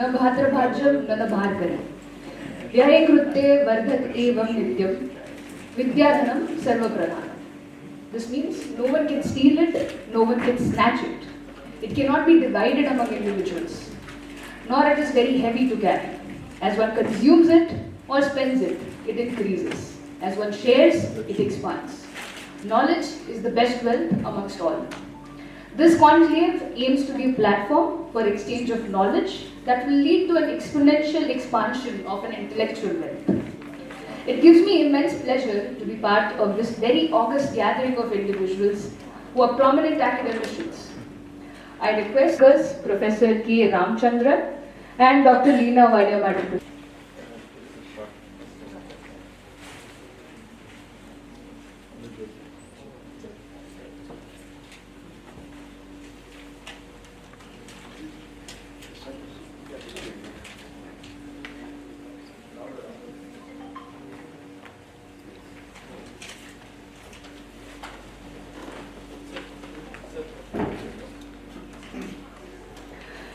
न भाद्रभाज्यम न भार्गरे व्यये कृत्ये वर्धत एवं नित्यम विद्याधनम सर्वप्रधानम. This means no one can steal it, no one can snatch it. It cannot be divided among individuals, nor it is very heavy to carry. As one consumes it or spends it, it increases. As one shares, it expands. Knowledge is the best wealth amongst all. This conclave aims to be a platform for exchange of knowledge that will lead to an exponential expansion of an intellectual wealth. It gives me immense pleasure to be part of this very august gathering of individuals who are prominent academicians. I request Professor K.Ramchandran and Dr.Leena Wadia Madam.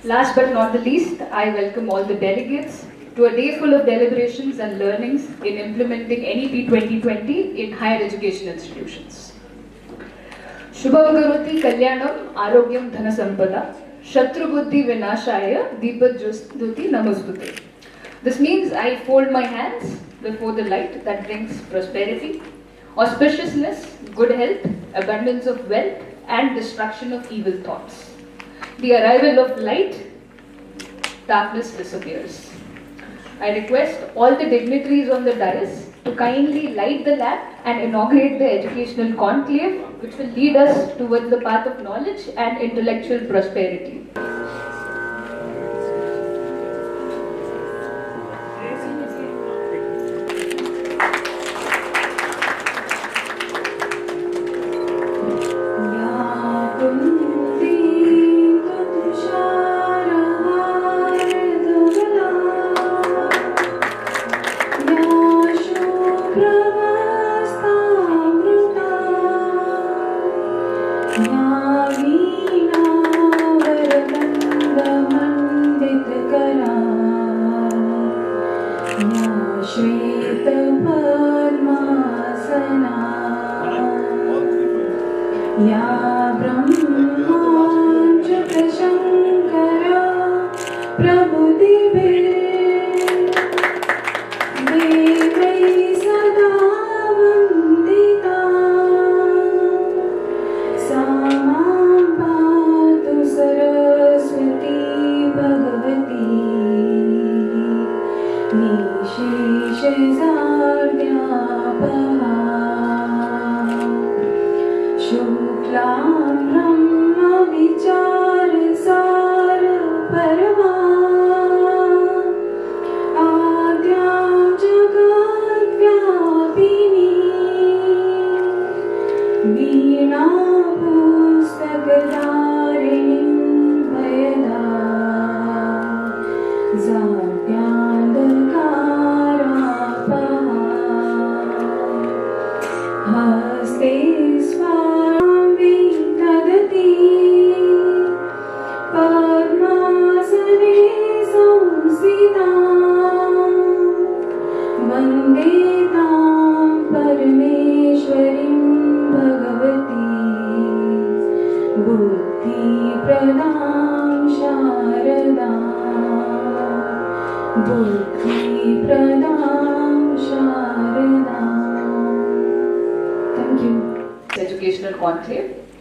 Last but not the least, I welcome all the delegates to a day full of deliberations and learnings in implementing NEP 2020 in higher education institutions. Shubham Karoti Kalyanam Arogyam Dhana Sampada Shatru Buddhi Vinashaya Deepat Jyoti Namostute. This means I fold my hands before the light that brings prosperity, auspiciousness, good health, abundance of wealth, and destruction of evil thoughts. The arrival of light, darkness disappears. I request all the dignitaries on the dais to kindly light the lamp and inaugurate the educational conclave, which will lead us towards the path of knowledge and intellectual prosperity.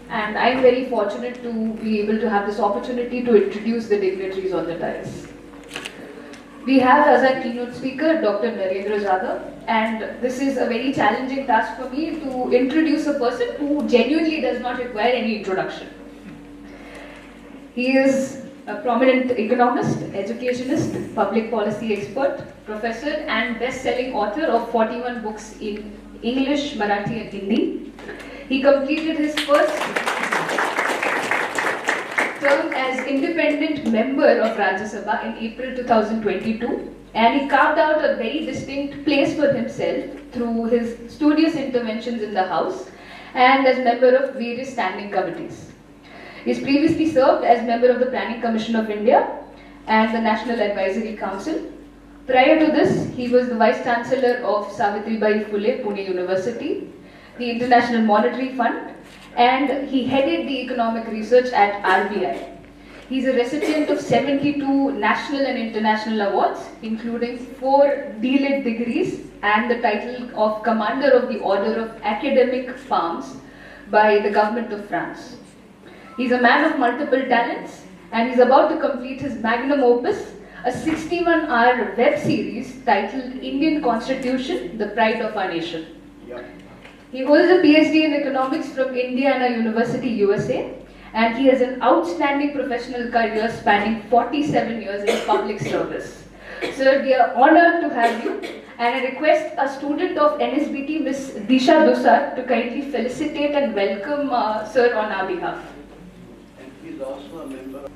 And I'm very fortunate to be able to have this opportunity to introduce the dignitaries on the dais. We have as our keynote speaker Dr. Narendra Jadhav, and this is a very challenging task for me to introduce a person who genuinely does not require any introduction. He is a prominent economist, educationist, public policy expert, professor and best-selling author of 41 books in English, Marathi and Hindi. He completed his first term as independent member of Rajya Sabha in April 2022, and he carved out a very distinct place for himself through his studious interventions in the House and as member of various standing committees. He has previously served as member of the Planning Commission of India and the National Advisory Council. Prior to this, he was the Vice Chancellor of Savitribai Phule Pune University, the International Monetary Fund, and he headed the economic research at RBI. He is a recipient of 72 national and international awards, including 4 D.Litt degrees and the title of Commander of the Order of Academic Palms by the government of France. He is a man of multiple talents, and he is about to complete his magnum opus, a 61-hour web series titled Indian Constitution, the Pride of our Nation. He holds a PhD in economics from Indiana University, USA, and he has an outstanding professional career spanning 47 years in public service. Sir, we are honored to have you, and I request a student of NSBT, Ms. Disha Dusar, to kindly felicitate and welcome Sir on our behalf. And he is also a member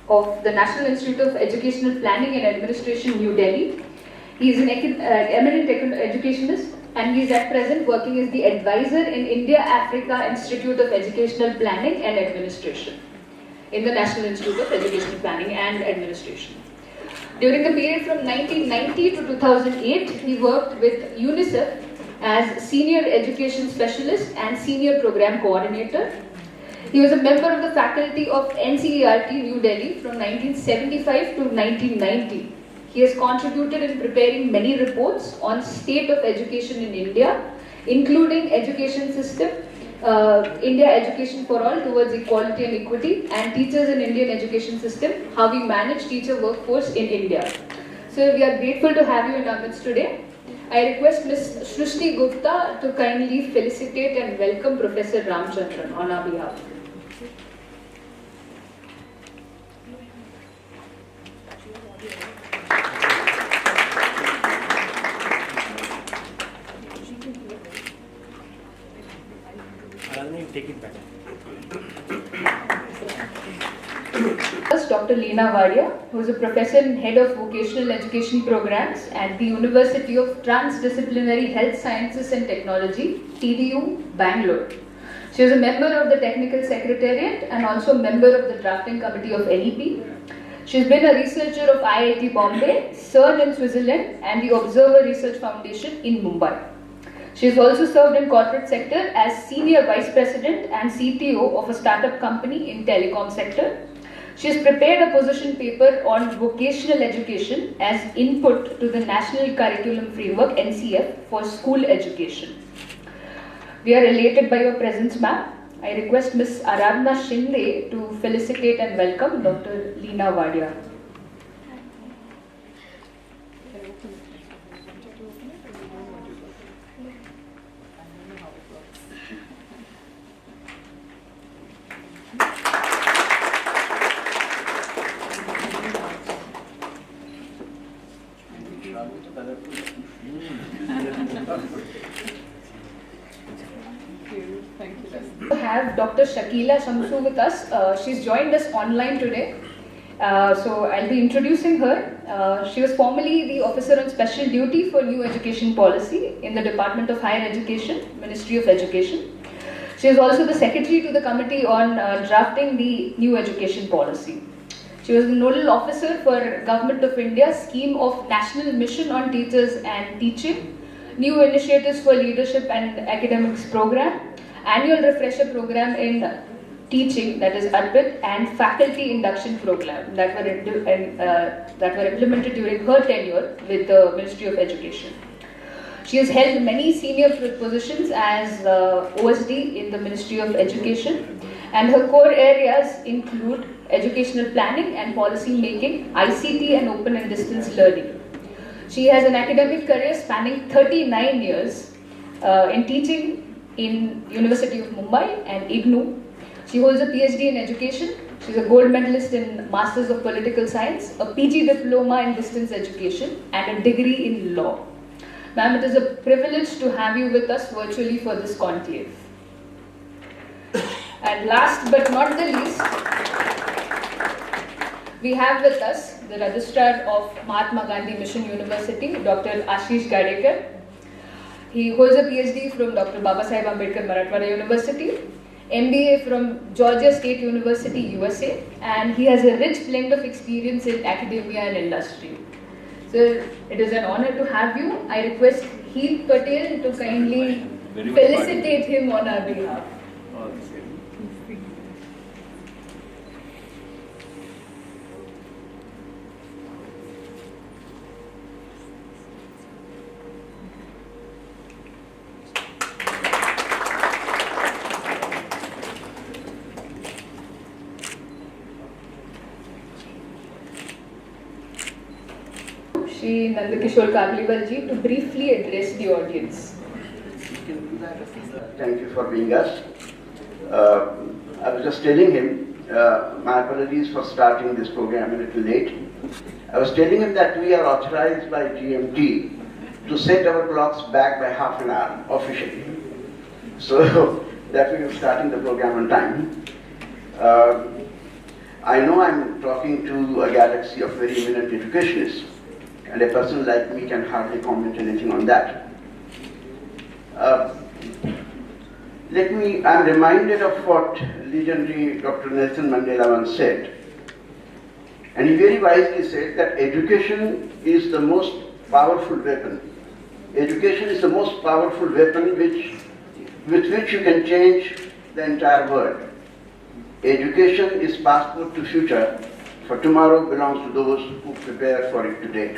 of the National Institute of Educational Planning and Administration, New Delhi. He is an eminent educationist, and he is at present working as the advisor in India-Africa Institute of Educational Planning and Administration in the National Institute of Educational Planning and Administration. During the period from 1990 to 2008, he worked with UNICEF as Senior Education Specialist and Senior Program Coordinator. He was a member of the faculty of NCERT New Delhi from 1975 to 1990. He has contributed in preparing many reports on state of education in India, including education system, India Education for All towards equality and equity, and teachers in Indian education system, how we manage teacher workforce in India. So we are grateful to have you in our midst today. I request Ms. Shrishti Gupta to kindly felicitate and welcome Professor Ramchandran on our behalf. Take it back. First, Dr.Leena Wadia, who is a professor and head of vocational education programs at the University of Transdisciplinary Health Sciences and Technology, TDU, Bangalore. She is a member of the Technical Secretariat and also a member of the Drafting Committee of NEP. She has been a researcher of IIT Bombay, CERN in Switzerland, and the Observer Research Foundation in Mumbai. She has also served in corporate sector as Senior Vice President and CTO of a startup company in telecom sector. She has prepared a position paper on vocational education as input to the National Curriculum Framework NCF for school education. We are elated by your presence, ma'am. I request Ms. Aradhna Shinde to felicitate and welcome Dr. Leena Wadia. We have Dr.Shakila Shamsu with us. She's joined us online today. So I'll be introducing her. She was formerly the Officer on Special Duty for New Education Policy in the Department of Higher Education, Ministry of Education. She is also the Secretary to the Committee on Drafting the New Education Policy. She was the Nodal Officer for Government of India Scheme of National Mission on Teachers and Teaching, New Initiatives for Leadership and Academics Program, Annual Refresher Program in Teaching, that is ARPIT, and Faculty Induction Program that were implemented during her tenure with the Ministry of Education. She has held many senior positions as OSD in the Ministry of Education, and her core areas include educational planning and policy making, ICT and open and distance learning. She has an academic career spanning 39 years in teaching in University of Mumbai and IGNOU. She holds a PhD in education. She's a gold medalist in Masters of Political Science, a PG diploma in distance education, and a degree in law. Ma'am, it is a privilege to have you with us virtually for this conclave. And last but not the least, we have with us the Registrar of Mahatma Gandhi Mission University, Dr. Ashish Gadekar. He holds a PhD from Dr. Babasaheb Ambedkar Marathwada University, MBA from Georgia State University, USA, and he has a rich blend of experience in academia and industry. So it is an honor to have you. I request Heath Patel to kindly felicitate him on our behalf. Shri Nandakishore Kagliwal ji to briefly address the audience. Thank you for being us. I was just telling him, my apologies for starting this program a little late. I was telling him that we are authorized by GMT to set our clocks back by half an hour officially. So that we are starting the program on time. I know I'm talking to a galaxy of very eminent educationists, and a person like me can hardly comment anything on that. I'm reminded of what legendary Dr. Nelson Mandela once said. And he very wisely said that education is the most powerful weapon. Education is the most powerful weapon with which you can change the entire world. Education is passport to future, for tomorrow belongs to those who prepare for it today.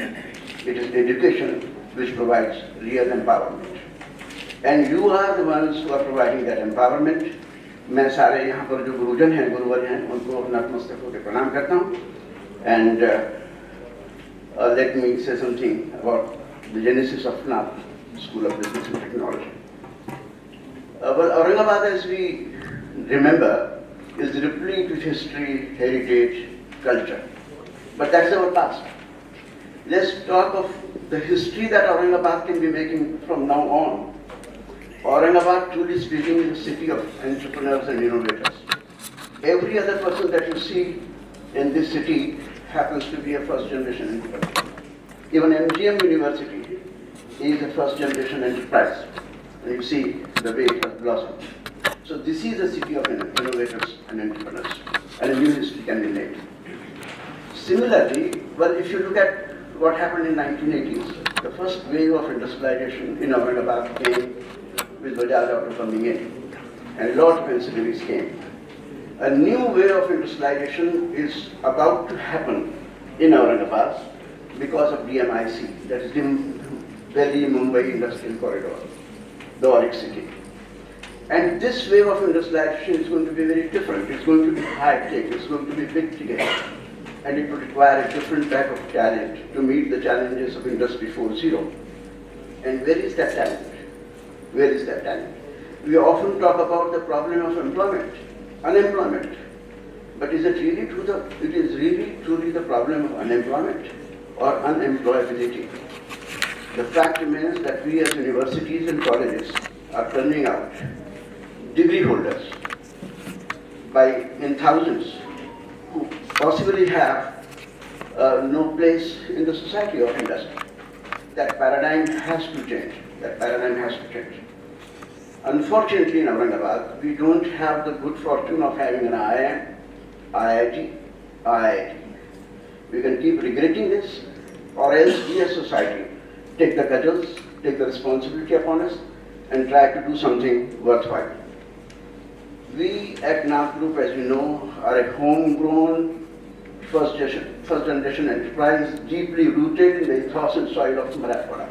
It is education which provides real empowerment. And you are the ones who are providing that empowerment. मैं सारे यहाँ पर जो गुरुजन हैं, गुरुवर हैं, उनको नतमस्तक होकर प्रणाम करता हूँ. And let me say something about the genesis of Nath, School of Business and Technology. Well, Aurangabad, as we remember, is replete with history, heritage, culture. But that's our past. Let's talk of the history that Aurangabad can be making from now on. Aurangabad, truly speaking, is a city of entrepreneurs and innovators. Every other person that you see in this city happens to be a first-generation entrepreneur. Even MGM University is a first-generation enterprise. And you see the way it has blossomed. So this is a city of innovators and entrepreneurs, and a new history can be made. Similarly, well, if you look at what happened in 1980s, the first wave of industrialization in Aurangabad came with Bajaj Auto coming in, and a lot of ancillaries came. A new wave of industrialization is about to happen in Aurangabad because of DMIC, that is Delhi-Mumbai Industrial Corridor, the Auric City. And this wave of industrialization is going to be very different. It's going to be high-tech, it's going to be big ticket, and it will require a different type of talent to meet the challenges of Industry 4.0. And where is that talent? Where is that talent? We often talk about the problem of employment, unemployment. But is it really true? It is really truly the problem of unemployment or unemployability. The fact remains that we as universities and colleges are turning out degree holders in thousands who possibly have no place in the society of industry. That paradigm has to change. That paradigm has to change. Unfortunately, in Aurangabad, we don't have the good fortune of having an IIM, IIT, IIT. We can keep regretting this, or else we as society take the cudgels, take the responsibility upon us, and try to do something worthwhile. We at Nath Group, as you know, are a homegrown first generation enterprise deeply rooted in the ethos and soil of Marathwada.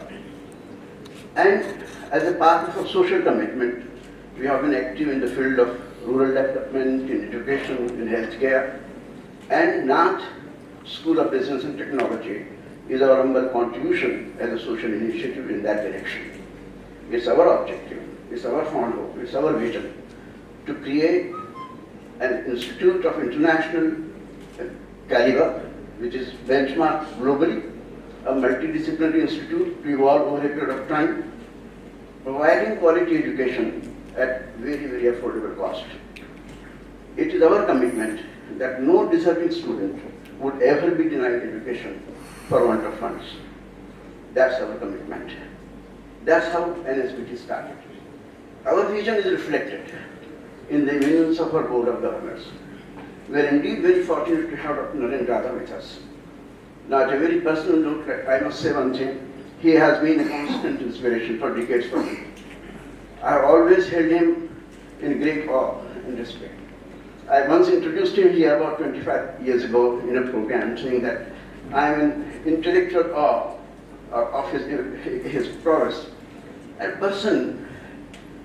And as a part of our social commitment, we have been active in the field of rural development, in education, in healthcare, and Nath School of Business and Technology is our humble contribution as a social initiative in that direction. It's our objective, it's our fond hope, it's our vision to create an institute of international caliber, which is benchmarked globally, a multidisciplinary institute to evolve over a period of time, providing quality education at very, very affordable cost. It is our commitment that no deserving student would ever be denied education for want of funds. That's our commitment. That's how NSBT started. Our vision is reflected in the eminence of our Board of Governors. We are indeed very fortunate to have Dr. Narendra Jadhav with us. Now, at a very personal note, I must say one thing. He has been a constant inspiration for decades for me. I have always held him in great awe and respect. I once introduced him here about 25 years ago in a program, saying that I am in intellectual awe of his prowess. A person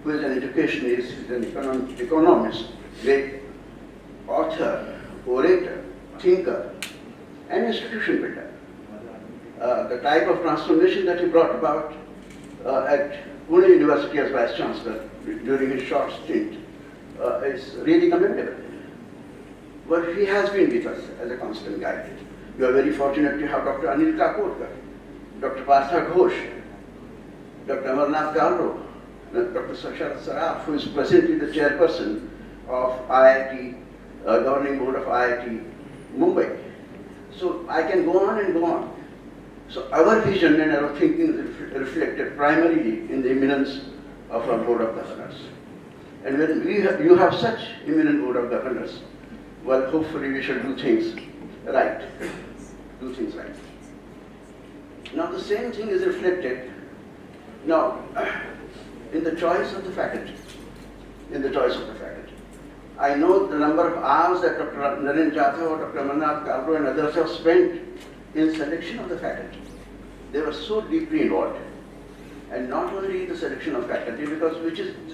who is an educationist, who is an economist, great author, orator, thinker, and institution builder. The type of transformation that he brought about at Pune University as Vice Chancellor during his short stint is really commendable. But he has been with us as a constant guide. We are very fortunate to have Dr. Anil Kapoorkar, Dr. Partha Ghosh, Dr. Amarnath Galro, Dr. Sashar Saraf, who is presently the chairperson of IIT, governing board of IIT Mumbai. So I can go on and go on. So our vision and our thinking is reflected primarily in the eminence of our Board of Governors. And when you have such eminent Board of Governors, well, hopefully we shall do things right. Do things right. Now the same thing is reflected now in the choice of the faculty. In the choice of the faculty. I know the number of hours that Dr. Narendra Jadhav, Dr. Amarnath Galro and others have spent in selection of the faculty. They were so deeply involved. And not only the selection of faculty, because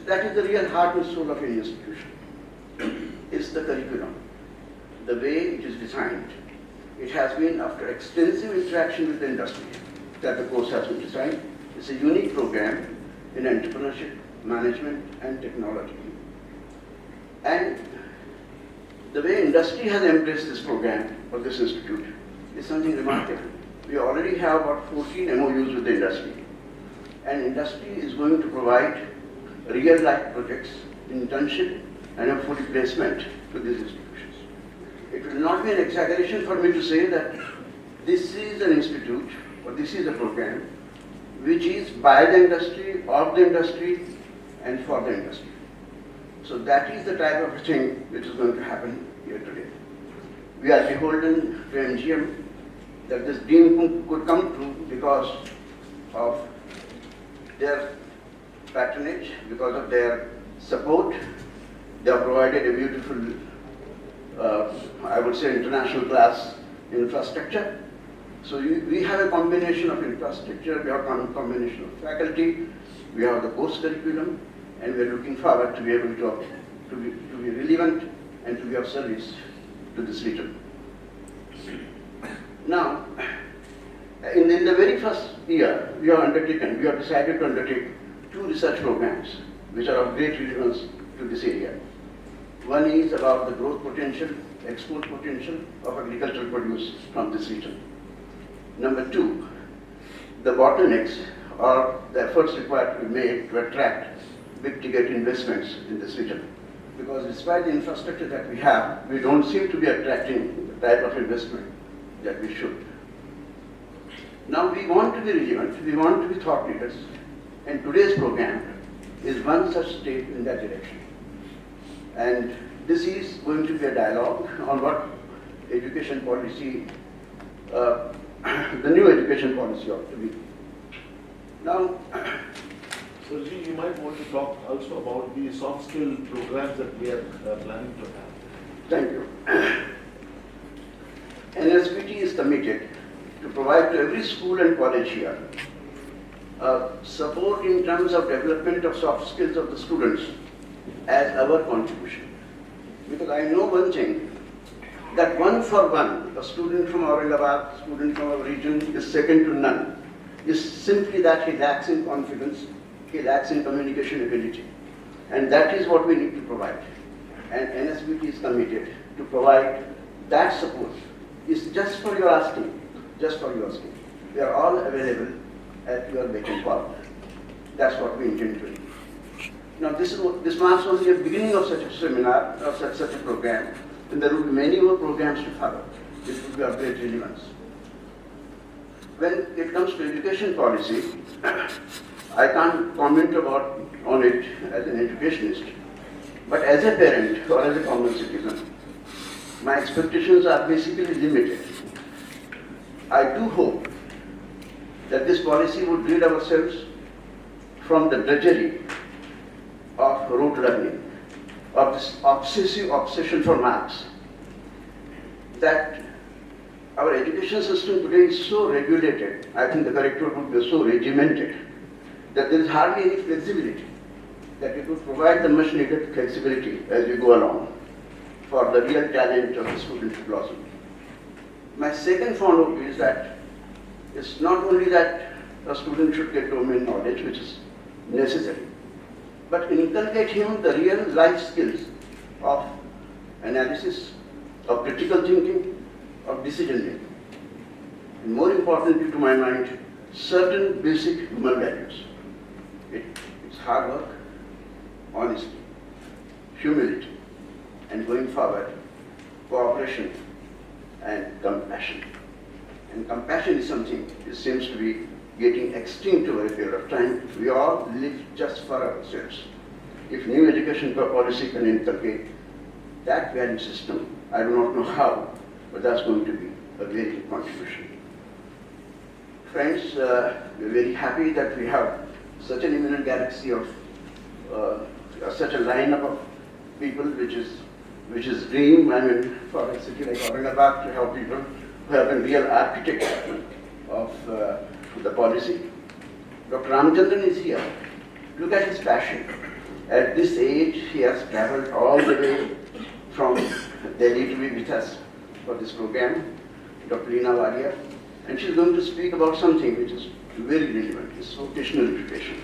that is the real heart and soul of any institution. It's the curriculum. The way it is designed. It has been after extensive interaction with the industry that the course has been designed. It's a unique program in entrepreneurship, management and technology. And the way industry has embraced this program or this institute is something remarkable. We already have about 14 MOUs with the industry. And industry is going to provide real-life projects, internship and a full placement to these institutions. It will not be an exaggeration for me to say that this is an institute or this is a program which is by the industry, of the industry and for the industry. So that is the type of thing which is going to happen here today. We are beholden to MGM that this dream could come true because of their patronage, because of their support. They have provided a beautiful, I would say, international class infrastructure. So we have a combination of infrastructure, we have a combination of faculty, we have the course curriculum, and we are looking forward to be able to be relevant and to be of service to this region. Now, in the very first year, we have decided to undertake 2 research programs which are of great relevance to this area. One is about the growth potential, export potential of agricultural produce from this region. Number 2, the bottlenecks or the efforts required to be made to attract big ticket investments in this region. Because despite the infrastructure that we have, we don't seem to be attracting the type of investment that we should. Now we want to be relevant, we want to be thought leaders, and today's program is one such step in that direction. And this is going to be a dialogue on what education policy, the new education policy ought to be. Now, Sirji, you might want to talk also about the soft skill programs that we are planning to have. Thank you. NSBT is committed to provide to every school and college here support in terms of development of soft skills of the students as our contribution. Because I know one thing, that one for one, a student from Aurangabad, student from our region is second to none, is simply that he lacks in confidence, he lacks in communication ability. And that is what we need to provide. And NSBT is committed to provide that support. It's just for your asking, just for your asking. We are all available at your beck and call. That's what we intend to do. Now this marks only the beginning of such a seminar or such a program, and there will be many more programs to follow. This will be of great relevance. When it comes to education policy, I can't comment on it as an educationist, but as a parent or as a common citizen, my expectations are basically limited. I do hope that this policy would rid ourselves from the drudgery of rote learning, of this obsessive obsession for marks, that our education system today is so regulated, I think the correct word would be so regimented, that there is hardly any flexibility, that we could provide the much needed flexibility as we go along for the real talent of the student to blossom. My second follow-up is that it's not only that a student should get domain knowledge, which is necessary, but inculcate him the real life skills of analysis, of critical thinking, of decision making. And more importantly to my mind, certain basic human values. It's hard work, honesty, humility, and going forward, cooperation and compassion. And compassion is something that seems to be getting extinct over a period of time. We all live just for ourselves. If new education policy can inculcate that value system, I do not know how, but that's going to be a very big contribution. Friends, we're very happy that we have such an eminent galaxy of such a lineup of people, which is dream. I mean, for a city like Aurangabad, to have people who have been real architects of the policy. Dr.Ramchandran is here. Look at his passion. At this age, he has traveled all the way from Delhi to be with us for this program, Dr.Leena Wadia, and she's going to speak about something which is very relevant, it's vocational education.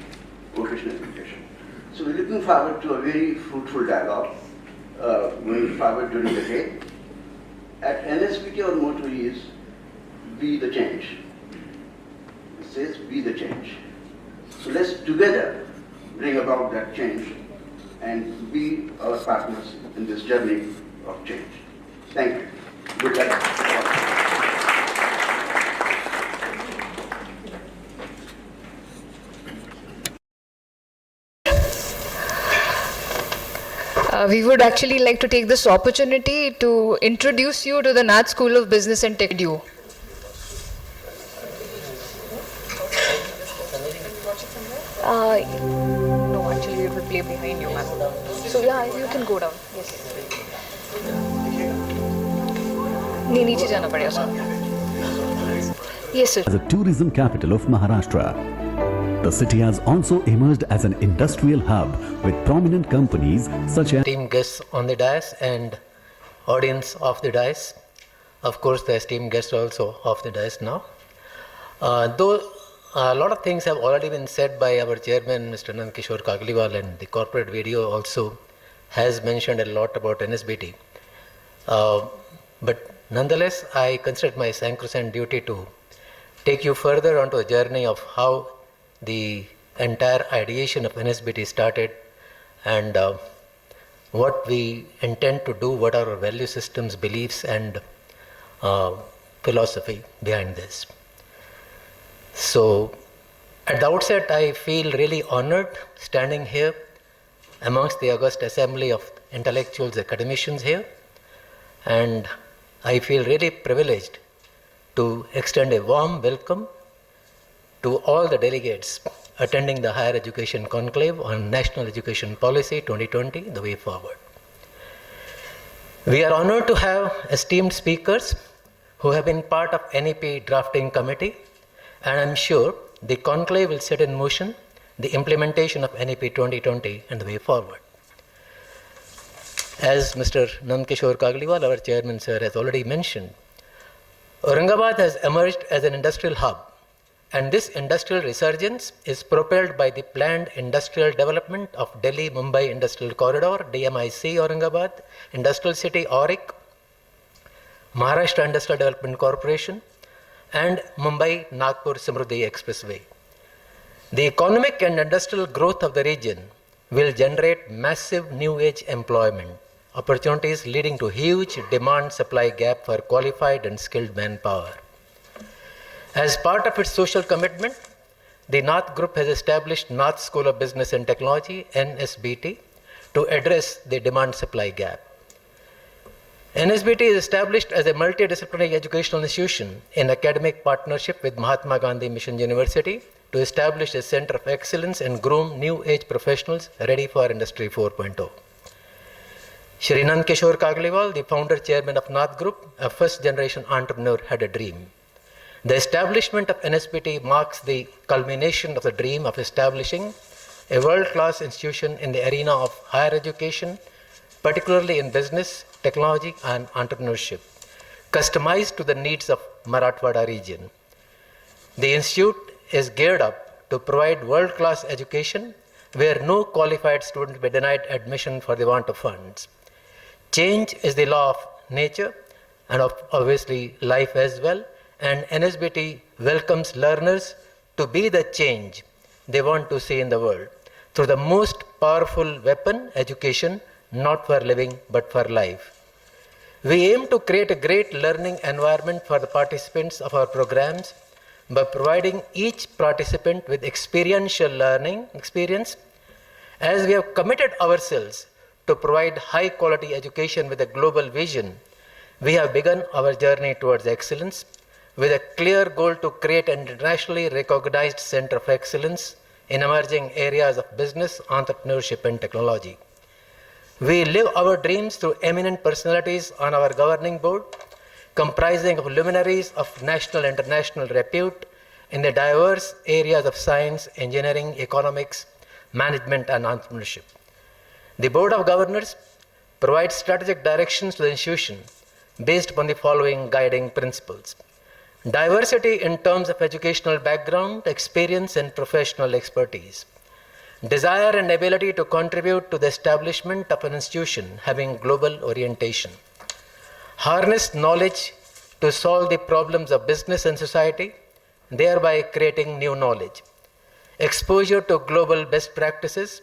So we're looking forward to a very fruitful dialogue going forward during the day. At NSBT, our motto is, be the change. It says, be the change. So let's together bring about that change and be our partners in this journey of change. Thank you. Good luck. We would actually like to take this opportunity to introduce you to the Nath School of Business and Tech. No, actually it will play behind you, ma'am. So yeah, you can go down. Yes. नहीं नीचे जाना पड़ेगा sir. Yes, sir. As a tourism capital of Maharashtra, the city has also emerged as an industrial hub with prominent companies such as esteemed guests on the dais and audience of the dais. Of course, the esteemed guests also of the dais now. Though a lot of things have already been said by our chairman, Mr. Nath Kagliwal, and the corporate video also has mentioned a lot about NSBT. But nonetheless, I consider it my sacrosanct duty to take you further onto a journey of how the entire ideation of NSBT started and what we intend to do, what are our value systems, beliefs and philosophy behind this. So at the outset, I feel really honored standing here amongst the august assembly of intellectuals, academicians here, and I feel really privileged to extend a warm welcome to all the delegates attending the Higher Education Conclave on National Education Policy 2020, the way forward. We are honored to have esteemed speakers who have been part of NEP drafting committee, and I'm sure the conclave will set in motion the implementation of NEP 2020 and the way forward. As Mr. Nath Kagliwal, our chairman sir, has already mentioned, Aurangabad has emerged as an industrial hub. And this industrial resurgence is propelled by the planned industrial development of Delhi-Mumbai Industrial Corridor, DMIC Aurangabad, Industrial City Auric, Maharashtra Industrial Development Corporation, and Mumbai-Nagpur Samruddhi Expressway. The economic and industrial growth of the region will generate massive new age employment opportunities leading to huge demand-supply gap for qualified and skilled manpower. As part of its social commitment, the Nath Group has established Nath School of Business and Technology, NSBT, to address the demand-supply gap. NSBT is established as a multidisciplinary educational institution in academic partnership with Mahatma Gandhi Mission University to establish a center of excellence and groom new age professionals ready for Industry 4.0. Shri Nand Kishore Kagliwal, the founder chairman of Nath Group, a first generation entrepreneur, had a dream. The establishment of NSBT marks the culmination of the dream of establishing a world-class institution in the arena of higher education, particularly in business, technology and entrepreneurship, customized to the needs of Marathwada region. The institute is geared up to provide world-class education where no qualified student will be denied admission for the want of funds. Change is the law of nature and of obviously life as well, and NSBT welcomes learners to be the change they want to see in the world through the most powerful weapon, education, not for living but for life. We aim to create a great learning environment for the participants of our programs by providing each participant with experiential learning experience. As we have committed ourselves to provide high quality education with a global vision, we have begun our journey towards excellence with a clear goal to create an internationally recognized center of excellence in emerging areas of business, entrepreneurship and technology. We live our dreams through eminent personalities on our governing board, comprising of luminaries of national and international repute in the diverse areas of science, engineering, economics, management and entrepreneurship. The Board of Governors provides strategic directions to the institution based upon the following guiding principles. Diversity in terms of educational background, experience and professional expertise. Desire and ability to contribute to the establishment of an institution having global orientation. Harness knowledge to solve the problems of business and society, thereby creating new knowledge. Exposure to global best practices.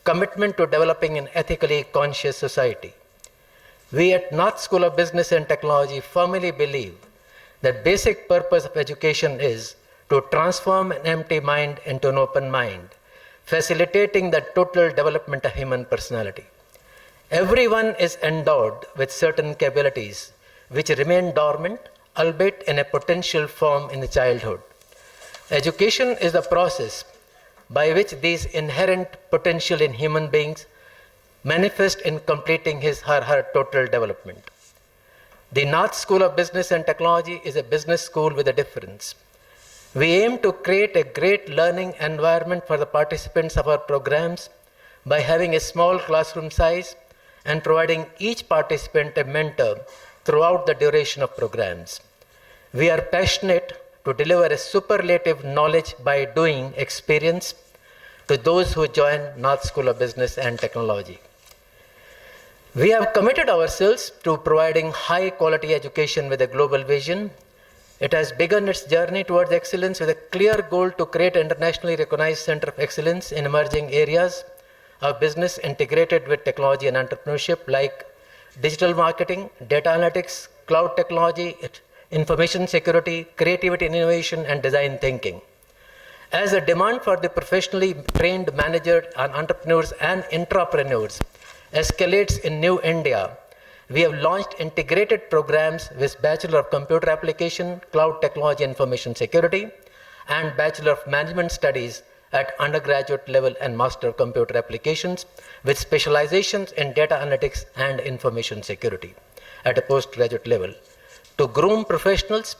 Commitment to developing an ethically conscious society. We at Nath School of Business and Technology firmly believe that basic purpose of education is to transform an empty mind into an open mind, facilitating the total development of human personality. Everyone is endowed with certain capabilities which remain dormant, albeit in a potential form in the childhood. Education is the process by which these inherent potential in human beings manifest in completing his or her total development. The Nath School of Business and Technology is a business school with a difference. We aim to create a great learning environment for the participants of our programs by having a small classroom size and providing each participant a mentor throughout the duration of programs. We are passionate to deliver a superlative knowledge by doing experience to those who join Nath School of Business and Technology. We have committed ourselves to providing high quality education with a global vision. It has begun its journey towards excellence with a clear goal to create an internationally recognized center of excellence in emerging areas of business integrated with technology and entrepreneurship like digital marketing, data analytics, cloud technology, information security, creativity and innovation, and design thinking. As the demand for the professionally trained managers and entrepreneurs and intrapreneurs escalates in New India, we have launched integrated programs with Bachelor of Computer Application, Cloud Technology and Information Security, and Bachelor of Management Studies at undergraduate level and Master of Computer Applications with specializations in data analytics and information security at a postgraduate level to groom professionals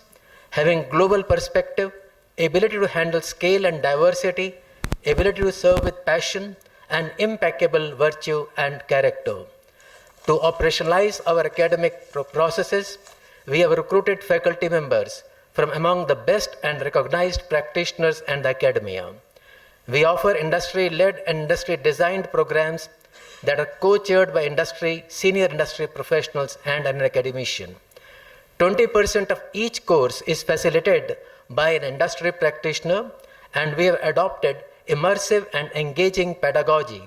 having global perspective, ability to handle scale and diversity, ability to serve with passion, and impeccable virtue and character. To operationalize our academic processes, we have recruited faculty members from among the best and recognized practitioners and academia. We offer industry-led and industry-designed programs that are co-chaired by senior industry professionals and an academician. 20% of each course is facilitated by an industry practitioner, and we have adopted immersive and engaging pedagogy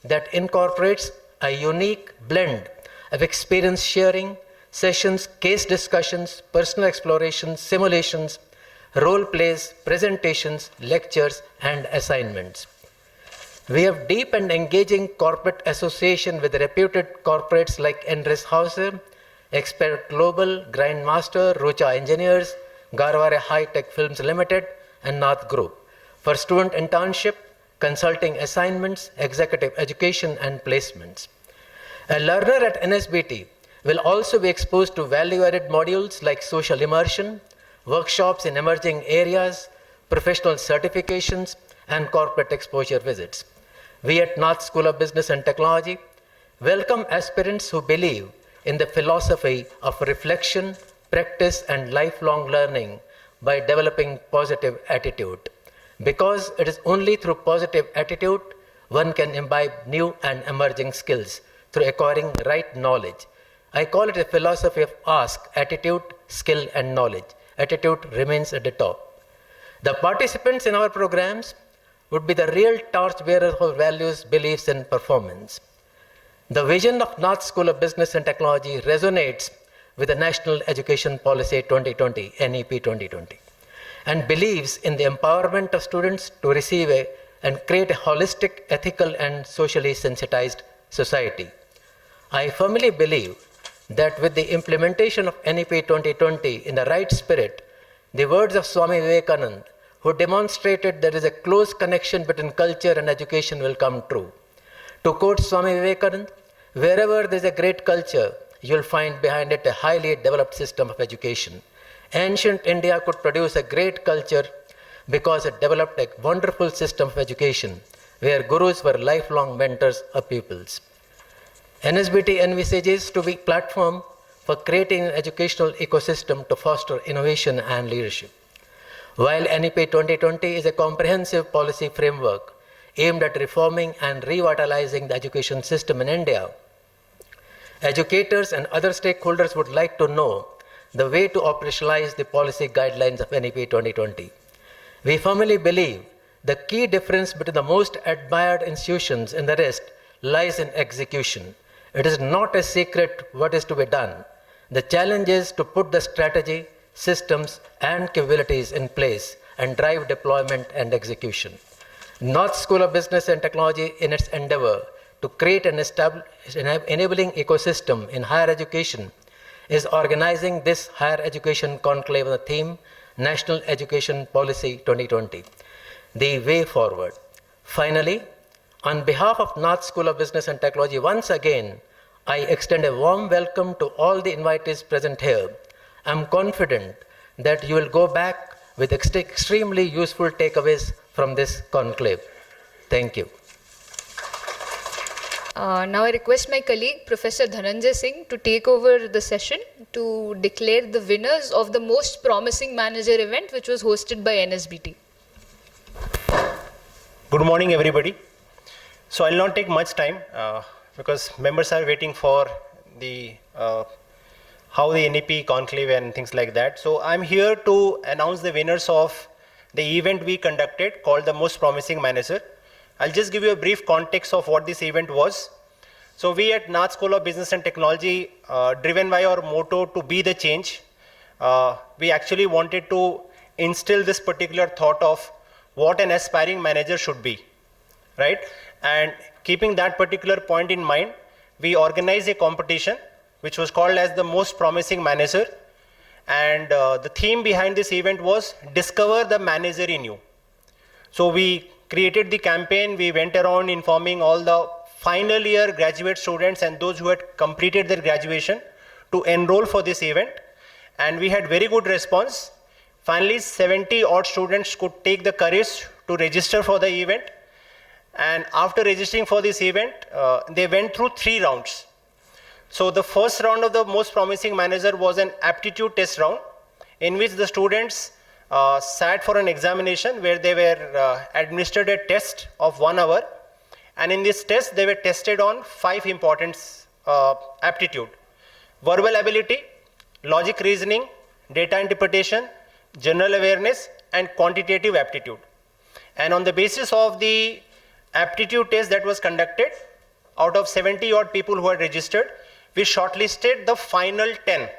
that incorporates a unique blend of experience sharing, sessions, case discussions, personal explorations, simulations, role plays, presentations, lectures, and assignments. We have deep and engaging corporate association with reputed corporates like Endres Hauser, Expert Global, Grindmaster, Rocha Engineers, Garware High Tech Films Limited, and Nath Group for student internship, consulting assignments, executive education, and placements. A learner at NSBT will also be exposed to value-added modules like social immersion, workshops in emerging areas, professional certifications, and corporate exposure visits. We at Nath School of Business and Technology welcome aspirants who believe in the philosophy of reflection, practice, and lifelong learning by developing positive attitude. Because it is only through positive attitude one can imbibe new and emerging skills through acquiring right knowledge. I call it a philosophy of ask, attitude, skill, and knowledge. Attitude remains at the top. The participants in our programs would be the real torchbearers of values, beliefs, and performance. The vision of Nath School of Business and Technology resonates with the National Education Policy 2020, NEP 2020, and believes in the empowerment of students to receive and create a holistic, ethical, and socially sensitized society. I firmly believe that with the implementation of NEP 2020 in the right spirit, the words of Swami Vivekananda, who demonstrated there is a close connection between culture and education, will come true. To quote Swami Vivekananda, wherever there is a great culture, you will find behind it a highly developed system of education. Ancient India could produce a great culture because it developed a wonderful system of education where gurus were lifelong mentors of pupils. NSBT envisages to be a platform for creating an educational ecosystem to foster innovation and leadership. While NEP 2020 is a comprehensive policy framework aimed at reforming and revitalizing the education system in India, educators and other stakeholders would like to know the way to operationalize the policy guidelines of NEP 2020. We firmly believe the key difference between the most admired institutions and the rest lies in execution. It is not a secret what is to be done. The challenge is to put the strategy, systems, and capabilities in place and drive deployment and execution. Nath School of Business and Technology, in its endeavor to create an enabling ecosystem in higher education, is organizing this higher education conclave on the theme National Education Policy 2020, the way forward. Finally, on behalf of Nath School of Business and Technology, once again, I extend a warm welcome to all the invitees present here. I am confident that you will go back with extremely useful takeaways from this conclave. Thank you. Now I request my colleague, Professor Dhananjay Singh, to take over the session to declare the winners of the Most Promising Manager event, which was hosted by NSBT. Good morning, everybody. So I'll not take much time because members are waiting for the how the NEP conclave and things like that. So I'm here to announce the winners of the event we conducted called the Most Promising Manager. I'll just give you a brief context of what this event was. So we at Nath School of Business and Technology, driven by our motto to be the change, we actually wanted to instill this particular thought of what an aspiring manager should be, right? And keeping that particular point in mind, we organized a competition which was called as the Most Promising Manager. And the theme behind this event was Discover the Manager in You. So we created the campaign, we went around informing all the final year graduate students and those who had completed their graduation to enroll for this event. And we had very good response. Finally, 70 odd students could take the courage to register for the event. And after registering for this event, they went through 3 rounds. So the first round of the Most Promising Manager was an aptitude test round in which the students sat for an examination where they were administered a test of 1 hour. And in this test, they were tested on 5 important aptitude: verbal ability, logic reasoning, data interpretation, general awareness, and quantitative aptitude. And on the basis of the aptitude test that was conducted, out of 70 odd people who had registered, we shortlisted the final 10.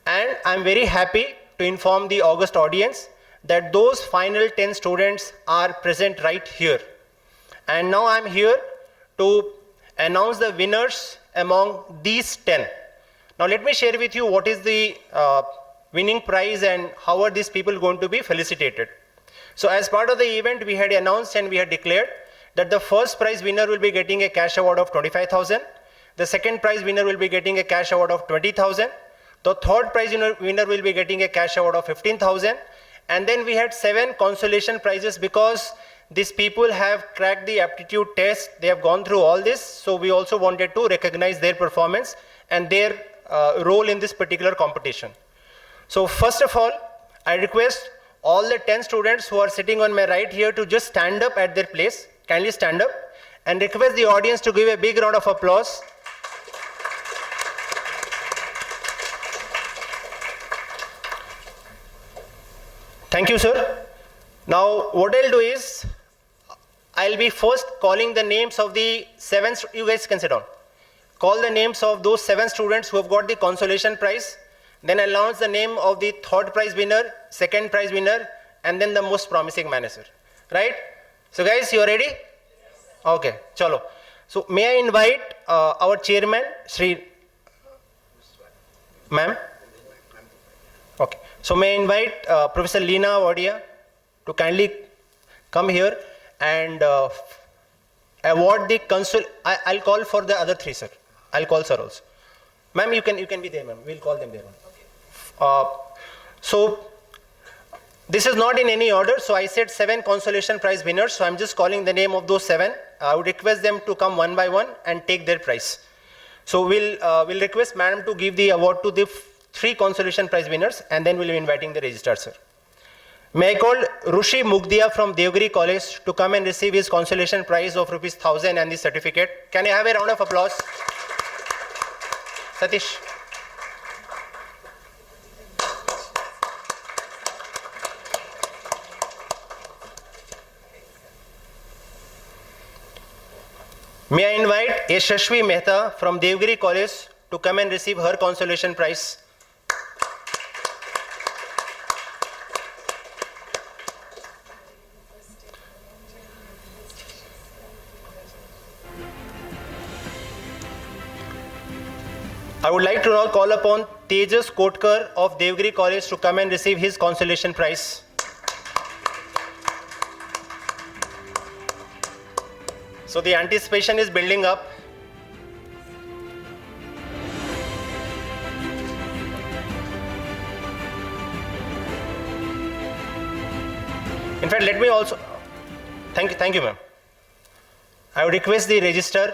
And I'm very happy to inform the August audience that those final 10 students are present right here. And now I'm here to announce the winners among these 10. Now let me share with you what is the winning prize and how are these people going to be felicitated. So as part of the event, we had announced and we had declared that the first prize winner will be getting a cash award of 25,000. The second prize winner will be getting a cash award of 20,000. The third prize winner will be getting a cash award of 15,000. And then we had 7 consolation prizes because these people have cracked the aptitude test. They have gone through all this. So we also wanted to recognize their performance and their role in this particular competition. So first of all, I request all the 10 students who are sitting on my right here to just stand up at their place. Kindly stand up and request the audience to give a big round of applause. Thank you, sir. Now, what I'll do is, I'll be first calling the names of the 7, you guys can sit down. Call the names of those 7 students who have got the consolation prize. Then I'll announce the name of the third prize winner, second prize winner, and then the most promising manager. Right? So guys, you are ready? Yes. Okay, chalo. So may I invite our chairman, Shri Ma'am? Okay. So may I invite Professor Leena Wadia to kindly come here and award the I'll call for the other 3, sir. I'll call sir also. Ma'am, you can be there, ma'am. We'll call them there. So this is not in any order. So I said 7 consolation prize winners. So I'm just calling the name of those 7. I would request them to come one by one and take their prize. So we'll request madam to give the award to the 3 consolation prize winners, and then we'll be inviting the registrar, sir. May I call Rushi Mugdia from Devgiri College to come and receive his consolation prize of ₹1,000 and the certificate. Can I have a round of applause? Satish. May I invite Yashashvi Mehta from Devgiri College to come and receive her consolation prize. I would like to now call upon Tejas Kotkar of Devgiri College to come and receive his consolation prize. So the anticipation is building up. In fact, let me also, thank you ma'am. I would request the registrar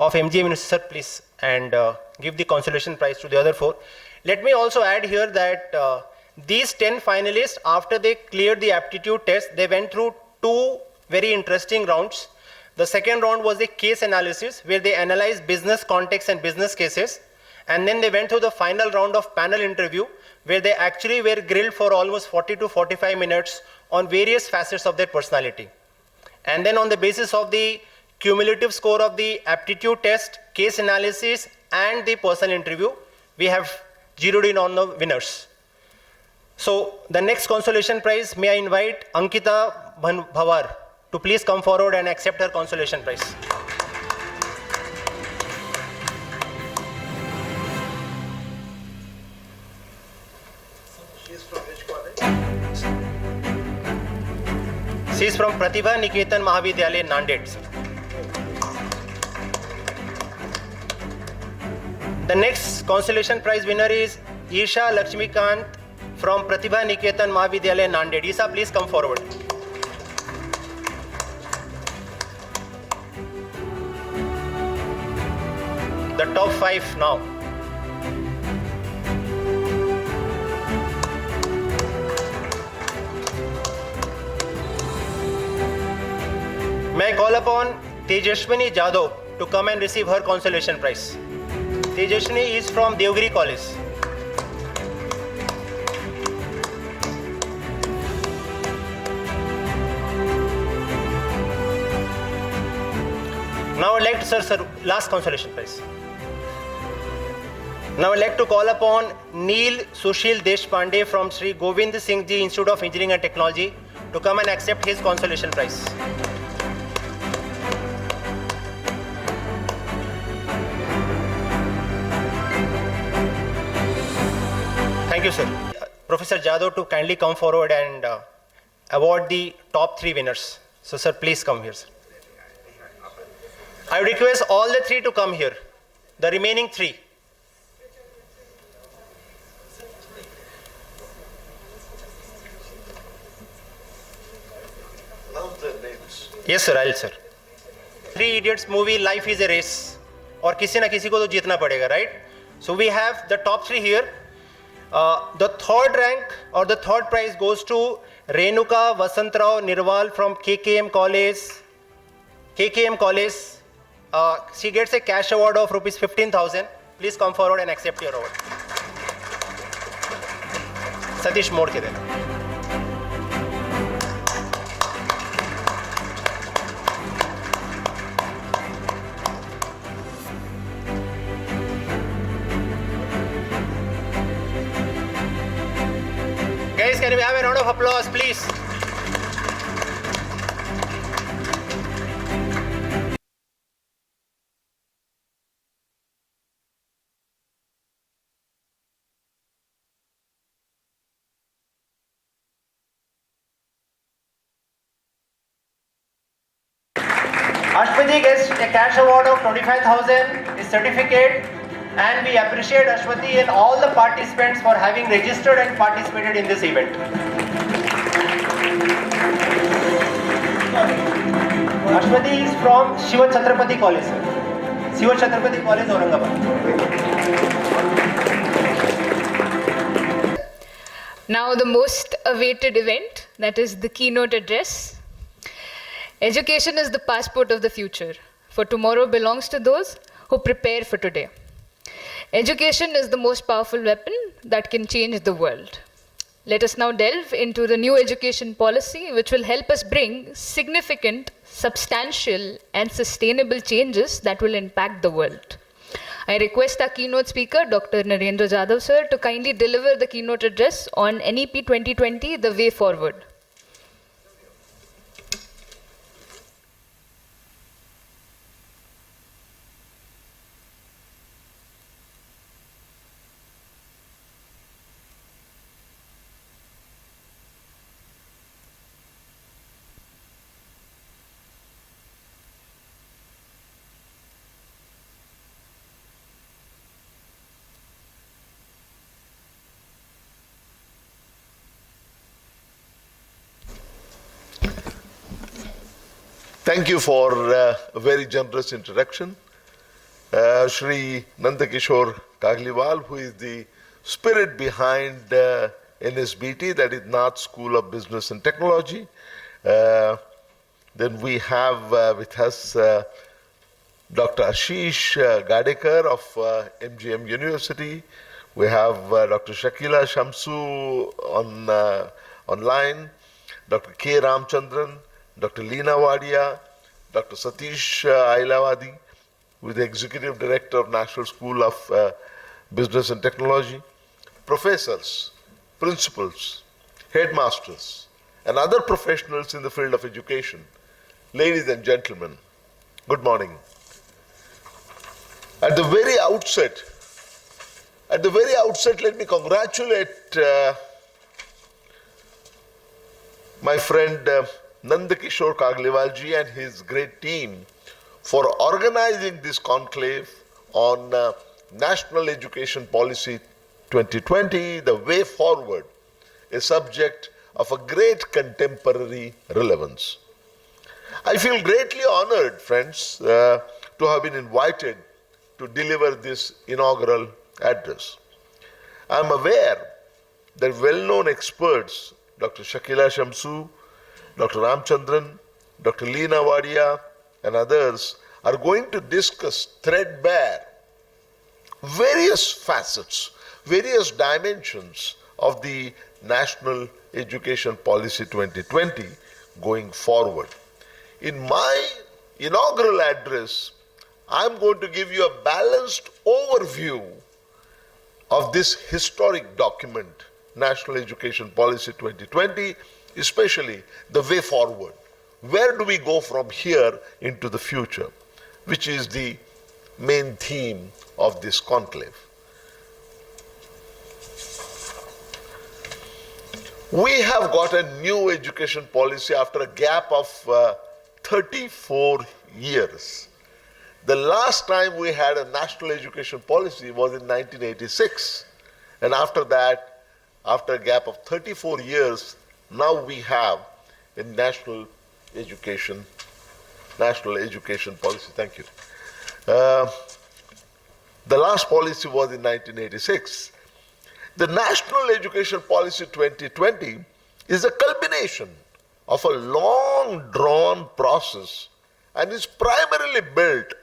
of MGM University, sir, please, and give the consolation prize to the other 4. Let me also add here that these 10 finalists, after they cleared the aptitude test, they went through 2 very interesting rounds. The second round was the case analysis, where they analyzed business context and business cases. And then they went through the final round of panel interview, where they actually were grilled for almost 40 to 45 minutes on various facets of their personality. And then on the basis of the cumulative score of the aptitude test, case analysis, and the personal interview, we have zeroed in on the winners. So the next consolation prize, may I invite Ankita Bhavar to please come forward and accept her consolation prize. She is from which college? She is from Pratibha Niketan Mahavidyalaya, Nanded, sir. The next consolation prize winner is Isha Lakshmikant from Pratibha Niketan Mahavidyalaya, Nanded. Isha, please come forward. The top 5 now. May I call upon Tejashwini Jadhav to come and receive her consolation prize. Tejashwini is from Devgiri College. Now I'd like to, sir, last consolation prize. Now I'd like to call upon Neil Sushil Deshpande from Sri Govind Singh Ji Institute of Engineering and Technology to come and accept his consolation prize. Thank you, sir. Professor Jadhav to kindly come forward and award the top 3 winners. So, sir, please come here, sir. I request all the 3 to come here. The remaining 3. Yes, sir, I'll, sir. 3 Idiots movie, Life is a Race. और किसी ना किसी को तो जीतना पड़ेगा, right? So we have the top 3 here. The third rank or the third prize goes to Renuka Vasantrao Nirwal from KKM College. KKM College. She gets a cash award of rupees 15,000. Please come forward and accept your award. Satish Mode ke dena. Guys, can we have a round of applause, please? Ashwati gets a cash award of 25,000, a certificate, and we appreciate Ashwati and all the participants for having registered and participated in this event. Ashwati is from Shiva Chhatrapati College, sir. Shiva Chhatrapati College, Aurangabad. Now the most awaited event, that is the keynote address. Education is the passport of the future, for tomorrow belongs to those who prepare for today. Education is the most powerful weapon that can change the world. Let us now delve into the new education policy, which will help us bring significant, substantial, and sustainable changes that will impact the world. I request our keynote speaker, Dr. Narendra Jadhav, sir, to kindly deliver the keynote address on NEP 2020, The Way Forward. Thank you for a very generous introduction. Shri Nandakishore Kagliwal, who is the spirit behind NSBT, that is Nath School of Business and Technology. Then we have with us Dr. Ashish Gadekar of MGM University. We have Dr.Shakila Shamsu online, Dr.K.Ramchandran, Dr.Leena Wadia, Dr. Satish Ailavadi, who is the Executive Director of National School of Business and Technology, professors, principals, headmasters, and other professionals in the field of education. Ladies and gentlemen, good morning. At the very outset, let me congratulate my friend Nandakishore Kagliwal ji and his great team for organizing this conclave on National Education Policy 2020, the way forward, a subject of a great contemporary relevance. I feel greatly honored, friends, to have been invited to deliver this inaugural address. I am aware that well-known experts, Dr. Shakila Shamsu, Dr. Ramchandran, Dr.Leena Wadia, and others are going to discuss threadbare various facets, various dimensions of the National Education Policy 2020 going forward. In my inaugural address, I'm going to give you a balanced overview of this historic document, National Education Policy 2020, especially the way forward. Where do we go from here into the future, which is the main theme of this conclave. We have got a new education policy after a gap of 34 years. The last time we had a national education policy was in 1986. And after that, after a gap of 34 years, now we have a national education policy. Thank you. The last policy was in 1986. The National Education Policy 2020 is a culmination of a long-drawn process and is primarily built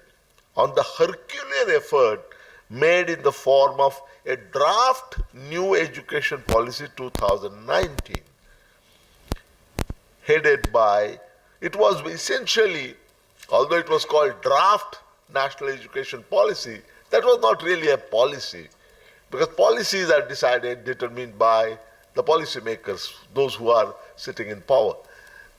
on the Herculean effort made in the form of a draft New Education Policy 2019, headed by, it was essentially, although it was called Draft National Education Policy, that was not really a policy, because policies are determined by the policymakers, those who are sitting in power.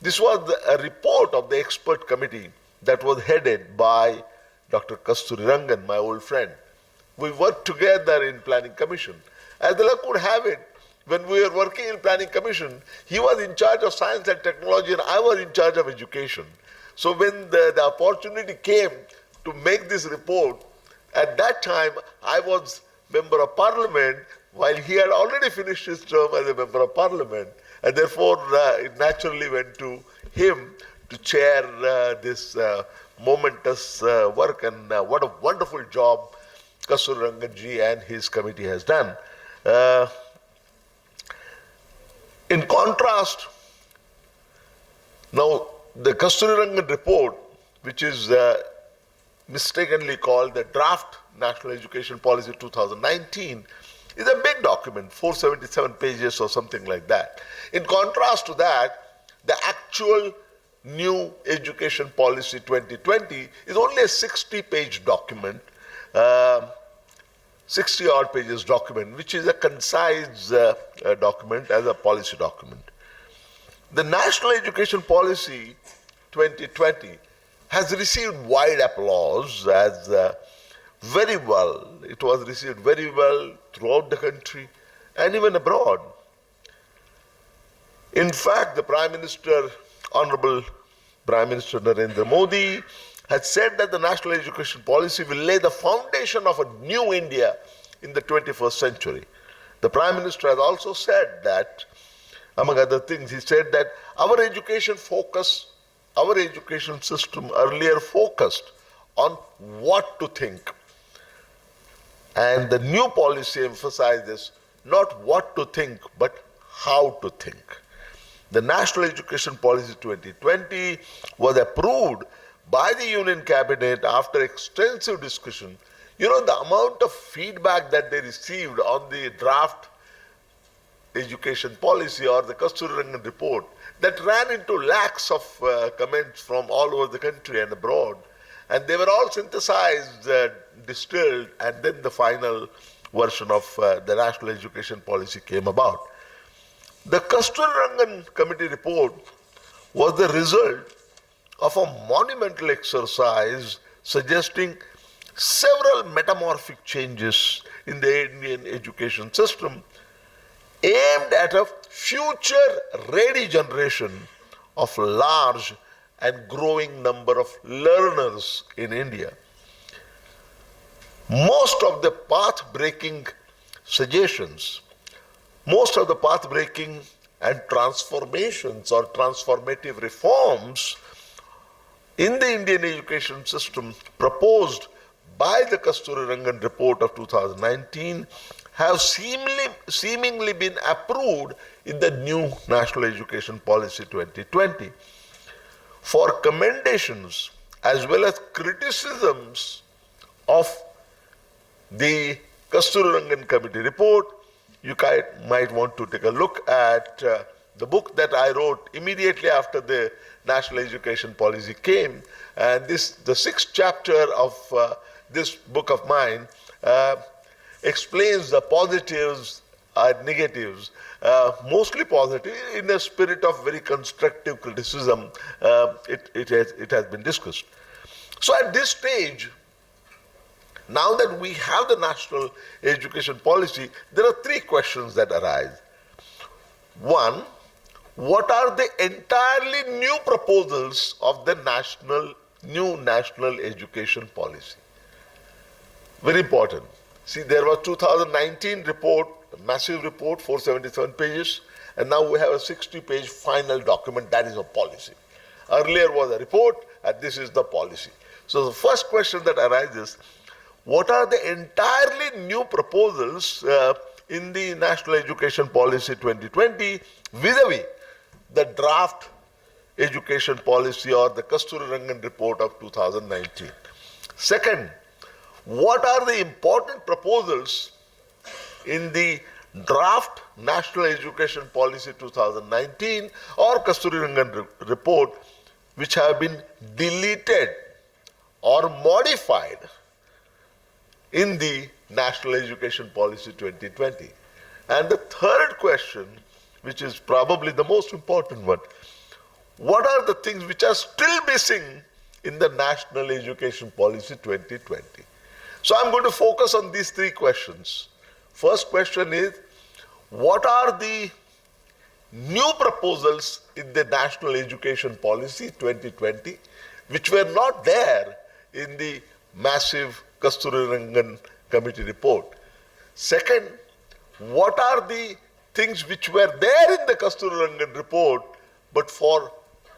This was a report of the expert committee that was headed by Dr. Kasturi Rangan, my old friend. We worked together in Planning Commission. As the luck would have it, when we were working in Planning Commission, he was in charge of science and technology and I was in charge of education. So when the opportunity came to make this report, at that time I was Member of Parliament while he had already finished his term as a Member of Parliament, and therefore it naturally went to him to chair this momentous work, and what a wonderful job Kasturi Ranganji and his committee has done. In contrast, now the Kasturi Rangan report, which is mistakenly called the Draft National Education Policy 2019, is a big document, 477 pages or something like that. In contrast to that, the actual New Education Policy 2020 is only a 60-page document, 60-odd pages document, which is a concise document as a policy document. The National Education Policy 2020 has received wide applause as very well. It was received very well throughout the country and even abroad. In fact, the Prime Minister, Honorable Prime Minister Narendra Modi, has said that the National Education Policy will lay the foundation of a new India in the 21st century. The Prime Minister has also said that, among other things, he said that our education system earlier focused on what to think. And the new policy emphasizes not what to think, but how to think. The National Education Policy 2020 was approved by the Union Cabinet after extensive discussion. You know, the amount of feedback that they received on the draft education policy or the Kasturi Rangan report that ran into lakhs of comments from all over the country and abroad. And they were all synthesized, distilled, and then the final version of the National Education Policy came about. The Kasturi Rangan Committee report was the result of a monumental exercise suggesting several metamorphic changes in the Indian education system aimed at a future-ready generation of large and growing number of learners in India. Most of the path-breaking suggestions, most of the path-breaking and transformations or transformative reforms in the Indian education system proposed by the Kasturi Rangan report of 2019 have seemingly been approved in the new National Education Policy 2020. For commendations as well as criticisms of the Kasturi Rangan Committee report, you might want to take a look at the book that I wrote immediately after the National Education Policy came, and the sixth chapter of this book of mine explains the positives and negatives, mostly positive, in a spirit of very constructive criticism. It has been discussed. So at this stage, now that we have the National Education Policy, there are three questions that arise. One, what are the entirely new proposals of the new National Education Policy? Very important. See, there was 2019 report, a massive report, 477 pages, and now we have a 60-page final document that is a policy. Earlier was a report, and this is the policy. So the first question that arises, what are the entirely new proposals in the National Education Policy 2020 vis-a-vis the draft education policy or the Kasturirangan report of 2019? Second, what are the important proposals in the draft National Education Policy 2019 or Kasturirangan report which have been deleted or modified in the National Education Policy 2020? And the third question, which is probably the most important one, what are the things which are still missing in the National Education Policy 2020? So I'm going to focus on these three questions. First question is, what are the new proposals in the National Education Policy 2020 which were not there in the massive Kasturirangan committee report? Second, what are the things which were there in the Kasturirangan report but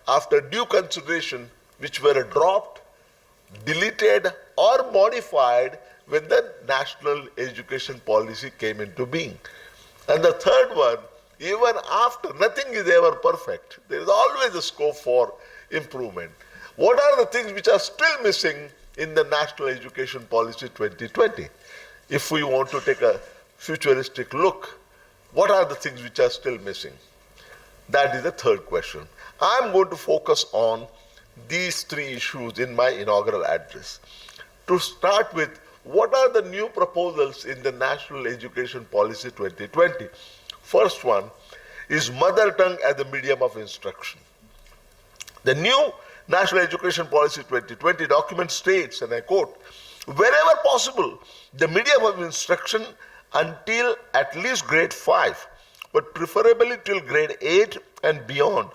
after due consideration which were dropped, deleted or modified when the National Education Policy came into being? And the third one, even after, nothing is ever perfect. There is always a scope for improvement. What are the things which are still missing in the National Education Policy 2020? If we want to take a futuristic look, what are the things which are still missing? That is the third question. I'm going to focus on these three issues in my inaugural address. To start with, what are the new proposals in the National Education Policy 2020? First one is mother tongue as a medium of instruction. The new National Education Policy 2020 document states, and I quote, wherever possible, the medium of instruction until at least grade 5, but preferably till grade 8 and beyond,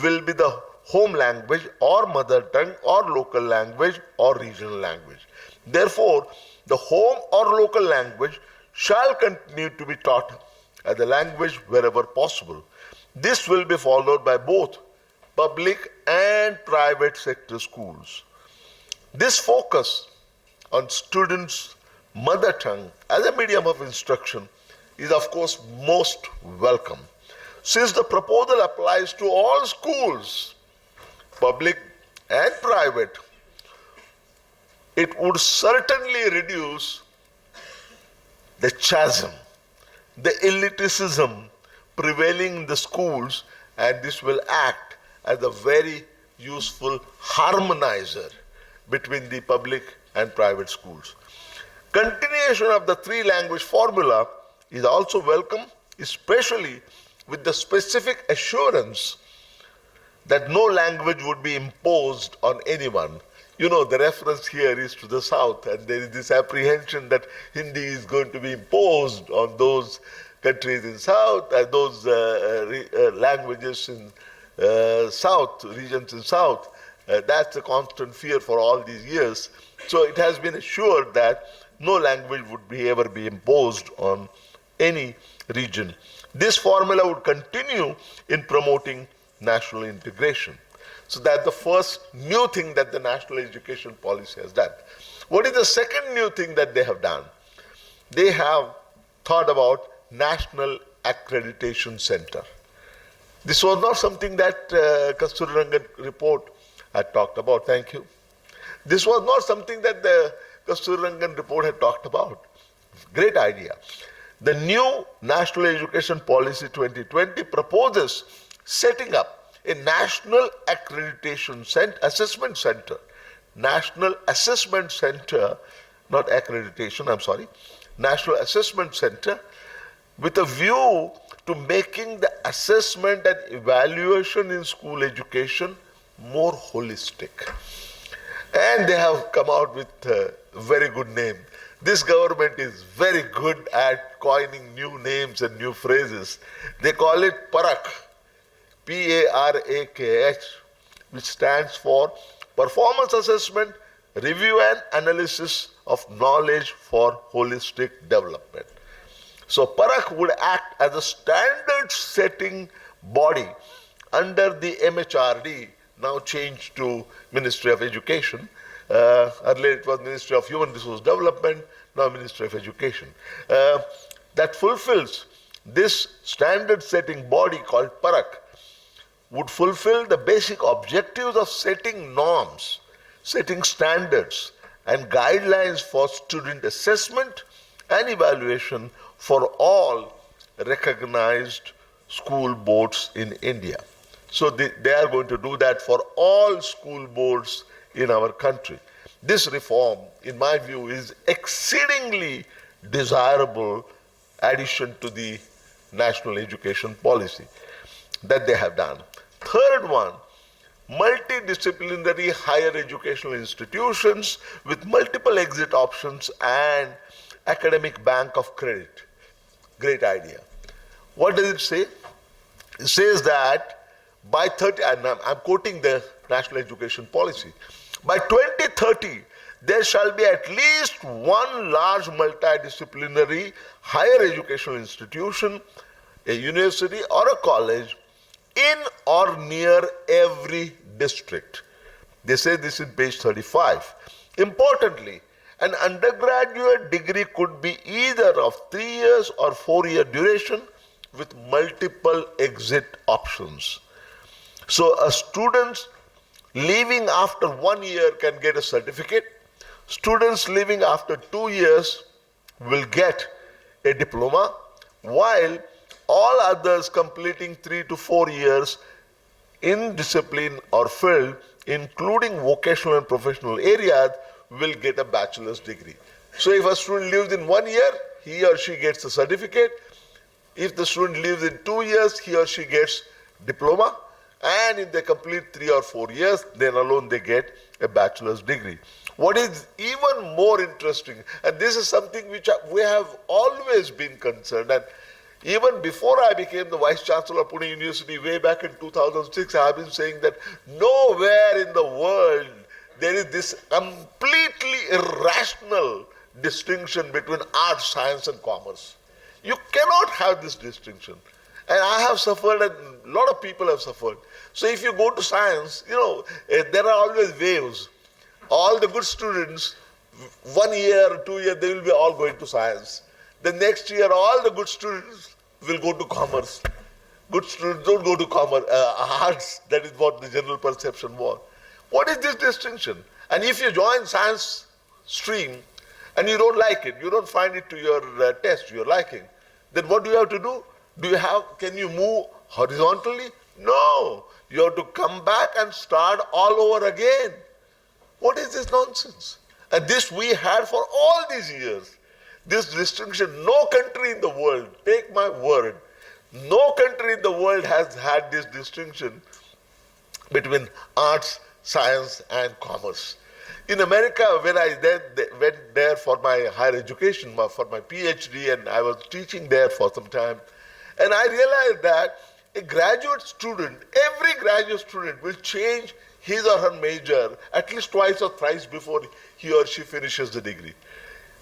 will be the home language or mother tongue or local language or regional language. Therefore, the home or local language shall continue to be taught as a language wherever possible. This will be followed by both public and private sector schools. This focus on students' mother tongue as a medium of instruction is of course most welcome. Since the proposal applies to all schools, public and private, it would certainly reduce the chasm, the elitism prevailing in the schools, and this will act as a very useful harmonizer between the public and private schools. Continuation of the three-language formula is also welcome, especially with the specific assurance that no language would be imposed on anyone. You know, the reference here is to the South, and there is this apprehension that Hindi is going to be imposed on those countries in South, and those languages in South, regions in South. That's a constant fear for all these years. So it has been assured that no language would ever be imposed on any region. This formula would continue in promoting national integration. So that's the first new thing that the National Education Policy has done. What is the second new thing that they have done? They have thought about National Accreditation Center. This was not something that Kasturirangan report had talked about. Thank you. This was not something that the Kasturirangan report had talked about. Great idea. The new National Education Policy 2020 proposes setting up a national accreditation assessment center. National Assessment Center, not accreditation, I'm sorry. National Assessment Center with a view to making the assessment and evaluation in school education more holistic. And they have come out with a very good name. This government is very good at coining new names and new phrases. They call it PARAKH, P-A-R-A-K-H, which stands for Performance Assessment, Review and Analysis of Knowledge for Holistic Development. So PARAKH would act as a standard setting body under the MHRD, now changed to Ministry of Education. Earlier it was Ministry of Human Resource Development, now Ministry of Education. That fulfills this standard setting body called PARAKH, would fulfill the basic objectives of setting norms, setting standards and guidelines for student assessment and evaluation for all recognized school boards in India. So they are going to do that for all school boards in our country. This reform, in my view, is exceedingly desirable addition to the national education policy that they have done. Third one, multidisciplinary higher educational institutions with multiple exit options and academic bank of credit. Great idea. What does it say? It says that by 30, and I'm quoting the national education policy, by 2030, there shall be at least one large multidisciplinary higher educational institution, a university or a college in or near every district. They say this in page 35. Importantly, an undergraduate degree could be either of 3 years or 4-year duration with multiple exit options. So a student leaving after 1 year can get a certificate. Students leaving after 2 years will get a diploma, while all others completing 3 to 4 years in discipline or field, including vocational and professional areas, will get a bachelor's degree. So if a student lives in 1 year, he or she gets a certificate. If the student lives in 2 years, he or she gets diploma. And if they complete 3 or 4 years, then alone they get a bachelor's degree. What is even more interesting, and this is something which we have always been concerned, and even before I became the Vice Chancellor of Pune University way back in 2006, I have been saying that nowhere in the world there is this completely irrational distinction between art, science and commerce. You cannot have this distinction. And I have suffered, and a lot of people have suffered. So if you go to science, there are always waves. All the good students, 1 year or 2 years, they will be all going to science. The next year, all the good students will go to commerce. Good students don't go to commerce, arts. That is what the general perception was. What is this distinction? And if you join science stream and you don't like it, you don't find it to your test, your liking, then what do you have to do? Can you move horizontally? No. You have to come back and start all over again. What is this nonsense? And this we had for all these years. This distinction, no country in the world, take my word, no country in the world has had this distinction between arts, science and commerce. In America, when I went there for my higher education, for my PhD, and I was teaching there for some time, and I realized that a graduate student, every graduate student will change his or her major at least twice or thrice before he or she finishes the degree.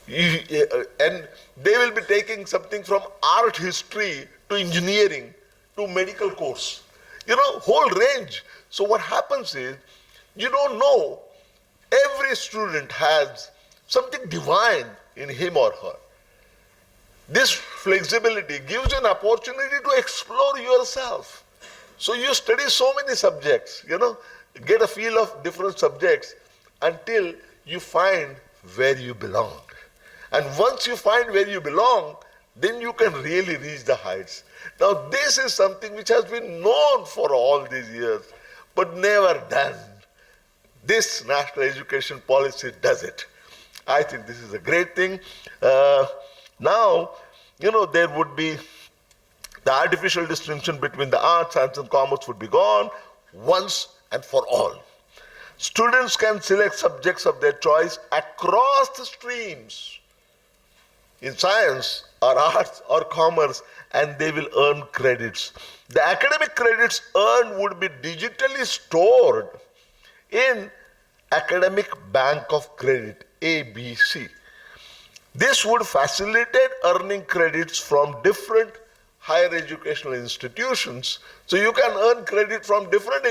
And they will be taking something from art history to engineering to medical course. Whole range. So what happens is, you don't know, every student has something divine in him or her. This flexibility gives you an opportunity to explore yourself. So you study so many subjects, get a feel of different subjects until you find where you belong. And once you find where you belong, then you can really reach the heights. Now, this is something which has been known for all these years, but never done. This national education policy does it. I think this is a great thing. Now, there would be the artificial distinction between the arts, science, and commerce would be gone once and for all. Students can select subjects of their choice across the streams in science or arts or commerce, and they will earn credits. The academic credits earned would be digitally stored in Academic Bank of Credit, ABC. This would facilitate earning credits from different higher educational institutions. So you can earn credit from different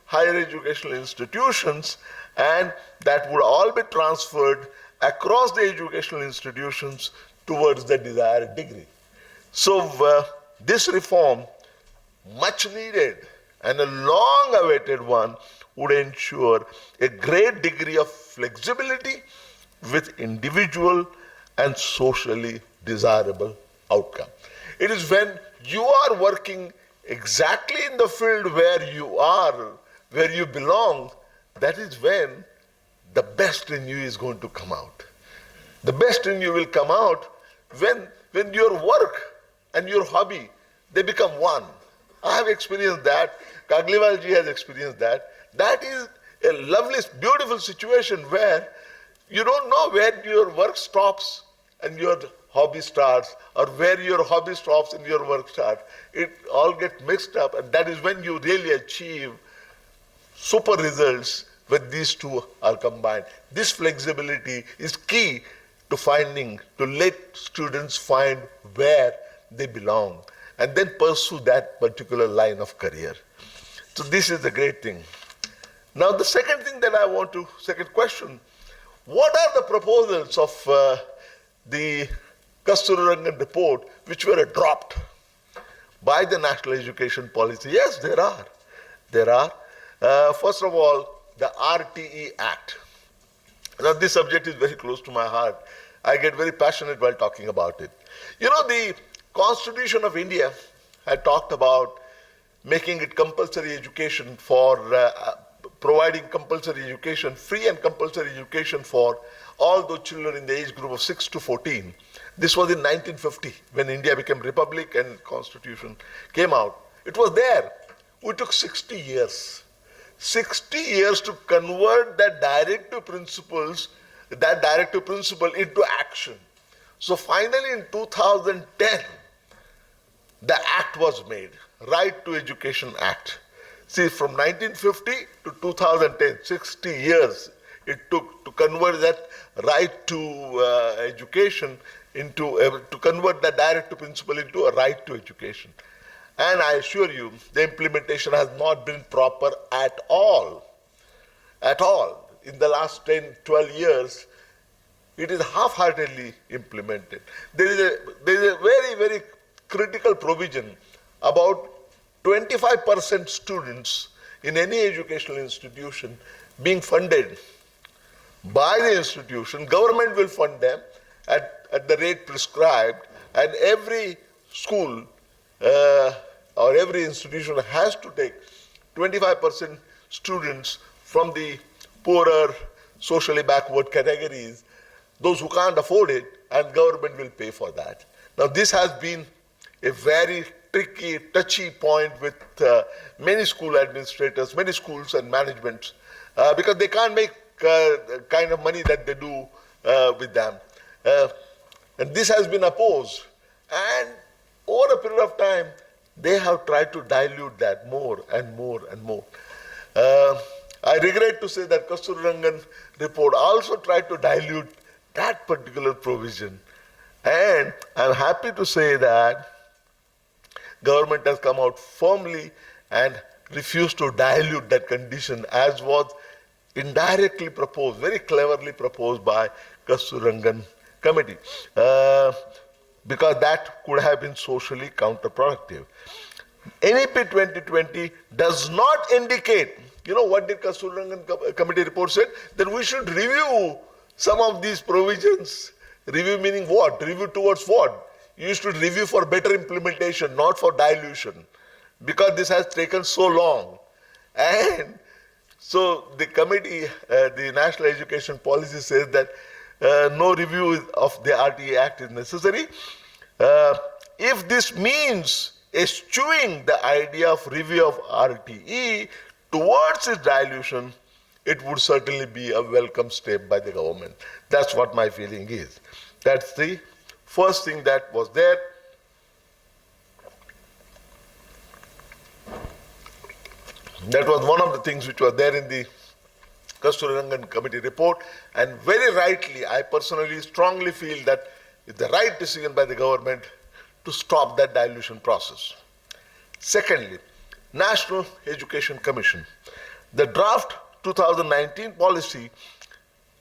higher educational institutions, and that would all be transferred across the educational institutions towards the desired degree. So this reform, much needed and a long awaited one, would ensure a great degree of flexibility with individual and socially desirable outcome. It is when you are working exactly in the field where you are, where you belong, that is when the best in you is going to come out. The best in you will come out when your work and your hobby, they become one. I have experienced that. Kagliwalji has experienced that. That is a lovely, beautiful situation where you don't know where your work stops and your hobby starts, or where your hobby stops and your work starts. It all gets mixed up, and that is when you really achieve super results when these two are combined. This flexibility is key to let students find where they belong and then pursue that particular line of career. So this is the great thing. Now the second question, what are the proposals of the Kasturirangan report which were dropped by the National Education Policy? Yes, there are. First of all, the RTE Act. Now this subject is very close to my heart. I get very passionate while talking about it. The Constitution of India had talked about making it compulsory education for providing compulsory education, free and compulsory education for all those children in the age group of 6 to 14. This was in 1950 when India became republic and constitution came out. It was there. We took 60 years. 60 years to convert that directive principle into action. So finally in 2010, the act was made, Right to Education Act. See, from 1950 to 2010, 60 years it took to convert that right to education to convert the directive principle into a right to education. And I assure you, the implementation has not been proper at all. At all. In the last 10, 12 years, it is half-heartedly implemented. There is a very, very critical provision about 25% students in any educational institution being funded by the institution. Government will fund them at the rate prescribed, and every school or every institution has to take 25% students from the poorer, socially backward categories, those who can't afford it, and government will pay for that. Now this has been a very tricky, touchy point with many school administrators, many schools and managements, because they can't make the kind of money that they do with them. And this has been opposed. And over a period of time, they have tried to dilute that more and more and more. I regret to say that Kasturirangan report also tried to dilute that particular provision. And I'm happy to say that government has come out firmly and refused to dilute that condition, as was indirectly proposed, very cleverly proposed by Kasturirangan committee, because that could have been socially counterproductive. NEP 2020 does not indicate, what did Kasturirangan committee report said? That we should review some of these provisions. Review meaning what? Review towards what? you should review for better implementation, not for dilution, because this has taken so long. And so the committee, the National Education Policy says that no review of the RTE Act is necessary. If this means eschewing the idea of review of RTE towards its dilution, it would certainly be a welcome step by the government. That's what my feeling is. That's the first thing that was there. That was one of the things which was there in the Kasturirangan Committee report, and very rightly, I personally strongly feel that it's the right decision by the government to stop that dilution process. Secondly, National Education Commission. The draft 2019 policy,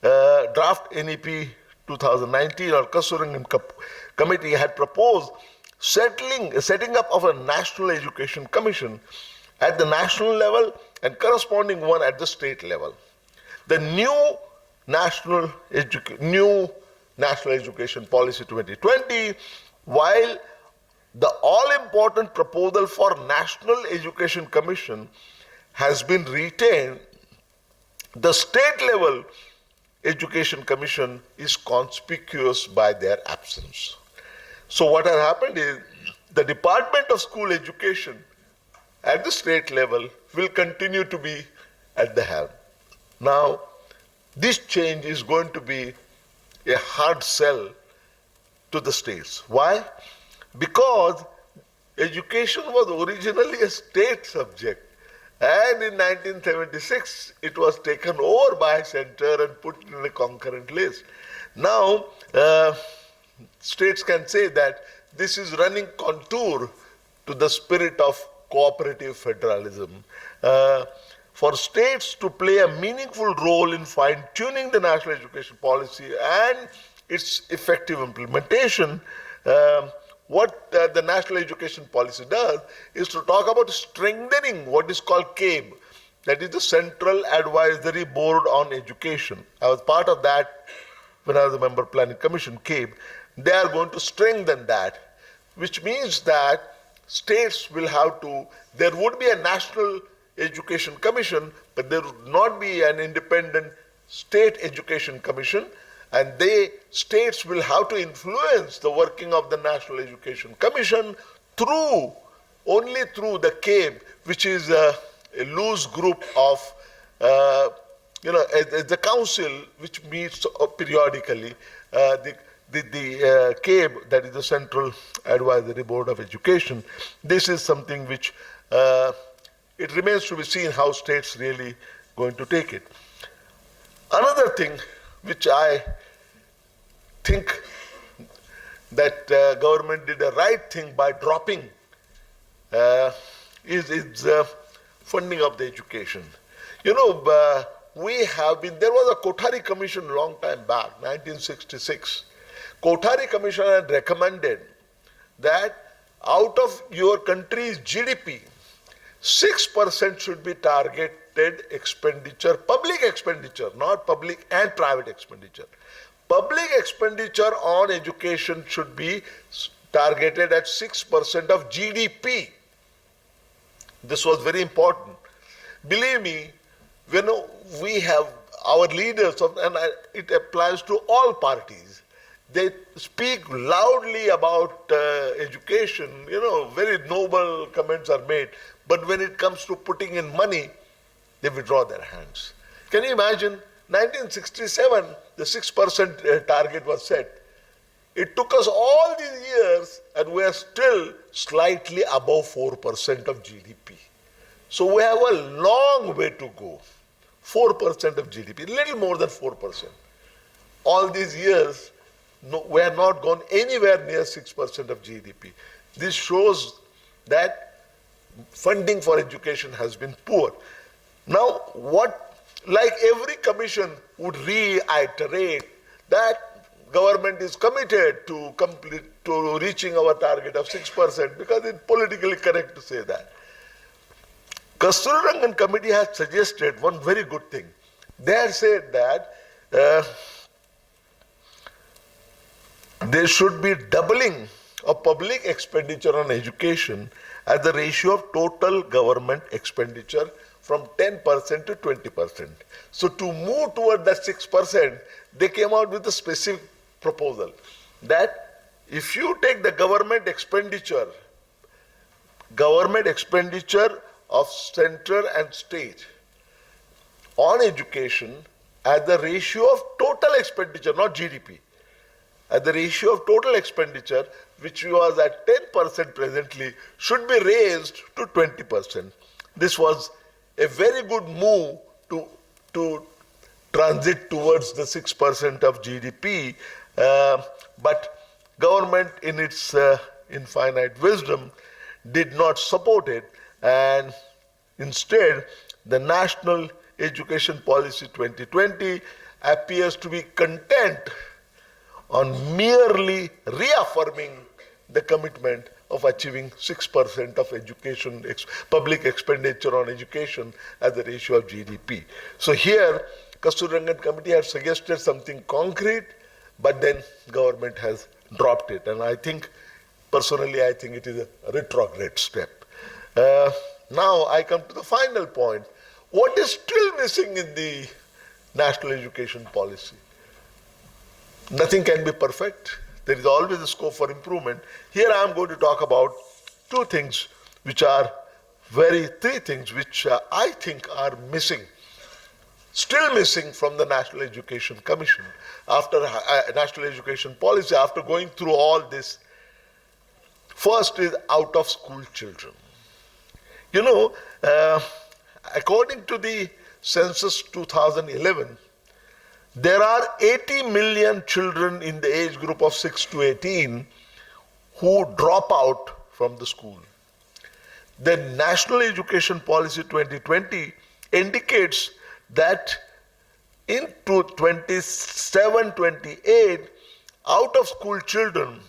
draft NEP 2019 or Kasturirangan Committee had proposed setting up of a National Education Commission at the national level and corresponding one at the state level. The new National Education Policy 2020, while the all-important proposal for National Education Commission has been retained, the state-level Education Commission is conspicuous by their absence. So what has happened is the Department of School Education at the state level will continue to be at the helm. Now, this change is going to be a hard sell to the states. Why? Because education was originally a state subject, and in 1976 it was taken over by center and put in a concurrent list. Now, states can say that this is running contour to the spirit of cooperative federalism. For states to play a meaningful role in fine-tuning the national education policy and its effective implementation, what the National Education Policy does is to talk about strengthening what is called CABE, that is the Central Advisory Board on Education. I was part of that when I was a member of Planning Commission, CABE. They are going to strengthen that, which means that states will have to, there would be a National Education Commission, but there would not be an independent State Education Commission, and states will have to influence the working of the National Education Commission only through the CABE, which is a loose group of, the council which meets periodically, the CABE, that is the Central Advisory Board of Education. This is something which it remains to be seen how states really going to take it. Another thing which I think that government did the right thing by dropping is funding of the education. You know, there was a Kothari Commission a long time back, 1966. Kothari Commission had recommended that out of your country's GDP, 6% should be targeted expenditure, public expenditure, not public and private expenditure. Public expenditure on education should be targeted at 6% of GDP. This was very important. Believe me, when we have our leaders, and it applies to all parties, they speak loudly about education, very noble comments are made. But when it comes to putting in money, they withdraw their hands. Can you imagine? 1967, the 6% target was set. It took us all these years, and we are still slightly above 4% of GDP. So we have a long way to go. 4% of GDP, little more than 4%. All these years, we have not gone anywhere near 6% of GDP. This shows that funding for education has been poor. Now, like every commission would reiterate that government is committed to reaching our target of 6% because it's politically correct to say that. Kasturirangan Committee has suggested one very good thing. They have said that there should be doubling of public expenditure on education as the ratio of total government expenditure from 10% to 20%. So to move toward that 6%, they came out with a specific proposal that if you take the government expenditure of center and state on education as the ratio of total expenditure, not GDP, as the ratio of total expenditure, which was at 10% presently, should be raised to 20%. This was a very good move to transit towards the 6% of GDP, but government in its infinite wisdom did not support it, and instead the National Education Policy 2020 appears to be content on merely reaffirming the commitment of achieving 6% of education, public expenditure on education as the ratio of GDP. So here, Kasturirangan Committee had suggested something concrete, but then government has dropped it. And I think, personally, I think it is a retrograde step. Now I come to the final point. What is still missing in the national education policy? Nothing can be perfect. There is always a scope for improvement. Here I am going to talk about three things which I think are missing, still missing from the National Education Commission, after National Education Policy, after going through all this. First is out of school children. You know, according to the census 2011, there are 80 million children in the age group of 6 to 18 who drop out from the school. The National Education Policy 2020 indicates that in 27-28, out of school children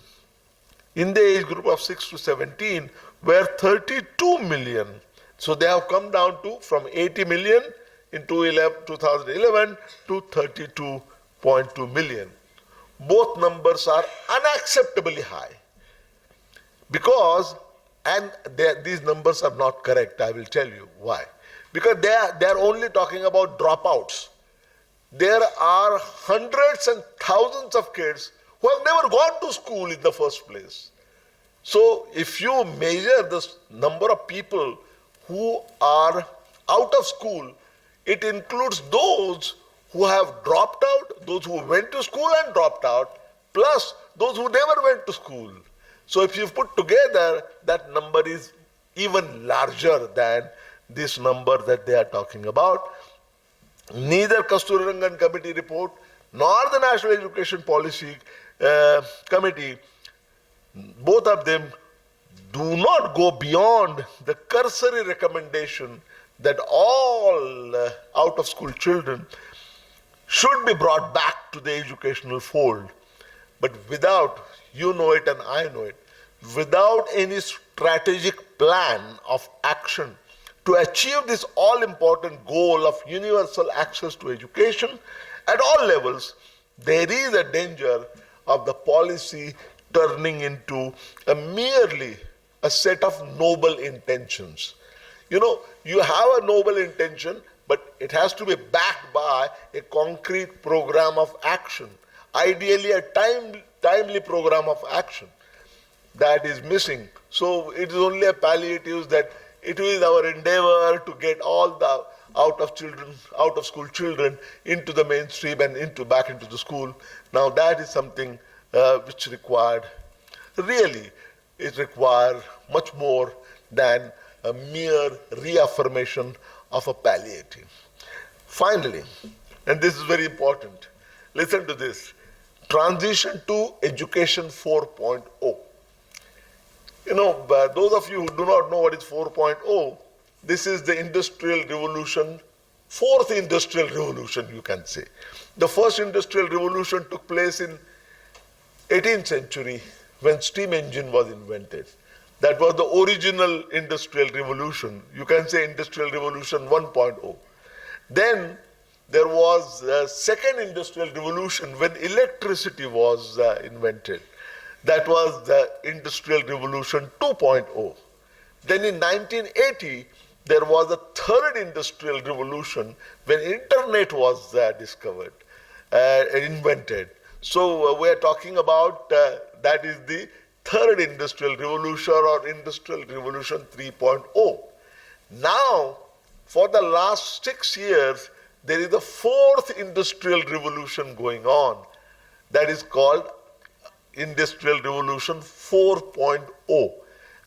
in the age group of 6 to 17 were 32 million. So they have come down to from 80 million in 2011 to 32.2 million. Both numbers are unacceptably high because, and these numbers are not correct, I will tell you why. Because they are only talking about dropouts. There are hundreds and thousands of kids who have never gone to school in the first place. So if you measure the number of people who are out of school, it includes those who have dropped out, those who went to school and dropped out, plus those who never went to school. So if you put together, that number is even larger than this number that they are talking about. Neither Kasturirangan Committee report nor the National Education Policy Committee, both of them do not go beyond the cursory recommendation that all out-of-school children should be brought back to the educational fold. But without, you know it and I know it, without any strategic plan of action to achieve this all-important goal of universal access to education at all levels, there is a danger of the policy turning into merely a set of noble intentions. You know, you have a noble intention, but it has to be backed by a concrete program of action, ideally a timely program of action. That is missing. So it is only a palliative that it is our endeavor to get all the out of school children into the mainstream and back into the school. Now that is something which required much more than a mere reaffirmation of a palliative. Finally, and this is very important, listen to this, transition to education 4.0. You know, those of you who do not know what is 4.0, this is the industrial revolution, fourth industrial revolution, you can say. The first industrial revolution took place in 18th century when steam engine was invented. That was the original industrial revolution. You can say industrial revolution 1.0. Then there was a second industrial revolution when electricity was invented. That was the Industrial Revolution 2.0. Then in 1980, there was a third industrial revolution when internet was discovered, invented. So we are talking about that is the third industrial revolution or industrial revolution 3.0. Now, for the last 6 years, there is a fourth industrial revolution going on that is called Industrial Revolution 4.0.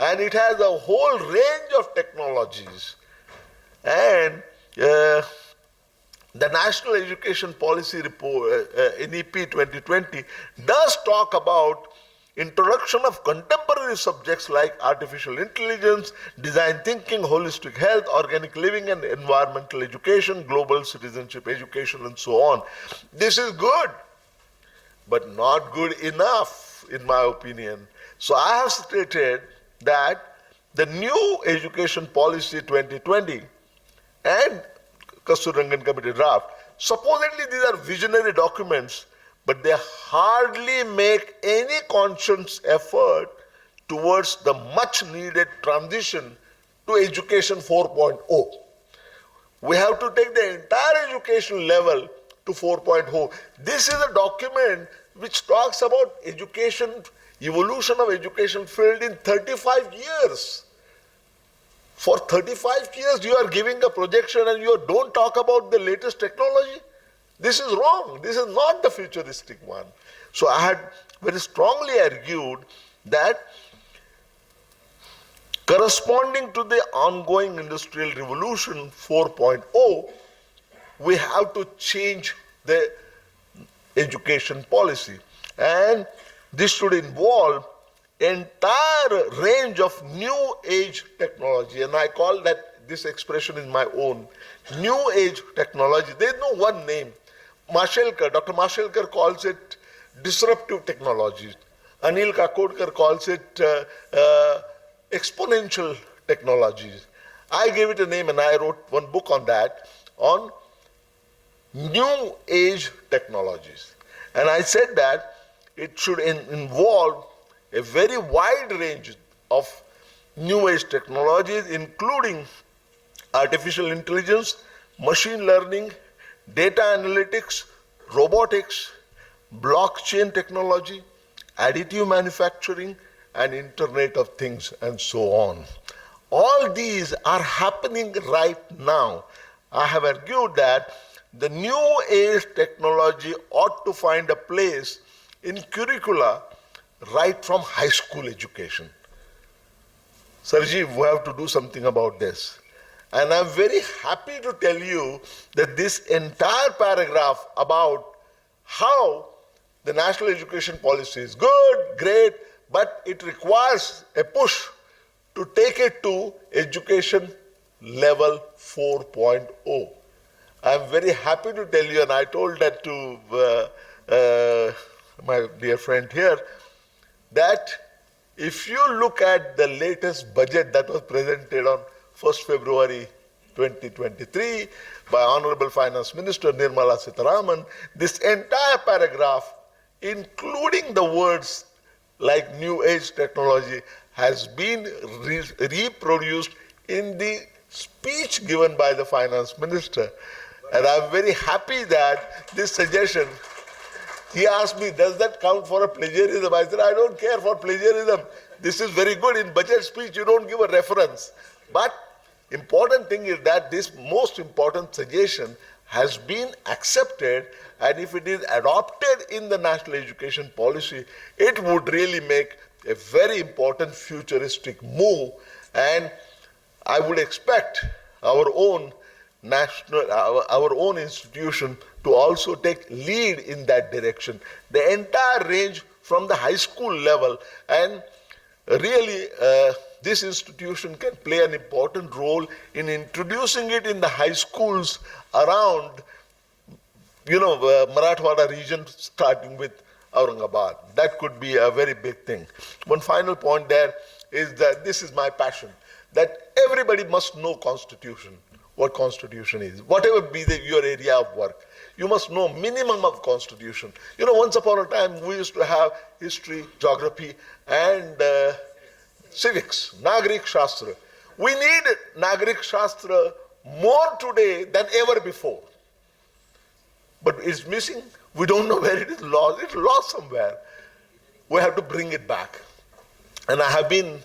And it has a whole range of technologies. And the National Education Policy Report, NEP 2020, does talk about introduction of contemporary subjects like artificial intelligence, design thinking, holistic health, organic living and environmental education, global citizenship education, and so on. This is good, but not good enough, in my opinion. So I have stated that the new Education Policy 2020 and Kasturirangan Committee draft, supposedly these are visionary documents, but they hardly make any conscious effort towards the much needed transition to Education 4.0. We have to take the entire education level to 4.0. This is a document which talks about education, evolution of education field in 35 years. For 35 years you are giving a projection and you don't talk about the latest technology. This is wrong. This is not the futuristic one. So I had very strongly argued that corresponding to the ongoing industrial revolution 4.0, we have to change the education policy. And this should involve entire range of new age technology. And I call that, this expression is my own, new age technology. There is no one name. Dr. Mashelkar calls it disruptive technologies. Anil Kakodkar calls it exponential technologies. I gave it a name and I wrote one book on that, on new age technologies. And I said that it should involve a very wide range of new age technologies, including artificial intelligence, machine learning, data analytics, robotics, blockchain technology, additive manufacturing, and Internet of Things, and so on. All these are happening right now. I have argued that the new age technology ought to find a place in curricula right from high school education. Sarji, we have to do something about this. And I'm very happy to tell you that this entire paragraph about how the national education policy is good, great, but it requires a push to take it to education level 4.0. I'm very happy to tell you, and I told that to my dear friend here, that if you look at the latest budget that was presented on 1st February 2023 by Honorable Finance Minister Nirmala Sitharaman, this entire paragraph, including the words like new age technology, has been reproduced in the speech given by the Finance Minister. And I'm very happy that this suggestion, he asked me, does that count for a plagiarism? I said, I don't care for plagiarism. This is very good. In budget speech, you don't give a reference. But important thing is that this most important suggestion has been accepted, and if it is adopted in the national education policy, it would really make a very important futuristic move. And I would expect our own our own institution to also take lead in that direction. The entire range from the high school level, and really this institution can play an important role in introducing it in the high schools around, Marathwada region, starting with Aurangabad. That could be a very big thing. One final point there is that this is my passion, that everybody must know Constitution, what Constitution is, whatever be your area of work. you must know minimum of constitution. You know, once upon a time, we used to have history, geography, and civics, Nagrik Shastra. We need Nagrik Shastra more today than ever before. But it's missing. We don't know where it is lost. It's lost somewhere. We have to bring it back. And I have been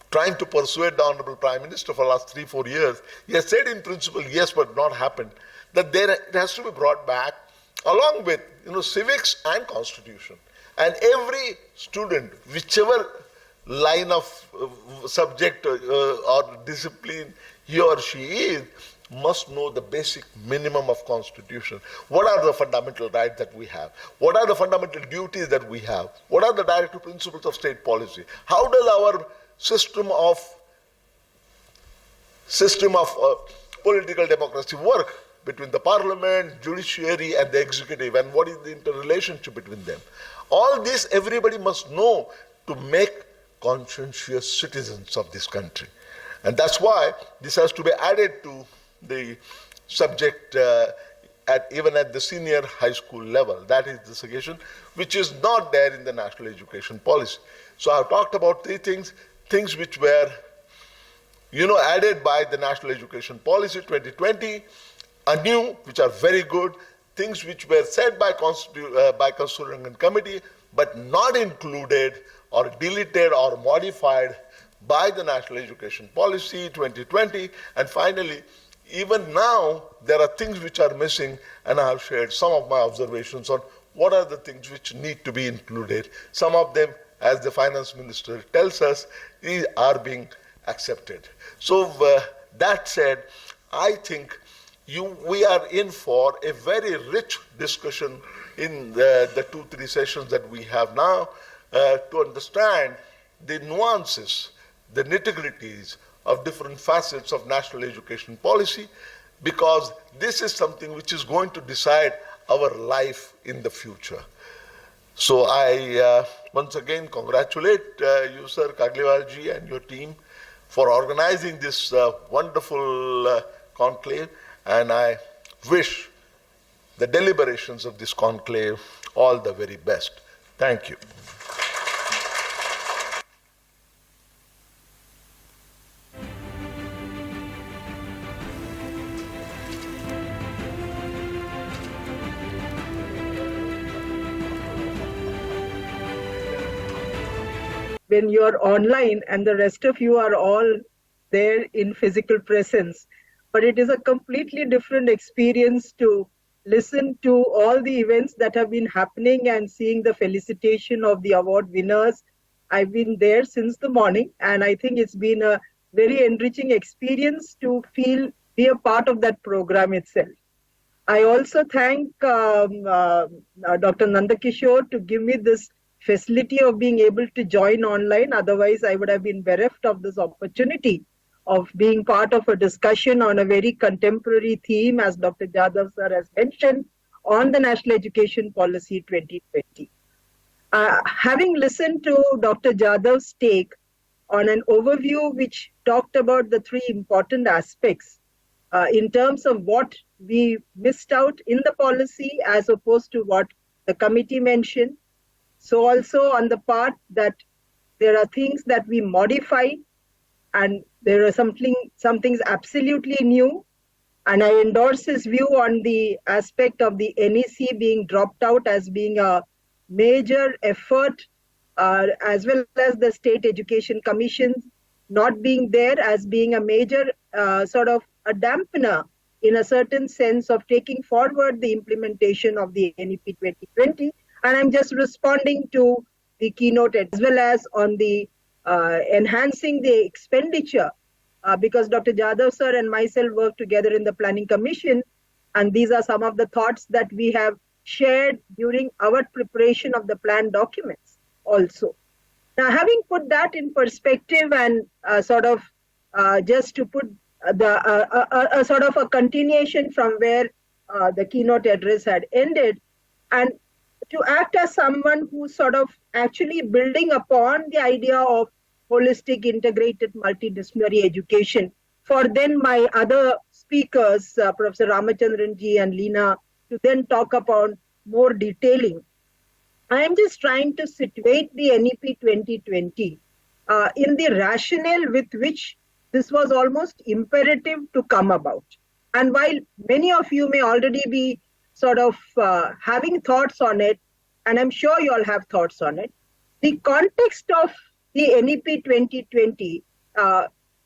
trying to persuade the Honorable Prime Minister for the last 3-4 years. He has said in principle, yes, but not happened, that it has to be brought back along with, civics and constitution. And every student, whichever line of subject or discipline he or she is, must know the basic minimum of constitution. What are the fundamental rights that we have? What are the fundamental duties that we have? What are the directive principles of state policy? How does our system of political democracy work between the parliament, judiciary, and the executive, and what is the interrelationship between them? All this everybody must know to make conscientious citizens of this country. And that's why this has to be added to the subject even at the senior high school level. That is the suggestion, which is not there in the national education policy. So I've talked about 3 things which were, added by the National Education Policy 2020, anew, which are very good, things which were said by Constitutional Committee, but not included or deleted or modified by the National Education Policy 2020, and finally, even now, there are things which are missing, and I have shared some of my observations on what are the things which need to be included. Some of them, as the Finance Minister tells us, are being accepted. So that said, I think we are in for a very rich discussion in the 2-3 sessions that we have now to understand the nuances, the nitty-gritties of different facets of national education policy, because this is something which is going to decide our life in the future. So I once again congratulate you, Sir Kagliwalji, and your team for organizing this wonderful conclave, and I wish the deliberations of this conclave all the very best. Thank you. When you're online and the rest of you are all there in physical presence. But it is a completely different experience to listen to all the events that have been happening and seeing the felicitation of the award winners. I've been there since the morning, and I think it's been a very enriching experience to be a part of that program itself. I also thank Dr. Nandakishore to give me this facility of being able to join online. Otherwise, I would have been bereft of this opportunity of being part of a discussion on a very contemporary theme, as Dr. Jadhav sir has mentioned, on the National Education Policy 2020. Having listened to Dr. Jadhav's take on an overview which talked about the 3 important aspects in terms of what we missed out in the policy as opposed to what the committee mentioned. So also on the part that there are things that we modified and there are some things absolutely new. And I endorse his view on the aspect of the NEC being dropped out as being a major effort, as well as the state education commissions not being there as being a major sort of a dampener in a certain sense of taking forward the implementation of the NEP 2020. And I'm just responding to the keynote as well as on the enhancing the expenditure because Dr. Jadhav sir and myself work together in the Planning Commission, and these are some of the thoughts that we have shared during our preparation of the plan documents also. Now, having put that in perspective and just to put the sort of a continuation from where the keynote address had ended, and to act as someone who's sort of actually building upon the idea of holistic, integrated, multidisciplinary education. For then my other speakers, Professor Ramchandran ji and Leena to then talk about more detailing. I am just trying to situate the NEP 2020 in the rationale with which this was almost imperative to come about. And while many of you may already be sort of having thoughts on it, and I'm sure you all have thoughts on it, the context of the NEP 2020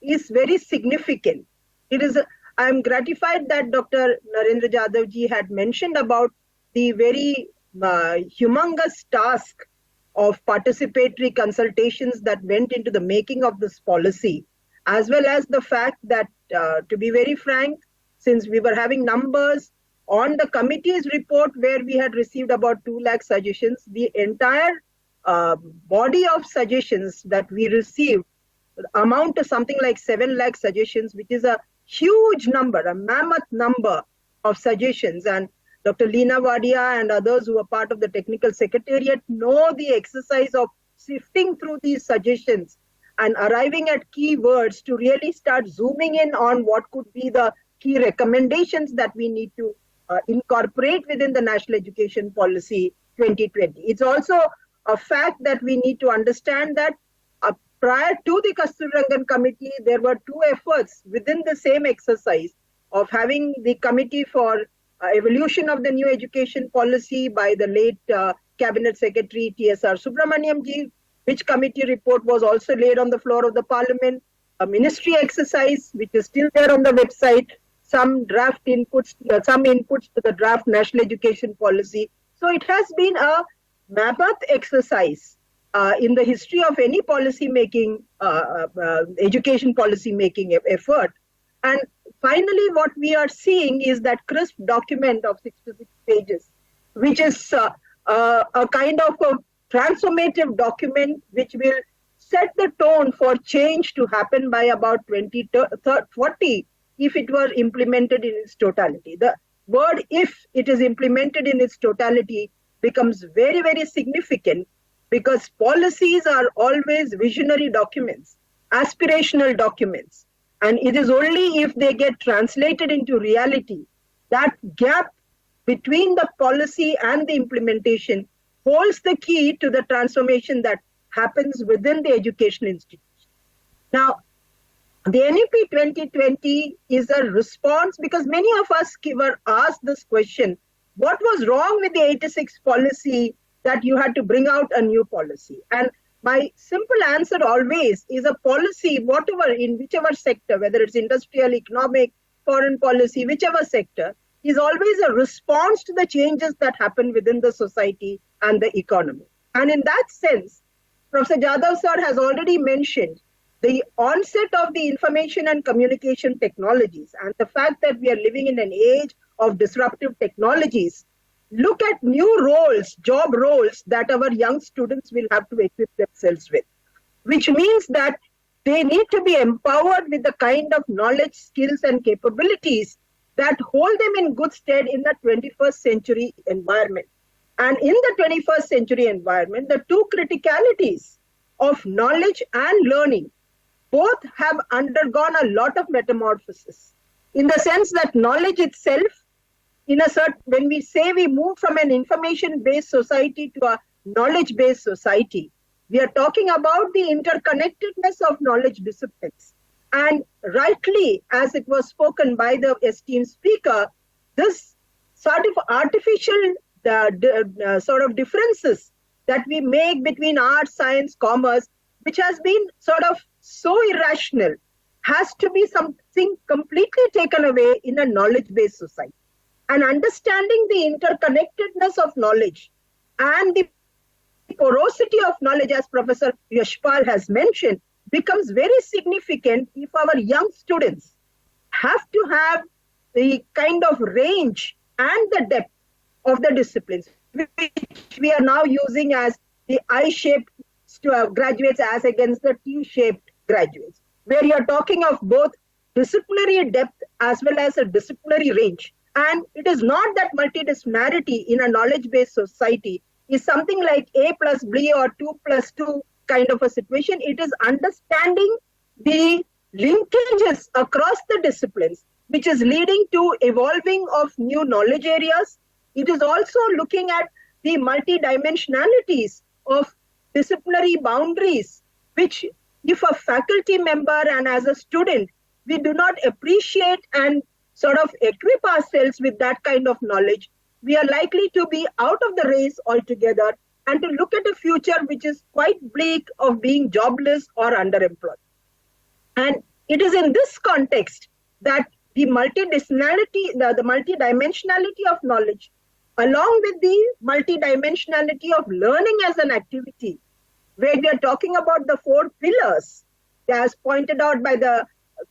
is very significant. I am gratified that Dr. Narendra Jadhav ji had mentioned about the very humongous task of participatory consultations that went into the making of this policy, as well as the fact that, to be very frank, since we were having numbers on the committee's report where we had received about 2 lakh suggestions, the entire body of suggestions that we received amount to something like 7 lakh suggestions, which is a huge number, a mammoth number of suggestions. And Dr.Leena Wadia and others who are part of the technical secretariat know the exercise of sifting through these suggestions and arriving at keywords to really start zooming in on what could be the key recommendations that we need to incorporate within the National Education Policy 2020. It's also a fact that we need to understand that prior to the Kasturirangan committee, there were 2 efforts within the same exercise of having the committee for evolution of the new education policy by the late Cabinet Secretary T.S.R. Subramaniam ji, which committee report was also laid on the floor of the Parliament, a ministry exercise which is still there on the website, some draft inputs, some inputs to the draft National Education Policy. So it has been a mammoth exercise in the history of any policy making, education policy making effort. And finally, what we are seeing is that crisp document of 66 pages, which is a kind of a transformative document which will set the tone for change to happen by about 2040 if it were implemented in its totality. The word "if" it is implemented in its totality becomes very, very significant, because policies are always visionary documents, aspirational documents. And it is only if they get translated into reality, that gap between the policy and the implementation holds the key to the transformation that happens within the education institution. Now, the NEP 2020 is a response, because many of us were asked this question: what was wrong with the 86 policy that you had to bring out a new policy? And my simple answer always is a policy, whatever, in whichever sector, whether it's industrial, economic, foreign policy, whichever sector, is always a response to the changes that happen within the society and the economy. And in that sense, Professor Jadhav sir has already mentioned the onset of the information and communication technologies and the fact that we are living in an age of disruptive technologies. Look at new roles, job roles that our young students will have to equip themselves with, which means that they need to be empowered with the kind of knowledge, skills, and capabilities that hold them in good stead in the 21st century environment. And in the 21st century environment, the 2 criticalities of knowledge and learning both have undergone a lot of metamorphosis, in the sense that knowledge itself, when we say we move from an information-based society to a knowledge-based society, we are talking about the interconnectedness of knowledge disciplines. And rightly, as it was spoken by the esteemed speaker, this sort of artificial sort of differences that we make between arts, science, commerce, which has been sort of so irrational, has to be something completely taken away in a knowledge-based society. And understanding the interconnectedness of knowledge and the porosity of knowledge, as Professor Yashpal has mentioned, becomes very significant if our young students have to have the kind of range and the depth of the disciplines, which we are now using as the I-shaped graduates as against the T-shaped graduates, where you are talking of both disciplinary depth as well as a disciplinary range. And it is not that multidisciplinarity in a knowledge-based society is something like A plus B or 2 plus 2 kind of a situation. It is understanding the linkages across the disciplines, which is leading to evolving of new knowledge areas, It is also looking at the multidimensionalities of disciplinary boundaries, which if a faculty member and as a student, we do not appreciate and sort of equip ourselves with that kind of knowledge, we are likely to be out of the race altogether and to look at a future which is quite bleak of being jobless or underemployed. And it is in this context that the multidimensionality of knowledge, along with the multidimensionality of learning as an activity, where we are talking about the 4 pillars, as pointed out by the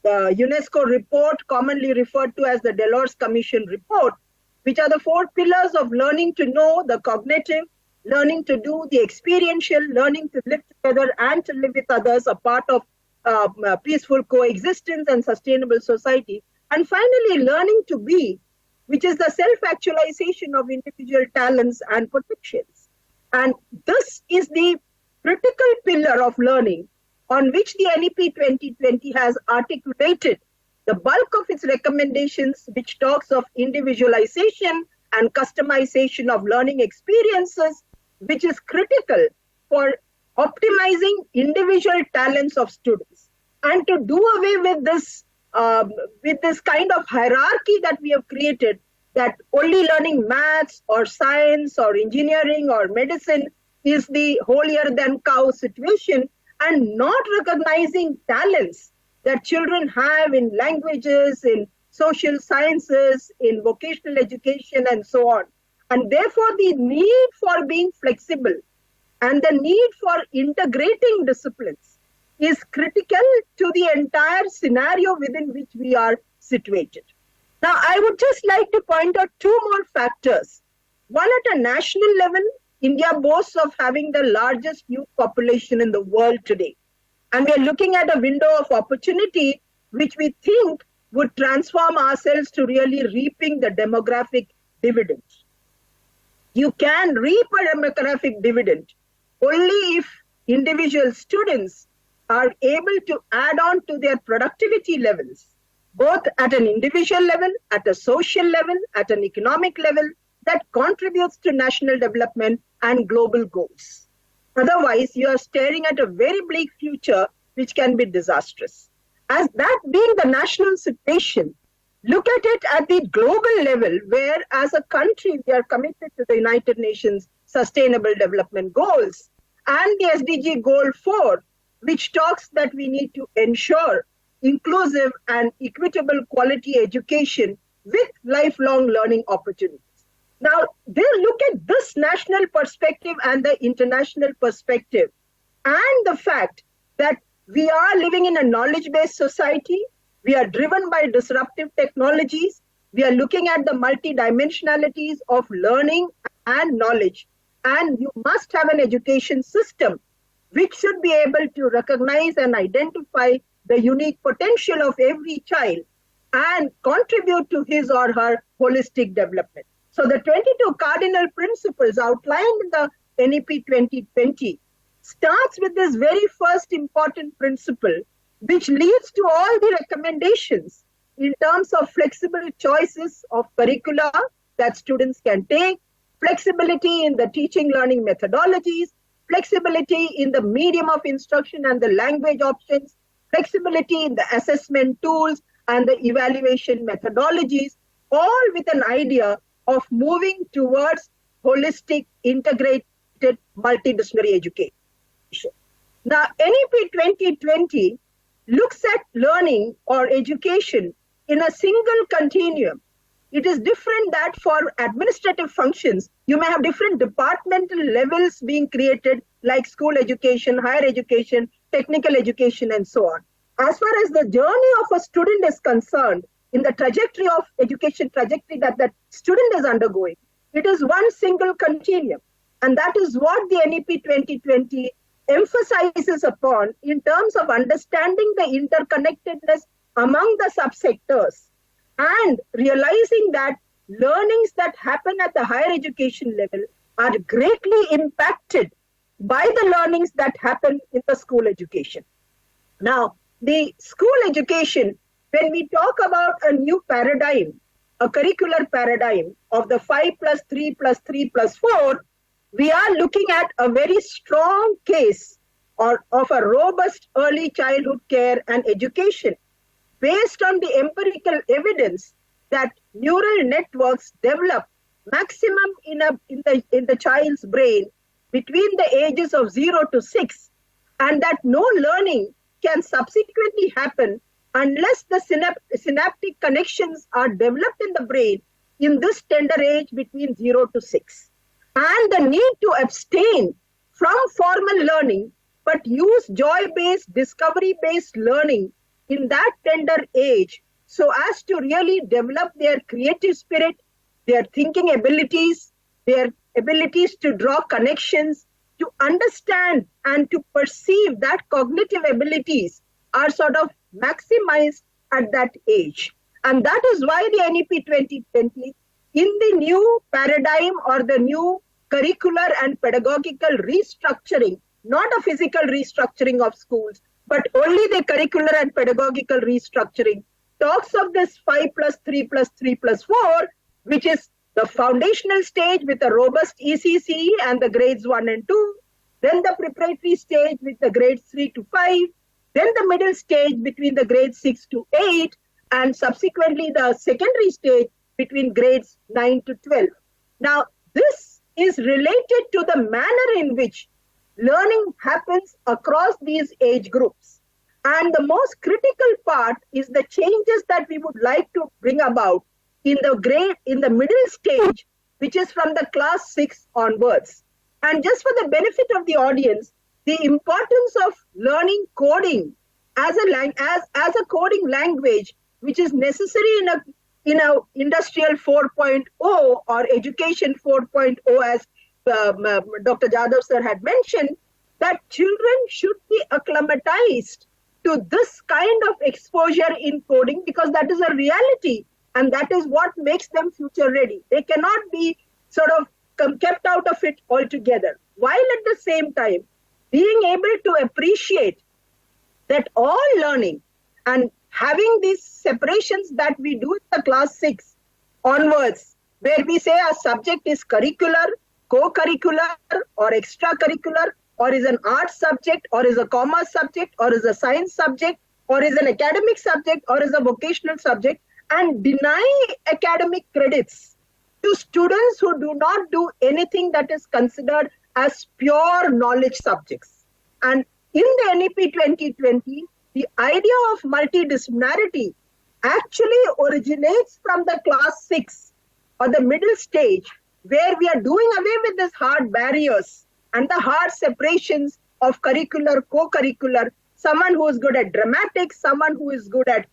UNESCO report, commonly referred to as the Delors Commission report, which are the 4 pillars of learning to know, the cognitive, learning to do, the experiential, learning to live together and to live with others, a part of peaceful coexistence and sustainable society. And finally, learning to be, which is the self-actualization of individual talents and potentials. And this is the critical pillar of learning on which the NEP 2020 has articulated the bulk of its recommendations, which talks of individualization and customization of learning experiences, which is critical for optimizing individual talents of students. And to do away with this kind of hierarchy that we have created, that only learning maths or science or engineering or medicine is the holier than cow situation, and not recognizing talents that children have in languages, in social sciences, in vocational education, and so on. And therefore, the need for being flexible and the need for integrating disciplines is critical to the entire scenario within which we are situated. Now, I would just like to point out 2 more factors. One, at a national level, India boasts of having the largest youth population in the world today. And we are looking at a window of opportunity which we think would transform ourselves to really reaping the demographic dividend. You can reap a demographic dividend only if individual students are able to add on to their productivity levels, both at an individual level, at a social level, at an economic level, that contributes to national development and global goals. Otherwise, you are staring at a very bleak future which can be disastrous. As that being the national situation, look at it at the global level, where as a country we are committed to the United Nations Sustainable Development Goals and the SDG Goal 4, which talks that we need to ensure inclusive and equitable quality education with lifelong learning opportunities. Now, they look at this national perspective and the international perspective, and the fact that we are living in a knowledge-based society, we are driven by disruptive technologies, we are looking at the multidimensionalities of learning and knowledge, and you must have an education system which should be able to recognize and identify the unique potential of every child and contribute to his or her holistic development. So the 22 cardinal principles outlined in the NEP 2020 starts with this very first important principle, which leads to all the recommendations in terms of flexible choices of curricula that students can take, flexibility in the teaching learning methodologies, flexibility in the medium of instruction and the language options, flexibility in the assessment tools and the evaluation methodologies, all with an idea of moving towards holistic, integrated, multidisciplinary education. Now, NEP 2020 looks at learning or education in a single continuum. It is different that for administrative functions, you may have different departmental levels being created, like school education, higher education, technical education, and so on. As far as the journey of a student is concerned, in the trajectory of education trajectory that that student is undergoing, it is one single continuum. And that is what the NEP 2020 emphasizes upon in terms of understanding the interconnectedness among the subsectors and realizing that learnings that happen at the higher education level are greatly impacted by the learnings that happen in the school education. Now, the school education, when we talk about a new paradigm, a curricular paradigm of the 5+3+3+4, we are looking at a very strong case of a robust early childhood care and education based on the empirical evidence that neural networks develop maximum in the child's brain between the ages of 0 to 6, and that no learning can subsequently happen unless the synaptic connections are developed in the brain in this tender age between 0 to 6. And the need to abstain from formal learning but use joy-based, discovery-based learning in that tender age so as to really develop their creative spirit, their thinking abilities, their abilities to draw connections, to understand and to perceive that cognitive abilities are sort of maximized at that age. And that is why the NEP 2020, in the new paradigm or the new curricular and pedagogical restructuring, not a physical restructuring of schools, but only the curricular and pedagogical restructuring, talks of this 5+3+3+4, which is the foundational stage with a robust ECCE and the grades 1 and 2, then the preparatory stage with the grades 3 to 5, then the middle stage between the grades 6 to 8, and subsequently the secondary stage between grades 9 to 12. Now, this is related to the manner in which learning happens across these age groups. And the most critical part is the changes that we would like to bring about in the middle stage, which is from the class 6 onwards. And just for the benefit of the audience, the importance of learning coding as a coding language, which is necessary in a industrial 4.0 or education 4.0, as Dr. Jadhav sir had mentioned, that children should be acclimatized to this kind of exposure in coding, because that is a reality and that is what makes them future ready. They cannot be sort of kept out of it altogether, while at the same time being able to appreciate that all learning and having these separations that we do in the class 6 onwards, where we say a subject is curricular, co-curricular or extracurricular, or is an arts subject, or is a commerce subject, or is a science subject, or is an academic subject, or is a vocational subject, and deny academic credits to students who do not do anything that is considered as pure knowledge subjects. And in the NEP 2020, the idea of multidisciplinarity actually originates from the class 6 or the middle stage, where we are doing away with these hard barriers and the hard separations of curricular, co-curricular, someone who is good at dramatics, someone who is good at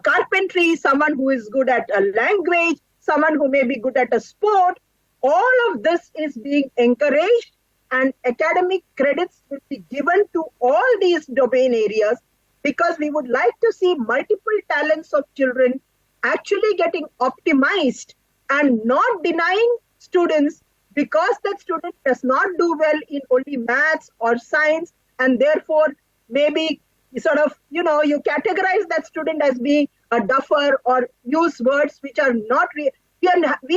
carpentry, someone who is good at a language, someone who may be good at a sport. All of this is being encouraged, and academic credits will be given to all these domain areas, because we would like to see multiple talents of children actually getting optimized and not denying students because that student does not do well in only maths or science, and therefore maybe sort of, you categorize that student as being a duffer or use words which are not real. We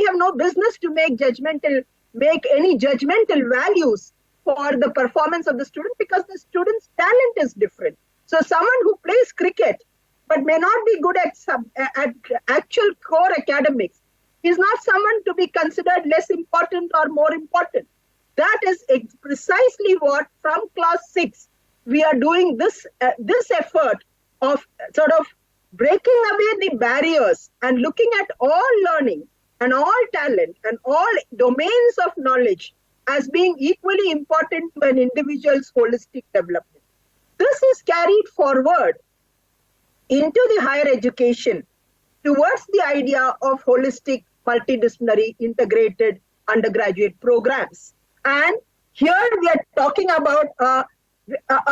have no business to make any judgmental values for the performance of the student, because the student's talent is different. So someone who plays cricket but may not be good at actual core academics is not someone to be considered less important or more important. That is precisely what, from class 6, we are doing this effort of sort of breaking away the barriers and looking at all learning and all talent and all domains of knowledge as being equally important to an individual's holistic development. This is carried forward into the higher education towards the idea of holistic, multidisciplinary, integrated undergraduate programs. And here we are talking about a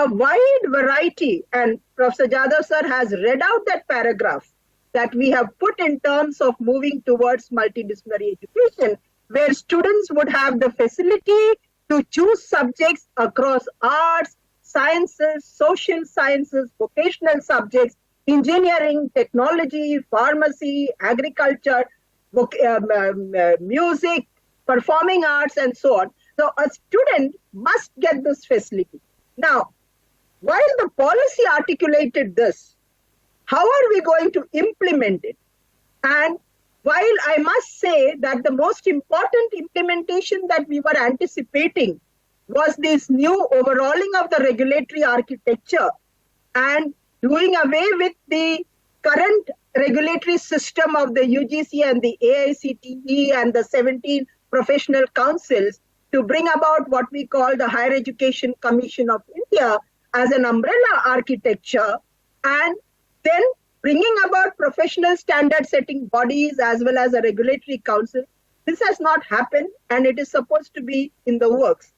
wide variety, and Professor Jadhav sir has read out that paragraph that we have put in terms of moving towards multidisciplinary education, where students would have the facility to choose subjects across arts, sciences, social sciences, vocational subjects, engineering, technology, pharmacy, agriculture, music, performing arts, and so on. So a student must get this facility. Now, while the policy articulated this, how are we going to implement it? And while I must say that the most important implementation that we were anticipating was this new overhauling of the regulatory architecture and doing away with the current regulatory system of the UGC and the AICTE and the 17 professional councils to bring about what we call the Higher Education Commission of India as an umbrella architecture, and then bringing about professional standard setting bodies as well as a regulatory council. This has not happened, and it is supposed to be in the works.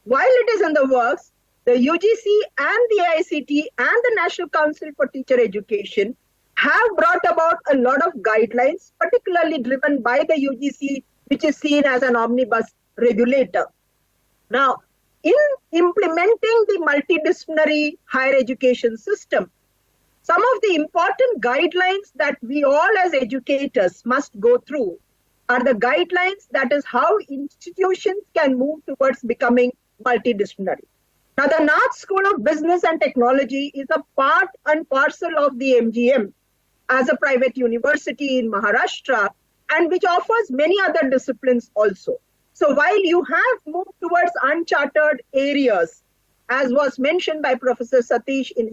While it is in the works, the UGC and the AICTE and the National Council for Teacher Education have brought about a lot of guidelines, particularly driven by the UGC, which is seen as an omnibus regulator. Now, in implementing the multidisciplinary higher education system, some of the important guidelines that we all as educators must go through are the guidelines that is how institutions can move towards becoming multidisciplinary. Now, the Nath School of Business and Technology is a part and parcel of the MGM as a private university in Maharashtra, and which offers many other disciplines also. So while you have moved towards uncharted areas, as was mentioned by Professor Satish in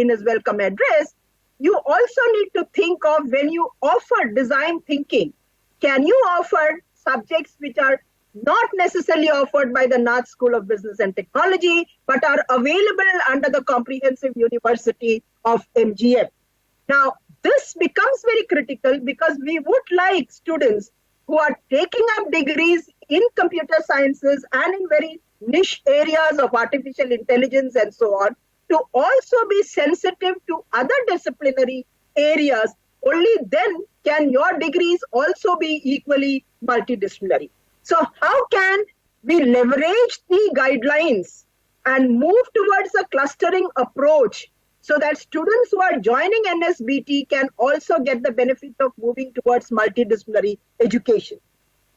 his welcome address, you also need to think of, when you offer design thinking, can you offer subjects which are not necessarily offered by the Nath School of Business and Technology, but are available under the Comprehensive University of MGM. Now, this becomes very critical because we would like students who are taking up degrees in computer sciences and in very niche areas of artificial intelligence and so on to also be sensitive to other disciplinary areas. Only then can your degrees also be equally multidisciplinary. So how can we leverage the guidelines and move towards a clustering approach so that students who are joining NSBT can also get the benefit of moving towards multidisciplinary education?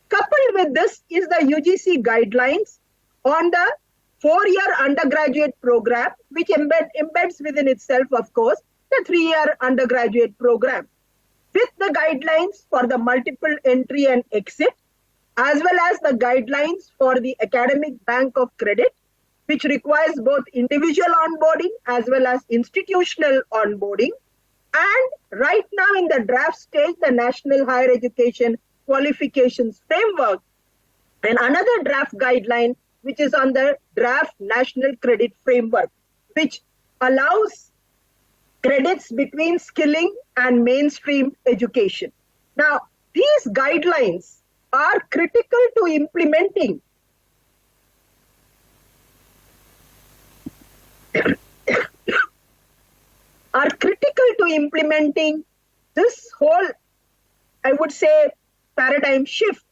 Coupled with this is the UGC guidelines on the 4-year undergraduate program, which embeds within itself, of course, the 3-year undergraduate program, with the guidelines for the multiple entry and exit, as well as the guidelines for the academic bank of credit, which requires both individual onboarding as well as institutional onboarding. And right now in the draft stage, the National Higher Education Qualifications Framework, and another draft guideline, which is on the draft National Credit Framework, which allows credits between skilling and mainstream education. Now, these guidelines are critical to implementing this whole, I would say, paradigm shift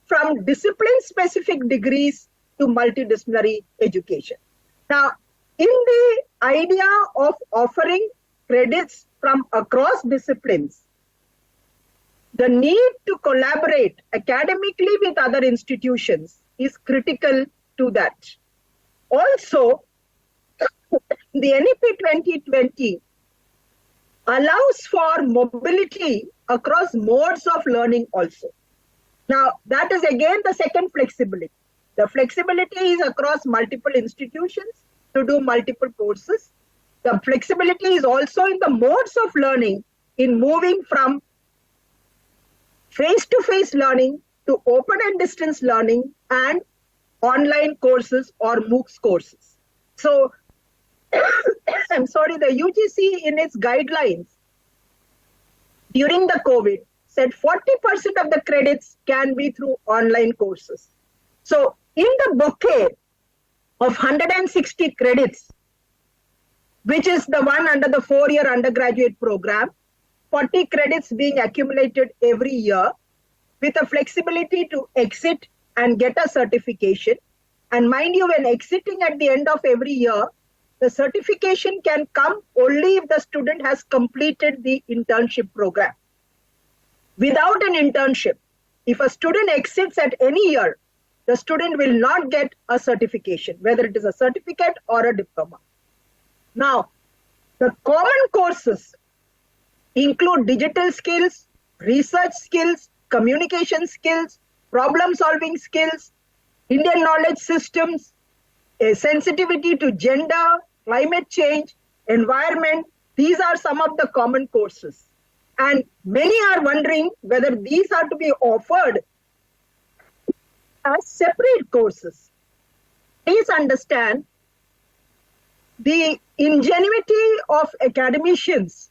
from discipline-specific degrees to multidisciplinary education. Now, in the idea of offering credits from across disciplines, the need to collaborate academically with other institutions is critical to that. Also, the NEP 2020 allows for mobility across modes of learning also. Now, that is again the second flexibility. The flexibility is across multiple institutions to do multiple courses. The flexibility is also in the modes of learning, in moving from face-to-face learning to open and distance learning and online courses or MOOCs courses. So, I'm sorry, the UGC in its guidelines during the COVID said 40% of the credits can be through online courses. So, in the bouquet of 160 credits, which is the one under the 4-year undergraduate program, 40 credits being accumulated every year with a flexibility to exit and get a certification. And mind you, when exiting at the end of every year, the certification can come only if the student has completed the internship program. Without an internship, if a student exits at any year, the student will not get a certification, whether it is a certificate or a diploma. Now, the common courses include digital skills, research skills, communication skills, problem-solving skills, Indian knowledge systems, a sensitivity to gender, climate change, environment. These are some of the common courses. And many are wondering whether these are to be offered as separate courses. Please understand the ingenuity of academicians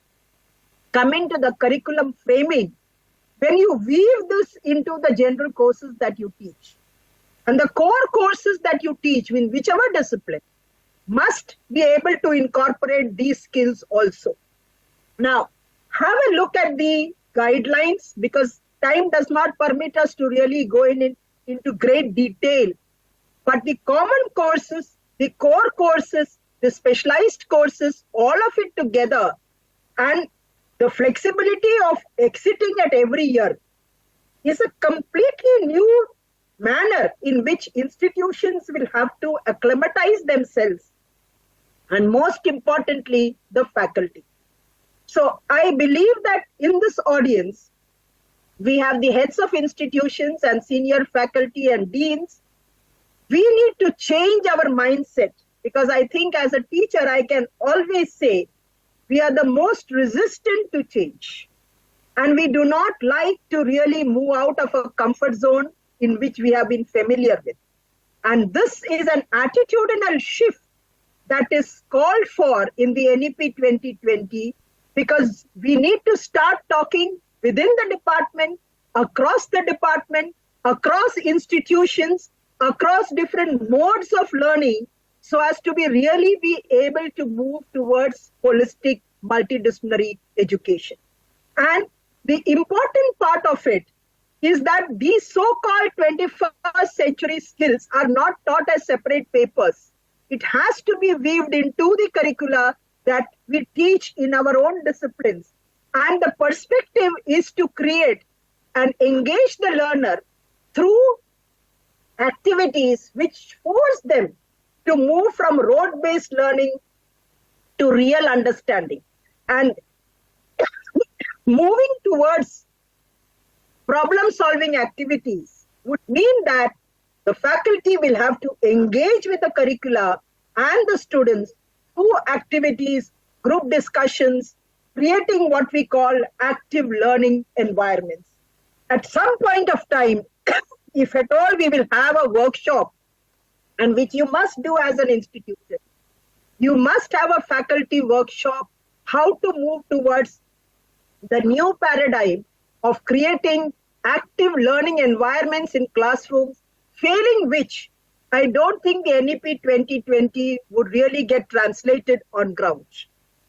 come into the curriculum framing when you weave this into the general courses that you teach. And the core courses that you teach in whichever discipline must be able to incorporate these skills also. Now, have a look at the guidelines, because time does not permit us to really go into great detail. But the common courses, the core courses, the specialized courses, all of it together, and the flexibility of exiting at every year is a completely new manner in which institutions will have to acclimatize themselves, and most importantly, the faculty. So I believe that in this audience, we have the heads of institutions and senior faculty and deans. We need to change our mindset, because I think as a teacher, I can always say we are the most resistant to change. And we do not like to really move out of a comfort zone in which we have been familiar with. And this is an attitudinal shift that is called for in the NEP 2020, because we need to start talking within the department, across institutions, across different modes of learning, so as to really be able to move towards holistic multidisciplinary education. And the important part of it is that these so-called 21st century skills are not taught as separate papers. It has to be weaved into the curricula that we teach in our own disciplines. And the perspective is to create and engage the learner through activities which force them to move from rote-based learning to real understanding. And moving towards problem-solving activities would mean that the faculty will have to engage with the curricula and the students through activities, group discussions, creating what we call active learning environments. At some point of time, if at all we will have a workshop, and which you must do as an institution, you must have a faculty workshop, how to move towards the new paradigm of creating active learning environments in classrooms, failing which I don't think the NEP 2020 would really get translated on ground.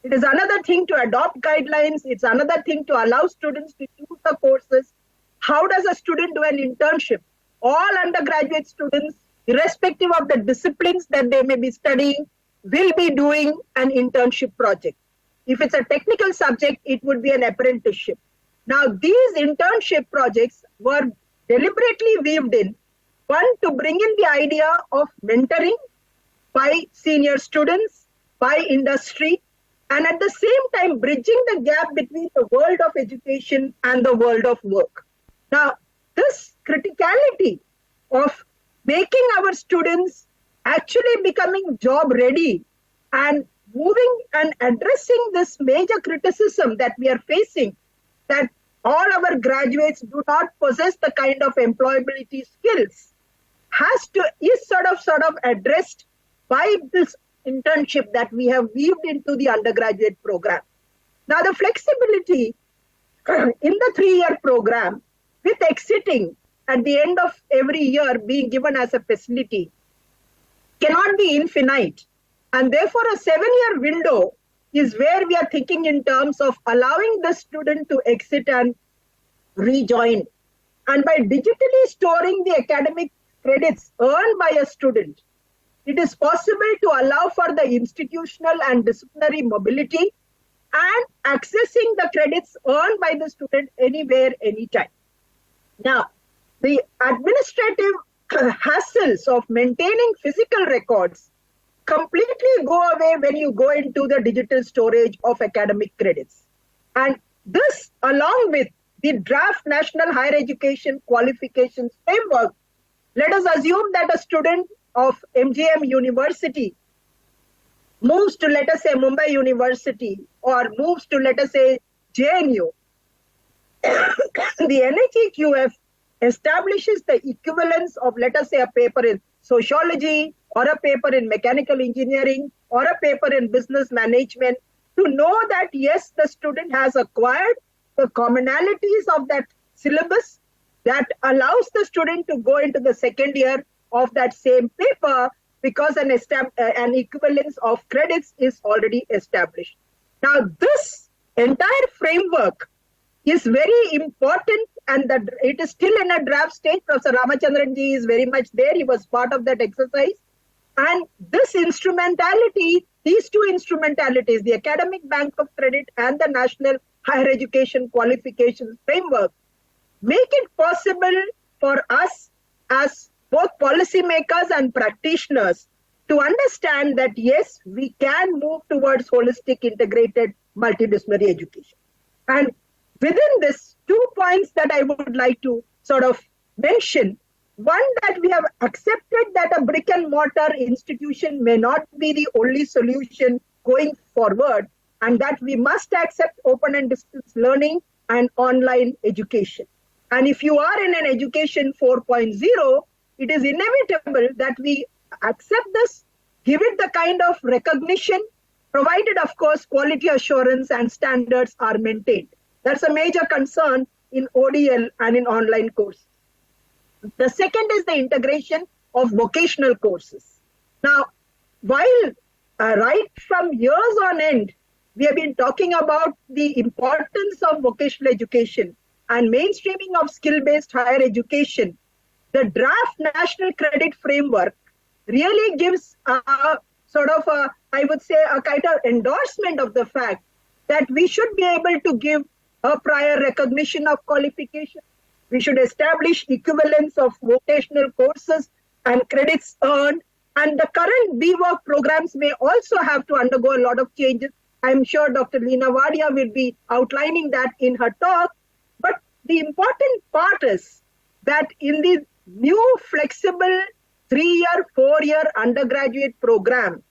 It is another thing to adopt guidelines. It's another thing to allow students to choose the courses. How does a student do an internship? All undergraduate students, irrespective of the disciplines that they may be studying, will be doing an internship project. If it's a technical subject, it would be an apprenticeship. Now, these internship projects were deliberately weaved in, one, to bring in the idea of mentoring by senior students, by industry, and at the same time bridging the gap between the world of education and the world of work. Now, this criticality of making our students actually becoming job ready and moving and addressing this major criticism that we are facing, that all our graduates do not possess the kind of employability skills, is sort of addressed by this internship that we have weaved into the undergraduate program. Now, the flexibility in the 3-year program, with exiting at the end of every year being given as a facility, cannot be infinite. And therefore, a 7-year window is where we are thinking in terms of allowing the student to exit and rejoin. And by digitally storing the academic credits earned by a student, it is possible to allow for the institutional and disciplinary mobility and accessing the credits earned by the student anywhere, anytime. Now, the administrative hassles of maintaining physical records completely go away when you go into the digital storage of academic credits. And this, along with the draft National Higher Education Qualifications Framework, let us assume that a student of MGM University moves to, let us say, Mumbai University, or moves to, let us say, JNU. The NHEQF establishes the equivalence of, let us say, a paper in sociology, or a paper in mechanical engineering, or a paper in business management, to know that, yes, the student has acquired the commonalities of that syllabus that allows the student to go into the second year of that same paper, because an equivalence of credits is already established. Now, this entire framework is very important, and that it is still in a draft stage. Professor Ramchandran ji is very much there. He was part of that exercise. And this instrumentality, these two instrumentalities, the Academic Bank of Credit and the National Higher Education Qualifications Framework, make it possible for us as both policymakers and practitioners to understand that, yes, we can move towards holistic, integrated, multidisciplinary education. And within this, 2 points that I would like to sort of mention. One, that we have accepted that a brick and mortar institution may not be the only solution going forward, and that we must accept open and distance learning and online education. And if you are in an education 4.0, it is inevitable that we accept this, give it the kind of recognition, provided, of course, quality assurance and standards are maintained. That's a major concern in ODL and in online courses. The second is the integration of vocational courses. Now, while right from years on end, we have been talking about the importance of vocational education and mainstreaming of skill-based higher education, the draft National Credit Framework really gives a sort of a, I would say, a kind of endorsement of the fact that we should be able to give a prior recognition of qualification. We should establish equivalence of vocational courses and credits earned. And the current BWork programs may also have to undergo a lot of changes. I'm sure Dr.Leena Wadia will be outlining that in her talk. But the important part is that in the new flexible 3-year, 4-year undergraduate program,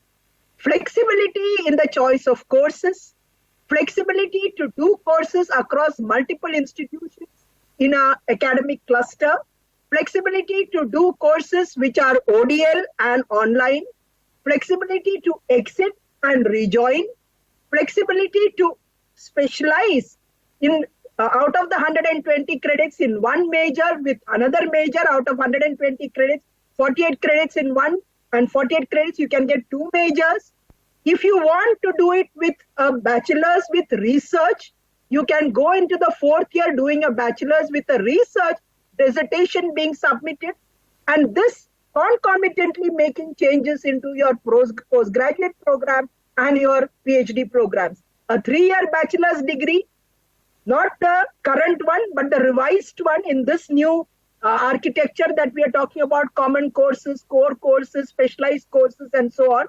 flexibility in the choice of courses, flexibility to do courses across multiple institutions in an academic cluster, flexibility to do courses which are ODL and online, flexibility to exit and rejoin, flexibility to specialize in out of the 120 credits in one major with another major. Out of 120 credits, 48 credits in one, and 48 credits you can get 2 majors. If you want to do it with a bachelor's with research, you can go into the 4th year doing a bachelor's with a research dissertation being submitted, and this concomitantly making changes into your postgraduate program and your PhD programs. A 3-year bachelor's degree, not the current one, but the revised one in this new architecture that we are talking about, common courses, core courses, specialized courses, and so on,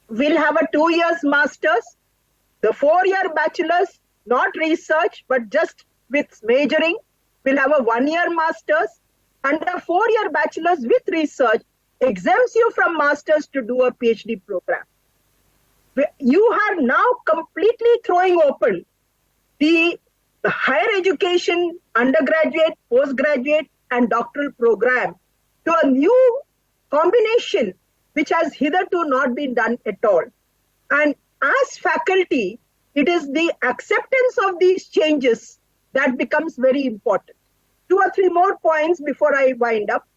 will have a 2 years master's. The 4-year bachelor's, not research, but just with majoring, will have a 1-year master's, and a 4-year bachelor's with research exempts you from master's to do a PhD program. You are now completely throwing open the higher education, undergraduate, postgraduate, and doctoral program to a new combination which has hitherto not been done at all. And as faculty, it is the acceptance of these changes that becomes very important. 2 or 3 more points before I wind up,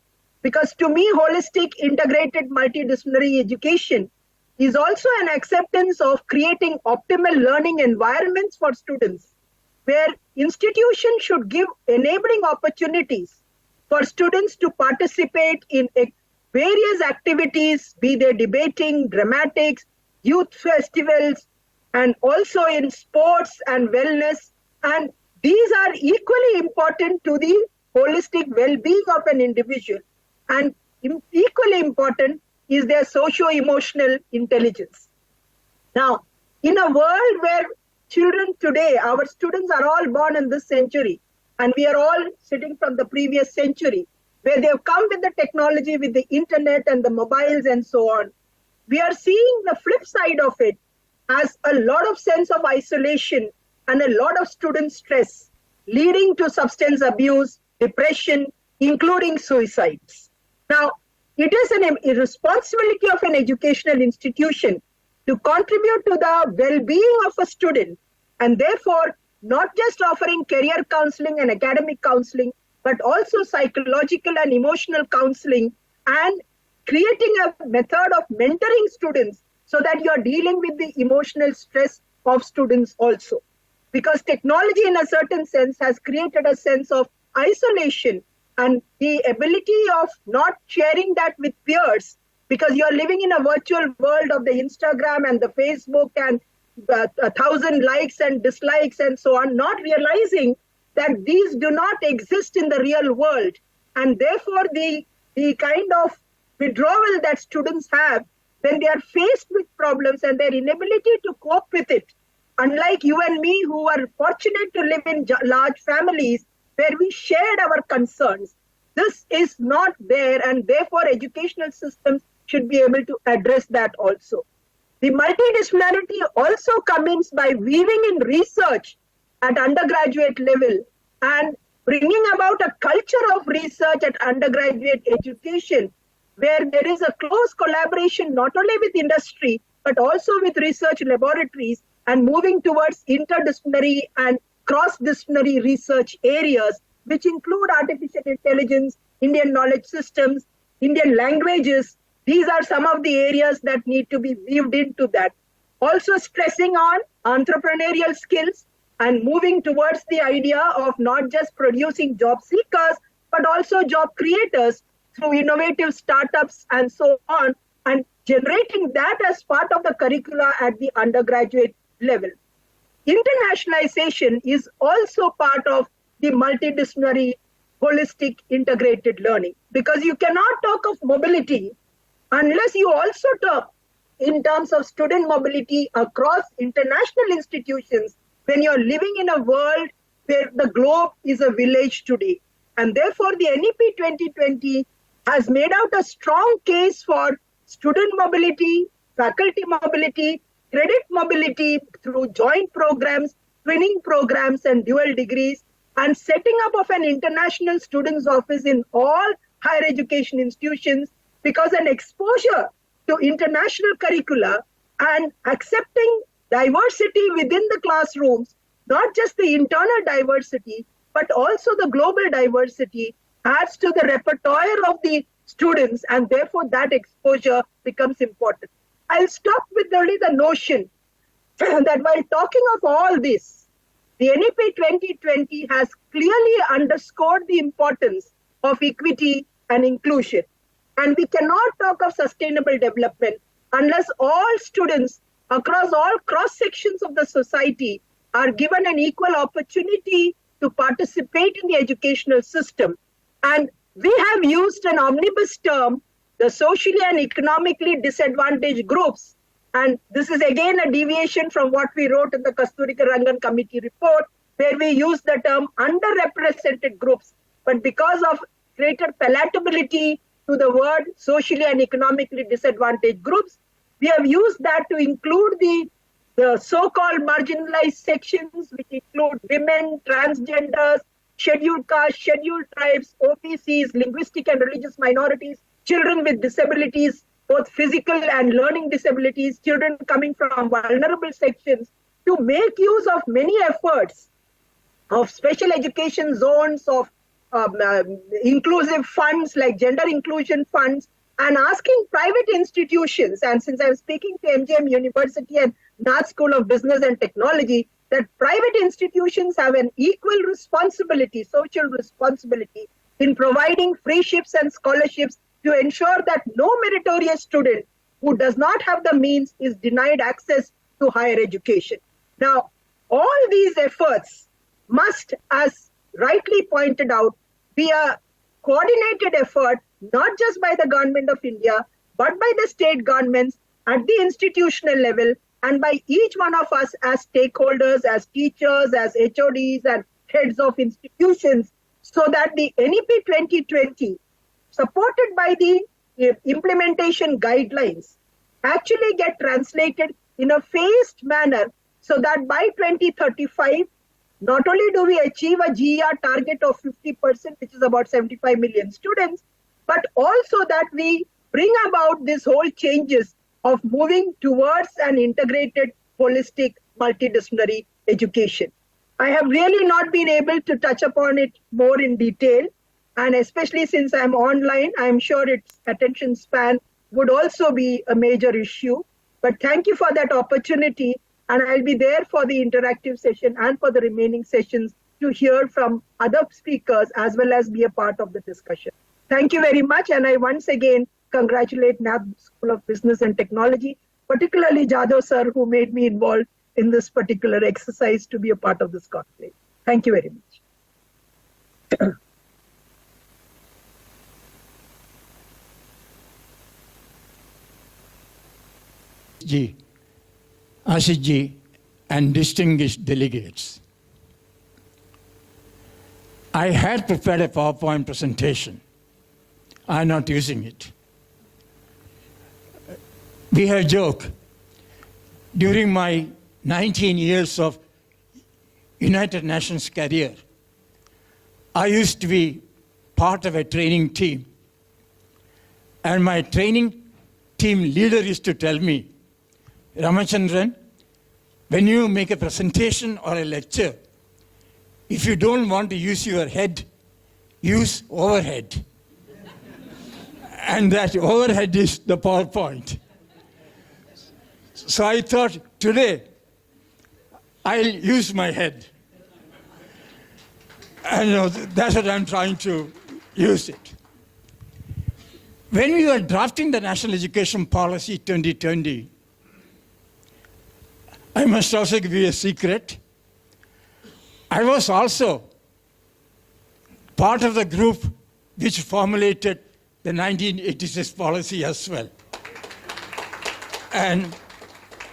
because to me, holistic, integrated, multidisciplinary education is also an acceptance of creating optimal learning environments for students, where institutions should give enabling opportunities for students to participate in various activities, be they debating, dramatics, youth festivals, and also in sports and wellness. And these are equally important to the holistic well-being of an individual. And equally important is their socio-emotional intelligence. Now, in a world where children today, our students are all born in this century, and we are all sitting from the previous century, where they have come with the technology, with the internet and the mobiles and so on, we are seeing the flip side of it as a lot of sense of isolation and a lot of student stress, leading to substance abuse, depression, including suicides. Now, it is a responsibility of an educational institution to contribute to the well-being of a student, and therefore not just offering career counseling and academic counseling, but also psychological and emotional counseling, and creating a method of mentoring students so that you are dealing with the emotional stress of students also. Because technology in a certain sense has created a sense of isolation, and the ability of not sharing that with peers, because you are living in a virtual world of the Instagram and the Facebook and 1,000 likes and dislikes and so on, not realizing that these do not exist in the real world. And therefore the kind of withdrawal that students have when they are faced with problems and their inability to cope with it, unlike you and me who are fortunate to live in large families where we shared our concerns, this is not there, and therefore educational systems should be able to address that also. The multidisciplinarity also comes by weaving in research at undergraduate level and bringing about a culture of research at undergraduate education, where there is a close collaboration not only with industry, but also with research laboratories, and moving towards interdisciplinary and cross-disciplinary research areas, which include artificial intelligence, Indian knowledge systems, Indian languages. These are some of the areas that need to be weaved into that. Also stressing on entrepreneurial skills and moving towards the idea of not just producing job seekers, but also job creators through innovative startups and so on, and generating that as part of the curricula at the undergraduate level. Internationalization is also part of the multidisciplinary, holistic, integrated learning, because you cannot talk of mobility unless you also talk in terms of student mobility across international institutions when you're living in a world where the globe is a village today. And therefore, the NEP 2020 has made out a strong case for student mobility, faculty mobility, credit mobility through joint programs, twinning programs, and dual degrees, and setting up of an international students office in all higher education institutions, because an exposure to international curricula and accepting diversity within the classrooms, not just the internal diversity, but also the global diversity, adds to the repertoire of the students, and therefore that exposure becomes important. I'll stop with only the notion that while talking of all this, the NEP 2020 has clearly underscored the importance of equity and inclusion. And we cannot talk of sustainable development unless all students across all cross sections of the society are given an equal opportunity to participate in the educational system. And we have used an omnibus term, the socially and economically disadvantaged groups. And this is again a deviation from what we wrote in the Kasturika Rangan Committee report, where we use the term underrepresented groups. But because of greater palatability to the word socially and economically disadvantaged groups, we have used that to include the so-called marginalized sections, which include women, transgenders, scheduled castes, scheduled tribes, OBCs, linguistic and religious minorities, children with disabilities, both physical and learning disabilities, children coming from vulnerable sections, to make use of many efforts of special education zones, of inclusive funds like gender inclusion funds, and asking private institutions, and since I'm speaking to MGM University and Nath School of Business and Technology, that private institutions have an equal responsibility, social responsibility, in providing freeships and scholarships to ensure that no meritorious student who does not have the means is denied access to higher education. Now, all these efforts must, as rightly pointed out, be a coordinated effort, not just by the government of India, but by the state governments at the institutional level, and by each one of us as stakeholders, as teachers, as HODs, and heads of institutions, so that the NEP 2020, supported by the implementation guidelines, actually get translated in a phased manner, so that by 2035, not only do we achieve a GER target of 50%, which is about 75 million students, but also that we bring about this whole changes of moving towards an integrated, holistic, multidisciplinary education. I have really not been able to touch upon it more in detail, and especially since I'm online, I'm sure its attention span would also be a major issue. But thank you for that opportunity, and I'll be there for the interactive session and for the remaining sessions to hear from other speakers as well as be a part of the discussion. Thank you very much, and I once again congratulate Nath School of Business and Technology, particularly Jadhav sir, who made me involved in this particular exercise to be a part of this conclave. Thank you very much. Ji, Ashish ji, and distinguished delegates. I had prepared a PowerPoint presentation. I'm not using it. We have a joke. During my 19 years of United Nations career, I used to be part of a training team. And my training team leader used to tell me, Ramchandran, when you make a presentation or a lecture, if you don't want to use your head, use overhead. And that overhead is the PowerPoint. So I thought, today, I'll use my head. And that's what I'm trying to use it. When we were drafting the National Education Policy 2020, I must also give you a secret. I was also part of the group which formulated the 1986 policy as well. And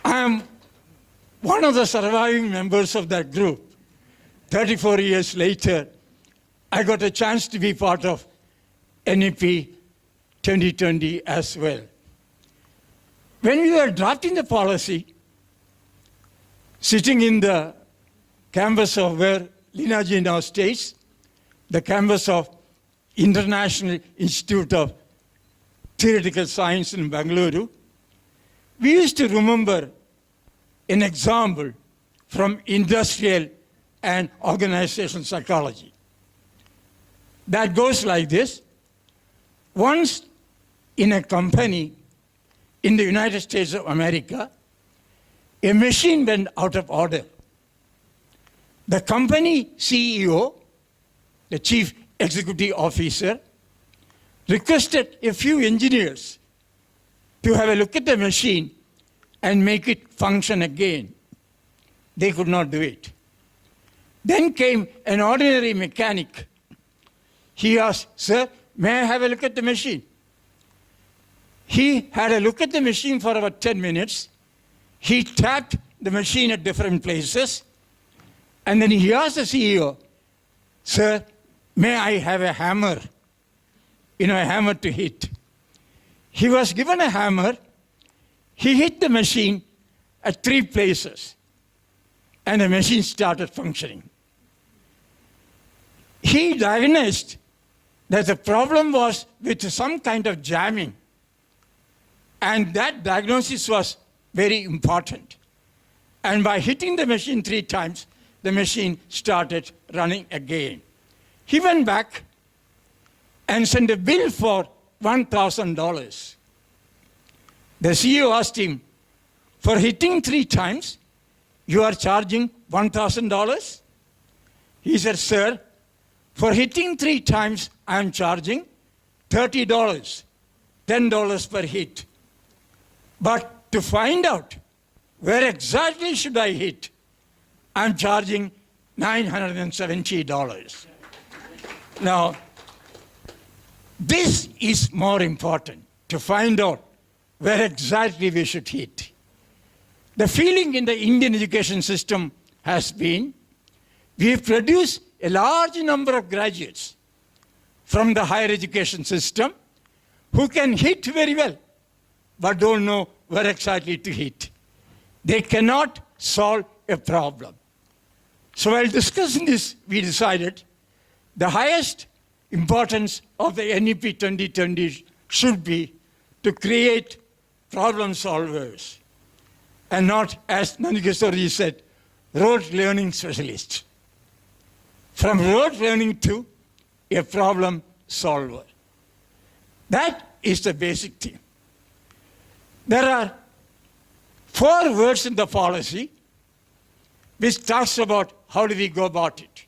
I am one of the surviving members of that group. 34 years later, I got a chance to be part of NEP 2020 as well. When we were drafting the policy, sitting in the campus of where Leena ji now stays, the campus of International Institute of Theoretical Science in Bangalore, we used to remember an example from industrial and organizational psychology. That goes like this. Once in a company in the United States of America, a machine went out of order. The company CEO, the chief executive officer, requested a few engineers to have a look at the machine and make it function again. They could not do it. Then came an ordinary mechanic. He asked, "Sir, may I have a look at the machine?" He had a look at the machine for about 10 minutes. He tapped the machine at different places. And then he asked the CEO, "Sir, may I have a hammer? A hammer to hit." He was given a hammer. He hit the machine at 3 places. And the machine started functioning. He diagnosed that the problem was with some kind of jamming. And that diagnosis was very important. And by hitting the machine 3 times, the machine started running again. He went back and sent a bill for $1,000. The CEO asked him, "For hitting 3 times, you are charging $1,000? He said, "Sir, for hitting 3 times, I am charging $30, $10 per hit. But to find out where exactly should I hit? I'm charging $970. Now, this is more important, to find out where exactly we should hit. The feeling in the Indian education system has been, we produce a large number of graduates from the higher education system who can hit very well, but don't know where exactly to hit. They cannot solve a problem. So while discussing this, we decided the highest importance of the NEP 2020 should be to create problem solvers and not, as Nandikishore said, rote learning specialists. From rote learning to a problem solver. That is the basic thing. There are 4 words in the policy which talks about how do we go about it.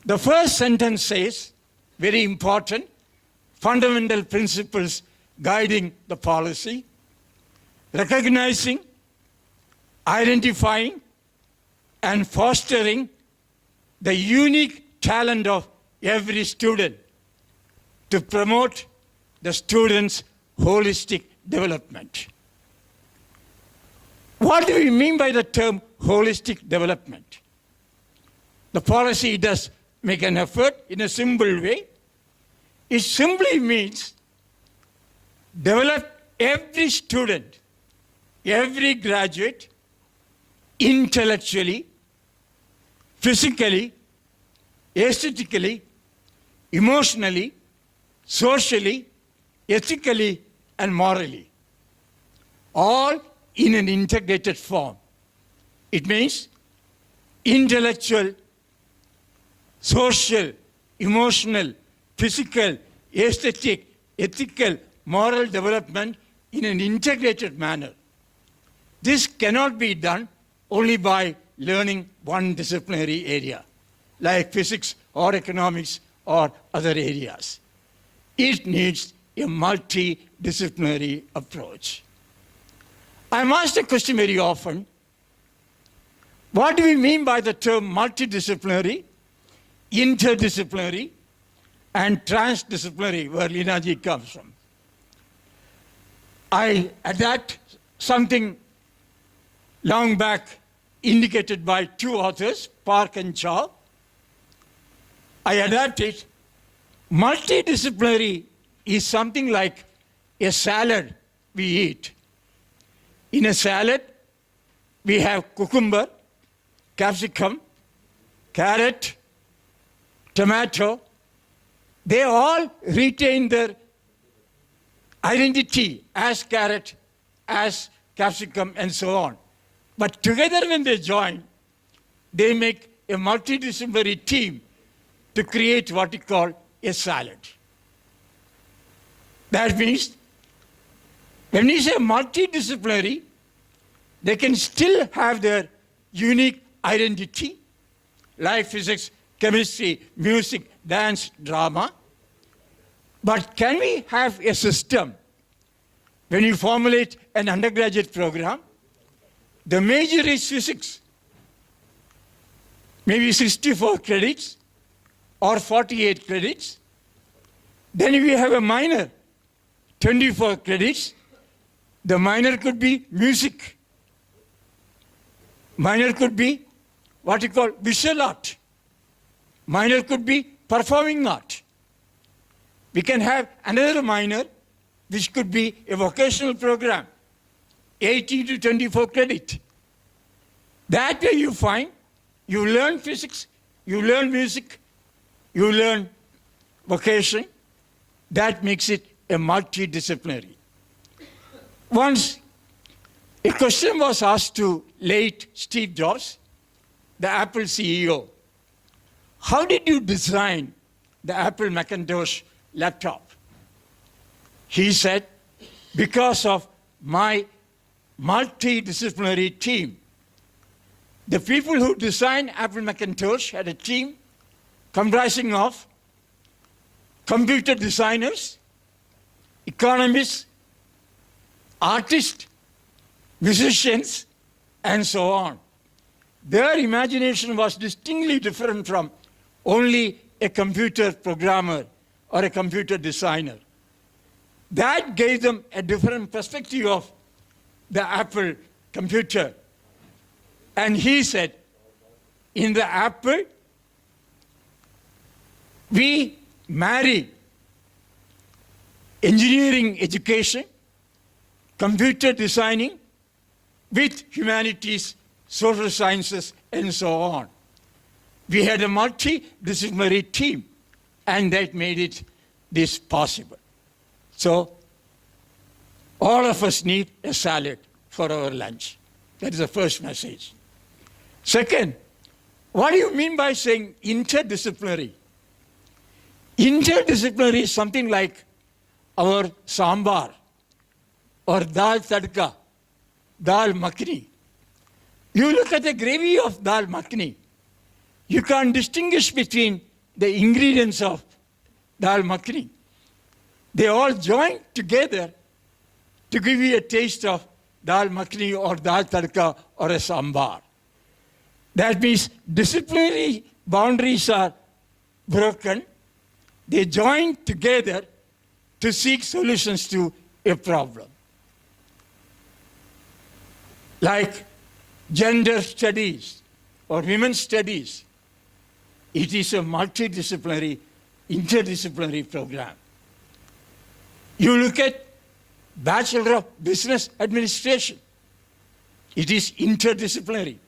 The first sentence says, very important, fundamental principles guiding the policy, recognizing, identifying, and fostering the unique talent of every student to promote the student's holistic development. What do we mean by the term holistic development? The policy does make an effort in a simple way. It simply means develop every student, every graduate, intellectually, physically, aesthetically, emotionally, socially, ethically, and morally, all in an integrated form. It means intellectual, social, emotional, physical, aesthetic, ethical, moral development in an integrated manner. This cannot be done only by learning one disciplinary area, like physics or economics or other areas. It needs a multidisciplinary approach. I'm asked a question very often, what do we mean by the term multidisciplinary, interdisciplinary, and transdisciplinary, where Leena ji comes from? I adapt something long back indicated by 2 authors, Park and Chow. I adapt it. Multidisciplinary is something like a salad we eat. In a salad, we have cucumber, capsicum, carrot, tomato. They all retain their identity as carrot, as capsicum, and so on. But together when they join, they make a multidisciplinary team to create what we call a salad. That means when we say multidisciplinary, they can still have their unique identity, like physics, chemistry, music, dance, drama. But can we have a system, when you formulate an undergraduate program, the major is physics, maybe 64 credits or 48 credits. Then we have a minor, 24 credits. The minor could be music. Minor could be what you call visual art. Minor could be performing art. We can have another minor which could be a vocational program, 18 to 24 credit. That way you find, you learn physics, you learn music, you learn vocation. That makes it a multidisciplinary. Once a question was asked to late Steve Jobs, the Apple CEO, how did you design the Apple Macintosh laptop? He said, because of my multidisciplinary team. The people who designed Apple Macintosh had a team comprising of computer designers, economists, artists, musicians, and so on. Their imagination was distinctly different from only a computer programmer or a computer designer. That gave them a different perspective of the Apple computer. And he said, in the Apple, we marry engineering education, computer designing, with humanities, social sciences, and so on. We had a multidisciplinary team, and that made it this possible. So, all of us need a salad for our lunch. That is the first message. Second, what do you mean by saying interdisciplinary? Interdisciplinary is something like our sambar or dal tadka, dal makhani. You look at the gravy of dal makhani, you can't distinguish between the ingredients of dal makhani. They all join together to give you a taste of dal makhani or dal tadka or a sambar. That means disciplinary boundaries are broken. They join together to seek solutions to a problem. Like gender studies or women's studies, it is a multidisciplinary, interdisciplinary program. You look at Bachelor of Business Administration, it is interdisciplinary,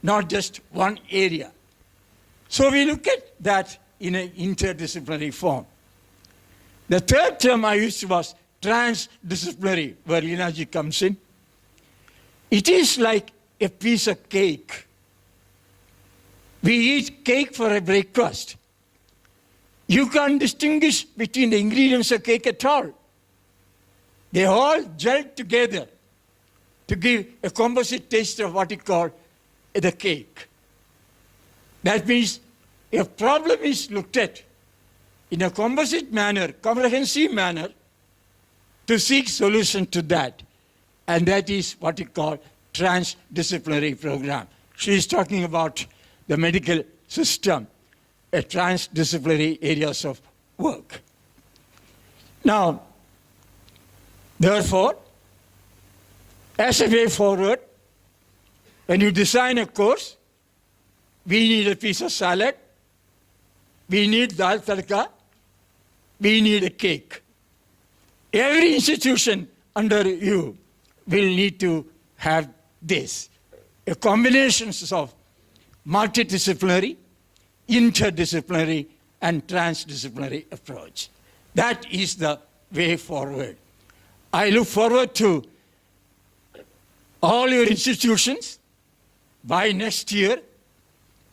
not just one area. So we look at that in an interdisciplinary form. The third term I used was transdisciplinary, where Leena comes in. It is like a piece of cake. We eat cake for a breakfast. You can't distinguish between the ingredients of cake at all. They all gel together to give a composite taste of what you call the cake. That means a problem is looked at in a composite manner, comprehensive manner, to seek solution to that. And that is what we call transdisciplinary program. She is talking about the medical system, a transdisciplinary areas of work. Now, therefore, as a way forward, when you design a course, we need a piece of salad, we need dal tadka, we need a cake. Every institution under you will need to have this, a combination of multidisciplinary, interdisciplinary, and transdisciplinary approach. That is the way forward. I look forward to all your institutions by next year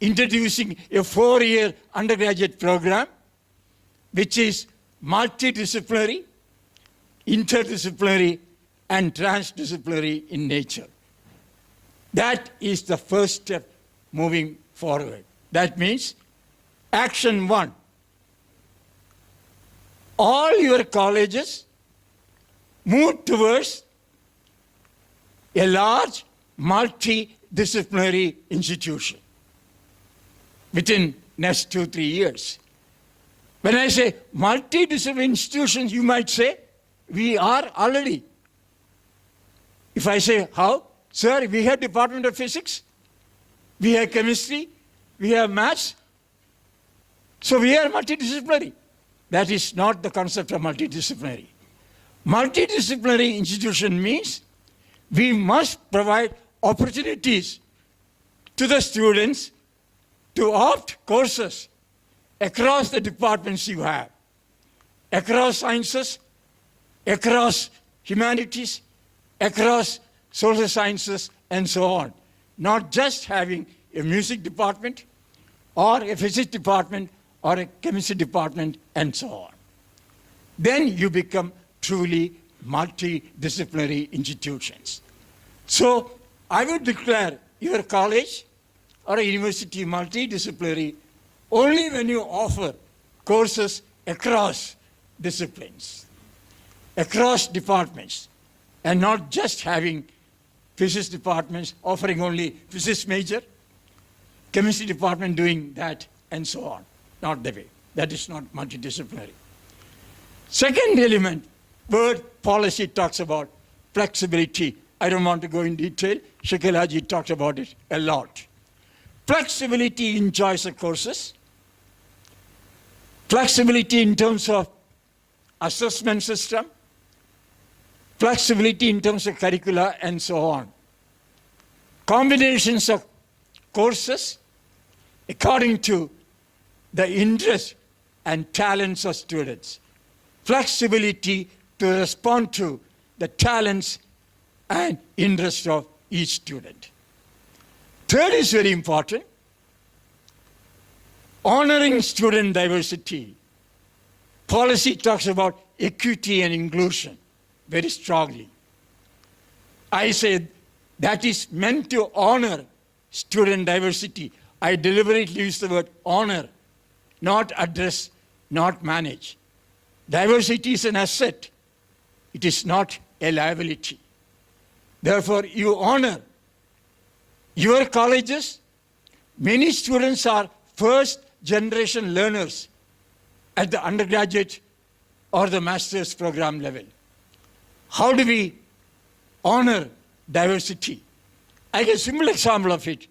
introducing a 4-year undergraduate program which is multidisciplinary, interdisciplinary, and transdisciplinary in nature. That is the first step moving forward. That means action 1. All your colleges move towards a large multidisciplinary institution within next 2-3 years. When I say multidisciplinary institutions, you might say, we are already. If I say, how? Sir, we have Department of Physics, we have Chemistry, we have Maths, so we are multidisciplinary. That is not the concept of multidisciplinary. Multidisciplinary institution means we must provide opportunities to the students to opt courses across the departments you have, across sciences, across humanities, across social sciences, and so on. Not just having a music department, or a physics department, or a chemistry department, and so on. Then you become truly multidisciplinary institutions. So I would declare your college or a university multidisciplinary only when you offer courses across disciplines, across departments, and not just having physics departments offering only physics major, chemistry department doing that, and so on. Not the way. That is not multidisciplinary. Second element, word policy talks about flexibility. I don't want to go in detail. Shakila ji talked about it a lot. Flexibility in choice of courses, flexibility in terms of assessment system, flexibility in terms of curricula, and so on. Combinations of courses according to the interest and talents of students. Flexibility to respond to the talents and interests of each student. Third is very important, honoring student diversity. Policy talks about equity and inclusion very strongly. I say that is meant to honor student diversity. I deliberately use the word honor, not address, not manage. Diversity is an asset. It is not a liability. Therefore, you honor your colleges. Many students are first generation learners at the undergraduate or the master's program level. How do we honor diversity? I give a simple example of it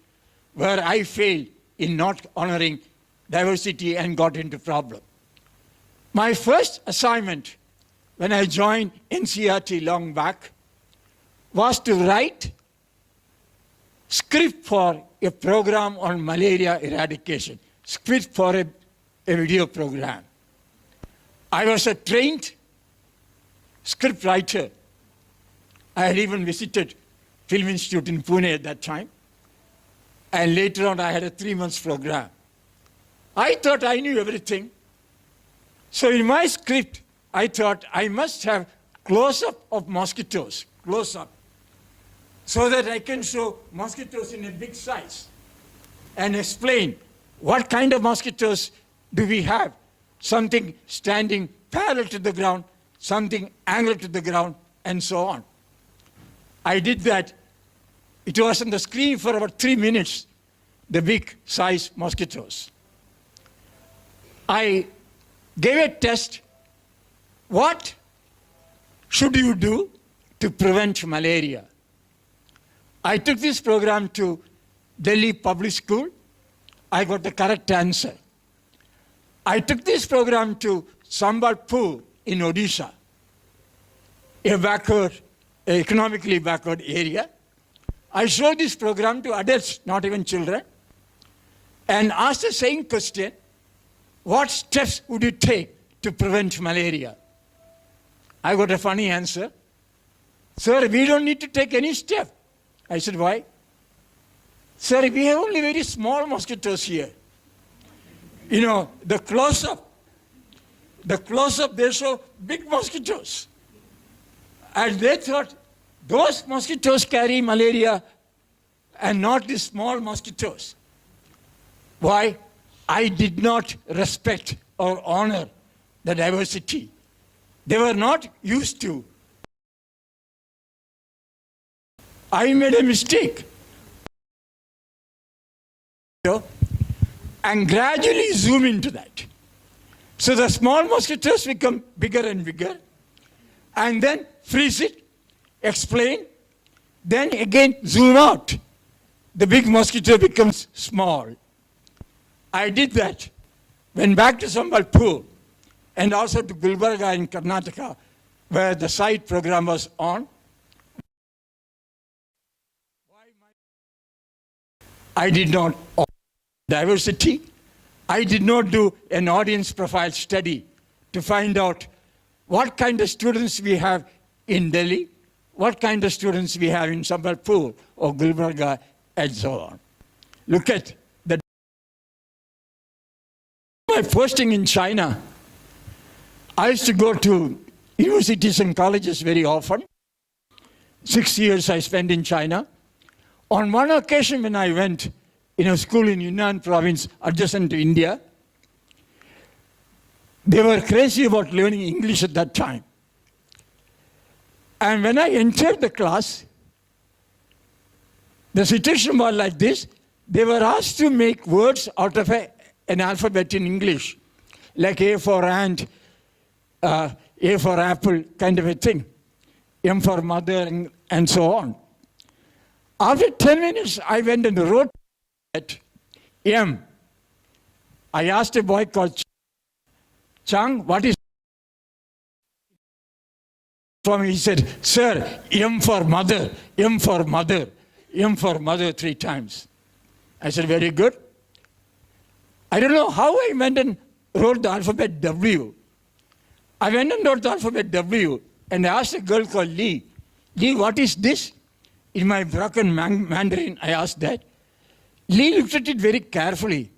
where I failed in not honoring diversity and got into problem. My first assignment when I joined NCERT long back was to write script for a program on malaria eradication, script for a video program. I was a trained script writer. I had even visited Film Institute in Pune at that time. And later on, I had a 3-month program. I thought I knew everything. So in my script, I thought I must have close-up of mosquitoes, close-up, so that I can show mosquitoes in a big size and explain what kind of mosquitoes do we have. Something standing parallel to the ground, something angled to the ground, and so on. I did that. It was on the screen for about 3 minutes, the big size mosquitoes. I gave a test. What should you do to prevent malaria? I took this program to Delhi Public School. I got the correct answer. I took this program to Sambalpur in Odisha, a backward, economically backward area. I showed this program to adults, not even children, and asked the same question, what steps would you take to prevent malaria? I got a funny answer. Sir, we don't need to take any step. I said, why? Sir, we have only very small mosquitoes here. You know, the close-up, they show big mosquitoes. And they thought those mosquitoes carry malaria and not the small mosquitoes. Why? I did not respect or honor the diversity. They were not used to. I made a mistake. And gradually zoom into that. So the small mosquitoes become bigger and bigger, and then freeze it, explain, then again zoom out. The big mosquito becomes small. I did that. Went back to Sambalpur and also to Gulbarga in Karnataka, where the site program was on. I did not honor diversity. I did not do an audience profile study to find out what kind of students we have in Delhi, what kind of students we have in Sambalpur or Gulbarga, and so on. Look at my posting in China. I used to go to universities and colleges very often. 6 years I spent in China. On one occasion when I went in a school in Yunnan province adjacent to India, they were crazy about learning English at that time. And when I entered the class, The situation was like this. They were asked to make words out of an alphabet in English, like A for ant, A for apple, kind of a thing. M for mother, and so on. After 10 minutes, I went and wrote at M. I asked a boy called Chang, what is for me? He said, sir, M for mother, M for mother, M for mother 3 times. I said, very good. I don't know how I went and wrote the alphabet W. I went and wrote the alphabet W and I asked a girl called Lee, Lee, what is this? In my broken Mandarin, I asked that. Lee looked at it very carefully.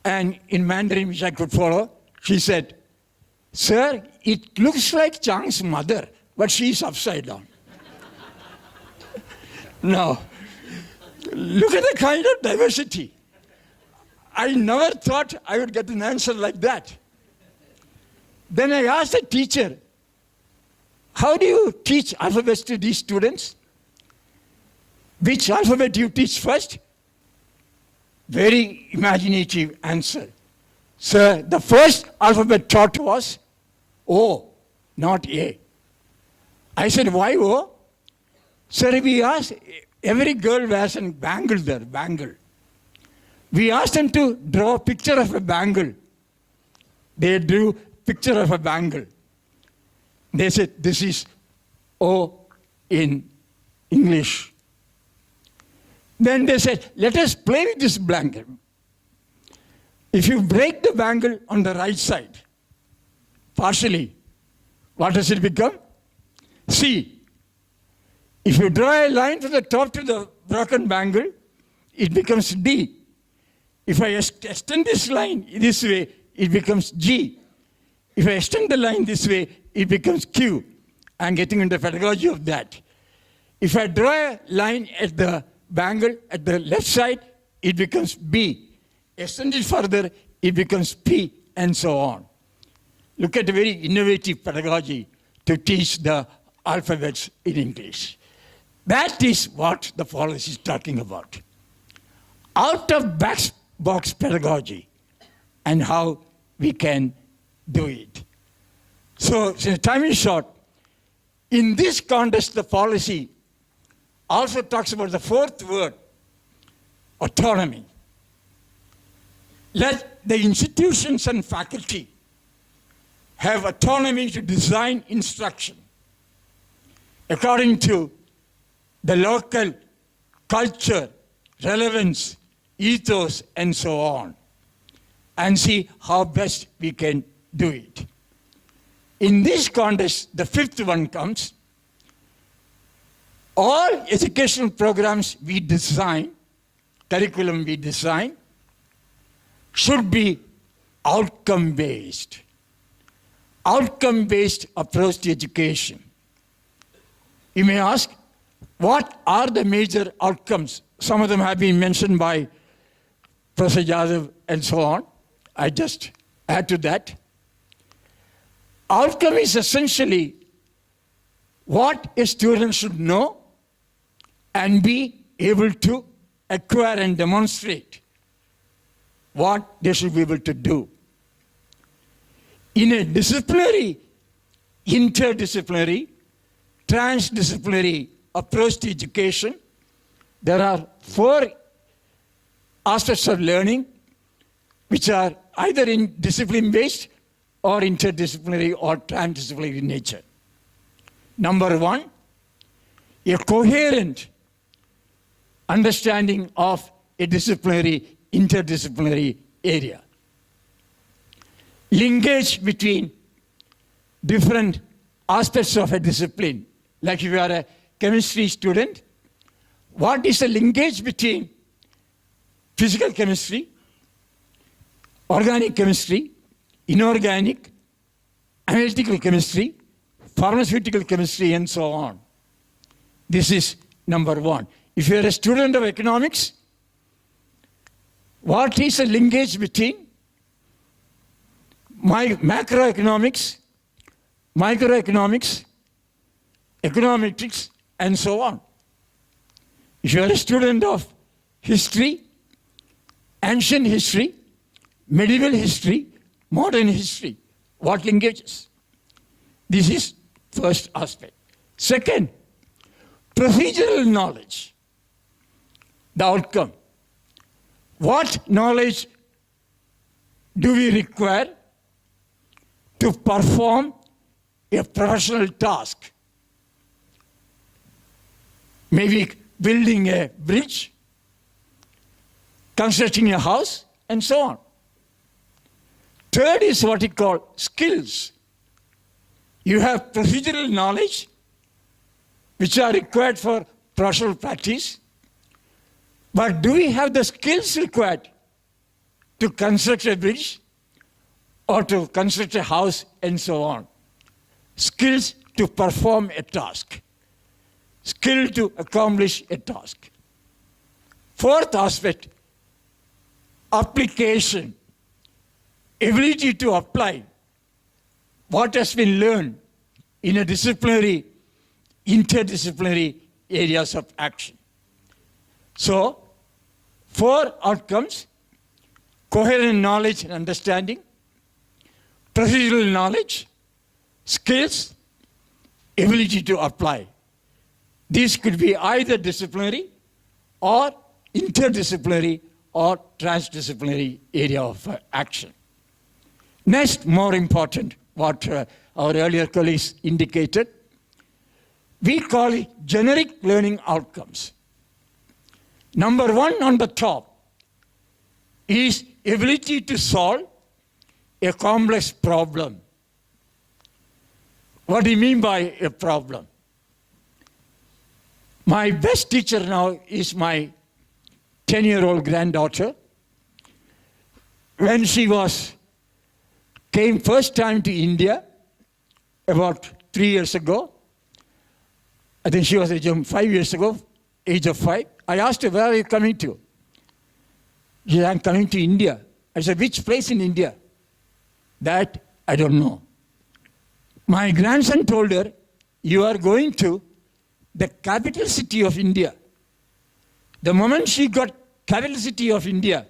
And in Mandarin, which I could follow, she said, sir, it looks like Chang's mother, but she's upside down. Now, look at the kind of diversity. I never thought I would get an answer like that. Then I asked the teacher, how do you teach alphabets to these students? Which alphabet do you teach first? Very imaginative answer. Sir, the first alphabet taught was O, not A. I said, why O? Sir, we asked, every girl wears a bangle there, bangle. We asked them to draw a picture of a bangle. They drew a picture of a bangle. They said, this is O in English. Then they said, let us play with this bangle. If you break the bangle on the right side, partially, what does it become? C. If you draw a line from the top to the broken bangle, it becomes D. If I extend this line this way, it becomes G. If I extend the line this way, it becomes Q. I'm getting into the pedagogy of that. If I draw a line at the bangle at the left side, it becomes B. Extend it further, it becomes P, and so on. Look at a very innovative pedagogy to teach the alphabets in English. That is what the policy is talking about. Out-of-box pedagogy and how we can do it. So, since time is short, in this context, the policy also talks about the 4th word, autonomy. Let the institutions and faculty have autonomy to design instruction according to the local culture, relevance, ethos, and so on, and see how best we can do it. In this context, the 5th one comes. All educational programs we design, curriculum we design, should be outcome-based. Outcome-based approach to education. You may ask, what are the major outcomes? Some of them have been mentioned by Professor Jadhav and so on. I just add to that. Outcome is essentially what a student should know and be able to acquire and demonstrate what they should be able to do. In a disciplinary, interdisciplinary, transdisciplinary approach to education, there are 4 aspects of learning which are either in discipline-based or interdisciplinary or transdisciplinary in nature. Number 1, a coherent understanding of a disciplinary, interdisciplinary area. Linkage between different aspects of a discipline. Like if you are a chemistry student, what is the linkage between physical chemistry, organic chemistry, inorganic, analytical chemistry, pharmaceutical chemistry, and so on? This is number 1. If you are a student of economics, what is the linkage between macroeconomics, microeconomics, econometrics, and so on? If you are a student of history, ancient history, medieval history, modern history, what linkages? This is first aspect. Second, procedural knowledge, the outcome. What knowledge do we require to perform a professional task? Maybe building a bridge, constructing a house, and so on. Third is what we call skills. You have procedural knowledge, which are required for professional practice, but do we have the skills required to construct a bridge or to construct a house and so on? Skills to perform a task. Skill to accomplish a task. Fourth aspect, application. Ability to apply what has been learned in a disciplinary, interdisciplinary areas of action. So, 4 outcomes: coherent knowledge and understanding, procedural knowledge, skills, ability to apply. These could be either disciplinary or interdisciplinary or transdisciplinary area of action. Next, more important, what our earlier colleagues indicated, we call it generic learning outcomes. Number 1 on the top is ability to solve a complex problem. What do you mean by a problem? My best teacher now is my 10-year-old granddaughter. When she came first time to India about 3 years ago, I think she was 5 years ago, age of 5. I asked her, where are you coming to? She said, I'm coming to India. I said, which place in India? That I don't know. My grandson told her, you are going to the capital city of India. The moment she got capital city of India,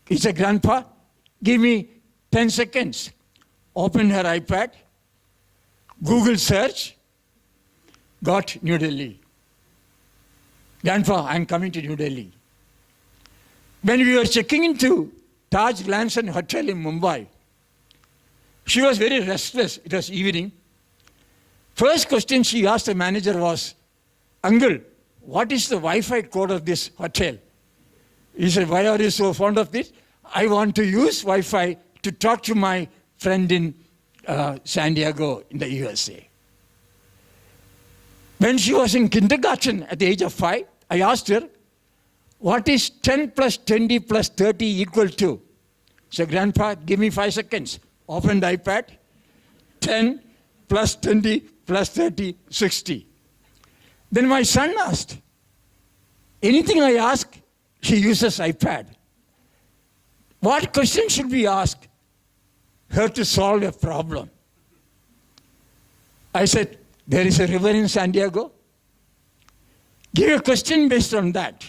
he said, Grandpa, give me 10 seconds. Opened her iPad, Google search, got New Delhi. Grandpa, I'm coming to New Delhi. When we were checking into Taj Lanson Hotel in Mumbai, she was very restless. It was evening. First question she asked the manager was, Uncle, what is the Wi-Fi code of this hotel? He said, why are you so fond of this? I want to use Wi-Fi to talk to my friend in San Diego in the USA. When she was in kindergarten at the age of 5, I asked her, what is 10 plus 20 plus 30 equal to? She said, Grandpa, give me 5 seconds. Opened iPad, 10 plus 20 plus 30, 60. Then my son asked, anything I ask, she uses iPad. What question should we ask her to solve a problem? I said, there is a river in San Diego. Give a question based on that.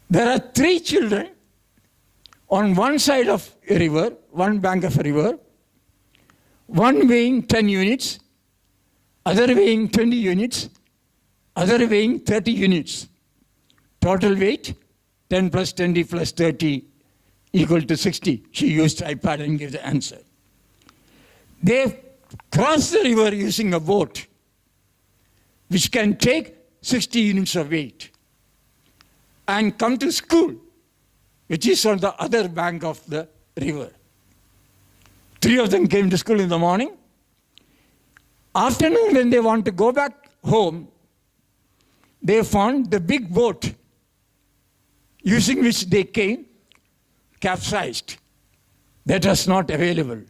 There are 3 children on one side of a river, one bank of a river, one weighing 10 units, other weighing 20 units, other weighing 30 units. Total weight, 10 plus 20 plus 30 equal to 60. She used iPad and gave the answer. They crossed the river using a boat, which can take 60 units of weight, and come to school, which is on the other bank of the river. 3 of them came to school in the morning. Afternoon, when they want to go back home, they found the big boat using which they came capsized. That was not available.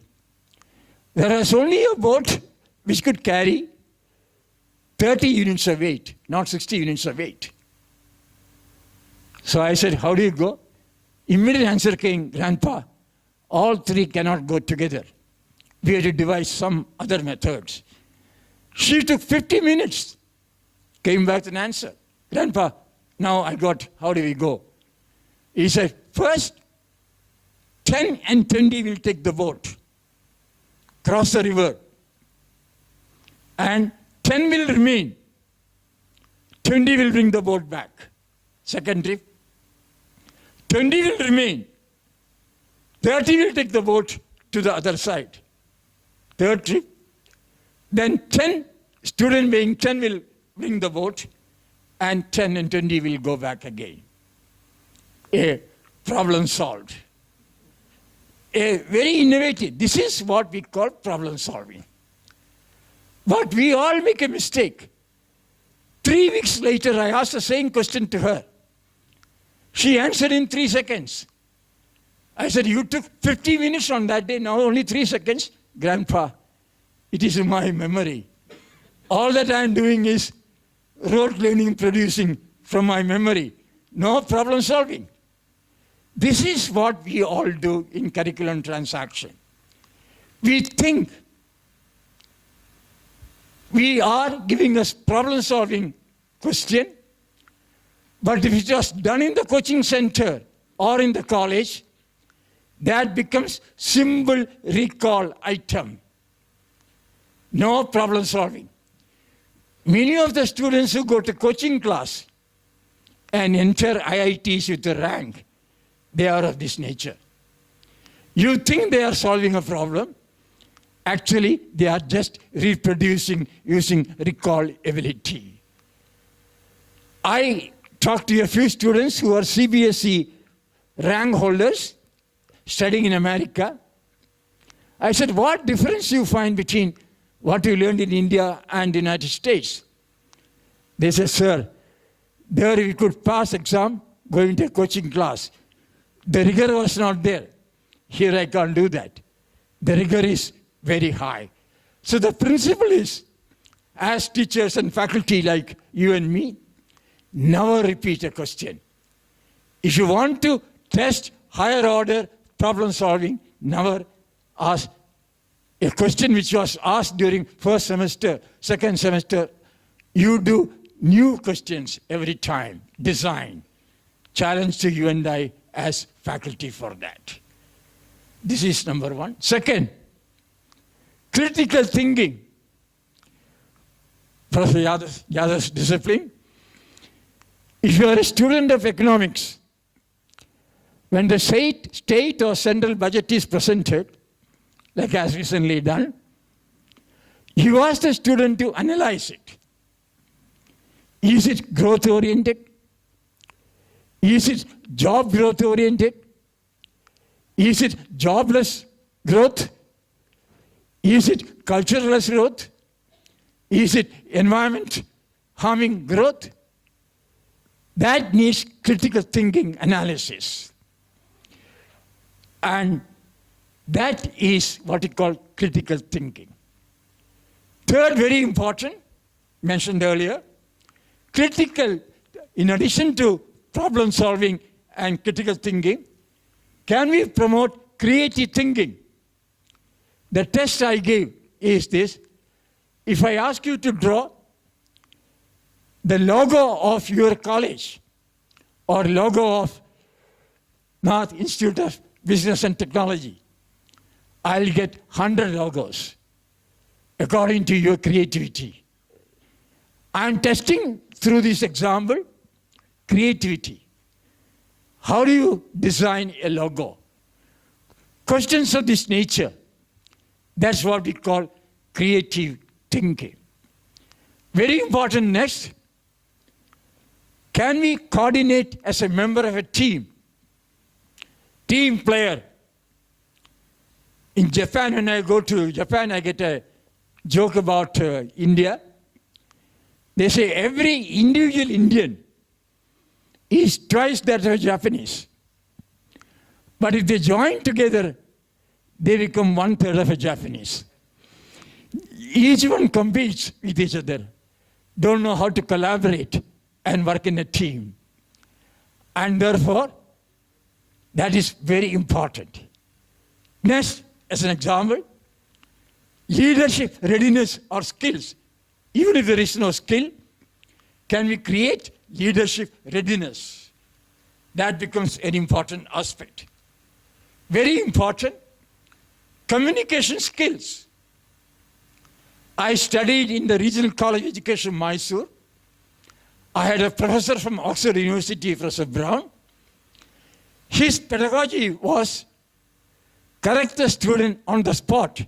There was only a boat which could carry 30 units of weight, not 60 units of weight. So I said, how do you go? Immediate answer came, Grandpa, all 3 cannot go together. We had to devise some other methods. She took 50 minutes, came back with an answer. Grandpa, now how do we go? He said, first, 10 and 20 will take the boat, cross the river, and 10 will remain. 20 will bring the boat back. Second trip. 20 will remain. 30 will take the boat to the other side. Third trip. Then 10, student being 10 will bring the boat, and 10 and 20 will go back again. A problem solved. A very innovative. This is what we call problem solving. But we all make a mistake. 3 weeks later, I asked the same question to her. She answered in 3 seconds. I said, you took 50 minutes on that day, now only 3 seconds. Grandpa, it is in my memory. All that I am doing is rote learning, producing from my memory. No problem solving. This is what we all do in curriculum transaction. We think we are giving us problem solving question, but if it was done in the coaching center or in the college, that becomes symbol recall item. No problem solving. Many of the students who go to coaching class and enter IITs with a rank, they are of this nature. You think they are solving a problem. Actually, they are just reproducing using recall ability. I talked to a few students who are CBSE rank holders studying in America. I said, what difference you find between what you learned in India and the United States? They said, sir, there we could pass exam going to a coaching class. The rigor was not there. Here I can't do that. The rigor is very high. So the principle is, as teachers and faculty like you and me, never repeat a question. If you want to test higher order problem solving, never ask a question which was asked during first semester, second semester. You do new questions every time, design. Challenge to you and I as faculty for that. This is number one. Second, critical thinking. Professor Jadhav's discipline. If you are a student of economics, when the state or central budget is presented, like as recently done, you ask the student to analyze it. Is it growth oriented? Is it job growth oriented? Is it jobless growth? Is it cultureless growth? Is it environment harming growth? That needs critical thinking analysis. And that is what we call critical thinking. Third, very important, mentioned earlier, in addition to problem solving and critical thinking, can we promote creative thinking? The test I gave is this. If I ask you to draw the logo of your college or logo of Nath Institute of Business and Technology, I'll get 100 logos according to your creativity. I'm testing through this example creativity. How do you design a logo? Questions of this nature. That's what we call creative thinking. Very important next. Can we coordinate as a member of a team? Team player. In Japan, when I go to Japan, I get a joke about India. They say every individual Indian is twice that of Japanese. But if they join together, they become 1/3 of a Japanese. Each one competes with each other, don't know how to collaborate and work in a team. And therefore, that is very important. Next, as an example, leadership, readiness, or skills. Even if there is no skill, can we create leadership readiness. That becomes an important aspect. Very important, communication skills. I studied in the Regional College of Education, Mysore. I had a professor from Oxford University, Professor Brown. His pedagogy was correct the student on the spot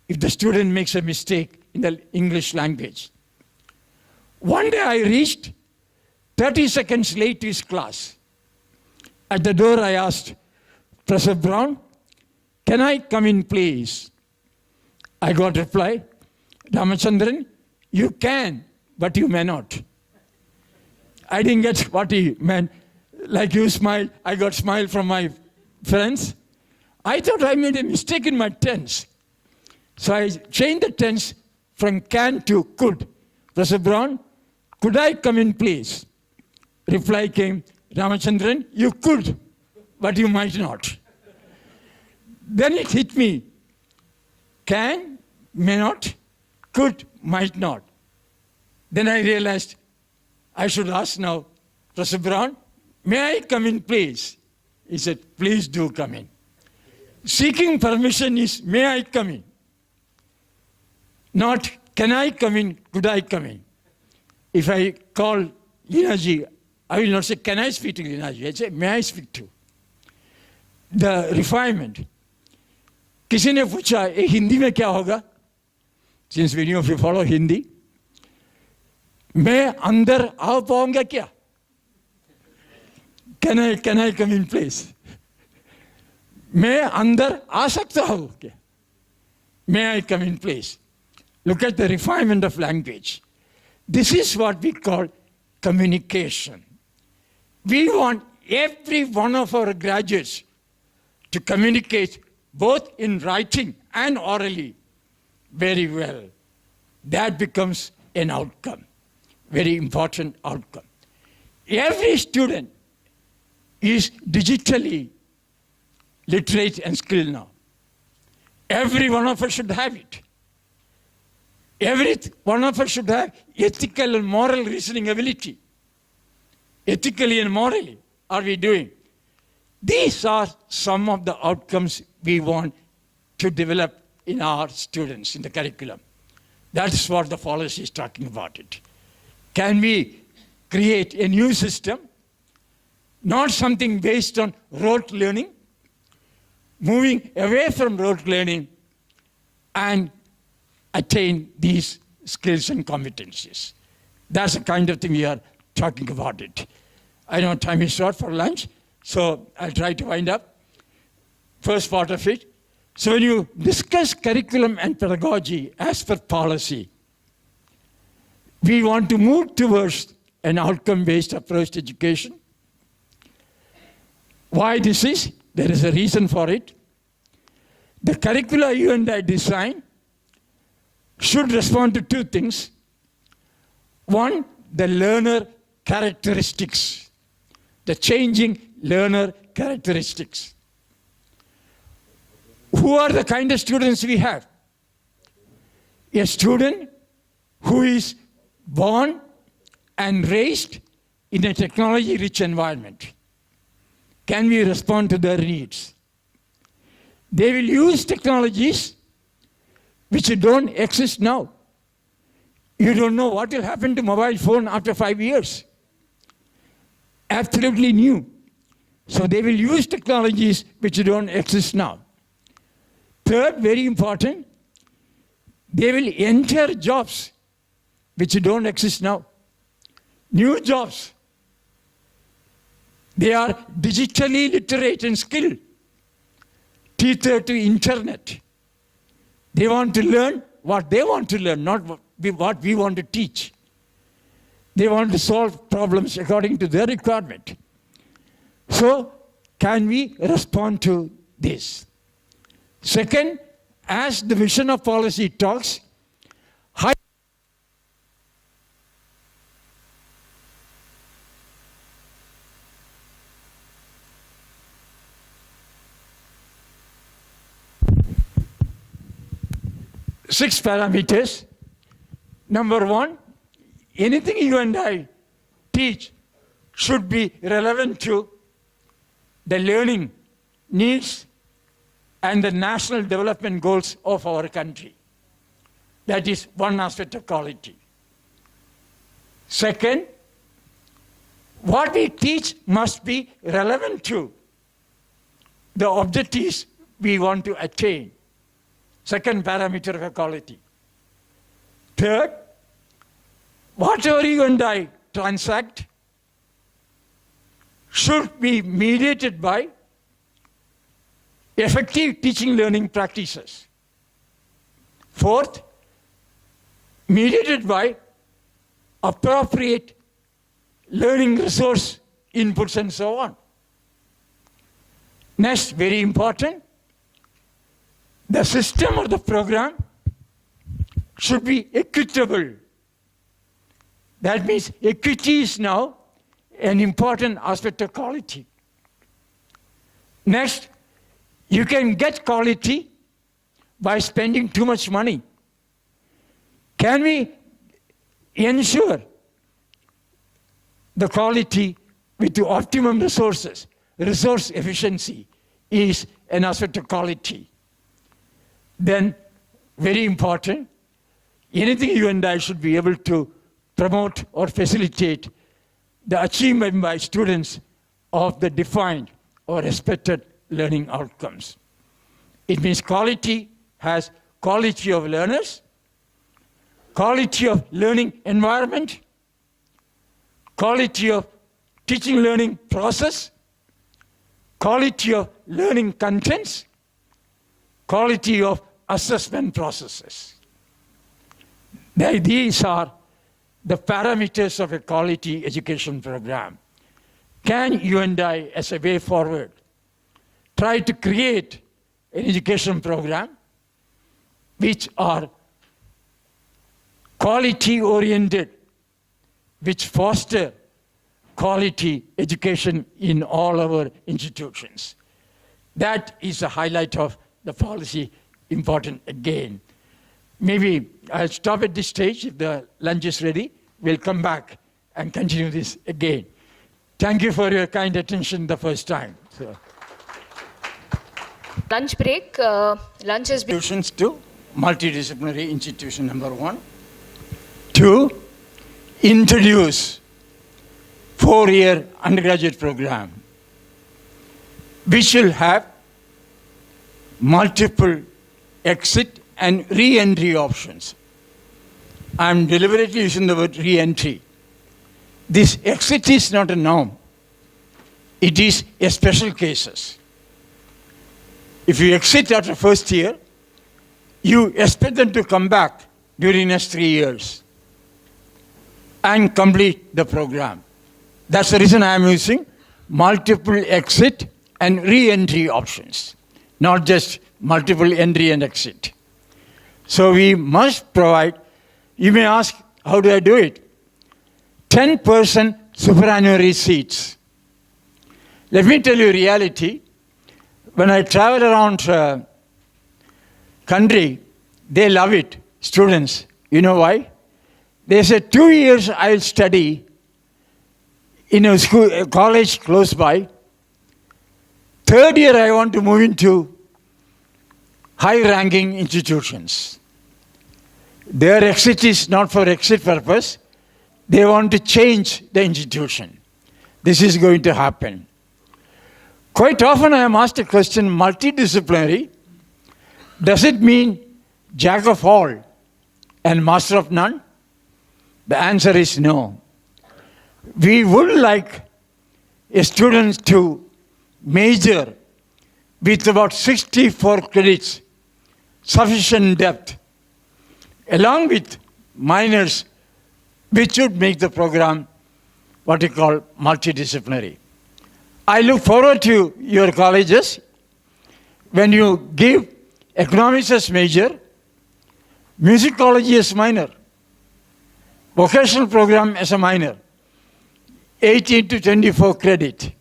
if the student makes a mistake in the English language. One day I reached 30 seconds late to his class. At the door I asked, Professor Brown, can I come in please? I got a reply, Ramchandran, you can, but you may not. I didn't get what he meant. Like you smiled, I got smile from my friends. I thought I made a mistake in my tense. So I changed the tense from can to could. Professor Brown, could I come in please? Reply came, Ramchandran, you could, but you might not. Then it hit me. Can, may not, could, might not. Then I realized I should ask now, Professor Brown, may I come in please? He said, please do come in. Seeking permission is, may I come in? Not, can I come in, could I come in? If I call Leena ji, I will not say, can I speak to Leena ji? I say, may I speak to? The refinement. किसी ने पूछा ये हिंदी में क्या होगा? Since many of you follow Hindi, मैं अंदर आ पाऊंगा क्या? Can I come in please? मैं अंदर आ सकता हूँ क्या? May I come in please? Look at the refinement of language. This is what we call communication. We want every one of our graduates to communicate both in writing and orally very well. That becomes an outcome, very important outcome. Every student is digitally literate and skilled now. Every one of us should have it. Every one of us should have ethical and moral reasoning ability. Ethically and morally, are we doing? These are some of the outcomes we want to develop in our students in the curriculum. That's what the policy is talking about it. Can we create a new system, not something based on rote learning, moving away from rote learning and attain these skills and competencies? That's the kind of thing we are talking about it. I know time is short for lunch, so I'll try to wind up. First part of it. So when you discuss curriculum and pedagogy as per policy, we want to move towards an outcome-based approach to education. Why this is? There is a reason for it. The curricula you and I design should respond to two things. One, the learner characteristics, the changing learner characteristics. Who are the kind of students we have? A student who is born and raised in a technology-rich environment. Can we respond to their needs? They will use technologies which don't exist now. You don't know what will happen to mobile phone after 5 years. Absolutely new. So they will use technologies which don't exist now. Third, very important, they will enter jobs which don't exist now. New jobs. They are digitally literate and skilled. Teacher to internet. They want to learn what they want to learn, not what we want to teach. They want to solve problems according to their requirement. So, can we respond to this? Second, as the vision of policy talks, high six parameters. Number one, anything you and I teach should be relevant to the learning needs and the national development goals of our country. That is one aspect of quality. Second, what we teach must be relevant to the objectives we want to attain. Second parameter of quality. Third, whatever you and I transact should be mediated by effective teaching learning practices. Fourth, mediated by appropriate learning resource inputs and so on. Next, very important, the system or the program should be equitable. That means equity is now an important aspect of quality. Next, you can get quality by spending too much money. Can we ensure the quality with the optimum resources? Resource efficiency is an aspect of quality. Then, very important, anything you and I should be able to promote or facilitate the achievement by students of the defined or expected learning outcomes. It means quality has quality of learners, quality of learning environment, quality of teaching learning process, quality of learning contents, quality of assessment processes. These are the parameters of a quality education program. Can you and I, as a way forward, try to create an education program which are quality-oriented, which foster quality education in all our institutions? That is the highlight of the policy, important again. Maybe I'll stop at this stage. If the lunch is ready, we'll come back and continue this again. Thank you for your kind attention the first time. So. Lunch break. Lunch has been... Institutions to multidisciplinary institution number 1. 2, introduce 4-year undergraduate program, which will have multiple exit and re-entry options. I'm deliberately using the word re-entry. This exit is not a norm. It is a special cases. If you exit after first year, you expect them to come back during the next 3 years and complete the program. That's the reason I'm using multiple exit and re-entry options, not just multiple entry and exit. So we must provide, you may ask, how do I do it? 10% superannuary seats. Let me tell you reality. When I travel around country, they love it, students. You know why? They say 2 years I'll study in a school, a college close by. 3rd year I want to move into high-ranking institutions. Their exit is not for exit purpose. They want to change the institution. This is going to happen. Quite often I am asked a question, multidisciplinary, does it mean jack of all and master of none? The answer is no. We would like a student to major with about 64 credits, sufficient depth, along with minors, which would make the program what you call multidisciplinary. I look forward to your colleges when you give economics as major, musicology as minor, vocational program as a minor, 18 to 24 credit,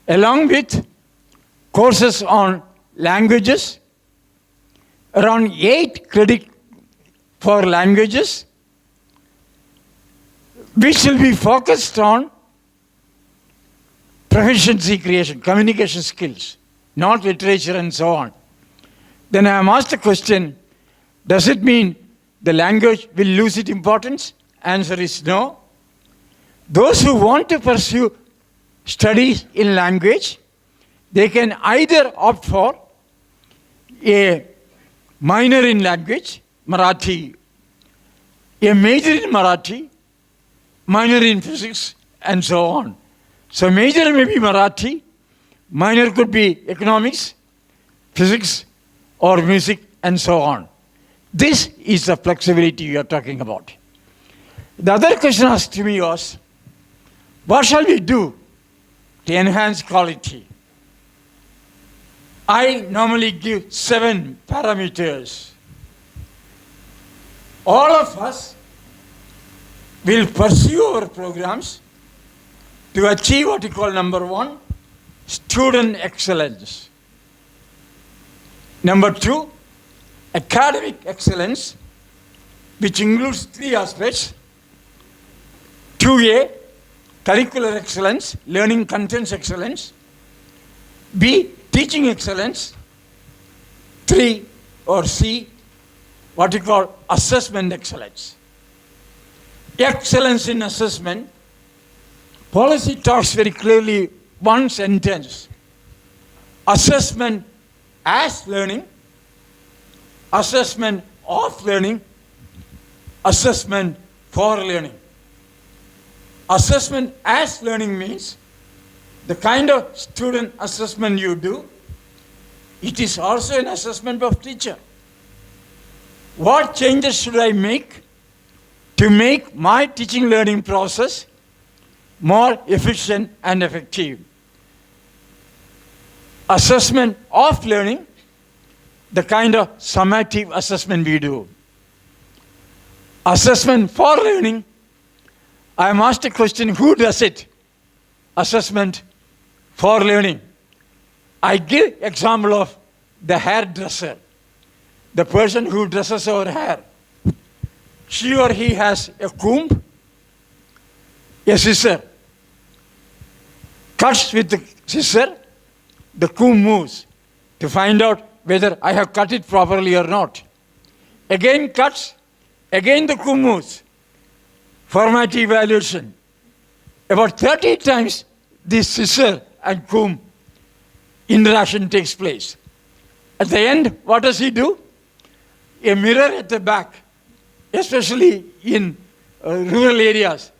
along with courses on languages, around 8 credit for languages, which will be focused on proficiency creation, communication skills, not literature and so on. Then I am asked a question, does it mean the language will lose its importance? Answer is no. Those who want to pursue studies in language, they can either opt for a minor in language, Marathi, a major in Marathi, minor in physics, and so on. So major may be Marathi, minor could be economics, physics, or music, and so on. This is the flexibility we are talking about. The other question asked to me was, what shall we do to enhance quality? I normally give 7 parameters. All of us will pursue our programs to achieve what we call number 1, student excellence. Number 2, academic excellence, which includes 3 aspects. 2A, curricular excellence, learning contents excellence. B, teaching excellence. 3 or C, what we call assessment excellence. Excellence in assessment, policy talks very clearly, one sentence. Assessment as learning, assessment of learning, assessment for learning. Assessment as learning means the kind of student assessment you do, it is also an assessment of teacher. What changes should I make to make my teaching learning process more efficient and effective? Assessment of learning, the kind of summative assessment we do. Assessment for learning, I am asked a question, who does it? Assessment for learning. I give example of the hairdresser, the person who dresses our hair. She or he has a comb, a scissor. Cuts with the scissor, the comb moves to find out whether I have cut it properly or not. Again cuts, again the comb moves. Formative evaluation. About 30 times this scissor and comb interaction takes place. At the end, what does he do? A mirror at the back, especially in rural areas.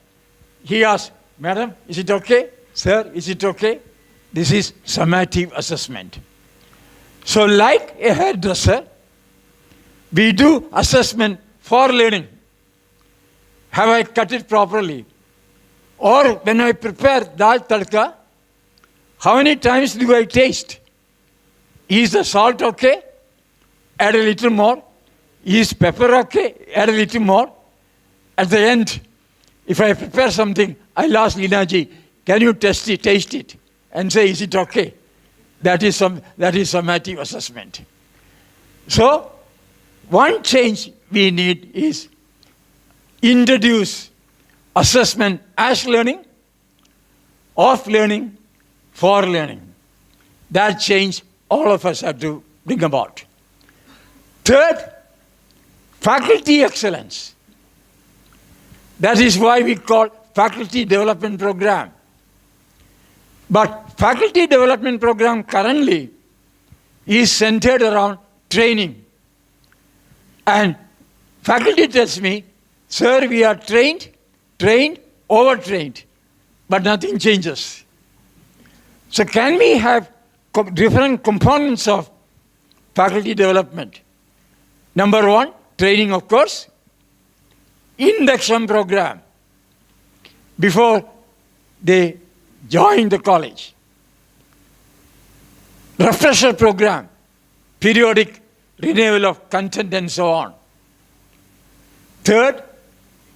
He asks, Madam, is it okay? Sir, is it okay? This is summative assessment. So like a hairdresser, we do assessment for learning. Have I cut it properly? Or when I prepare dal tadka, how many times do I taste? Is the salt okay? Add a little more. Is pepper okay? Add a little more. At the end, if I prepare something, I'll ask Leena ji, can you taste it, and say, is it okay? That is summative assessment. So, one change we need is introduce assessment as learning, of learning, for learning. That change all of us have to bring about. Third, faculty excellence. That is why we call faculty development program. But faculty development program currently is centered around training. And faculty tells me, sir, we are trained, overtrained, but nothing changes. So can we have different components of faculty development? Number 1, training, of course. Induction program before they join the college. Refresher program, periodic renewal of content and so on. Third,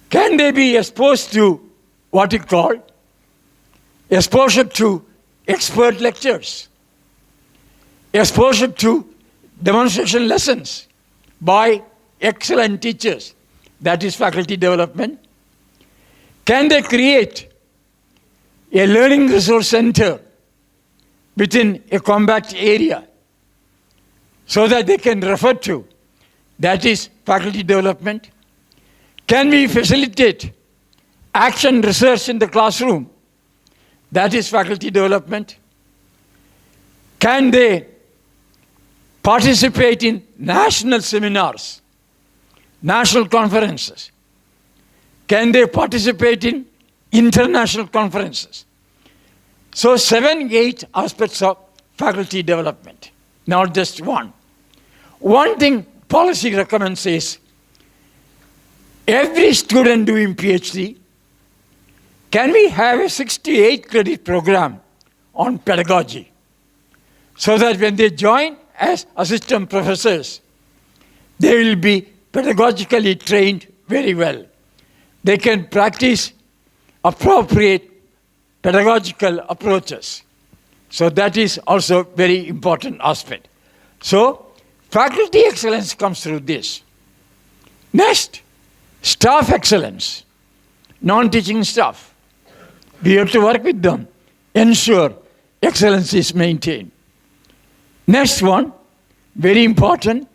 can they be exposed to what we call exposure to expert lectures, exposure to demonstration lessons by excellent teachers, that is faculty development, Can they create a learning resource center within a compact area so that they can refer to? That is faculty development. Can we facilitate action research in the classroom? That is faculty development. Can they participate in national seminars, national conferences? Can they participate in international conferences? So 7, 8 aspects of faculty development, not just one. One thing policy recommends is every student doing PhD, can we have a 68 credit program on pedagogy so that when they join as assistant professors, they will be pedagogically trained very well. They can practice appropriate pedagogical approaches. So that is also a very important aspect. So faculty excellence comes through this. Next, staff excellence, non-teaching staff. We have to work with them, ensure excellence is maintained. Next one, very important,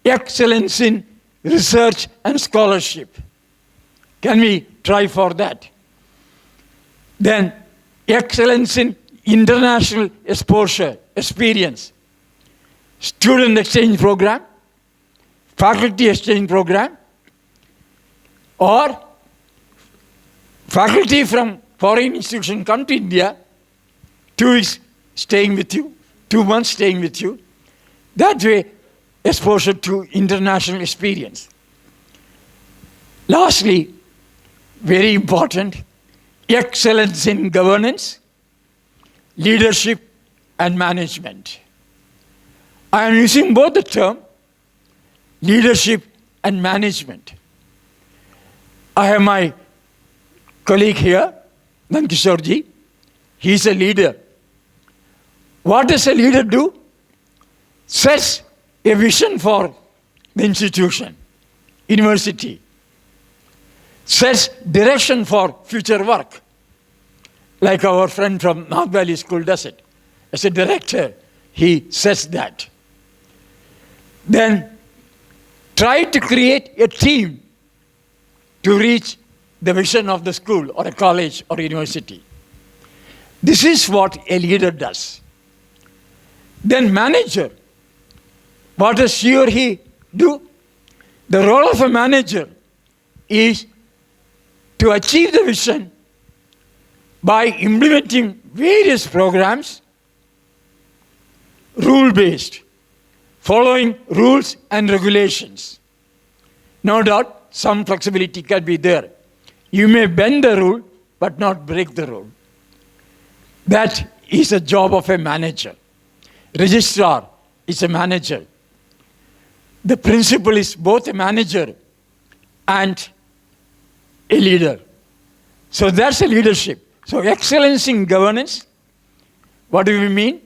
excellence in research and scholarship. Can we try for that? Then, excellence in international exposure, experience. Student exchange program, faculty exchange program, or faculty from foreign institution come to India, 2 weeks staying with you, 2 months staying with you. That way, exposure to international experience. Lastly, very important, excellence in governance, leadership, and management. I am using both the term leadership and management. I have my colleague here, Nankishorji. He is a leader. What does a leader do? Sets a vision for the institution, university. Sets direction for future work, like our friend from North Valley School does it. As a director, he sets that. Then try to create a team to reach the vision of the school or a college or university. This is what a leader does. Then manager, what does she or he do? The role of a manager is to achieve the vision by implementing various programs, rule-based, following rules and regulations. No doubt, some flexibility can be there. You may bend the rule, but not break the rule. That is a job of a manager. Registrar is a manager. The principal is both a manager and a leader. So that's a leadership. So excellence in governance, what do we mean?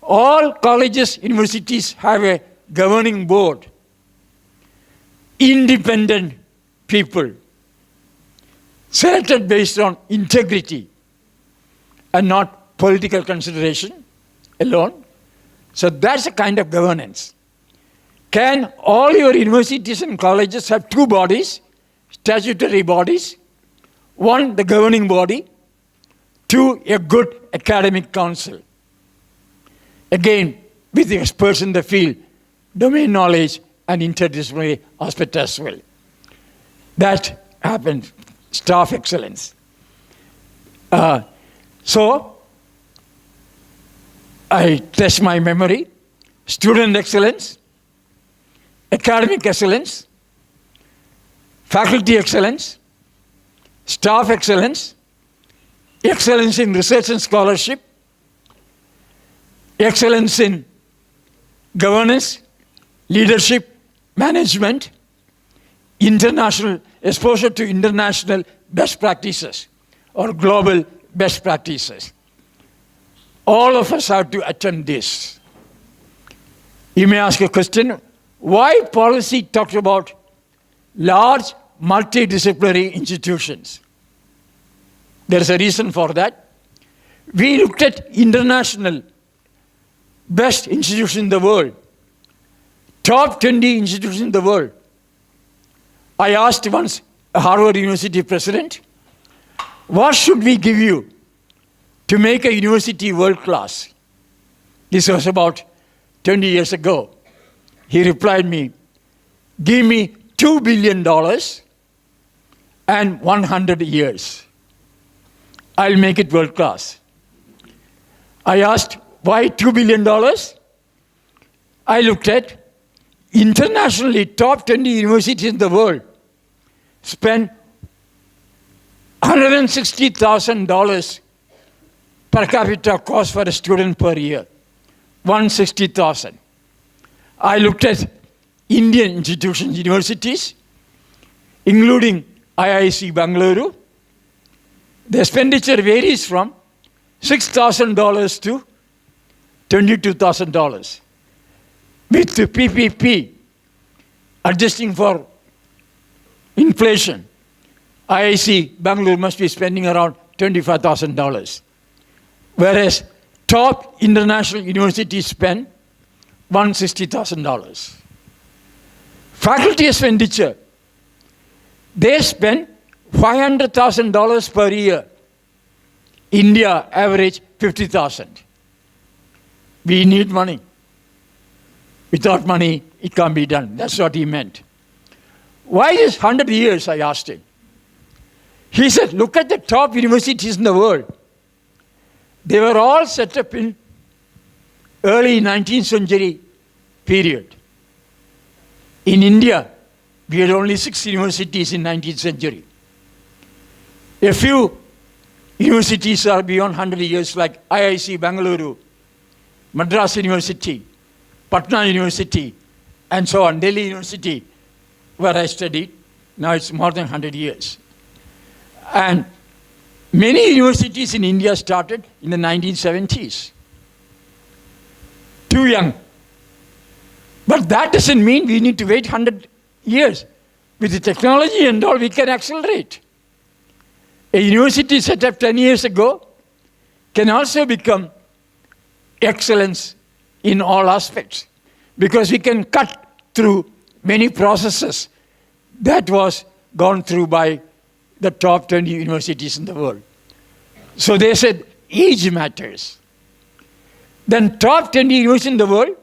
All colleges, universities have a governing board. Independent people, selected based on integrity and not political consideration alone. So that's a kind of governance. Can all your universities and colleges have 2 bodies, statutory bodies? 1, the governing body. 2, a good academic council. Again, with the experts in the field, domain knowledge and interdisciplinary aspect as well. That happened, staff excellence. So, I test my memory. Student excellence, academic excellence, faculty excellence, staff excellence, excellence in research and scholarship, excellence in governance, leadership, management, international exposure to international best practices or global best practices. All of us have to attend this. You may ask a question, why policy talks about large multidisciplinary institutions? There's a reason for that. We looked at international best institutions in the world, top 20 institutions in the world. I asked once a Harvard University president, what should we give you to make a university world class? This was about 20 years ago. He replied me, give me $2 billion and 100 years. I'll make it world class. I asked, why $2 billion? I looked at internationally top 20 universities in the world spend $160,000 per capita cost for a student per year. 160,000. I looked at Indian institutions, universities, including IIC Bangalore. The expenditure varies from $6,000 to $22,000. With the PPP, adjusting for inflation, IIC Bangalore must be spending around $25,000. Whereas top international universities spend $160,000. Faculty expenditure, they spend $500,000 per year. India average $50,000. We need money. Without money, it can't be done. That's what he meant. Why this 100 years, I asked him. He said, look at the top universities in the world. They were all set up in early 19th century period. In India, we had only 6 universities in 19th century. A few universities are beyond 100 years, like IIC Bangalore, Madras University, Patna University, and so on. Delhi University, where I studied, now it's more than 100 years. And many universities in India started in the 1970s. Too young. But that doesn't mean we need to wait 100 years. With the technology and all, we can accelerate. A university set up 10 years ago can also become excellence in all aspects, because we can cut through many processes that was gone through by the top 20 universities in the world. So they said age matters. Then top 20 universities in the world,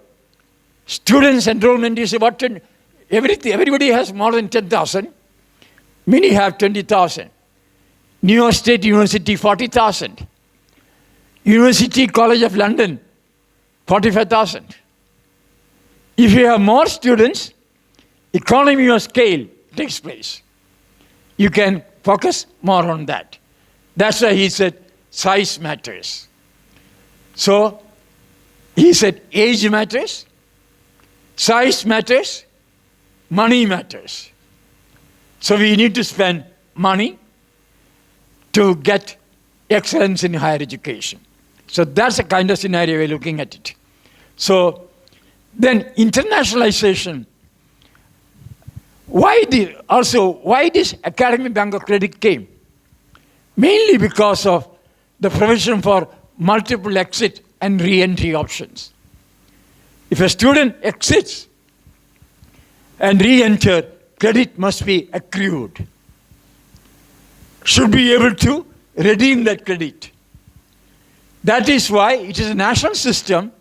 students enrollment is about 10, everybody has more than 10,000. Many have 20,000. New York State University, 40,000. University College of London, 45,000. If you have more students, economy of scale takes place. You can focus more on that. That's why he said size matters. So he said age matters, size matters, money matters. So we need to spend money to get excellence in higher education. So that's the kind of scenario we're looking at it. So then internationalization. Why this Academic Bank of Credit came? Mainly because of the provision for multiple exit and re-entry options. If a student exits and re-enter, credit must be accrued. Should be able to redeem that credit. That is why it is a national system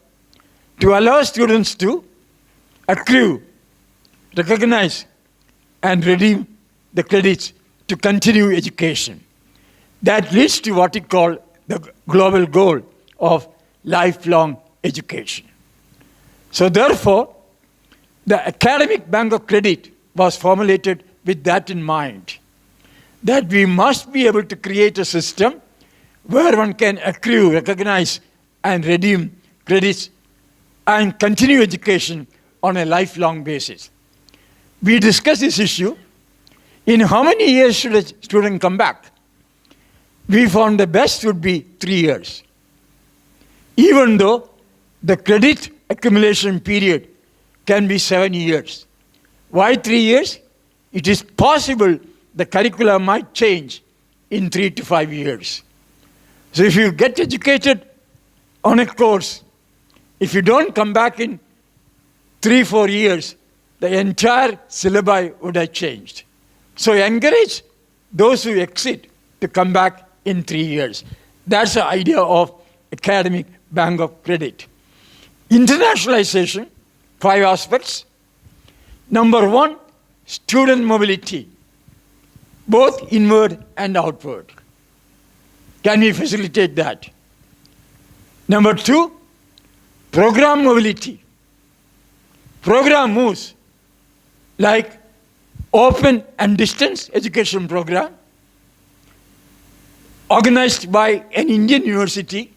to allow students to accrue, recognize, and redeem the credits to continue education. That leads to what we call the global goal of lifelong education. So therefore, the Academic Bank of Credit was formulated with that in mind, that we must be able to create a system where one can accrue, recognize, and redeem credits and continue education on a lifelong basis. We discussed this issue. In how many years should a student come back? We found the best would be 3 years. Even though the credit accumulation period can be 7 years. Why 3 years? It is possible the curriculum might change in 3 to 5 years. So if you get educated on a course, if you don't come back in 3-4 years, the entire syllabi would have changed. So encourage those who exit to come back in 3 years. That's the idea of academic bank of credit. Internationalization, 5 aspects. Number 1, student mobility, both inward and outward. Can we facilitate that? Number 2, program mobility. Program moves like open and distance education program organized by an Indian university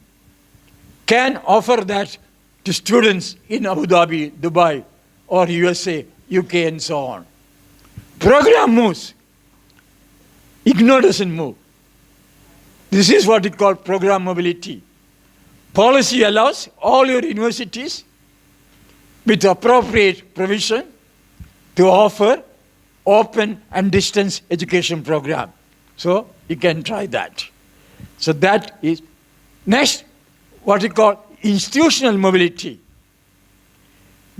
can offer that to students in Abu Dhabi, Dubai, or USA, UK, and so on. Program moves. IGNOU doesn't move. This is what we call program mobility. Policy allows all your universities with appropriate provision to offer open and distance education program. So you can try that. So that is next, what we call institutional mobility.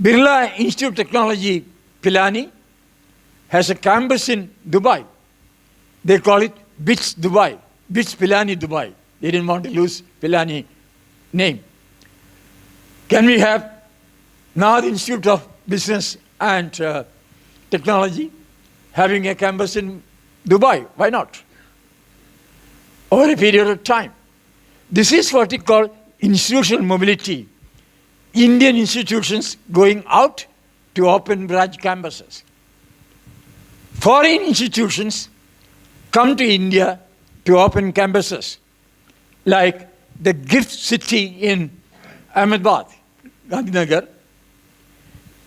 Birla Institute of Technology, Pilani, has a campus in Dubai. They call it BITS Dubai, BITS Pilani Dubai. They didn't want to lose Pilani name. Can we have Nath Institute of Business and Technology having a campus in Dubai? Why not? Over a period of time. This is what we call institutional mobility. Indian institutions going out to open branch campuses. Foreign institutions come to India to open campuses, like the Gift City in Ahmedabad, Gandhinagar.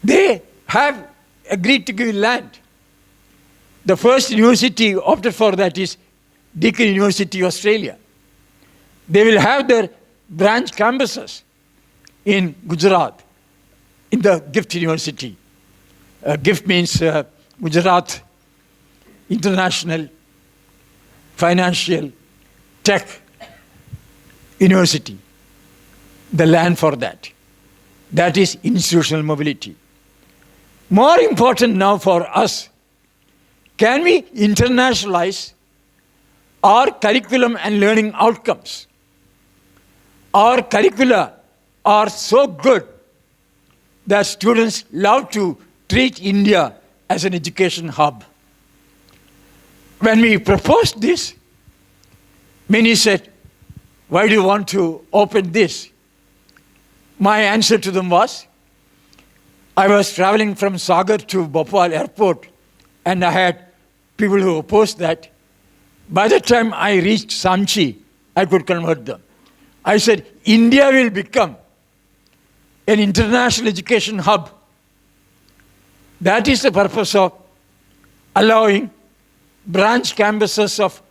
They have agreed to give land. The first university opted for that is Deakin University, Australia. They will have their branch campuses in Gujarat, in the Gift University. Gift means Gujarat International Financial Tech University. The land for that. That is institutional mobility. More important now for us, can we internationalize our curriculum and learning outcomes? Our curricula are so good that students love to treat India as an education hub. When we proposed this, many said, why do you want to open this? My answer to them was, I was traveling from Sagar to Bhopal airport and I had people who opposed that. By the time I reached Samchi, I could convert them. I said, India will become an international education hub. That is the purpose of allowing branch campuses of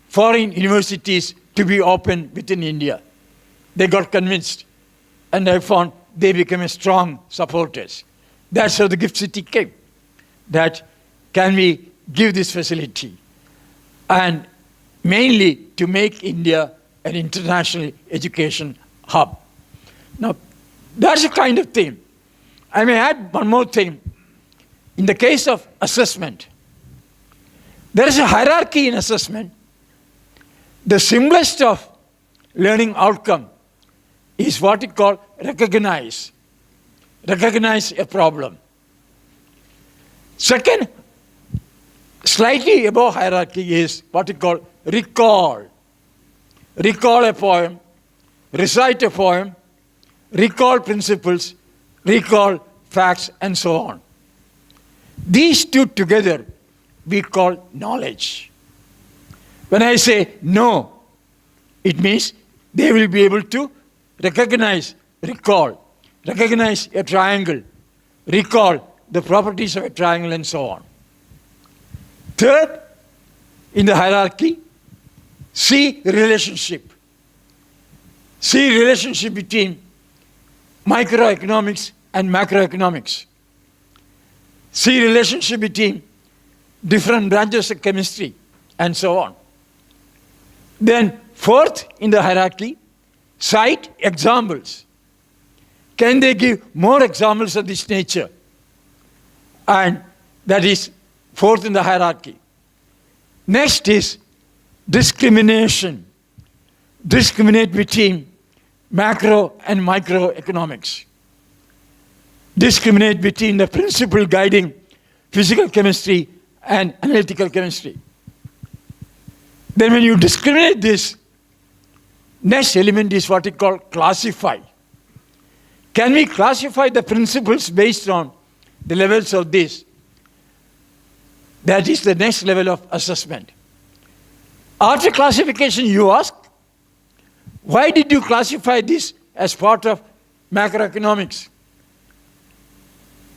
foreign universities to be open within India. They got convinced, and I found they became strong supporters. That's how the Gift City came. That can we give this facility? And mainly to make India an international education hub. Now, that's a kind of thing. I may add one more thing. In the case of assessment, there is a hierarchy in assessment. The simplest of learning outcome is what we call recognize. Recognize a problem. Second, slightly above hierarchy is what we call recall. Recall a poem, recite a poem, recall principles, recall facts, and so on. These two together we call knowledge. When I say know, it means they will be able to recognize, recall, recognize a triangle, recall the properties of a triangle, and so on. Third, in the hierarchy, see relationship. See relationship between microeconomics and macroeconomics. See relationship between different branches of chemistry, and so on. Then fourth in the hierarchy, cite examples. Can they give more examples of this nature? And that is fourth in the hierarchy. Next is discrimination. Discriminate between macro and microeconomics. Discriminate between the principle guiding physical chemistry and analytical chemistry. Then when you discriminate this, next element is what we call classify. Can we classify the principles based on the levels of this? That is the next level of assessment. After classification, you ask, why did you classify this as part of macroeconomics?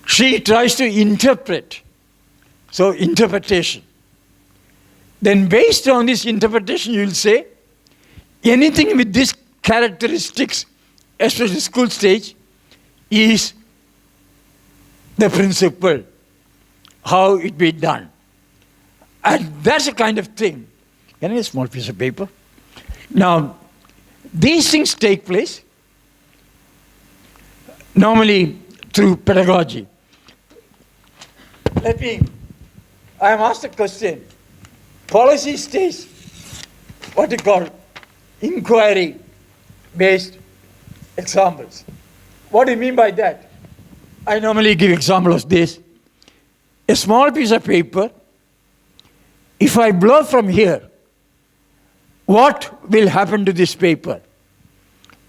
She tries to interpret. So interpretation. Then based on this interpretation, you will say, anything with these characteristics, especially school stage, is the principle, how it be done. And that's the kind of thing. Can I have a small piece of paper? Now, these things take place normally through pedagogy. I am asked a question. Policy stage, what you call inquiry-based examples. What do you mean by that? I normally give example of this. A small piece of paper, if I blow from here, what will happen to this paper?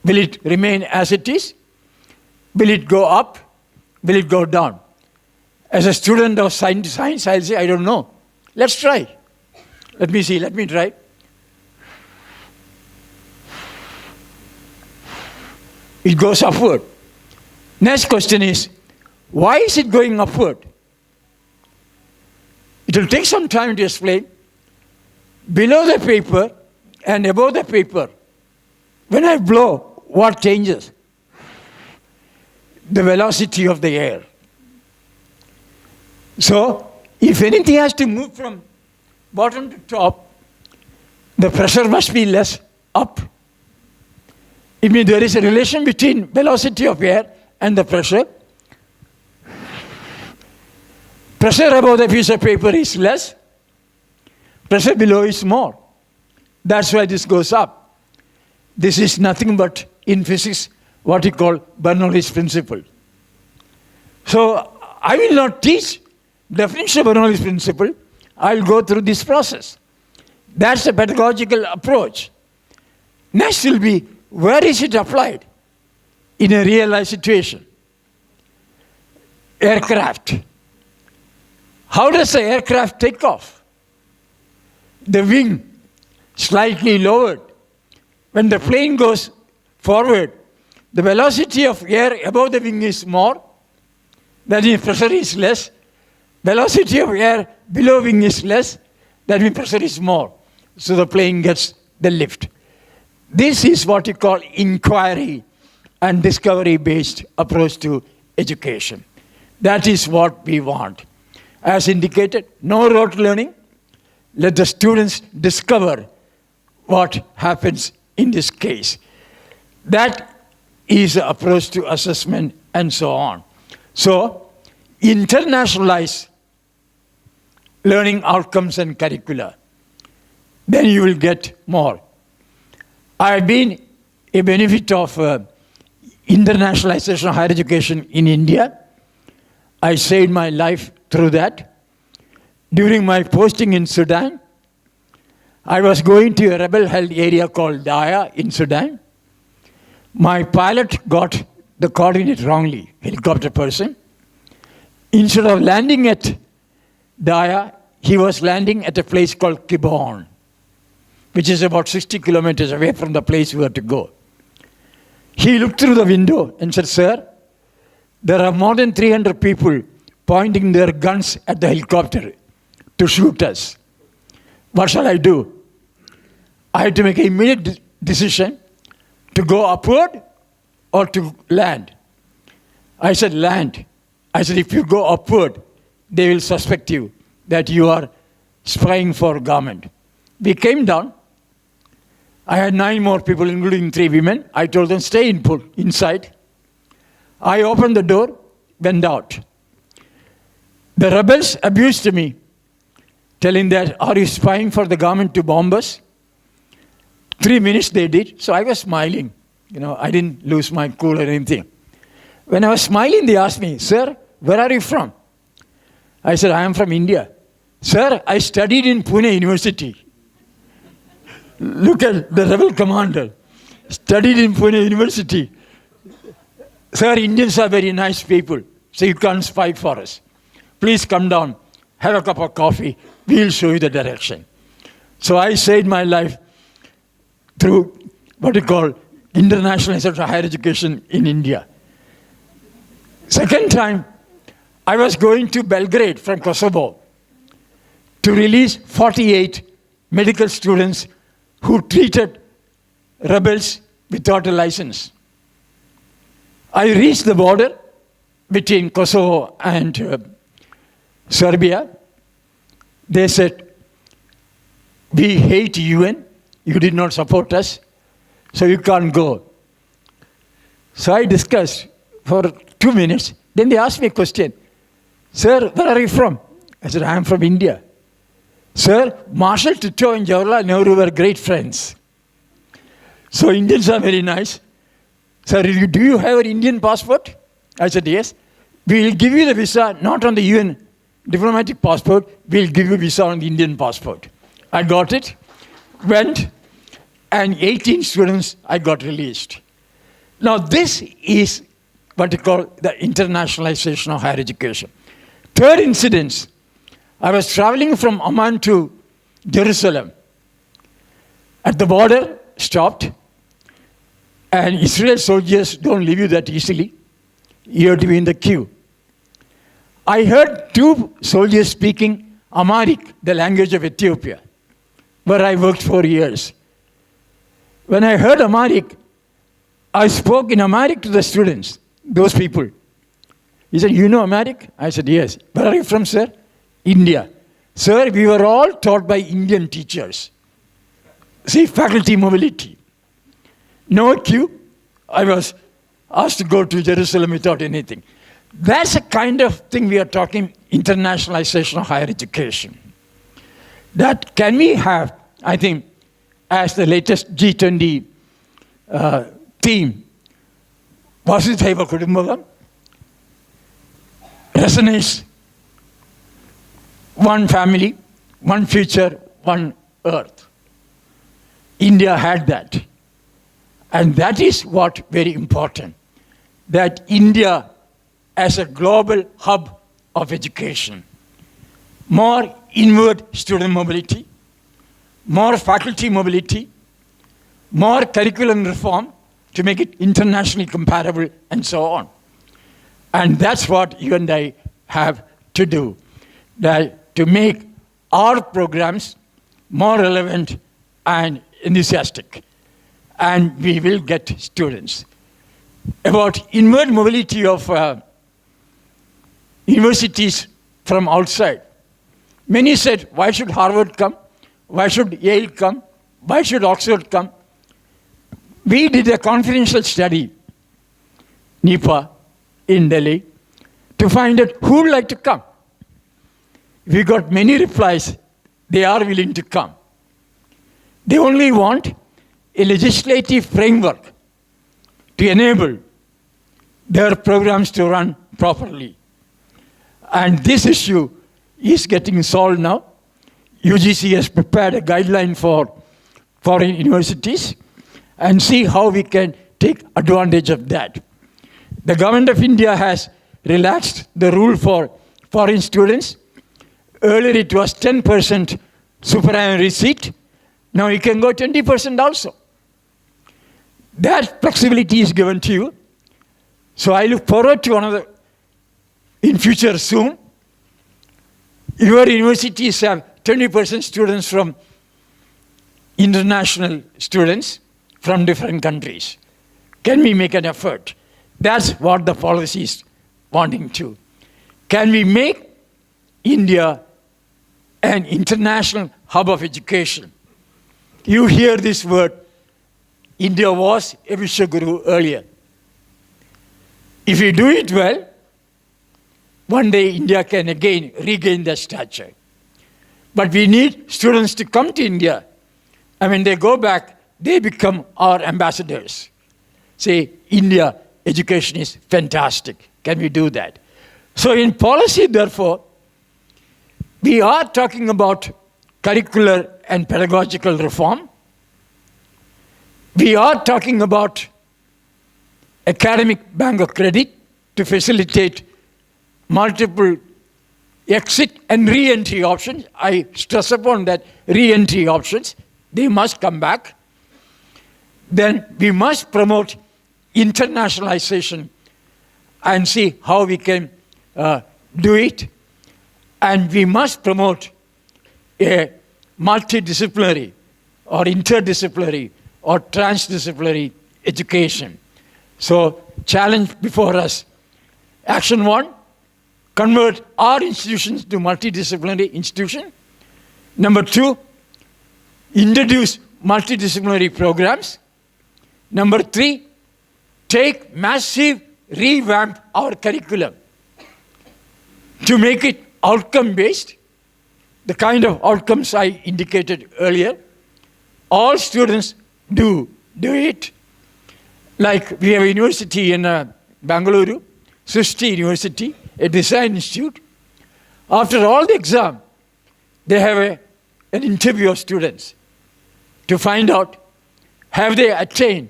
Will it remain as it is? Will it go up? Will it go down? As a student of science, I'll say, I don't know. Let's try. Let me see, let me try. It goes upward. Next question is, why is it going upward? It will take some time to explain. Below the paper and above the paper, when I blow, what changes? The velocity of the air. So, if anything has to move from bottom to top, the pressure must be less up. It means there is a relation between velocity of air and the pressure. Pressure above the piece of paper is less. Pressure below is more. That's why this goes up. This is nothing but, in physics, what we call Bernoulli's principle. So, I will not teach definition of Bernoulli's principle. I'll go through this process. That's the pedagogical approach. Next will be, where is it applied in a real life situation? Aircraft. How does the aircraft take off? The wing slightly lowered. When the plane goes forward, the velocity of air above the wing is more. That means pressure is less. Velocity of air below wing is less. That means pressure is more. So the plane gets the lift. This is what you call inquiry and discovery-based approach to education. That is what we want. As indicated, no rote learning. Let the students discover what happens in this case. That is the approach to assessment and so on. So, internationalize learning outcomes and curricula. Then you will get more. I have been a benefit of internationalization of higher education in India. I saved my life through that. During my posting in Sudan, I was going to a rebel-held area called Daya in Sudan. My pilot got the coordinate wrongly, helicopter person. Instead of landing at Daya, he was landing at a place called Kibon, which is about 60 kilometers away from the place we were to go. He looked through the window and said, "Sir, there are more than 300 people pointing their guns at the helicopter to shoot us. What shall I do?" I had to make an immediate decision to go upward or to land. I said, land. I said, if you go upward, they will suspect you that you are spying for government. We came down. I had 9 more people, including 3 women. I told them, stay inside. I opened the door, went out. The rebels abused me, telling that, are you spying for the government to bomb us? 3 minutes they did, so I was smiling. I didn't lose my cool or anything. When I was smiling, they asked me, sir, where are you from? I said, I am from India. Sir, I studied in Pune University. Look at the rebel commander. Studied in Pune University. Sir, Indians are very nice people, so you can't spy for us. Please come down, have a cup of coffee, we'll show you the direction. So I saved my life through what you call International Institute of Higher Education in India. Second time, I was going to Belgrade from Kosovo to release 48 medical students who treated rebels without a license. I reached the border between Kosovo and Serbia. They said, we hate UN, you did not support us, so you can't go. So I discussed for 2 minutes. Then they asked me a question. Sir, where are you from? I said, I am from India. Sir, Marshal Tito and Jawaharlal Nehru were great friends. So Indians are very nice. Sir, do you have an Indian passport? I said, yes. We will give you the visa, not on the UN diplomatic passport. We will give you visa on the Indian passport. I got it, went, and 18 students I got released. Now this is what you call the internationalization of higher education. Third incident, I was traveling from Amman to Jerusalem. At the border, stopped, and Israel soldiers don't leave you that easily. You have to be in the queue. I heard 2 soldiers speaking Amharic, the language of Ethiopia, where I worked for years. When I heard Amharic, I spoke in Amharic to the students, those people. He said, you know Amharic? I said, yes. Where are you from, sir? India. Sir, we were all taught by Indian teachers. See, faculty mobility. No queue. I was asked to go to Jerusalem without anything. That's the kind of thing we are talking, internationalization of higher education. That can we have, I think, as the latest G20 theme, Vasudhaiva Kudumbakam, resonates one family, one future, one earth. India had that. And that is what very important, that India as a global hub of education, more inward student mobility, more faculty mobility, more curriculum reform to make it internationally comparable and so on. And that's what you and I have to do, that to make our programs more relevant and enthusiastic. And we will get students. About inward mobility of universities from outside. Many said, why should Harvard come? Why should Yale come? Why should Oxford come? We did a confidential study, NIPA, in Delhi, to find out who would like to come. We got many replies, they are willing to come. They only want a legislative framework to enable their programs to run properly. And this issue is getting solved now. UGC has prepared a guideline for foreign universities and see how we can take advantage of that. The government of India has relaxed the rule for foreign students. Earlier it was 10% superannuation seat. Now you can go 20% also. That flexibility is given to you. So I look forward to another, in future soon, your universities have 20% students from international students from different countries. Can we make an effort? That's what the policy is wanting to. Can we make India an international hub of education? You hear this word India was a Vishwaguru earlier. If we do it well, one day India can again regain that stature. But we need students to come to India, and when they go back, they become our ambassadors. Say, India, education is fantastic. Can we do that? So in policy, therefore, we are talking about curricular and pedagogical reform. We are talking about academic bank of credit to facilitate multiple exit and re-entry options. I stress upon that re-entry options. They must come back. Then we must promote internationalization and see how we can do it. And we must promote a multidisciplinary or interdisciplinary or transdisciplinary education. So, challenge before us. Action 1, convert our institutions to multidisciplinary institution. Number 2, introduce multidisciplinary programs. Number 3, take massive revamp our curriculum to make it outcome-based, the kind of outcomes I indicated earlier. All students do it. Like we have a university in Bangalore, Srishti University, a design institute. After all the exam, they have an interview of students to find out have they attained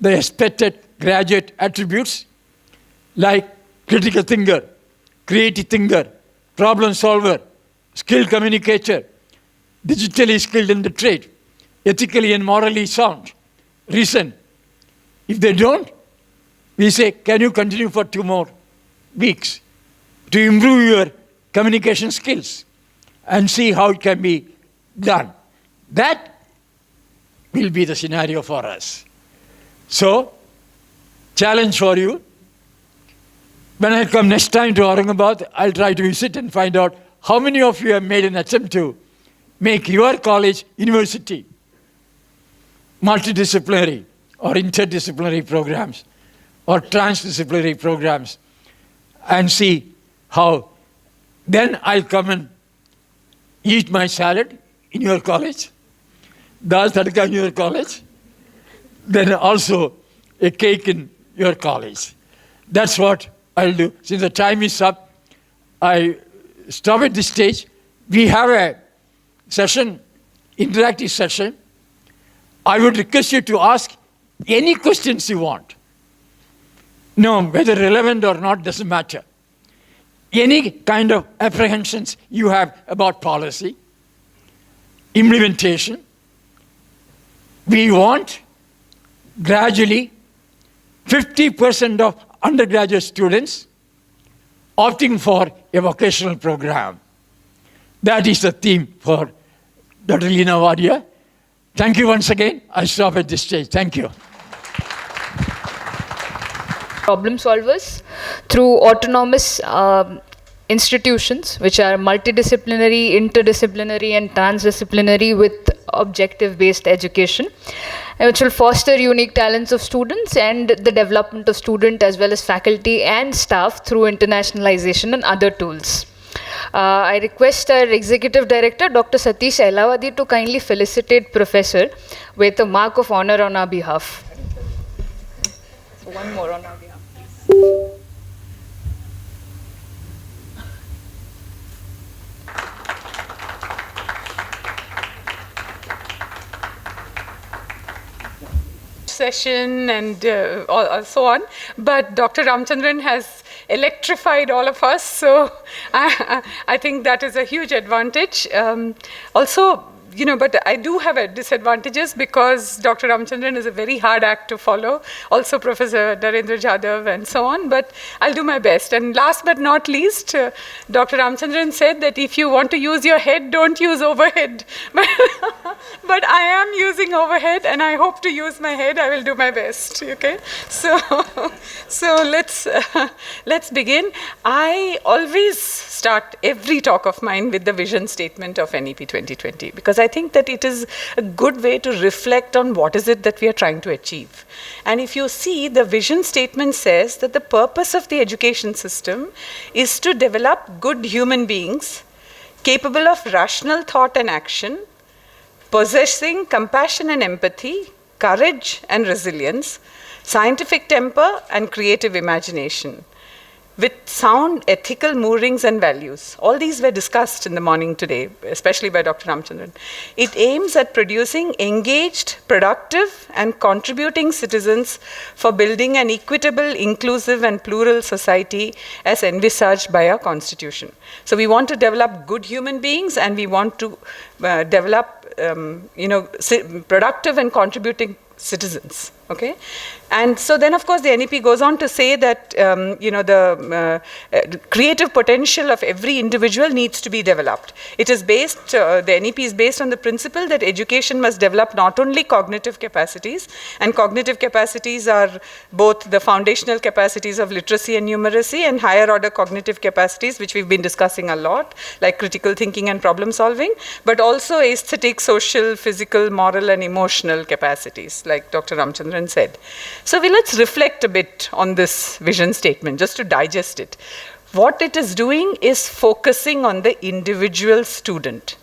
the expected graduate attributes like critical thinker, creative thinker, problem solver, skilled communicator, digitally skilled in the trade, ethically and morally sound, reason. If they don't, we say, can you continue for 2 more weeks to improve your communication skills and see how it can be done. That will be the scenario for us. So, challenge for you. When I come next time to Aurangabad, I'll try to visit and find out how many of you have made an attempt to make your college university multidisciplinary or interdisciplinary programs or transdisciplinary programs and see how. Then I'll come and eat my salad in your college, dal tadka in your college, then also a cake in your college. That's what I'll do. Since the time is up, I stop at this stage. We have a session, interactive session. I would request you to ask any questions you want. No, whether relevant or not doesn't matter. Any kind of apprehensions you have about policy, implementation. We want gradually 50% of undergraduate students opting for a vocational program. That is the theme for Dr.Leena Wadia. Thank you once again. I stop at this stage. Thank you. Problem solvers through autonomous institutions which are multidisciplinary, interdisciplinary and transdisciplinary with objective-based education, which will foster unique talents of students and the development of student as well as faculty and staff through internationalization and other tools. I request our Executive Director, Dr. Satish Elawadi, to kindly felicitate Professor with a mark of honor on our behalf. So one more on our behalf. Session and so on, but Dr. Ramchandran has electrified all of us, so I think that is a huge advantage. Also, you know, but I do have disadvantages because Dr. Ramchandran is a very hard act to follow, also Professor Narendra Jadhav and so on, but I'll do my best. And last but not least, Dr. Ramchandran said that if you want to use your head, don't use overhead. But I am using overhead and I hope to use my head. I will do my best, okay? So let's begin. I always start every talk of mine with the vision statement of NEP 2020, because I think that it is a good way to reflect on what is it that we are trying to achieve. And if you see, the vision statement says that the purpose of the education system is to develop good human beings capable of rational thought and action, possessing compassion and empathy, courage and resilience, scientific temper and creative imagination, with sound ethical moorings and values. All these were discussed in the morning today, especially by Dr. Ramchandran. It aims at producing engaged, productive, and contributing citizens for building an equitable, inclusive, and plural society as envisaged by our Constitution. So we want to develop good human beings, and we want to develop productive and contributing citizens. Okay, and so then of course the NEP goes on to say that the creative potential of every individual needs to be developed. It is based, the NEP is based on the principle that education must develop not only cognitive capacities, and cognitive capacities are both the foundational capacities of literacy and numeracy, and higher order cognitive capacities, which we've been discussing a lot, like critical thinking and problem solving, but also aesthetic, social, physical, moral, and emotional capacities, like Dr. Ramchandran said. So let's reflect a bit on this vision statement, just to digest it. What it is doing is focusing on the individual student.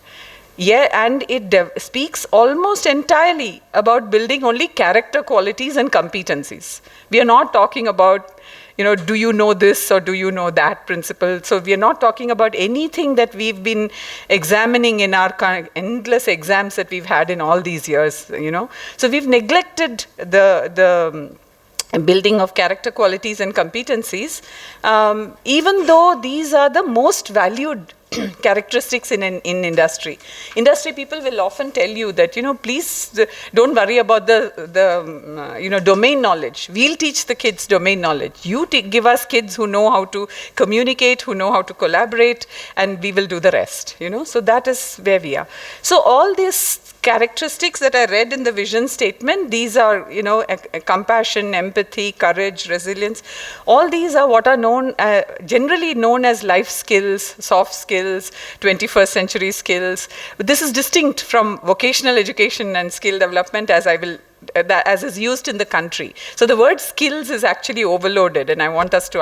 Yeah, and it speaks almost entirely about building only character qualities and competencies. We are not talking about, do you know this or do you know that principle? So we are not talking about anything that we've been examining in our endless exams that we've had in all these years, So we've neglected the building of character qualities and competencies, even though these are the most valued characteristics in industry. Industry people will often tell you that, please don't worry about the domain knowledge. We'll teach the kids domain knowledge. You give us kids who know how to communicate, who know how to collaborate, and we will do the rest, So that is where we are. So all these characteristics that I read in the vision statement, these are, compassion, empathy, courage, resilience. All these are what are generally known as life skills, soft skills, 21st century skills. But this is distinct from vocational education and skill development, as is used in the country. So the word skills is actually overloaded, and I want us to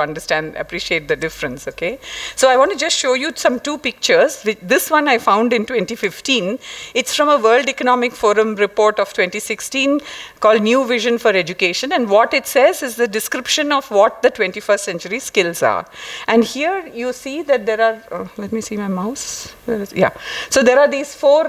appreciate the difference, okay? So I want to just show you two pictures. This one I found in 2015. It's from a World Economic Forum report of 2016 called New Vision for Education, and what it says is the description of what the 21st century skills are. And here you see that there are, let me see my mouse. So there are these 4,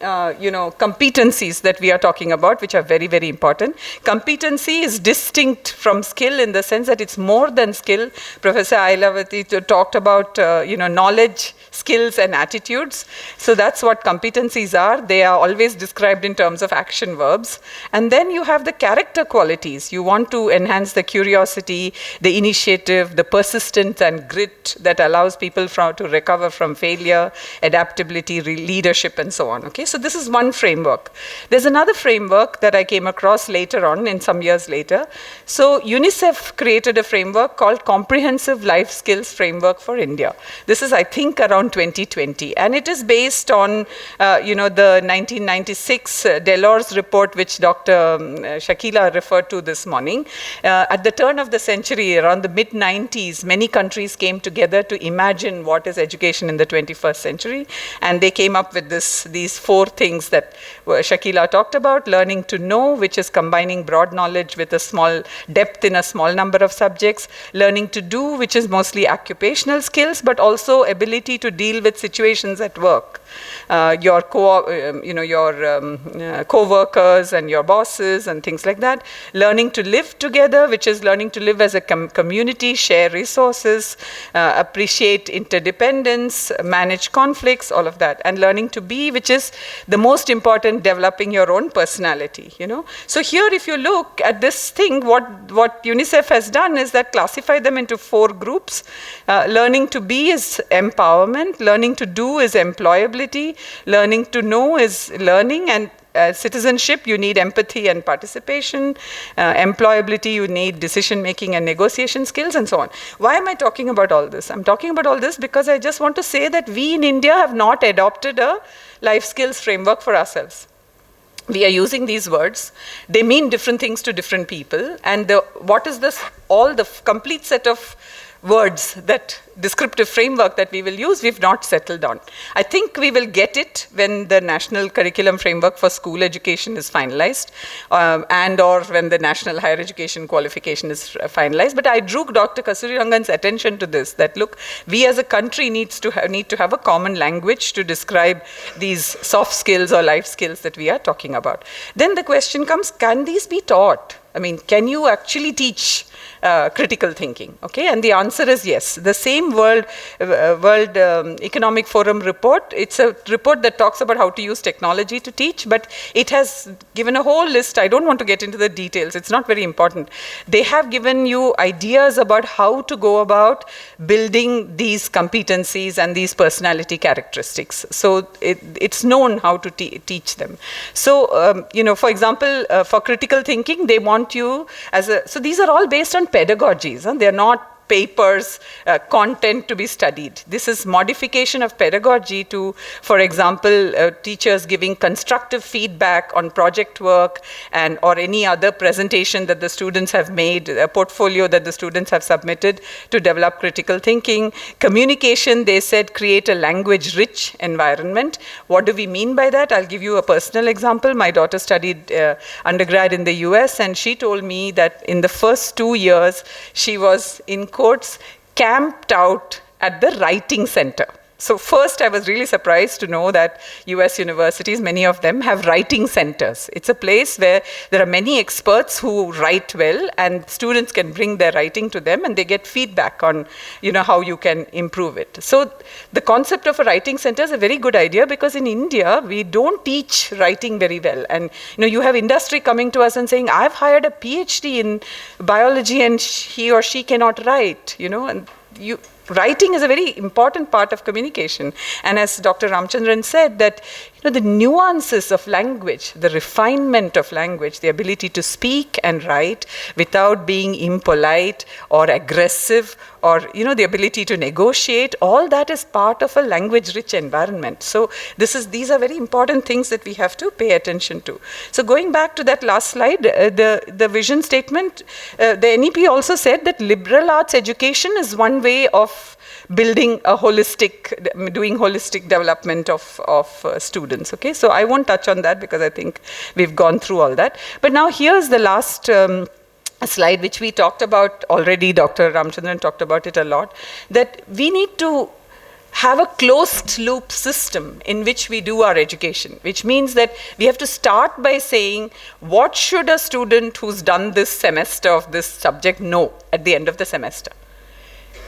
competencies that we are talking about, which are very, very important. Competency is distinct from skill in the sense that it's more than skill. Professor Ailavati talked about, knowledge, skills, and attitudes. So that's what competencies are. They are always described in terms of action verbs. And then you have the character qualities. You want to enhance the curiosity, the initiative, the persistence and grit that allows people to recover from failure, adaptability, leadership, and so on. Okay, so this is one framework. There's another framework that I came across later on, in some years later. So UNICEF created a framework called Comprehensive Life Skills Framework for India. This is, I think, around 2020, and it is based on, the 1996 Delors report, which Dr. Shakila referred to this morning. At the turn of the century, around the mid-90s, many countries came together to imagine what is education in the 21st century, and they came up with these 4 things that Shakila talked about: learning to know, which is combining broad knowledge with a small depth in a small number of subjects; learning to do, which is mostly occupational skills, but also ability to deal with situations at work. Your co-workers and your bosses and things like that. Learning to live together, which is learning to live as a community, share resources, appreciate interdependence, manage conflicts, all of that. And learning to be, which is the most important, developing your own personality, So here, if you look at this thing, what UNICEF has done is that classify them into 4 groups. Learning to be is empowerment, learning to do is employability, learning to know is learning, and citizenship, you need empathy and participation. Employability, you need decision-making and negotiation skills, and so on. Why am I talking about all this? I'm talking about all this because I just want to say that we in India have not adopted a life skills framework for ourselves. We are using these words. They mean different things to different people. And what is this, all the complete set of words, that descriptive framework that we will use, we've not settled on. I think we will get it when the national curriculum framework for school education is finalized, and or when the national higher education qualification is finalized. But I drew Dr. Kasturi Rangan's attention to this, that look, we as a country need to have a common language to describe these soft skills or life skills that we are talking about. Then the question comes, can these be taught? I mean, can you actually teach critical thinking? Okay, and the answer is yes. The same World Economic Forum report, it's a report that talks about how to use technology to teach, but it has given a whole list. I don't want to get into the details. It's not very important. They have given you ideas about how to go about building these competencies and these personality characteristics. So it's known how to teach them. So, for example, for critical thinking, they want you so these are all based on pedagogies. They're not papers, content to be studied. This is modification of pedagogy to, for example, teachers giving constructive feedback on project work and or any other presentation that the students have made, a portfolio that the students have submitted to develop critical thinking. Communication, they said, create a language-rich environment. What do we mean by that? I'll give you a personal example. My daughter studied undergrad in the US, and she told me that in the first 2 years, she was in quotes, camped out at the writing center. So first, I was really surprised to know that US universities, many of them have writing centers. It's a place where there are many experts who write well, and students can bring their writing to them and they get feedback on, how you can improve it. So the concept of a writing center is a very good idea, because in India, we don't teach writing very well. And, you have industry coming to us and saying, I've hired a PhD in biology and he or she cannot write, and writing is a very important part of communication. And as Dr. Ramchandran said, that the nuances of language, the refinement of language, the ability to speak and write without being impolite or aggressive, or the ability to negotiate, all that is part of a language-rich environment. So these are very important things that we have to pay attention to. So going back to that last slide, the vision statement, the NEP also said that liberal arts education is one way of building a doing holistic development of students. Okay, so I won't touch on that because I think we've gone through all that. But now here's the last slide, which we talked about already. Dr. Ramchandran talked about it a lot, that we need to have a closed loop system in which we do our education, which means that we have to start by saying, what should a student who's done this semester of this subject know at the end of the semester?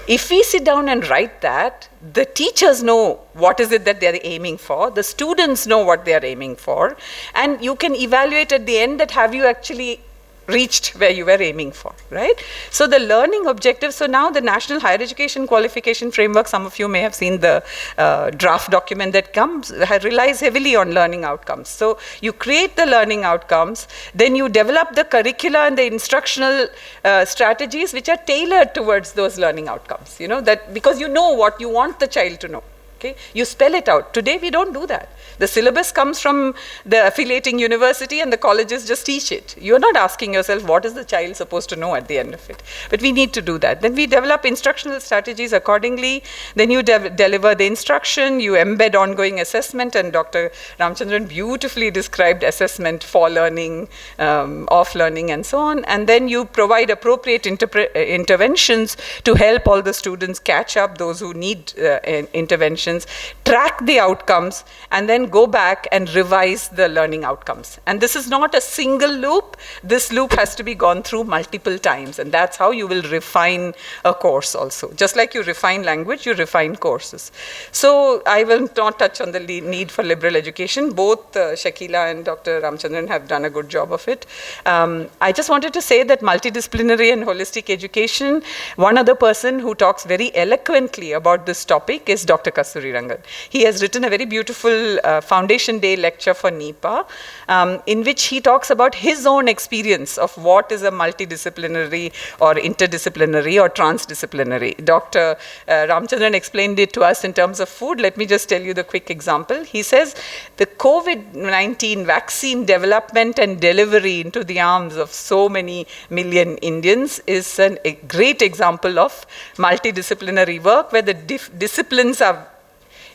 If we sit down and write that, the teachers know what is it that they're aiming for, the students know what they're aiming for, and you can evaluate at the end that have you actually reached where you were aiming for, right? So the learning objectives, so now the National Higher Education Qualification Framework, some of you may have seen the draft document that comes, relies heavily on learning outcomes. So you create the learning outcomes, then you develop the curricula and the instructional strategies which are tailored towards those learning outcomes, that because you know what you want the child to know. Okay? You spell it out. Today we don't do that. The syllabus comes from the affiliating university and the colleges just teach it. You're not asking yourself what is the child supposed to know at the end of it. But we need to do that. Then we develop instructional strategies accordingly. Then you deliver the instruction, you embed ongoing assessment, and Dr. Ramchandran beautifully described assessment for learning, off learning, and so on. And then you provide appropriate interventions to help all the students catch up, those who need interventions, track the outcomes, and then go back and revise the learning outcomes. And this is not a single loop. This loop has to be gone through multiple times, and that's how you will refine a course also. Just like you refine language, you refine courses. So I will not touch on the need for liberal education. Both Shakila and Dr. Ramchandran have done a good job of it. I just wanted to say that multidisciplinary and holistic education, one other person who talks very eloquently about this topic is Dr. Kasturi Surirangan. He has written a very beautiful Foundation Day lecture for NEPA, in which he talks about his own experience of what is a multidisciplinary or interdisciplinary or transdisciplinary. Dr. Ramchandran explained it to us in terms of food. Let me just tell you the quick example. He says the COVID-19 vaccine development and delivery into the arms of so many million Indians is a great example of multidisciplinary work where the disciplines are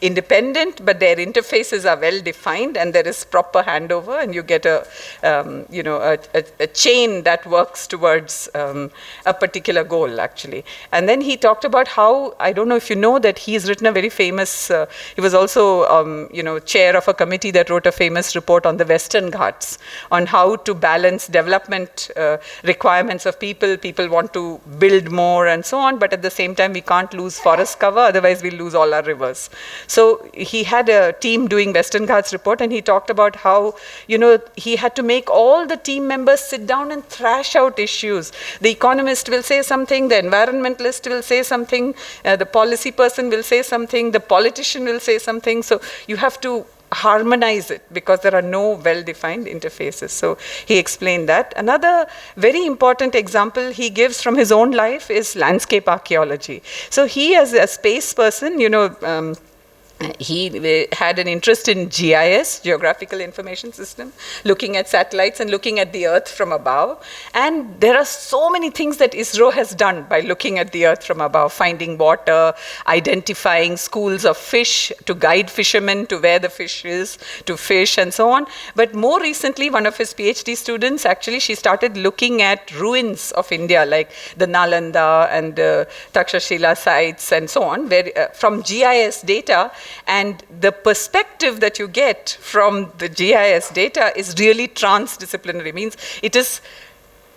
independent, but their interfaces are well defined, and there is proper handover, and you get a chain that works towards a particular goal, actually. And then he talked about how, I don't know if you know that he's written a very famous, he was also chair of a committee that wrote a famous report on the Western Ghats, on how to balance development requirements of people. People want to build more and so on, but at the same time we can't lose forest cover, otherwise we'll lose all our rivers. So he had a team doing Western Ghats report, and he talked about how, he had to make all the team members sit down and thrash out issues. The economist will say something, the environmentalist will say something, the policy person will say something, the politician will say something. So you have to harmonize it because there are no well-defined interfaces. So he explained that. Another very important example he gives from his own life is landscape archaeology. So he, as a space person, he had an interest in GIS, Geographical Information System, looking at satellites and looking at the Earth from above. And there are so many things that ISRO has done by looking at the Earth from above, finding water, identifying schools of fish to guide fishermen to where the fish is, to fish and so on. But more recently, one of his PhD students, actually, she started looking at ruins of India, like the Nalanda and the Dr.Shakila sites and so on, where from GIS data. And the perspective that you get from the GIS data is really transdisciplinary, means it is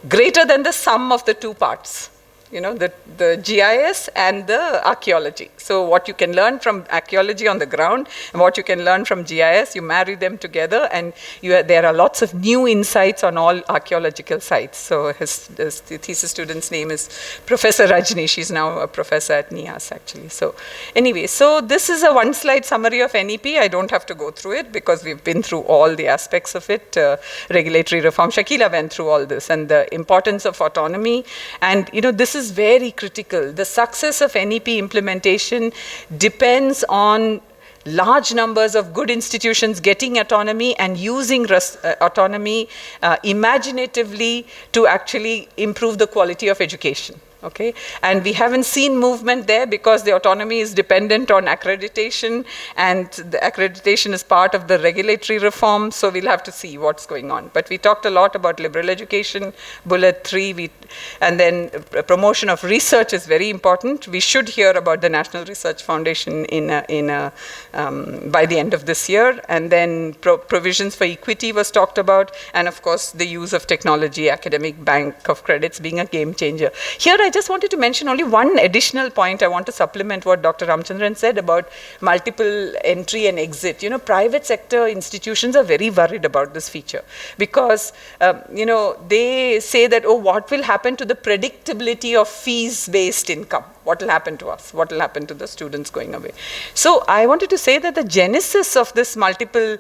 greater than the sum of the two parts. The GIS and the archaeology. So what you can learn from archaeology on the ground and what you can learn from GIS, you marry them together, and there are lots of new insights on all archaeological sites. So his thesis student's name is Professor Rajni. She's now a professor at NIAS, actually. So anyway, so this is a one-slide summary of NEP. I don't have to go through it because we've been through all the aspects of it. Regulatory reform, Shakila went through all this, and the importance of autonomy. And this is very critical. The success of NEP implementation depends on large numbers of good institutions getting autonomy and using autonomy imaginatively to actually improve the quality of education. Okay, and we haven't seen movement there because the autonomy is dependent on accreditation, and the accreditation is part of the regulatory reform, so we'll have to see what's going on. But we talked a lot about liberal education, bullet 3, and then promotion of research is very important. We should hear about the National Research Foundation by the end of this year, and then provisions for equity was talked about, and of course the use of technology, academic bank of credits being a game changer. Here I just wanted to mention only one additional point. I want to supplement what Dr. Ramchandran said about multiple entry and exit. Private sector institutions are very worried about this feature because, they say that, what will happen to the predictability of fees-based income? What will happen to us? What will happen to the students going away? So I wanted to say that the genesis of this multiple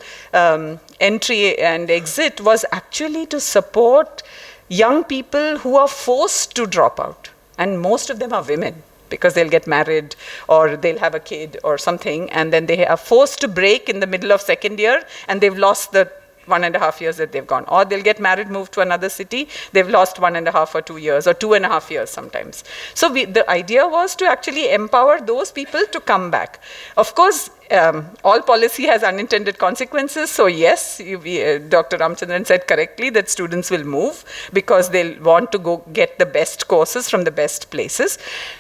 entry and exit was actually to support young people who are forced to drop out. And most of them are women because they'll get married or they'll have a kid or something, and then they are forced to break in the middle of second year and they've lost the 1.5 years that they've gone. Or they'll get married, move to another city, they've lost 1.5 or 2 years or 2.5 years sometimes. So the idea was to actually empower those people to come back. Of course, all policy has unintended consequences. So yes, Dr. Ramchandran said correctly that students will move because they'll want to go get the best courses from the best places.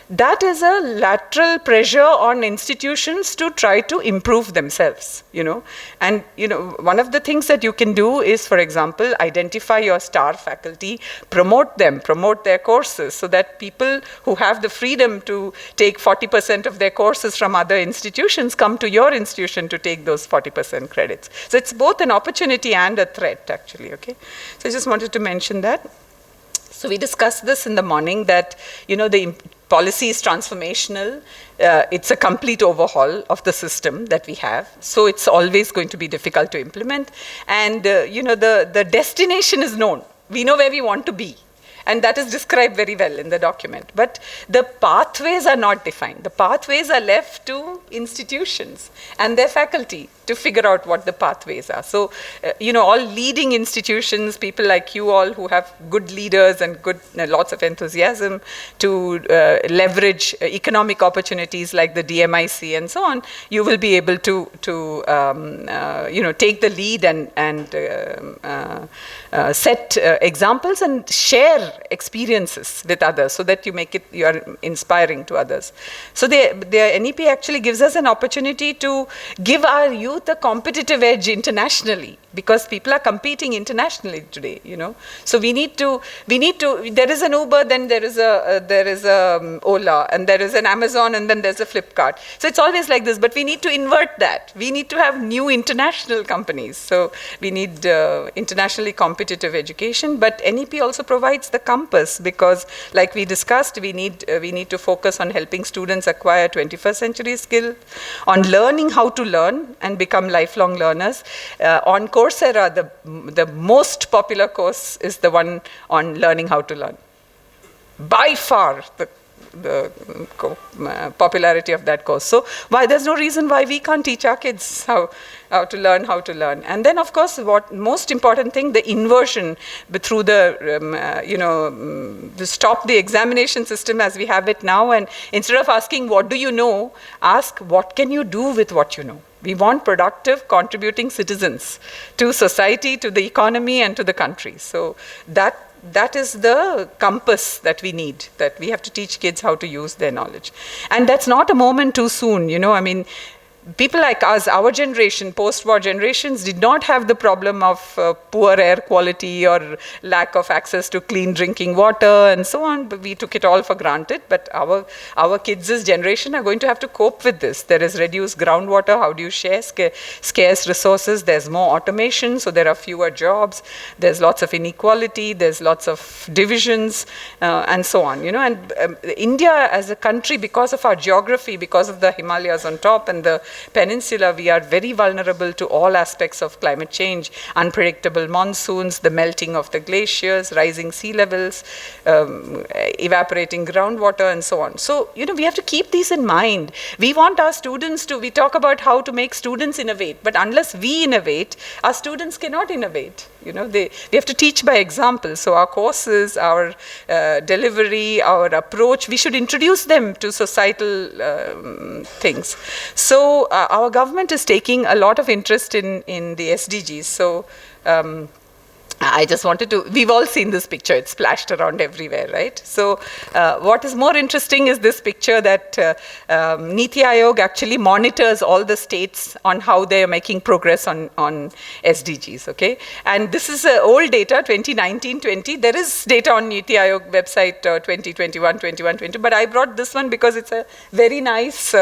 That is a lateral pressure on institutions to try to improve themselves, And, one of the things that you can do is, for example, identify your star faculty, promote them, promote their courses so that people who have the freedom to take 40% of their courses from other institutions come to your institution to take those 40% credits. So it's both an opportunity and a threat, actually, okay? So I just wanted to mention that. So we discussed this in the morning that, the policy is transformational. It's a complete overhaul of the system that we have. So it's always going to be difficult to implement. And the destination is known. We know where we want to be. And that is described very well in the document. But the pathways are not defined. The pathways are left to institutions and their faculty to figure out what the pathways are. So, all leading institutions, people like you all who have good leaders and good lots of enthusiasm to leverage economic opportunities like the DMIC and so on, you will be able to take the lead and set examples and share experiences with others so that you are inspiring to others. So the NEP actually gives us an opportunity to give our youth a competitive edge internationally, because people are competing internationally today, So we need to, there is an Uber, then there is a Ola, and there is an Amazon, and then there's a Flipkart. So it's always like this, but we need to invert that. We need to have new international companies. So we need internationally competitive education, but NEP also provides the compass, because like we discussed, we need to focus on helping students acquire 21st century skill, on learning how to learn and become lifelong learners. On Coursera, the most popular course is the one on learning how to learn. By far, the popularity of that course. So there's no reason why we can't teach our kids how to learn. And then, of course, what most important thing, the inversion through to stop the examination system as we have it now, and instead of asking what do you know, ask what can you do with what you know. We want productive, contributing citizens to society, to the economy, and to the country. So that is the compass that we need, that we have to teach kids how to use their knowledge. And that's not a moment too soon, people like us, our generation, post-war generations, did not have the problem of poor air quality or lack of access to clean drinking water and so on. But we took it all for granted. But our kids' generation are going to have to cope with this. There is reduced groundwater. How do you share scarce resources? There's more automation, so there are fewer jobs. There's lots of inequality. There's lots of divisions and so on. And India as a country, because of our geography, because of the Himalayas on top and the peninsula, we are very vulnerable to all aspects of climate change, unpredictable monsoons, the melting of the glaciers, rising sea levels, evaporating groundwater, and so on. So, we have to keep these in mind. We want our students we talk about how to make students innovate, but unless we innovate, our students cannot innovate. We have to teach by example. So our courses, our delivery, our approach, we should introduce them to societal things. So our government is taking a lot of interest in the SDGs. So I just wanted to, we've all seen this picture, it's splashed around everywhere, right? So what is more interesting is this picture that Niti Aayog actually monitors all the states on how they are making progress on SDGs, okay? And this is old data, 2019-20. There is data on Niti Aayog website 2021-21-20, but I brought this one because it's a very nice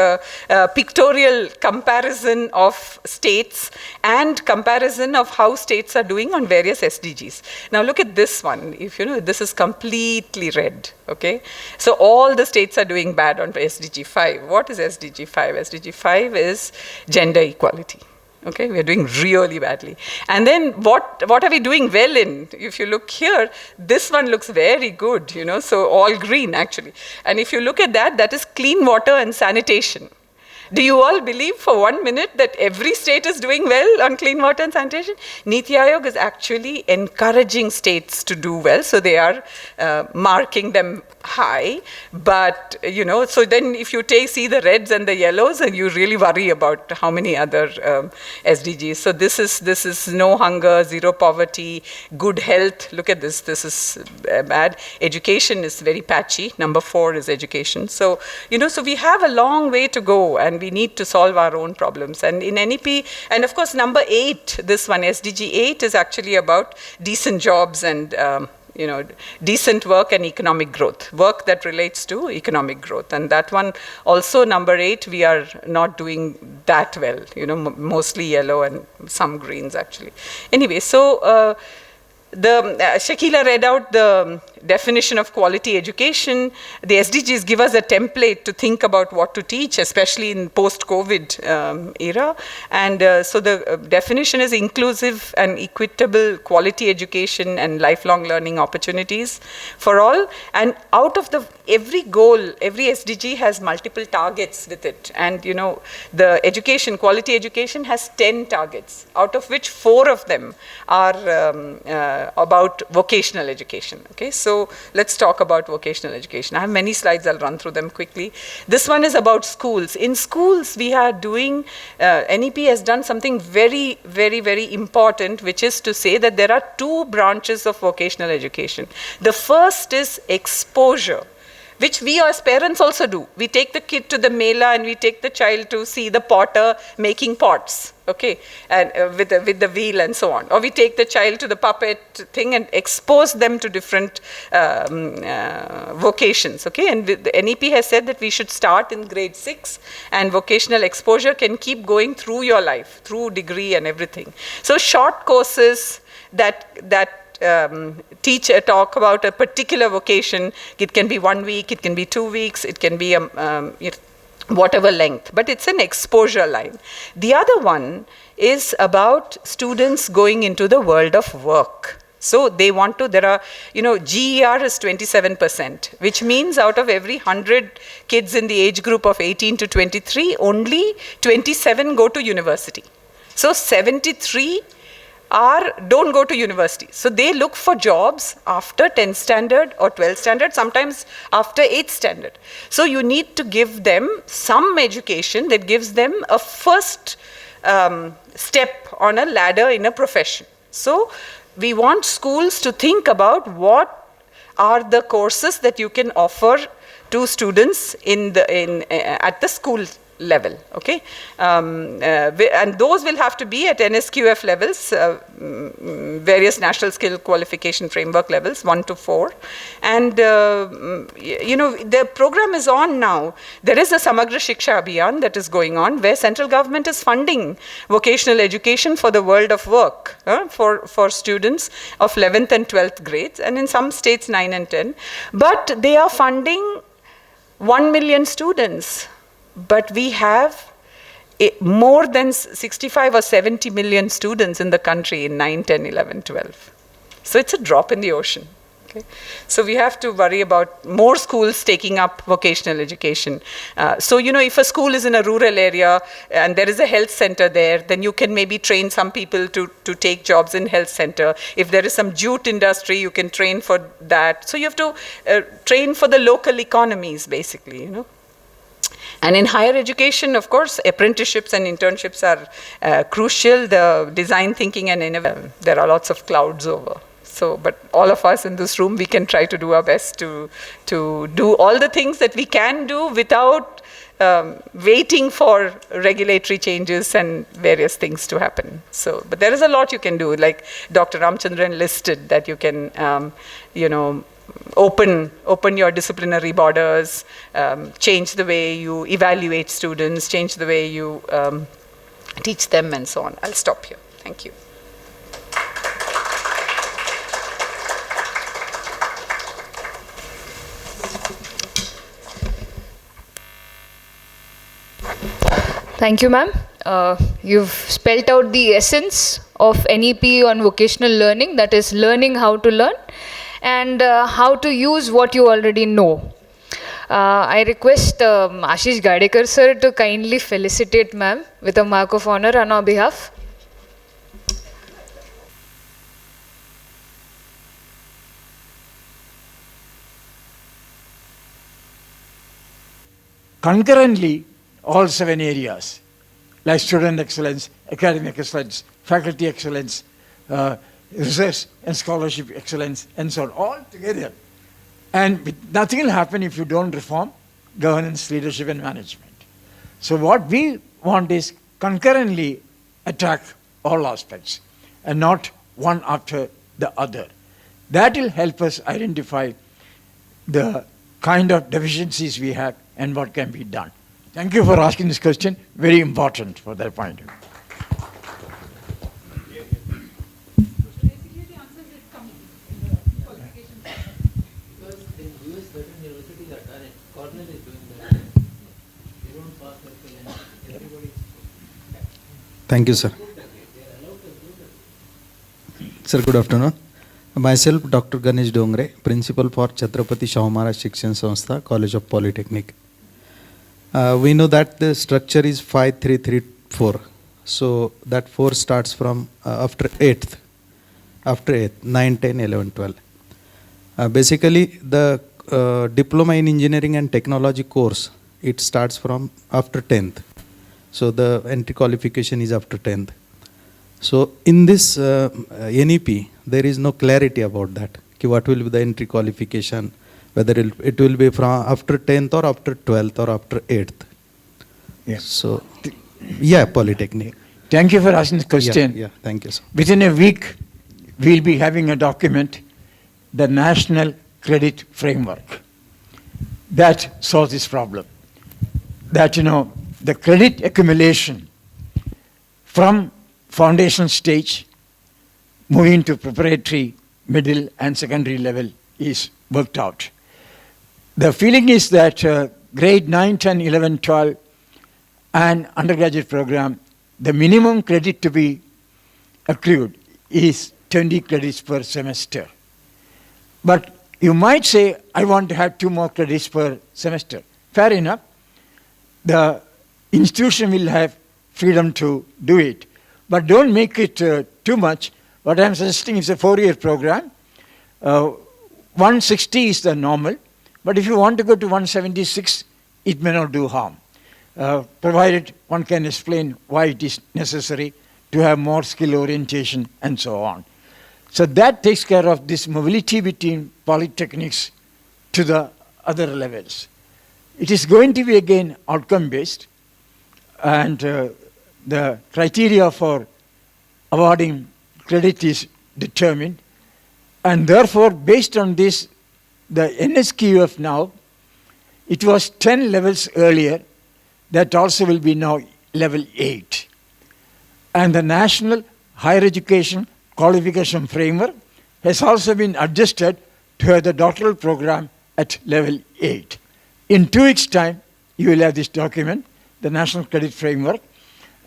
pictorial comparison of states and comparison of how states are doing on various SDGs. Now look at this one. If this is completely red, okay? So all the states are doing bad on SDG 5. What is SDG 5? SDG 5 is gender equality. Okay, we are doing really badly. And then what are we doing well in? If you look here, this one looks very good, so all green actually. And if you look at that is clean water and sanitation. Do you all believe for 1 minute that every state is doing well on clean water and sanitation? Niti Aayog is actually encouraging states to do well, so they are marking them high. But, so then if you see the reds and the yellows, and you really worry about how many other SDGs. So this is no hunger, zero poverty, good health. Look at this. This is bad. Education is very patchy. Number 4 is education. So, so we have a long way to go, and we need to solve our own problems. And in NEP, and of course, number 8, this one, SDG 8, is actually about decent jobs and decent work and economic growth, work that relates to economic growth. And that one also, number 8, we are not doing that well, mostly yellow and some greens actually. Anyway, so Shakila read out the definition of quality education. The SDGs give us a template to think about what to teach, especially in post-COVID era. And so the definition is inclusive and equitable quality education and lifelong learning opportunities for all. And out of every goal, every SDG has multiple targets with it. And you know, the education, quality education has 10 targets, out of which 4 of them are about vocational education. Okay, so let's talk about vocational education. I have many slides, I'll run through them quickly. This one is about schools. In schools, we are doing, NEP has done something very, very, very important, which is to say that there are 2 branches of vocational education. The first is exposure, which we as parents also do. We take the kid to the Mela and we take the child to see the potter making pots, okay, and with the wheel and so on. Or we take the child to the puppet thing and expose them to different vocations, okay. And the NEP has said that we should start in grade 6, and vocational exposure can keep going through your life, through degree and everything. So short courses that talk about a particular vocation. It can be 1 week, it can be 2 weeks, it can be whatever length, but it's an exposure line. The other one is about students going into the world of work. So they want to, there are, you know, GER is 27%, which means out of every 100 kids in the age group of 18 to 23, only 27 go to university. So 73 don't go to university. So they look for jobs after 10th standard or 12th standard, sometimes after 8th standard. So you need to give them some education that gives them a first step on a ladder in a profession. So we want schools to think about what are the courses that you can offer to students at the school level, okay, and those will have to be at NSQF levels, various national skill qualification framework levels, 1 to 4, and you know, the program is on now. There is a Samagra Shiksha Abhiyan that is going on, where central government is funding vocational education for the world of work for students of 11th and 12th grades, and in some states 9 and 10, but they are funding 1 million students. But we have more than 65 or 70 million students in the country in 9, 10, 11, 12. So it's a drop in the ocean. Okay? So we have to worry about more schools taking up vocational education. So, you know, if a school is in a rural area and there is a health center there, then you can maybe train some people to take jobs in health center. If there is some jute industry, you can train for that. So you have to train for the local economies, basically, you know. And in higher education, of course, apprenticeships and internships are crucial. The design thinking and innovation, there are lots of clouds over. So, but all of us in this room, we can try to do our best to do all the things that we can do without waiting for regulatory changes and various things to happen. So, but there is a lot you can do, like Dr. Ramchandran listed, that you can, you know, open your disciplinary borders, change the way you evaluate students, change the way you teach them, and so on. I'll stop here. Thank you. Thank you, ma'am. You've spelt out the essence of NEP on vocational learning, that is learning how to learn and how to use what you already know. I request Ashish Gadekar sir to kindly felicitate ma'am with a mark of honor on our behalf. Concurrently, all 7 areas, like student excellence, academic excellence, faculty excellence, research and scholarship excellence, and so on, all together. And nothing will happen if you don't reform governance, leadership, and management. So what we want is concurrently attack all aspects and not one after the other. That will help us identify the kind of deficiencies we have and what can be done. Thank you for asking this question. Very important for that point of view. Thank you, sir. Sir, good afternoon. Myself, Dr. Ganesh Dongre, Principal for Chhatrapati Shahu Maharaj Shikshan Sanstha, College of Polytechnic. We know that the structure is 5334. So that 4 starts from after 8th. After 8th, 9, 10, 11, 12. Basically, the Diploma in Engineering and Technology course, it starts from after 10th. So the entry qualification is after 10th. So in this NEP, there is no clarity about that. What will be the entry qualification, whether it will be from after 10th or after 12th or after 8th. Yeah. So, yeah, Polytechnic. Thank you for asking the question. Yeah, thank you, sir. Within a week, we'll be having a document, the National Credit Framework, that solves this problem. That, the credit accumulation from foundation stage, moving to preparatory, middle and secondary level is worked out. The feeling is that grade 9, 10, 11, 12 and undergraduate program, the minimum credit to be accrued is 20 credits per semester. But you might say, I want to have 2 more credits per semester. Fair enough. The institution will have freedom to do it. But don't make it too much. What I'm suggesting is a 4-year program. 160 is the normal. But if you want to go to 176, it may not do harm. Provided one can explain why it is necessary to have more skill orientation and so on. So that takes care of this mobility between polytechnics to the other levels. It is going to be again outcome based, and the criteria for awarding credit is determined, and therefore based on this, the NSQF now, it was 10 levels earlier, that also will be now level 8. And the National Higher Education Qualification Framework has also been adjusted to have the doctoral program at level 8. In 2 weeks' time, you will have this document, the National Credit Framework,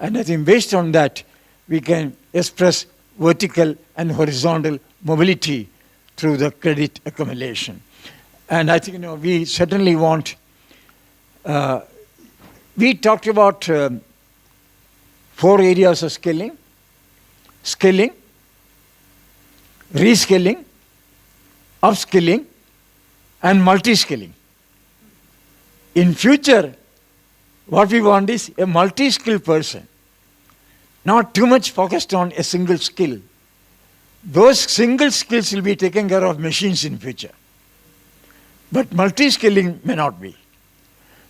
and I think based on that, we can express vertical and horizontal mobility through the credit accumulation. And I think, we certainly want, we talked about 4 areas of skilling, reskilling, upskilling, and multi-skilling. In future, what we want is a multi-skilled person, not too much focused on a single skill. Those single skills will be taken care of machines in future. But multi-skilling may not be.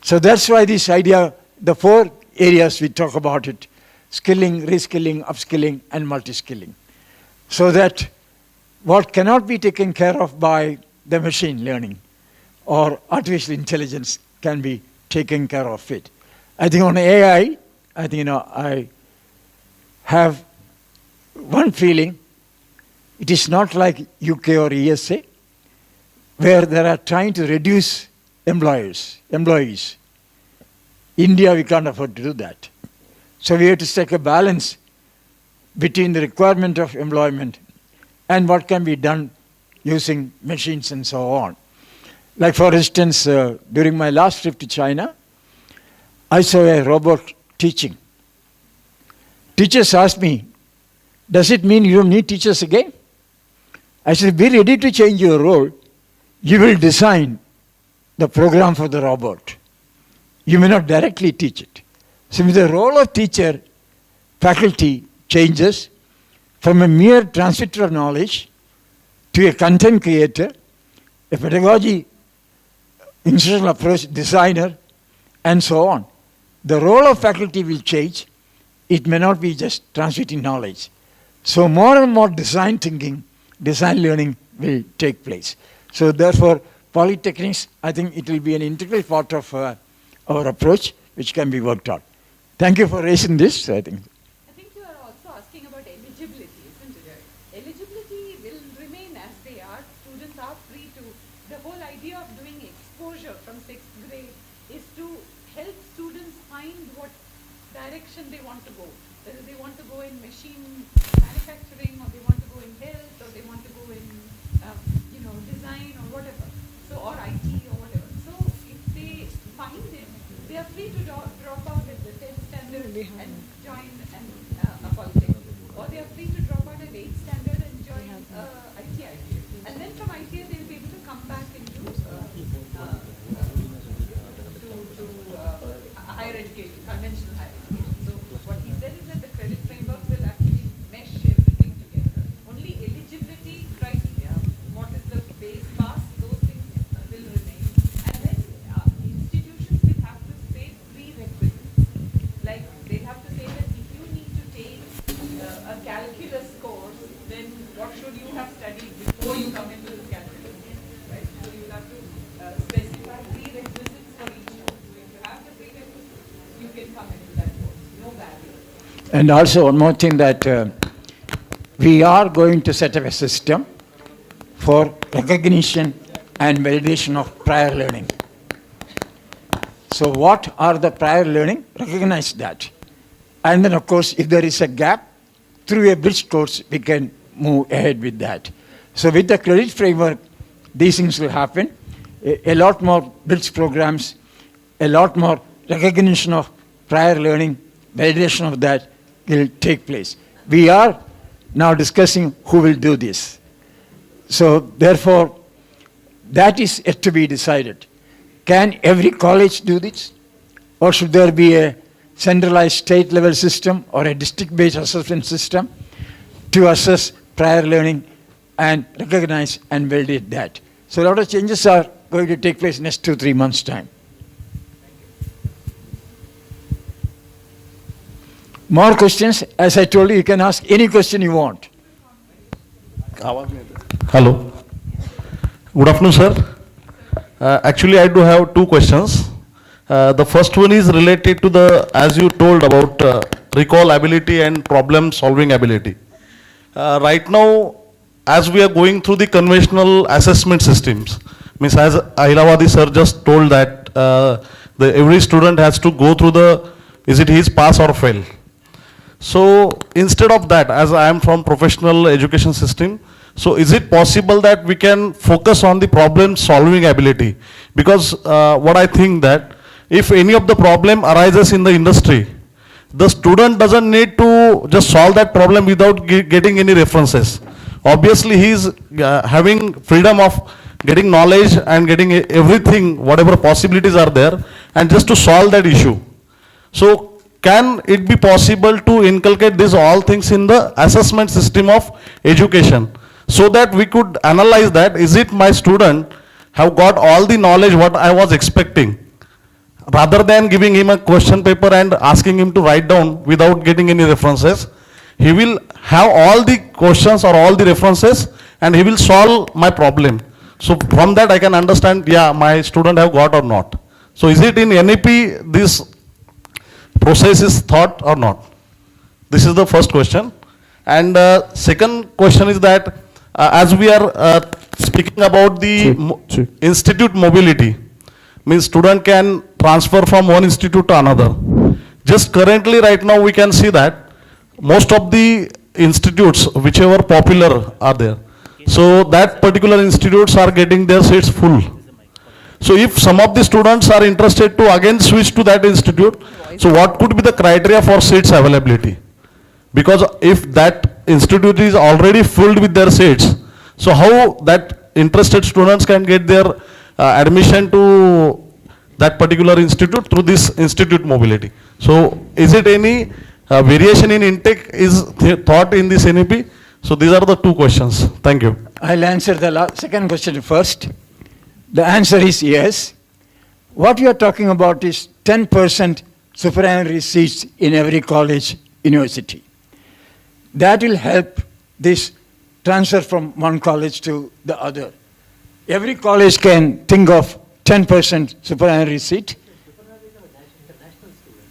So that's why this idea, the 4 areas we talk about it, skilling, reskilling, upskilling, and multi-skilling. So that what cannot be taken care of by the machine learning or artificial intelligence can be taken care of it. I think on AI, I have one feeling, it is not like UK or ESA, where they are trying to reduce employees. India, we can't afford to do that. So we have to strike a balance between the requirement of employment and what can be done using machines and so on. Like for instance, during my last trip to China, I saw a robot teaching. Teachers asked me, does it mean you don't need teachers again? I said, be ready to change your role. You will design the program for the robot. You may not directly teach it. So if the role of teacher, faculty changes from a mere transmitter of knowledge to a content creator, a pedagogy, institutional approach designer, and so on. The role of faculty will change. It may not be just transmitting knowledge. So more and more design thinking, design learning will take place. So therefore, polytechnics, I think it will be an integral part of our approach, which can be worked out. Thank you for raising this, I think. I think you are also asking about eligibility, isn't it? Eligibility will remain as they are. Students are free to, the whole idea of doing exposure from 6th grade direction they want to go. Whether they want to go in machine manufacturing, or they want to go in health, or they want to go in design or whatever. So, or IT or whatever. So if they find it, they are free to drop out at the 10th standard and join a polytechnic. Or they are free to drop out at 8th standard and join ITI. And then from ITI they will be able to come back into higher education, conventional higher education. So what he said is that the credit framework will actually mesh everything together. Only eligibility criteria, what is the base pass, those things will remain. And then institutions will have to say prerequisites. Like they have to say that if you need to take a calculus course, then what should you have studied before you come into this calculus? Right? So you will have to specify prerequisites for each course. So if you have the prerequisites, you can come into that course. No barrier. And also one more thing, that we are going to set up a system for recognition and validation of prior learning. So what are the prior learning? Recognize that. And then of course, if there is a gap, through a bridge course, we can move ahead with that. So with the credit framework, these things will happen. A lot more bridge programs, a lot more recognition of prior learning, validation of that will take place. We are now discussing who will do this. So therefore, that is yet to be decided. Can every college do this? Or should there be a centralized state level system or a district-based assessment system to assess prior learning and recognize and validate that? So a lot of changes are going to take place in next 2-3 months' time. More questions? As I told you, you can ask any question you want. Hello. Good afternoon, sir. Actually, I do have 2 questions. The first one is related to the, as you told about recall ability and problem solving ability. Right now, as we are going through the conventional assessment systems, means as Ailavadi sir just told that every student has to go through the, is it his pass or fail? So instead of that, as I am from professional education system, so is it possible that we can focus on the problem solving ability? Because what I think that if any of the problem arises in the industry, the student doesn't need to just solve that problem without getting any references. Obviously, he is having freedom of getting knowledge and getting everything, whatever possibilities are there, and just to solve that issue. So can it be possible to inculcate these all things in the assessment system of education, so that we could analyze that, is it my student have got all the knowledge what I was expecting, rather than giving him a question paper and asking him to write down without getting any references. He will have all the questions or all the references and he will solve my problem. So from that I can understand, yeah, my student have got or not. So is it in NEP this process is thought or not? This is the first question. And second question is that as we are speaking about the institute mobility, means student can transfer from one institute to another. Just currently right now we can see that most of the institutes, whichever popular are there, so that particular institutes are getting their seats full. So if some of the students are interested to again switch to that institute, so what could be the criteria for seats availability? Because if that institute is already filled with their seats, so how that interested students can get their admission to that particular institute through this institute mobility? So is it any variation in intake is thought in this NEP? So these are the 2 questions. Thank you. I'll answer the second question first. The answer is yes. What you are talking about is 10% superannuary seats in every college, university. That will help this transfer from one college to the other. Every college can think of 10% superannuary seat.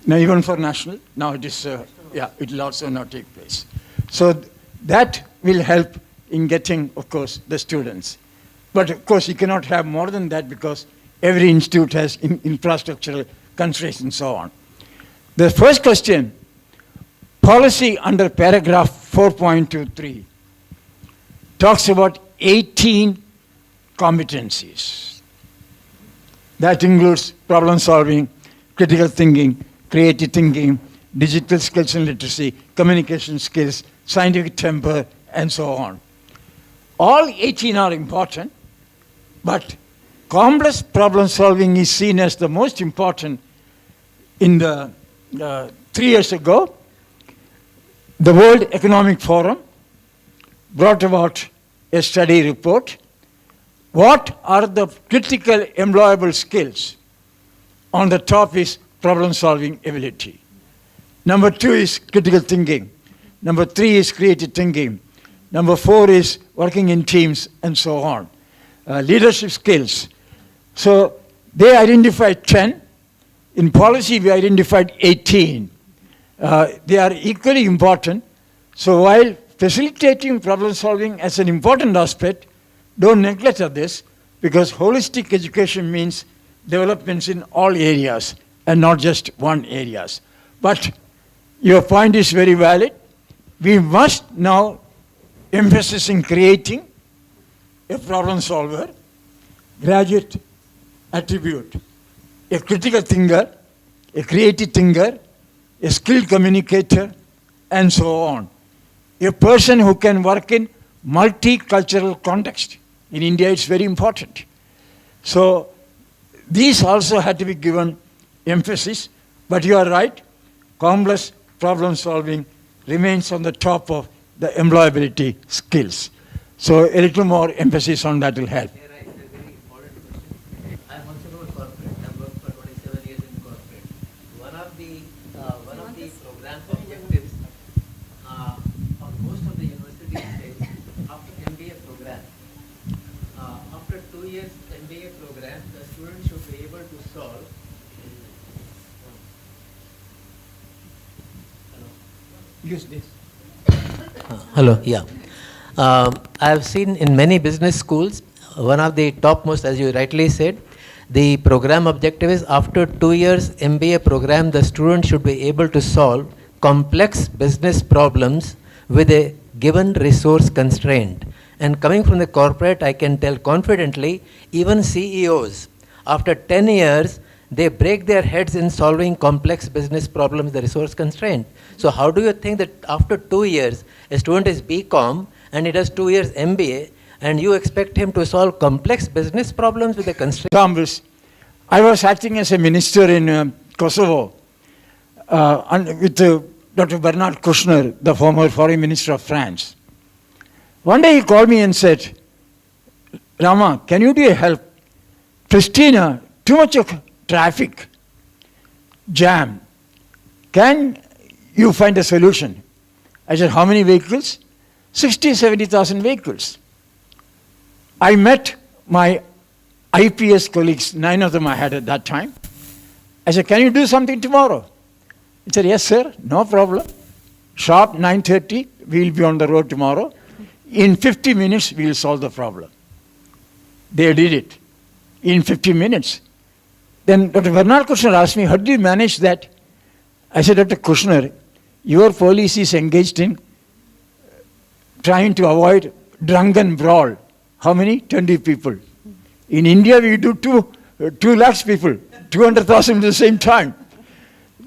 No, even for national, now it is, yeah, it will also not take place. So that will help in getting, of course, the students. But of course, you cannot have more than that because every institute has infrastructural constraints and so on. The first question, policy under paragraph 4.23 talks about 18 competencies. That includes problem solving, critical thinking, creative thinking, digital skills and literacy, communication skills, scientific temper, and so on. All 18 are important, but complex problem solving is seen as the most important. In the 3 years ago, the World Economic Forum brought about a study report. What are the critical employable skills? On the top is problem solving ability. Number 2 is critical thinking. Number 3 is creative thinking. Number 4 is working in teams, and so on. Leadership skills. So they identified 10. In policy, we identified 18. They are equally important. So while facilitating problem solving as an important aspect, don't neglect this, because holistic education means developments in all areas and not just one areas. But your point is very valid. We must now emphasis in creating a problem solver, graduate attribute, a critical thinker, a creative thinker, a skilled communicator, and so on. A person who can work in multicultural context. In India, it's very important. So these also had to be given emphasis, but you are right, complex problem solving remains on the top of the employability skills. So a little more emphasis on that will help. Yeah, right. It's a very important question. I am also in corporate. I worked for 27 years in corporate. One of the program objectives of most of the universities is after MBA program. After 2 years MBA program, the student should be able to solve. Use this. Hello, yeah. I have seen in many business schools, one of the topmost, as you rightly said, the program objective is after 2 years MBA program, the student should be able to solve complex business problems with a given resource constraint. And coming from the corporate, I can tell confidently, even CEOs, after 10 years, they break their heads in solving complex business problems, the resource constraint. So how do you think that after 2 years, a student is BCom and he does 2 years MBA, and you expect him to solve complex business problems with a constraint? I was acting as a minister in Kosovo with Dr. Bernard Kouchner, the former foreign minister of France. One day he called me and said, Rama, can you do a help? Pristina, too much of traffic, jam. Can you find a solution? I said, how many vehicles? 70,000 vehicles. I met my IPS colleagues, 9 of them I had at that time. I said, can you do something tomorrow? He said, yes, sir, no problem. Sharp 9:30, we'll be on the road tomorrow. In 50 minutes, we'll solve the problem. They did it in 50 minutes. Then Dr. Bernard Kouchner asked me, how do you manage that? I said, Dr. Kouchner, your police is engaged in trying to avoid drunken brawl. How many? 20 people. In India, we do 2 lakhs people, 200,000 at the same time.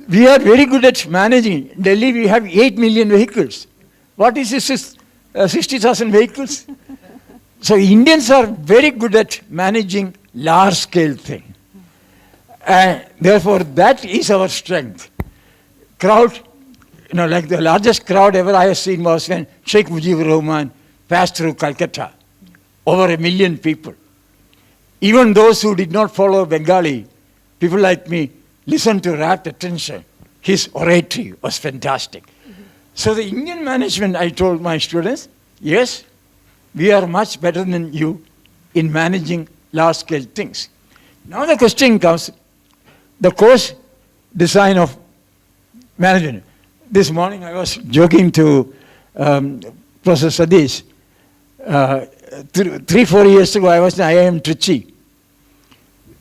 We are very good at managing. In Delhi, we have 8 million vehicles. What is this? 60,000 vehicles? So Indians are very good at managing large-scale thing. And therefore, that is our strength. Crowd, like the largest crowd ever I have seen was when Sheikh Mujibur Rahman passed through Calcutta. Over 1 million people. Even those who did not follow Bengali, people like me, listened to rapt attention. His oratory was fantastic. So the Indian management, I told my students, yes, we are much better than you in managing large-scale things. Now the question comes, the course design of management. This morning I was joking to Professor Sadish. 3-4 years ago I was in IIM Trichy.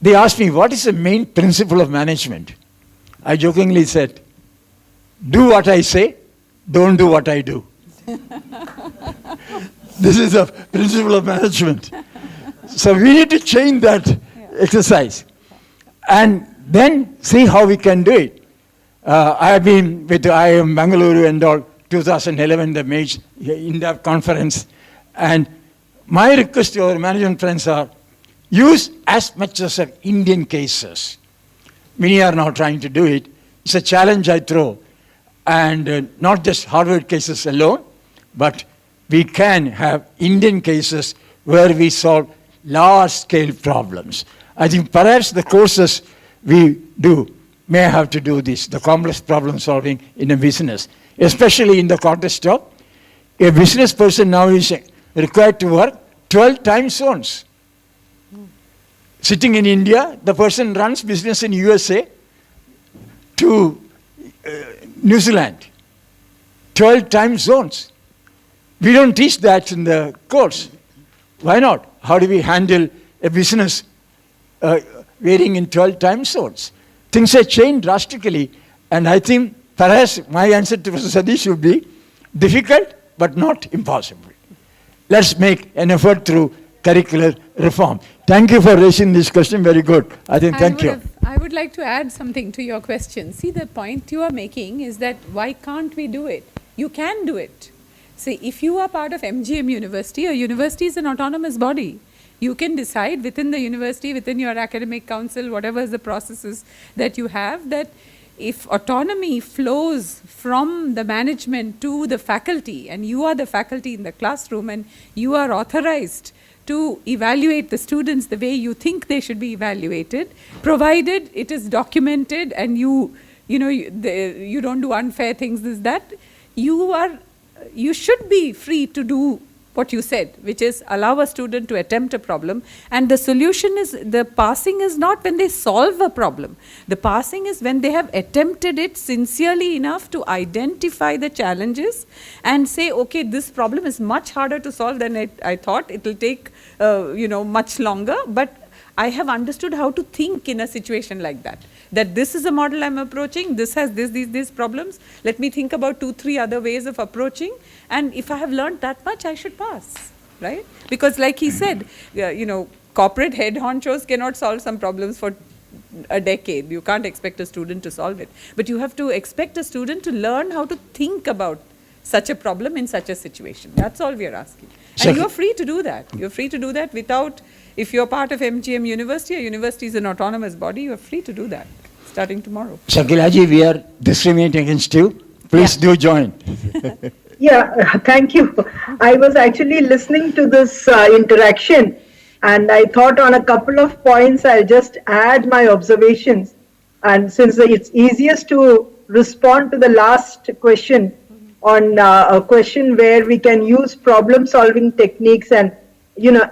They asked me, what is the main principle of management? I jokingly said, do what I say, don't do what I do. This is a principle of management. So we need to change that exercise and then see how we can do it. I have been with IIM Bangalore and all 2011, the major in-depth conference, and my request to our management friends are, use as much as of Indian cases. Many are now trying to do it. It's a challenge I throw. And not just Harvard cases alone, but we can have Indian cases where we solve large-scale problems. I think perhaps the courses we do may have to do this, the complex problem solving in a business, especially in the context of a business person now is required to work 12 time zones. Sitting in India, the person runs business in USA to New Zealand. 12 time zones. We don't teach that in the course. Why not? How do we handle a business varying in 12 time zones? Things have changed drastically, and I think perhaps my answer to Professor Sadish should be difficult but not impossible. Let's make an effort through curricular reform. Thank you for raising this question. Very good. Thank you. I would like to add something to your question. See, the point you are making is that why can't we do it? You can do it. See, if you are part of MGM University, a university is an autonomous body. You can decide within the university, within your academic council, whatever is the processes that you have, that if autonomy flows from the management to the faculty, and you are the faculty in the classroom and you are authorized to evaluate the students the way you think they should be evaluated, provided it is documented and you don't do unfair things, you should be free to do what you said, which is allow a student to attempt a problem. And the solution is, the passing is not when they solve a problem. The passing is when they have attempted it sincerely enough to identify the challenges and say, okay, this problem is much harder to solve than I thought. It will take, much longer, but I have understood how to think in a situation like that. That this is a model I'm approaching, this has these problems. Let me think about 2-3 other ways of approaching. And if I have learned that much, I should pass, right? Because like he said, corporate head honchos cannot solve some problems for a decade. You can't expect a student to solve it. But you have to expect a student to learn how to think about such a problem in such a situation. That's all we are asking. And you're free to do that. You're free to do that without, if you're part of MGM University, a university is an autonomous body, you're free to do that starting tomorrow. Shakilaji, we are discriminating against you. Please do join. Yeah, thank you. I was actually listening to this interaction, and I thought on a couple of points I'll just add my observations. And since it's easiest to respond to the last question on a question where we can use problem-solving techniques and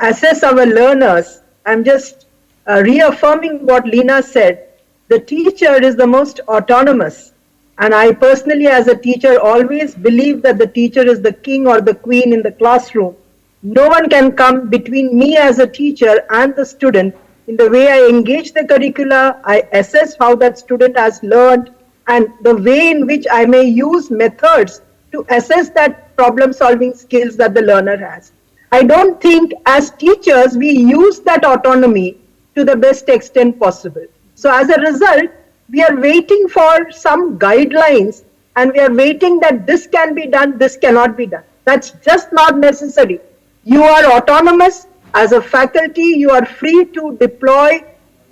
assess our learners, I'm just reaffirming what Leena said. The teacher is the most autonomous. And I personally, as a teacher, always believe that the teacher is the king or the queen in the classroom. No one can come between me as a teacher and the student. In the way I engage the curricula, I assess how that student has learned and the way in which I may use methods to assess that problem-solving skills that the learner has. I don't think as teachers we use that autonomy to the best extent possible. So as a result, we are waiting for some guidelines and we are waiting that this can be done, this cannot be done. That's just not necessary. You are autonomous. As a faculty, you are free to deploy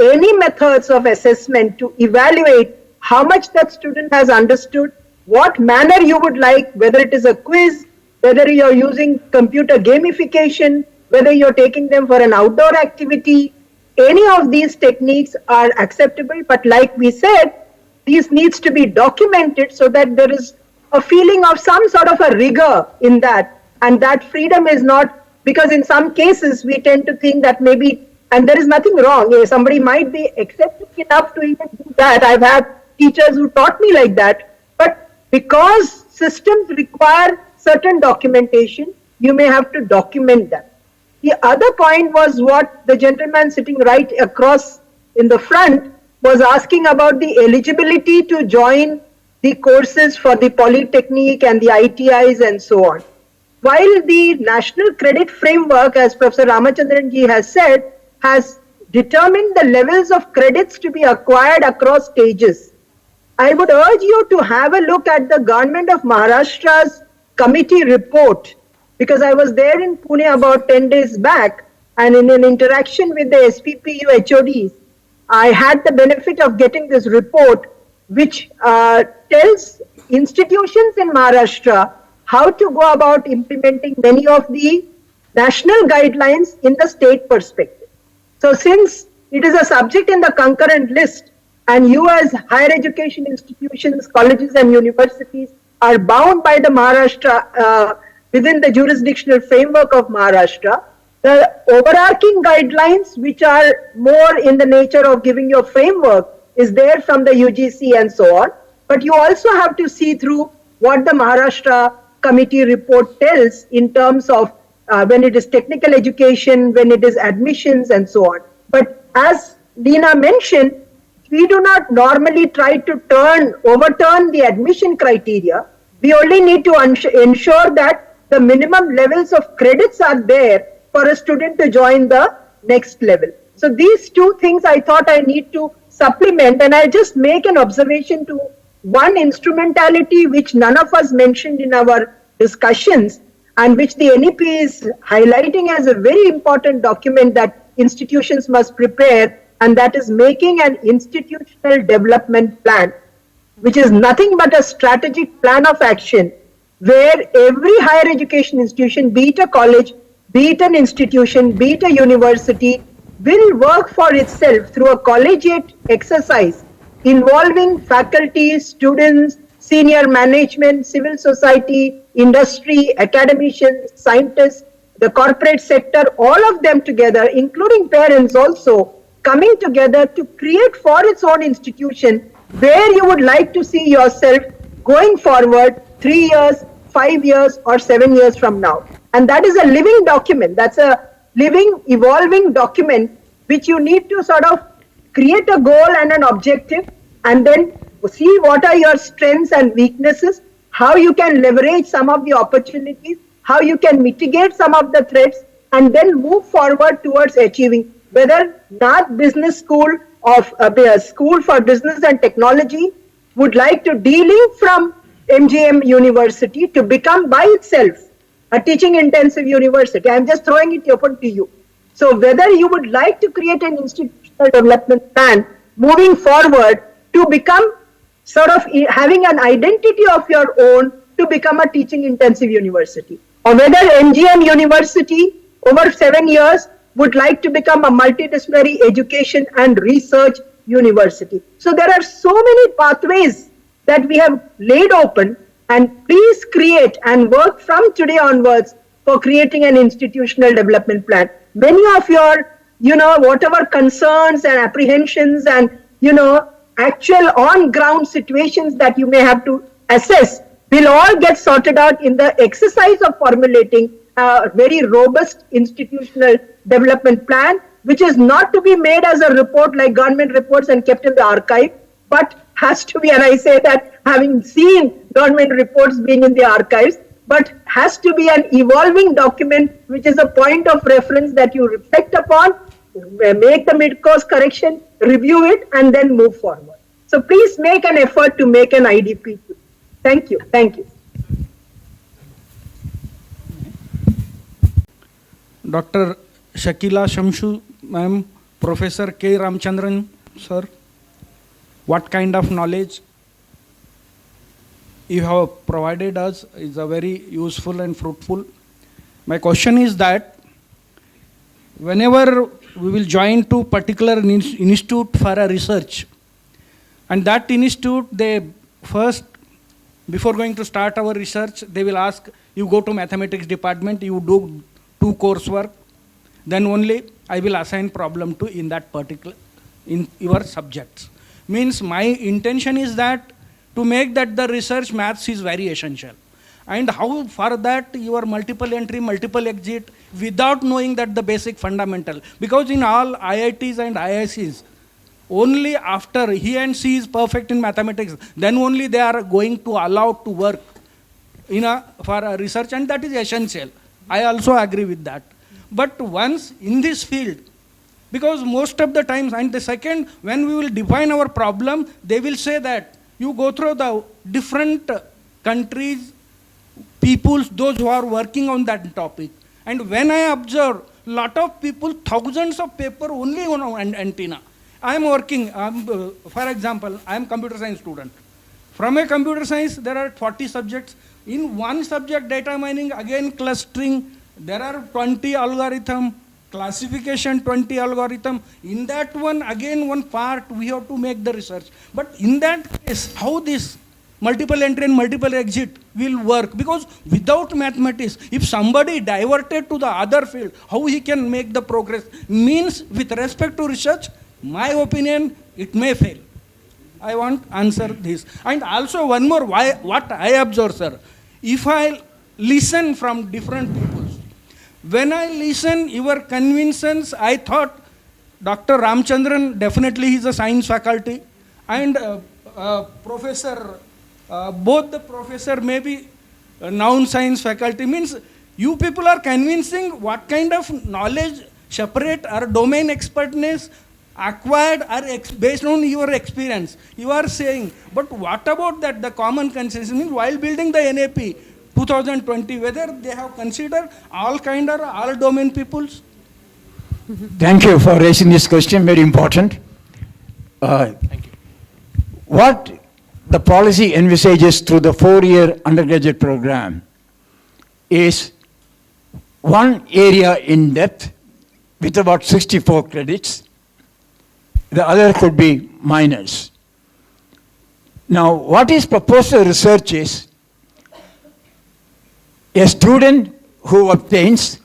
any methods of assessment to evaluate how much that student has understood, what manner you would like, whether it is a quiz, whether you're using computer gamification, whether you're taking them for an outdoor activity. Any of these techniques are acceptable, but like we said, these needs to be documented so that there is a feeling of some sort of a rigor in that, and that freedom is not, because in some cases we tend to think that maybe, and there is nothing wrong, somebody might be accepting enough to even do that. I've had teachers who taught me like that, but because systems require certain documentation, you may have to document that. The other point was what the gentleman sitting right across in the front was asking about the eligibility to join the courses for the Polytechnic and the ITIs and so on. While the National Credit Framework, as Professor Ramachandran ji has said, has determined the levels of credits to be acquired across stages, I would urge you to have a look at the Government of Maharashtra's committee report, because I was there in Pune about 10 days back, and in an interaction with the SPPU HODs, I had the benefit of getting this report, which tells institutions in Maharashtra how to go about implementing many of the national guidelines in the state perspective. So since it is a subject in the concurrent list, and you as higher education institutions, colleges and universities are bound by the Maharashtra, within the jurisdictional framework of Maharashtra, the overarching guidelines, which are more in the nature of giving you a framework, is there from the UGC and so on. But you also have to see through what the Maharashtra committee report tells in terms of when it is technical education, when it is admissions and so on. But as Leena mentioned, we do not normally try to overturn the admission criteria. We only need to ensure that the minimum levels of credits are there for a student to join the next level. So these two things I thought I need to supplement, and I just make an observation to one instrumentality which none of us mentioned in our discussions, and which the NEP is highlighting as a very important document that institutions must prepare, and that is making an institutional development plan, which is nothing but a strategic plan of action where every higher education institution, be it a college, be it an institution, be it a university, will work for itself through a collegiate exercise involving faculty, students, senior management, civil society, industry, academicians, scientists, the corporate sector, all of them together, including parents also, coming together to create for its own institution where you would like to see yourself going forward 3 years, 5 years or 7 years from now. And that is a living document. That's a living, evolving document which you need to sort of create a goal and an objective, and then see what are your strengths and weaknesses, how you can leverage some of the opportunities, how you can mitigate some of the threats, and then move forward towards achieving. Whether Nath Business School of School for Business and Technology would like to de-link from MGM University to become by itself a teaching intensive university. I'm just throwing it open to you. So whether you would like to create an institutional development plan moving forward to become sort of having an identity of your own to become a teaching intensive university, or whether MGM University over 7 years would like to become a multidisciplinary education and research university. So there are so many pathways that we have laid open, and please create and work from today onwards for creating an institutional development plan. Many of your, whatever concerns and apprehensions and, actual on-ground situations that you may have to assess will all get sorted out in the exercise of formulating a very robust institutional development plan, which is not to be made as a report like government reports and kept in the archive, but has to be, and I say that having seen government reports being in the archives, but has to be an evolving document which is a point of reference that you reflect upon, make the mid-course correction, review it, and then move forward. So please make an effort to make an IDP. Thank you. Thank you. Dr. Shakila Shamsu, ma'am, Professor K.Ramchandran, sir, what kind of knowledge you have provided us is a very useful and fruitful. My question is that whenever we will join to particular institute for a research, and that institute, they first, before going to start our research, they will ask, you go to mathematics department, you do 2 coursework, then only I will assign problem to in that particular, in your subjects. Means my intention is that to make that the research maths is very essential. And how for that your multiple entry, multiple exit without knowing that the basic fundamental. Because in all IITs and IICs, only after he and she is perfect in mathematics, then only they are going to allow to work for a research, and that is essential. I also agree with that. But once in this field, because most of the times, and the second, when we will define our problem, they will say that you go through the different countries, peoples, those who are working on that topic. And when I observe, lot of people, thousands of paper only on an antenna. I am working, for example, I am computer science student. From a computer science, there are 40 subjects. In one subject, data mining, again clustering, there are 20 algorithm, classification 20 algorithm. In that one, again one part, we have to make the research. But in that case, how this multiple entry and multiple exit will work? Because without mathematics, if somebody diverted to the other field, how he can make the progress? Means with respect to research, my opinion, it may fail. I want answer this. And also one more, what I observe, sir, if I listen from different people, when I listen your conventions, I thought Dr. Ramchandran, definitely he is a science faculty, and professor, both the professor may be non-science faculty, means you people are convincing what kind of knowledge, separate or domain expertness, acquired or based on your experience. You are saying, but what about that, the common consensus, means while building the NAP 2020, whether they have considered all kind or all domain peoples? Thank you for raising this question, very important. Thank you. What the policy envisages through the 4-year undergraduate program is one area in depth with about 64 credits. The other could be minors. Now, what is proposed for research is a student who obtains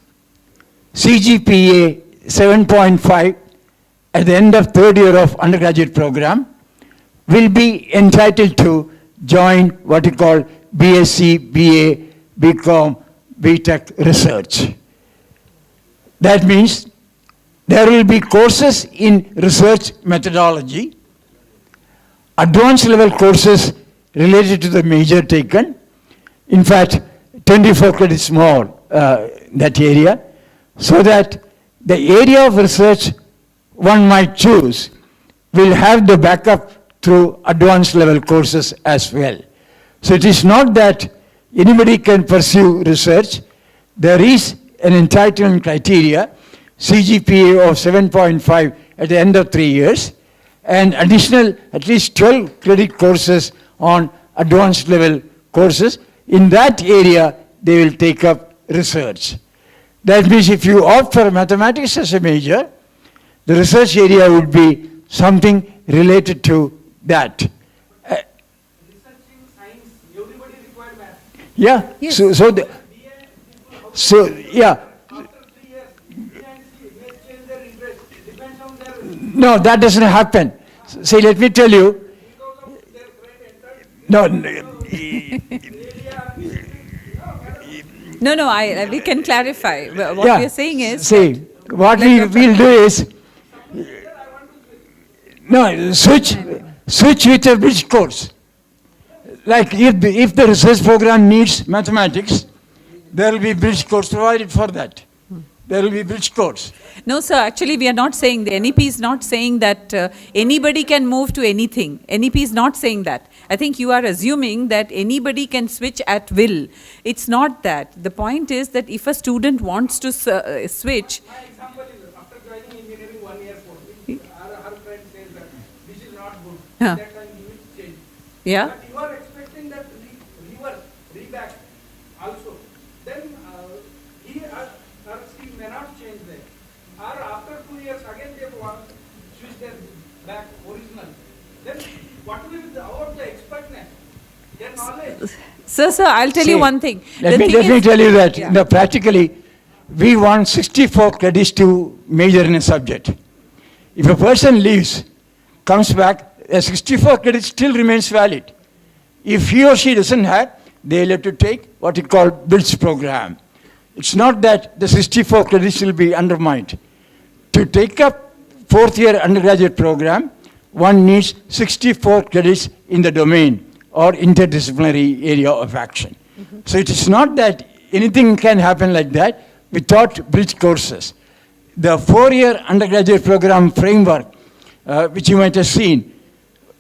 CGPA 7.5 at the end of 3rd year of undergraduate program will be entitled to join what you call BSc, BA, BCom, BTech research. That means there will be courses in research methodology, advanced level courses related to the major taken. In fact, 24 credits more that area, so that the area of research one might choose will have the backup through advanced level courses as well. So it is not that anybody can pursue research. There is an entitlement criteria, CGPA of 7.5 at the end of 3 years, and additional at least 12 credit courses on advanced level courses. In that area, they will take up research. That means if you opt for mathematics as a major, the research area would be something related to that. Researching science, everybody require math. Yeah, Yes. so yeah. After 3 years, B and C may change their interest. Depends on their... No, that doesn't happen. See, let me tell you. Because of their great interest. No, we can clarify. What yeah, we are saying is... See, what we will do is, switch with a bridge course. Like if the research program needs mathematics, there will be bridge course provided for that. There will be bridge course. No, sir, actually we are not saying, the NEP is not saying that anybody can move to anything. NEP is not saying that. I think you are assuming that anybody can switch at will. It's not that. The point is that if a student wants to switch... My example is, after joining engineering 1 year course, her friend says that this is not good. Huh. That time you will change. Yeah. But you are expecting that reverse, reback also. Then he or she may not change there. Or after 2 years again they want to switch their back original. Then what will be about the expertness, their knowledge? Sir, I'll tell you one thing. Let me tell you that, practically, we want 64 credits to major in a subject. If a person leaves, comes back, a 64 credit still remains valid. If he or she doesn't have, they'll have to take what you call BILS program. It's not that the 64 credits will be undermined. To take up 4th year undergraduate program, one needs 64 credits in the domain or interdisciplinary area of action. So it is not that anything can happen like that without bridge courses. The 4-year undergraduate program framework, which you might have seen,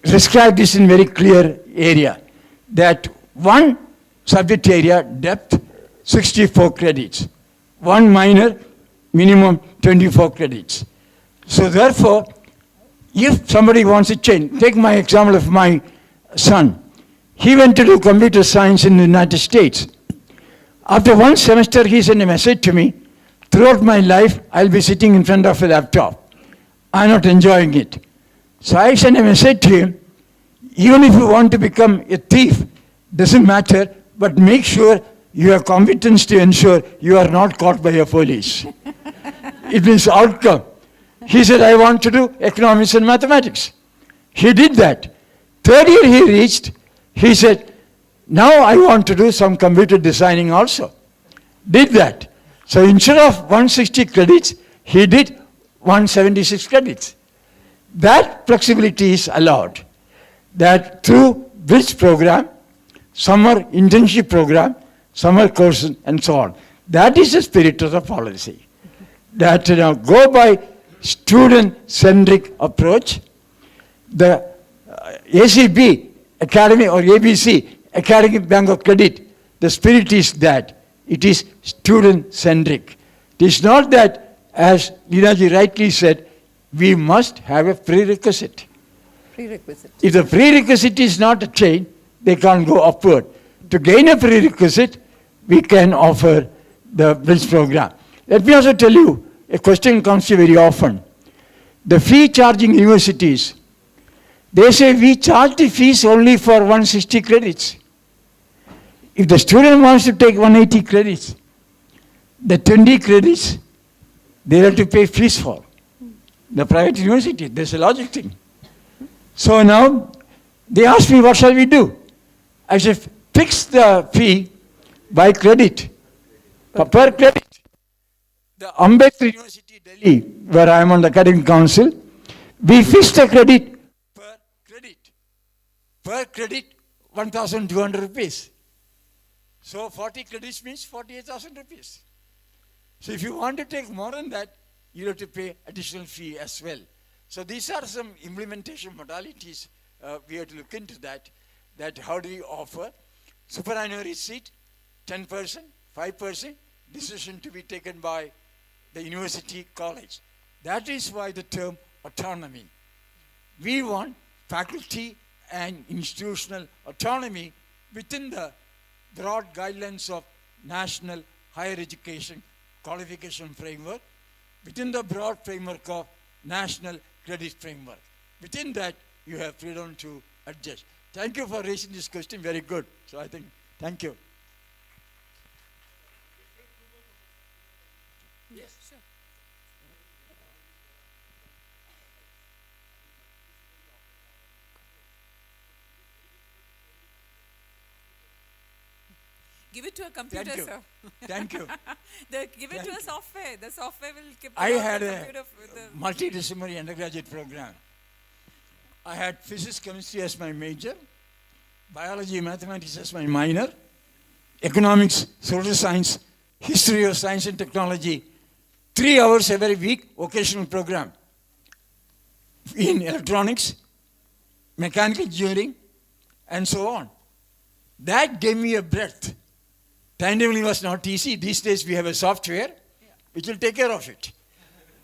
described this in very clear area, that one subject area depth, 64 credits. One minor, minimum 24 credits. So therefore, if somebody wants to change, take my example of my son. He went to do computer science in the United States. After one semester, he sent a message to me, throughout my life, I'll be sitting in front of a laptop. I'm not enjoying it. So I sent a message to him, even if you want to become a thief, doesn't matter, but make sure you have competence to ensure you are not caught by a police. It means outcome. He said, I want to do economics and mathematics. He did that. 3rd year he reached, he said, now I want to do some computer designing also. Did that. So instead of 160 credits, he did 176 credits. That flexibility is allowed. That through bridge program, summer internship program, summer courses, and so on. That is the spirit of the policy. That go by student-centric approach. The ACB, Academy, or ABC, Academic Bank of Credit, the spirit is that it is student-centric. It is not that, as Leena rightly said, we must have a prerequisite. If the prerequisite is not attained, they can't go upward. To gain a prerequisite, we can offer the bridge program. Let me also tell you, a question comes to very often. The fee charging universities, they say we charge the fees only for 160 credits. If the student wants to take 180 credits, the 20 credits, they have to pay fees for. The private university, there's a logic thing. So now, they ask me, what shall we do? I said, fix the fee by credit, per credit. The Ambassador University, Delhi, where I am on the academic council, we fix the credit per credit. Per credit, 1,200 rupees. So 40 credits means 48,000 rupees. So if you want to take more than that, you have to pay additional fee as well. So these are some implementation modalities. We have to look into that how do we offer superannuary seat, 10%, 5%, decision to be taken by the university college. That is why the term autonomy. We want faculty and institutional autonomy within the broad guidelines of National Higher Education Qualification Framework, within the broad framework of National Credit Framework. Within that, you have freedom to adjust. Thank you for raising this question, very good. So I think, thank you. Yes, sure. Give it to a computer, sir. Thank you. Give it to a software. The software will keep I had a multidisciplinary undergraduate program. I had physics, chemistry as my major, biology, mathematics as my minor, economics, social science, history of science and technology, 3 hours every week, vocational program in electronics, mechanical engineering, and so on. That gave me a breadth. Timetabling was not easy. These days we have a software which will take care of it.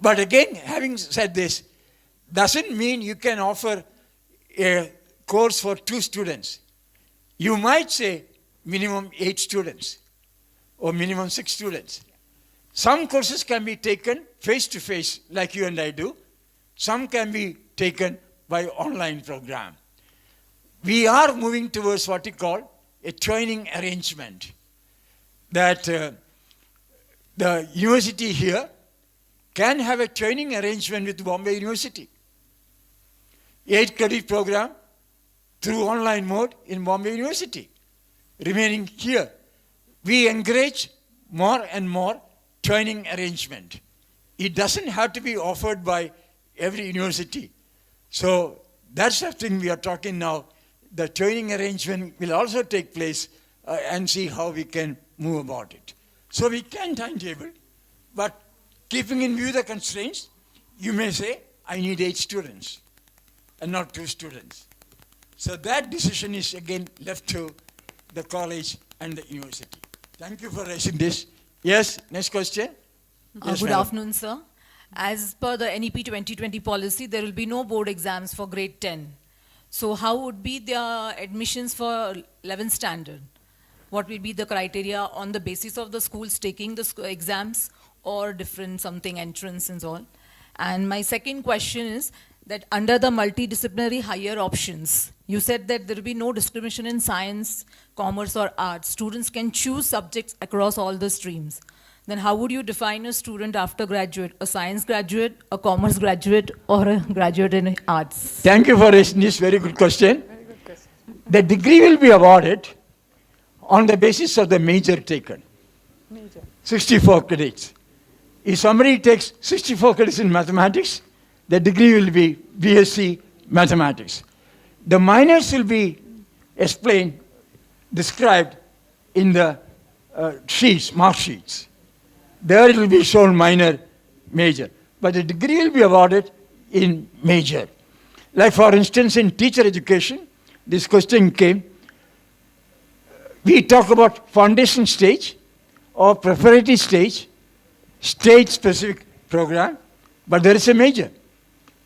But again, having said this, doesn't mean you can offer a course for 2 students. You might say minimum 8 students or minimum 6 students. Some courses can be taken face-to-face like you and I do. Some can be taken by online program. We are moving towards what we call a training arrangement. That the university here can have a training arrangement with Bombay University. 8 credit program through online mode in Bombay University. Remaining here, we encourage more and more training arrangement. It doesn't have to be offered by every university. So That's the thing we are talking now. The training arrangement will also take place and see how we can move about it. So we can timetable, but keeping in view the constraints, you may say, I need 8 students and not 2 students. So that decision is again left to the college and the university. Thank you for raising this. Yes, next question. Yes, Good madam. afternoon, sir. As per the NEP 2020 policy, there will be no board exams for grade 10. So how would be the admissions for 11th standard? What will be the criteria on the basis of the schools taking the exams or different something entrance and all? And my second question is that under the multidisciplinary higher options, you said that there will be no discrimination in science, commerce or arts. Students can choose subjects across all the streams. Then how would you define a student after graduate? A science graduate, a commerce graduate, or a graduate in arts? Thank you for raising this very good question. The degree will be awarded on the basis of the major taken. 64 credits. If somebody takes 64 credits in mathematics, the degree will be BSc Mathematics. The minors will be explained, described in the sheets, mark sheets. There it will be shown minor, major. But the degree will be awarded in major. Like for instance, in teacher education, this question came. We talk about foundation stage or preparatory stage, stage-specific program, but there is a major,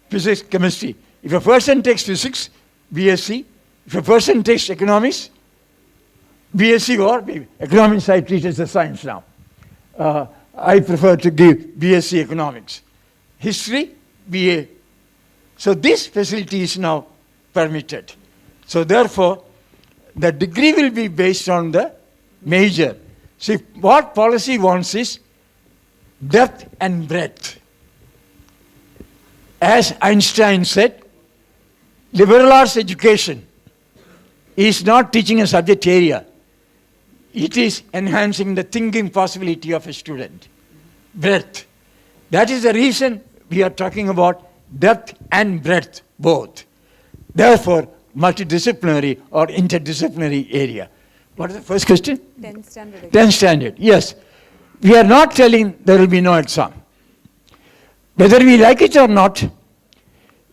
physics, chemistry. If a person takes physics, BSc. If a person takes economics, BSc or economics I treat as a science now. I prefer to give BSc economics. History, BA. So this facility is now permitted. So therefore, the degree will be based on the major. See, what policy wants is depth and breadth. As Einstein said, liberal arts education is not teaching a subject area. It is enhancing the thinking possibility of a student. Breadth. That is the reason we are talking about depth and breadth both. Therefore, multidisciplinary or interdisciplinary area. What is the first question? 10th standard. 10th standard, yes. We are not telling there will be no exam. Whether we like it or not,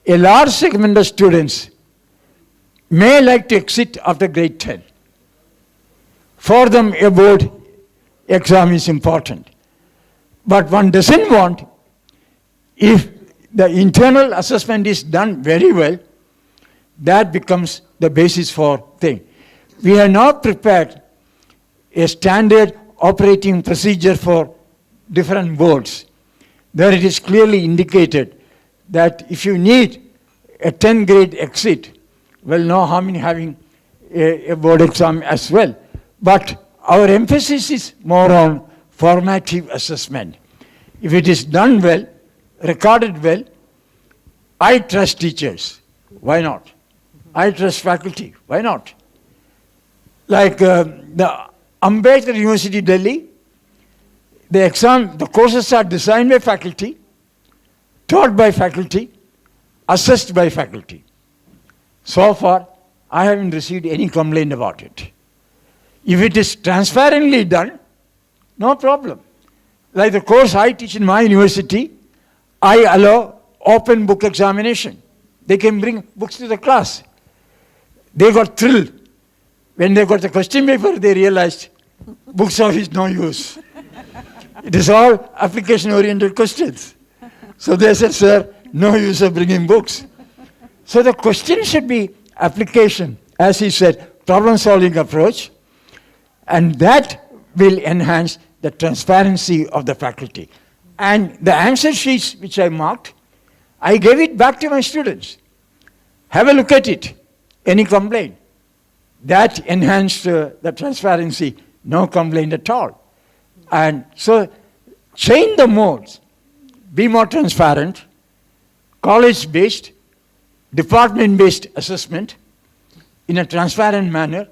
a large segment of students may like to exit after grade 10. For them, a board exam is important. But one doesn't want, if the internal assessment is done very well, that becomes the basis for thing. We have now prepared a standard operating procedure for different boards. There it is clearly indicated that if you need a 10th grade exit, well, no harm in having a board exam as well. But our emphasis is more on formative assessment. If it is done well, recorded well, I trust teachers. Why not? I trust faculty. Why not? Like the Ambassador University, Delhi, the courses are designed by faculty, taught by faculty, assessed by faculty. So far, I haven't received any complaint about it. If it is transparently done, no problem. Like the course I teach in my university, I allow open book examination. They can bring books to the class. They got thrilled. When they got the question paper, they realized books are of no use. It is all application-oriented questions. So they said, sir, no use of bringing books. So the question should be application, as he said, problem-solving approach, and that will enhance the transparency of the faculty. And the answer sheets which I marked, I gave it back to my students. Have a look at it. Any complaint? That enhanced the transparency, no complaint at all. And so change the modes, be more transparent, college-based, department-based assessment in a transparent manner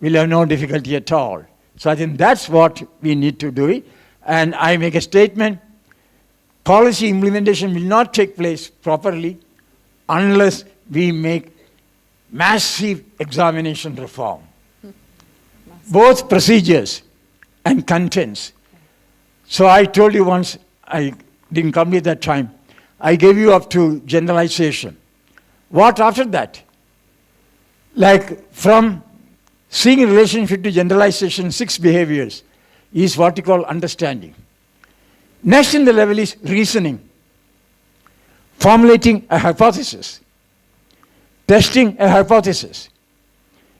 will have no difficulty at all. So I think that's what we need to do it. And I make a statement, policy implementation will not take place properly unless we make massive examination reform. Both procedures and contents. So I told you once, I didn't complete that time, I gave you up to generalization. What after that? Like from seeing relationship to generalization, 6 behaviors is what you call understanding. Next in the level is reasoning, formulating a hypothesis, testing a hypothesis,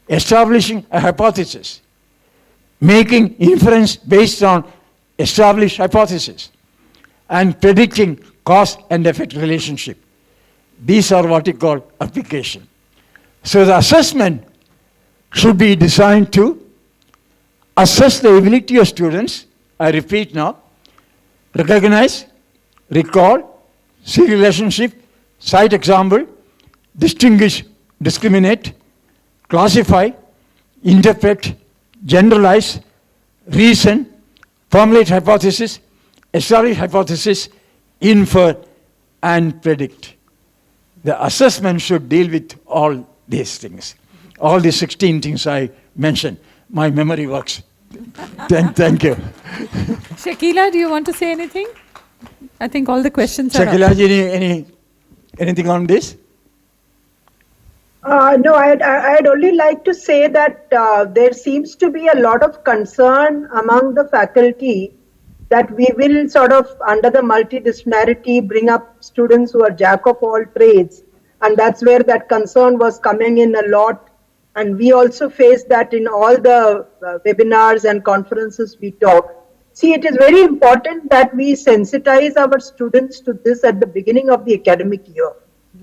establishing a hypothesis, making inference based on established hypothesis, and predicting cause and effect relationship. These are what you call application. So the assessment should be designed to assess the ability of students, I repeat now, recognize, recall, see relationship, cite example, distinguish, discriminate, classify, interpret, generalize, reason, formulate hypothesis, establish hypothesis, infer, and predict. The assessment should deal with all these things. All the 16 things I mentioned. My memory works. Thank you. Shakila, do you want to say anything? I think all the questions are Shakila, up. anything on this? No, I'd only like to say that there seems to be a lot of concern among the faculty that we will sort of, under the multidisciplinarity, bring up students who are jack of all trades. And that's where that concern was coming in a lot. And we also face that in all the webinars and conferences we talk. See, it is very important that we sensitize our students to this at the beginning of the academic year.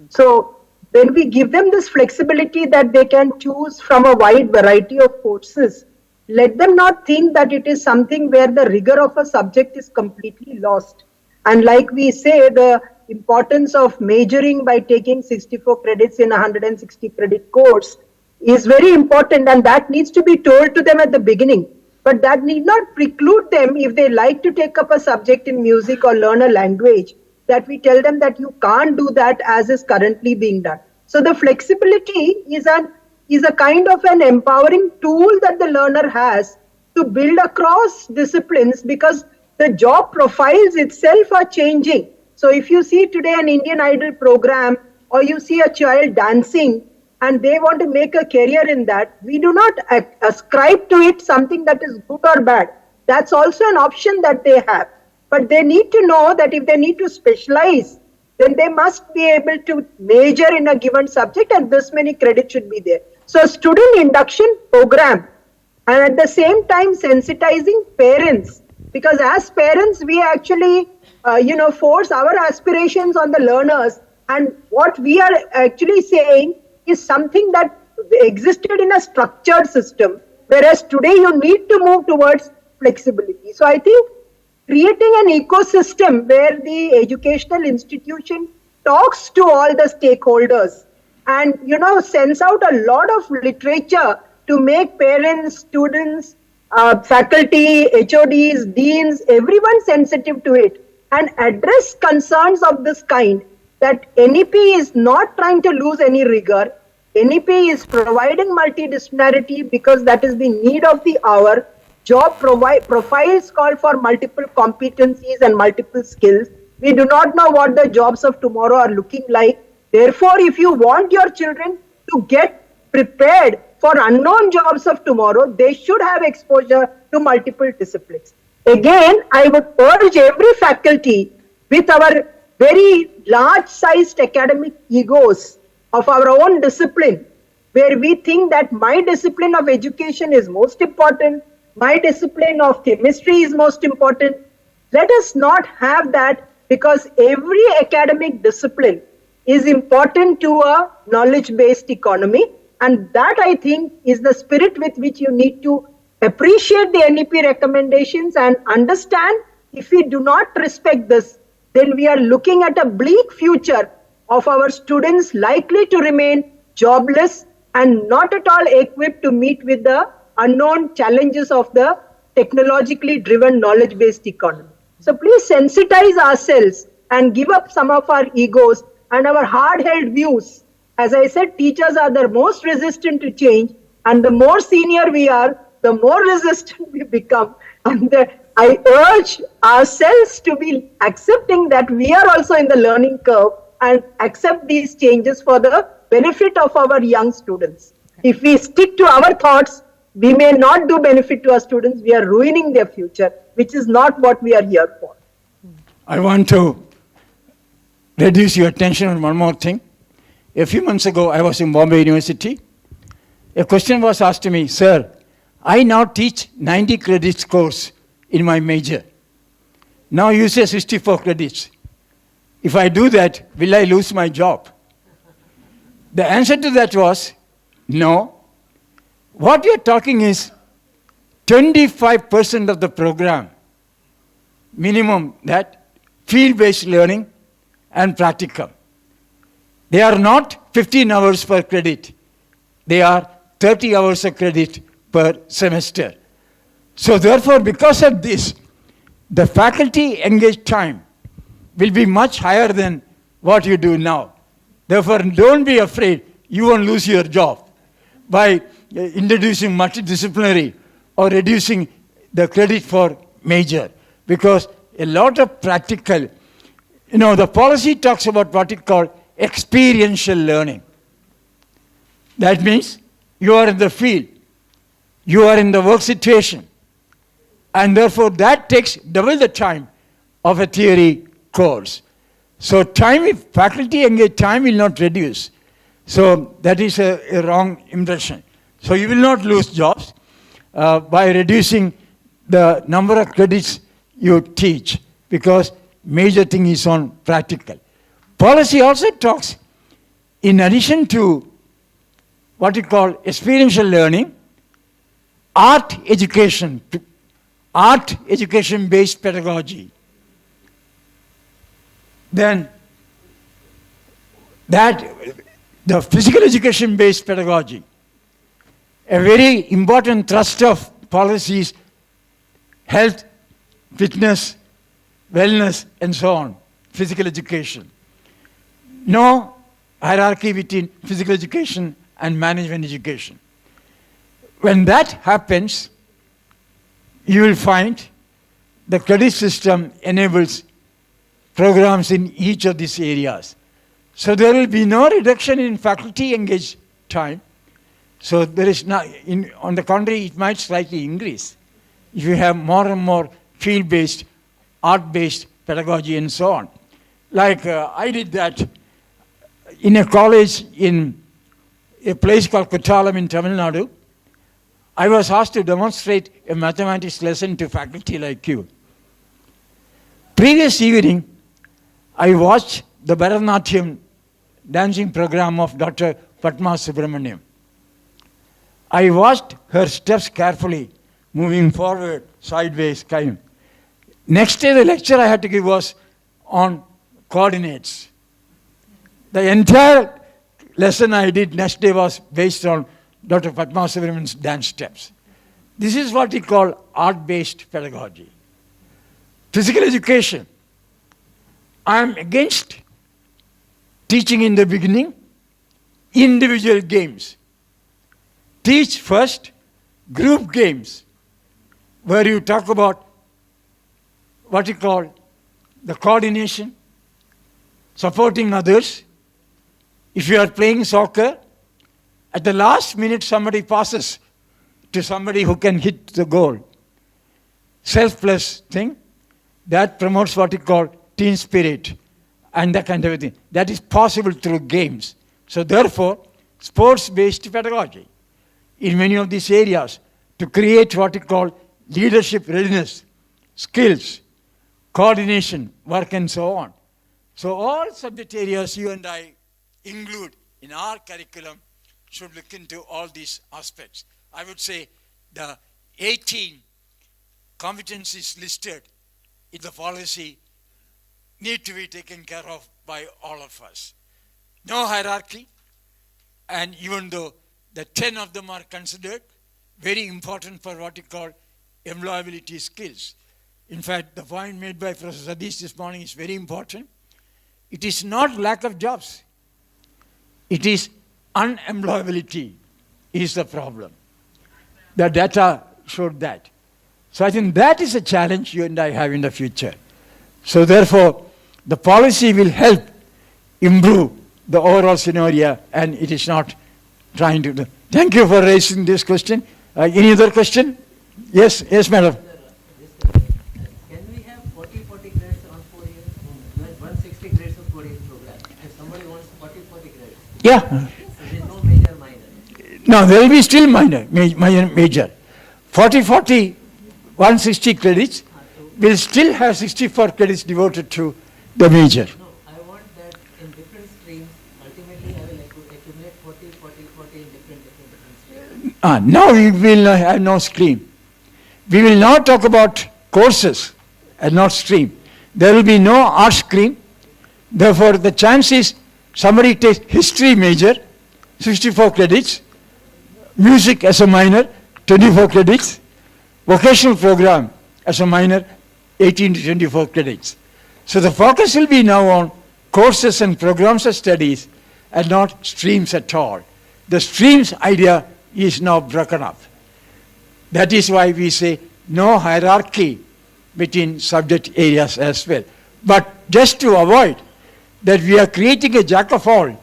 So when we give them this flexibility that they can choose from a wide variety of courses, let them not think that it is something where the rigor of a subject is completely lost. And like we say, the importance of majoring by taking 64 credits in a 160 credit course is very important, and that needs to be told to them at the beginning. But that need not preclude them, if they like to take up a subject in music or learn a language, that we tell them that you can't do that as is currently being done. So the flexibility is a kind of an empowering tool that the learner has to build across disciplines, because the job profiles itself are changing. So if you see today an Indian Idol program, or you see a child dancing and they want to make a career in that, we do not ascribe to it something that is good or bad. That's also an option that they have. But they need to know that if they need to specialize, then they must be able to major in a given subject, and this many credits should be there. So a student induction program, and at the same time sensitizing parents, because as parents we actually force our aspirations on the learners, and what we are actually saying is something that existed in a structured system, whereas today you need to move towards flexibility. So I think creating an ecosystem where the educational institution talks to all the stakeholders and sends out a lot of literature to make parents, students, faculty, HODs, deans, everyone sensitive to it, and address concerns of this kind, that NEP is not trying to lose any rigor. NEP is providing multidisciplinarity because that is the need of the hour. Job profiles call for multiple competencies and multiple skills. We do not know what the jobs of tomorrow are looking like. Therefore, if you want your children to get prepared for unknown jobs of tomorrow, they should have exposure to multiple disciplines. Again, I would urge every faculty, with our very large-sized academic egos of our own discipline, where we think that my discipline of education is most important, my discipline of chemistry is most important. Let us not have that, because every academic discipline is important to a knowledge-based economy. And that, I think, is the spirit with which you need to appreciate the NEP recommendations and understand, if we do not respect this, then we are looking at a bleak future of our students likely to remain jobless and not at all equipped to meet with the unknown challenges of the technologically driven knowledge-based economy. So please sensitize ourselves and give up some of our egos and our hard-held views As I said, teachers are the most resistant to change, and the more senior we are, the more resistant we become. And I urge ourselves to be accepting that we are also in the learning curve and accept these changes for the benefit of our young students. If we stick to our thoughts, we may not do benefit to our students. We are ruining their future, which is not what we are here for. I want to reduce your attention on one more thing. A few months ago, I was in Bombay University. A question was asked to me, sir, I now teach 90 credits course in my major. Now you say 64 credits. If I do that, will I lose my job? The answer to that was, no. What we are talking is 25% of the program, minimum, that field-based learning and practical. They are not 15 hours per credit. They are 30 hours of credit per semester. So therefore, because of this, the faculty engaged time will be much higher than what you do now. Therefore, don't be afraid you won't lose your job by introducing multidisciplinary or reducing the credit for major. Because a lot of practical, the policy talks about what it called experiential learning. That means you are in the field, you are in the work situation, and therefore that takes double the time of a theory course. So faculty engaged time will not reduce. So that is a wrong impression. So you will not lose jobs by reducing the number of credits you teach, because major thing is on practical. Policy also talks, in addition to what you call experiential learning, art education-based pedagogy. Then the physical education-based pedagogy, a very important thrust of policies, health, fitness, wellness, and so on, physical education. No hierarchy between physical education and management education. When that happens, you will find the credit system enables programs in each of these areas. So there will be no reduction in faculty engaged time. So there is not, on the contrary, it might slightly increase if you have more and more field-based, art-based pedagogy and so on. Like I did that in a college in a place called Kuttalam in Tamil Nadu. I was asked to demonstrate a mathematics lesson to faculty like you. Previous evening, I watched the Bharatanatyam dancing program of Dr. Padma Subramaniam. I watched her steps carefully, moving forward, sideways, kind. Next day, the lecture I had to give was on coordinates. The entire lesson I did next day was based on Dr. Padma Subramanian's dance steps. This is what we call art-based pedagogy. Physical education. I am against teaching in the beginning individual games. Teach first group games, where you talk about what you call the coordination, supporting others. If you are playing soccer, at the last minute somebody passes to somebody who can hit the goal. Selfless thing, that promotes what you call team spirit and that kind of thing. That is possible through games. So therefore, sports-based pedagogy in many of these areas to create what you call leadership readiness, skills, coordination, work and so on. So all subject areas you and I include in our curriculum should look into all these aspects. I would say the 18 competencies listed in the policy need to be taken care of by all of us. No hierarchy, and even though the 10 of them are considered very important for what you call employability skills. In fact, the point made by Professor Sadish this morning is very important. It is not lack of jobs. it is unemployability is the problem. The data showed that. So I think that is a challenge you and I have in the future. So therefore, the policy will help improve the overall scenario, and it is not trying to do. Thank you for raising this question. Any other question? Yes, yes, madam. Can we have 40 credits on 4 years? Like 160 credits of 4 years program. If somebody wants 40 credits. Yeah. So there is no major minor. No, there will be still major. 40, 160 credits will still have 64 credits devoted to the major. No, I want that in different streams. Ultimately, I will accumulate 40 in different streams. Now we will have no stream. We will now talk about courses and not stream. There will be no art stream. Therefore, the chance is somebody takes history major, 64 credits, music as a minor, 24 credits, vocational program as a minor, 18 to 24 credits. So the focus will be now on courses and programs of studies and not streams at all. The streams idea is now broken up. That is why we say no hierarchy between subject areas as well. But just to avoid that we are creating a jack of all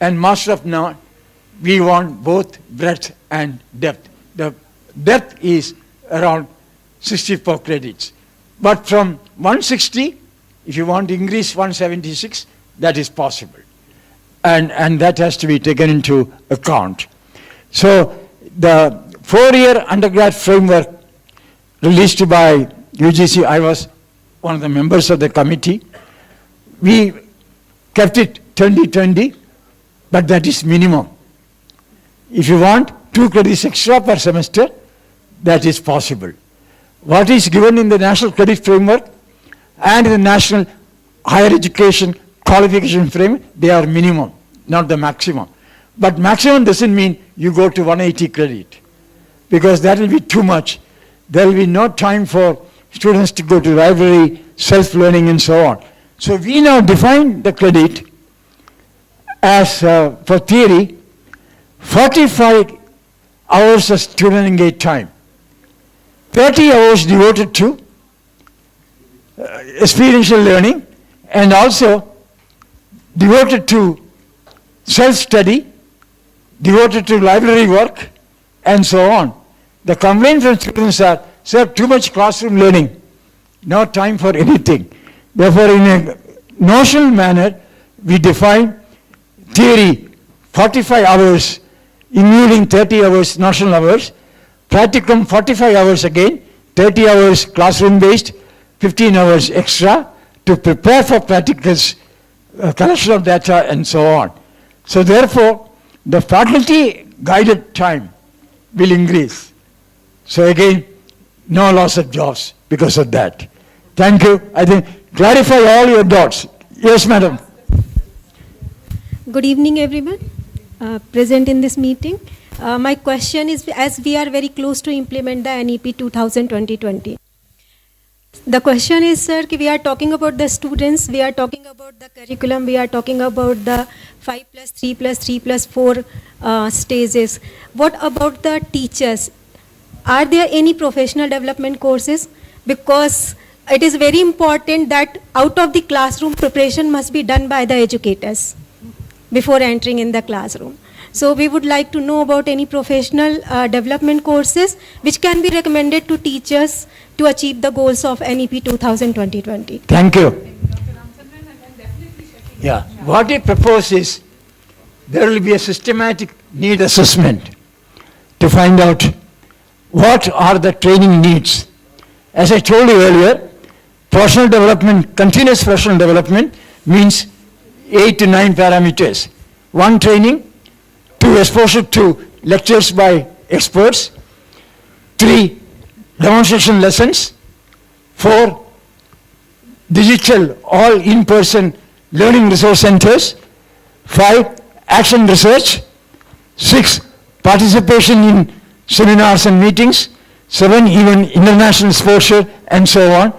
and master of none, we want both breadth and depth. The depth is around 64 credits. But from 160, if you want to increase 176, that is possible. And that has to be taken into account. So the 4-year undergrad framework released by UGC, I was one of the members of the committee. We kept it 2020, but that is minimum. If you want 2 credits extra per semester, that is possible. What is given in the National Credit Framework and the National Higher Education Qualification Framework, they are minimum, not the maximum. But maximum doesn't mean you go to 180 credit, because that will be too much. There will be no time for students to go to library, self-learning and so on. So we now define the credit as, for theory, 45 hours of student engaged time, 30 hours devoted to experiential learning, and also devoted to self-study, devoted to library work, and so on. The complaint from students are, sir, too much classroom learning, no time for anything. Therefore, in a notional manner, we define theory 45 hours, including 30 hours notional hours, practicum 45 hours again, 30 hours classroom-based, 15 hours extra to prepare for practicals, collection of data, and so on. So therefore, the faculty-guided time will increase. So again, no loss of jobs because of that. Thank you. I think clarify all your doubts. Yes, madam. Good evening, everyone present in this meeting. My question is, as we are very close to implement the NEP 2020. The question is, sir, we are talking about the students, we are talking about the curriculum, we are talking about the 5+3+3+4 stages. What about the teachers? Are there any professional development courses? Because it is very important that out of the classroom preparation must be done by the educators before entering in the classroom. So we would like to know about any professional development courses which can be recommended to teachers to achieve the goals of NEP 2020. Thank you. Yeah, what he proposes, there will be a systematic need assessment to find out what are the training needs. As I told you earlier, professional development, continuous professional development means 8 to 9 parameters. 1, training. 2, exposure to lectures by experts. 3, demonstration lessons. 4, digital, all in-person learning resource centers. 5, action research. 6, participation in seminars and meetings. 7, even international exposure, and so on.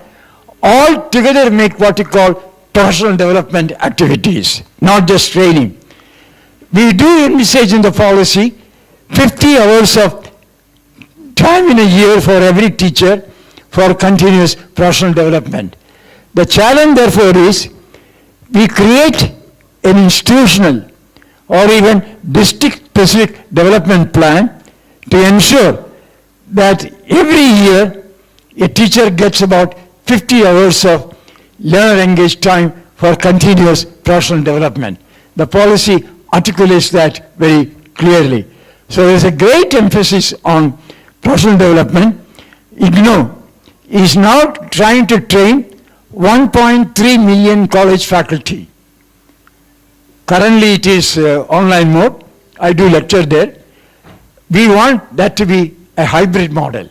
All together make what we call professional development activities, not just training. We do envisage in the policy 50 hours of time in a year for every teacher for continuous professional development. The challenge therefore is we create an institutional or even district-specific development plan to ensure that every year a teacher gets about 50 hours of learner-engaged time for continuous professional development. The policy articulates that very clearly. So there is a great emphasis on professional development. IGNOU is now trying to train 1.3 million college faculty. Currently it is online mode. I do lecture there. We want that to be a hybrid model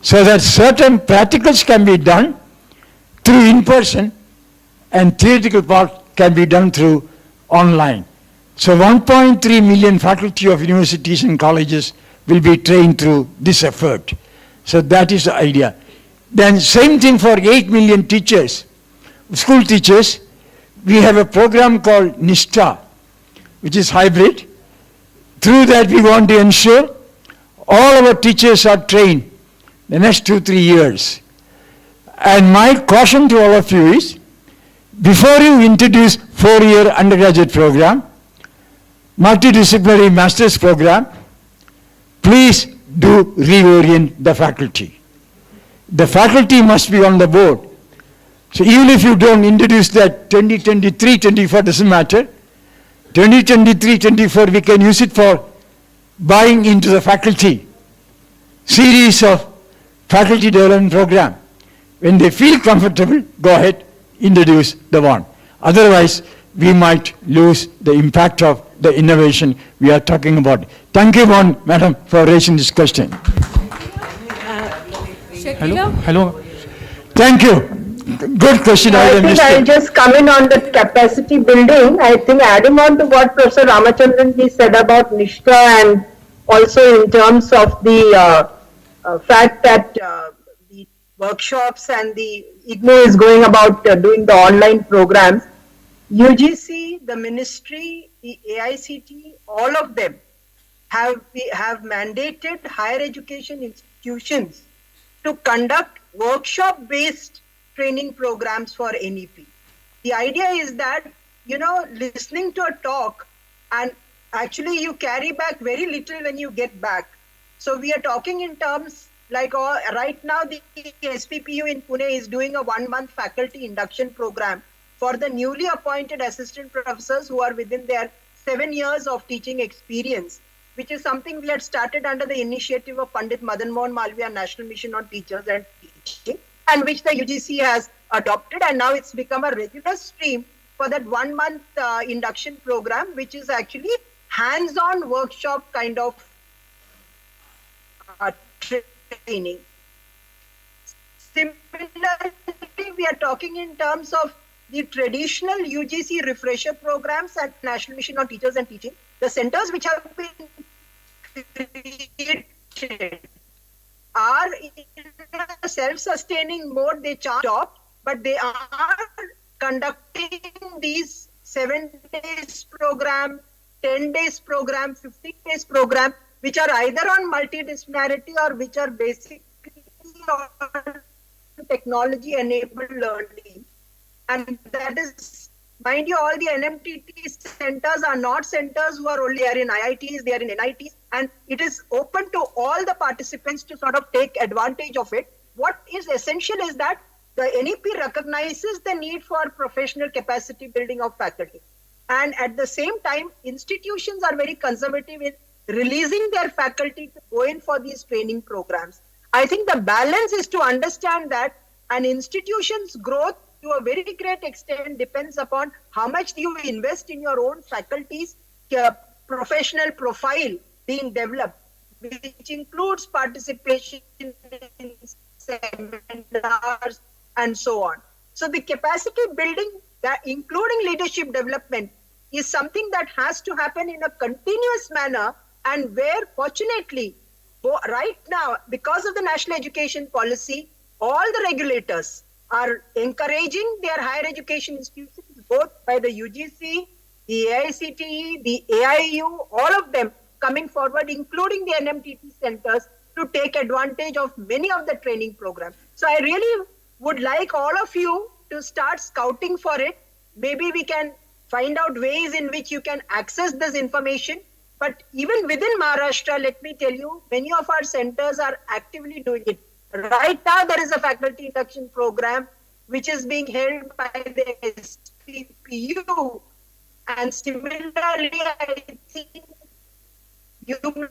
so that certain practicals can be done through in-person and theoretical part can be done through online. So 1.3 million faculty of universities and colleges will be trained through this effort. So that is the idea. Then same thing for 8 million teachers, school teachers. We have a program called NISTA, which is hybrid. Through that we want to ensure all our teachers are trained the next 2-3 years. And my caution to all of you is, before you introduce 4-year undergraduate program, multidisciplinary master's program, please do reorient the faculty. The faculty must be on the board. So even if you don't introduce that 2023, 24 doesn't matter. 2023, 24 we can use it for buying into the faculty. Series of faculty development program. When they feel comfortable, go ahead, introduce the one. Otherwise, we might lose the impact of the innovation we are talking about. Thank you, Madam, for raising this question. Hello. Thank you. Good question. I think I'll just come in on the capacity building. I think adding on to what Professor Ramachandran ji said about NISTA and also in terms of the fact that the workshops and the IGNOU is going about doing the online programs, UGC, the ministry, the AICT, all of them have mandated higher education institutions to conduct workshop-based training programs for NEP. The idea is that, listening to a talk and actually you carry back very little when you get back. So we are talking in terms like right now the SPPU in Pune is doing a 1-month faculty induction program for the newly appointed assistant professors who are within their 7 years of teaching experience, which is something we had started under the initiative of Pandit Madan Mohan Malviya National Mission on Teachers and Teaching, and which the UGC has adopted, and now it's become a regular stream for that 1-month induction program, which is actually hands-on workshop kind of training. Similarly, we are talking in terms of the traditional UGC refresher programs at National Mission on Teachers and Teaching. The centers which have been created are in a self-sustaining mode. They charge top, but they are conducting these 7 days program, 10 days program, 15 days program, which are either on multidisciplinarity or which are basically on technology-enabled learning. And that is, mind you, all the NMTT centers are not centers who are only are in IITs, they are in NITs, and it is open to all the participants to sort of take advantage of it. What is essential is that the NEP recognizes the need for professional capacity building of faculty. And at the same time, institutions are very conservative in releasing their faculty to go in for these training programs. I think the balance is to understand that an institution's growth to a very great extent depends upon how much do you invest in your own faculty's professional profile being developed, which includes participation in seminars and so on. So the capacity building, that including leadership development, is something that has to happen in a continuous manner, and where fortunately right now, because of the national education policy, all the regulators are encouraging their higher education institutions, both by the UGC the AICTE, the AIU, all of them coming forward, including the NMTT centers, to take advantage of many of the training programs. So I really would like all of you to start scouting for it. Maybe we can find out ways in which you can access this information. But even within Maharashtra, let me tell you, many of our centers are actively doing it. Right now, there is a faculty induction program which is being held by the SPPU. And similarly, I think you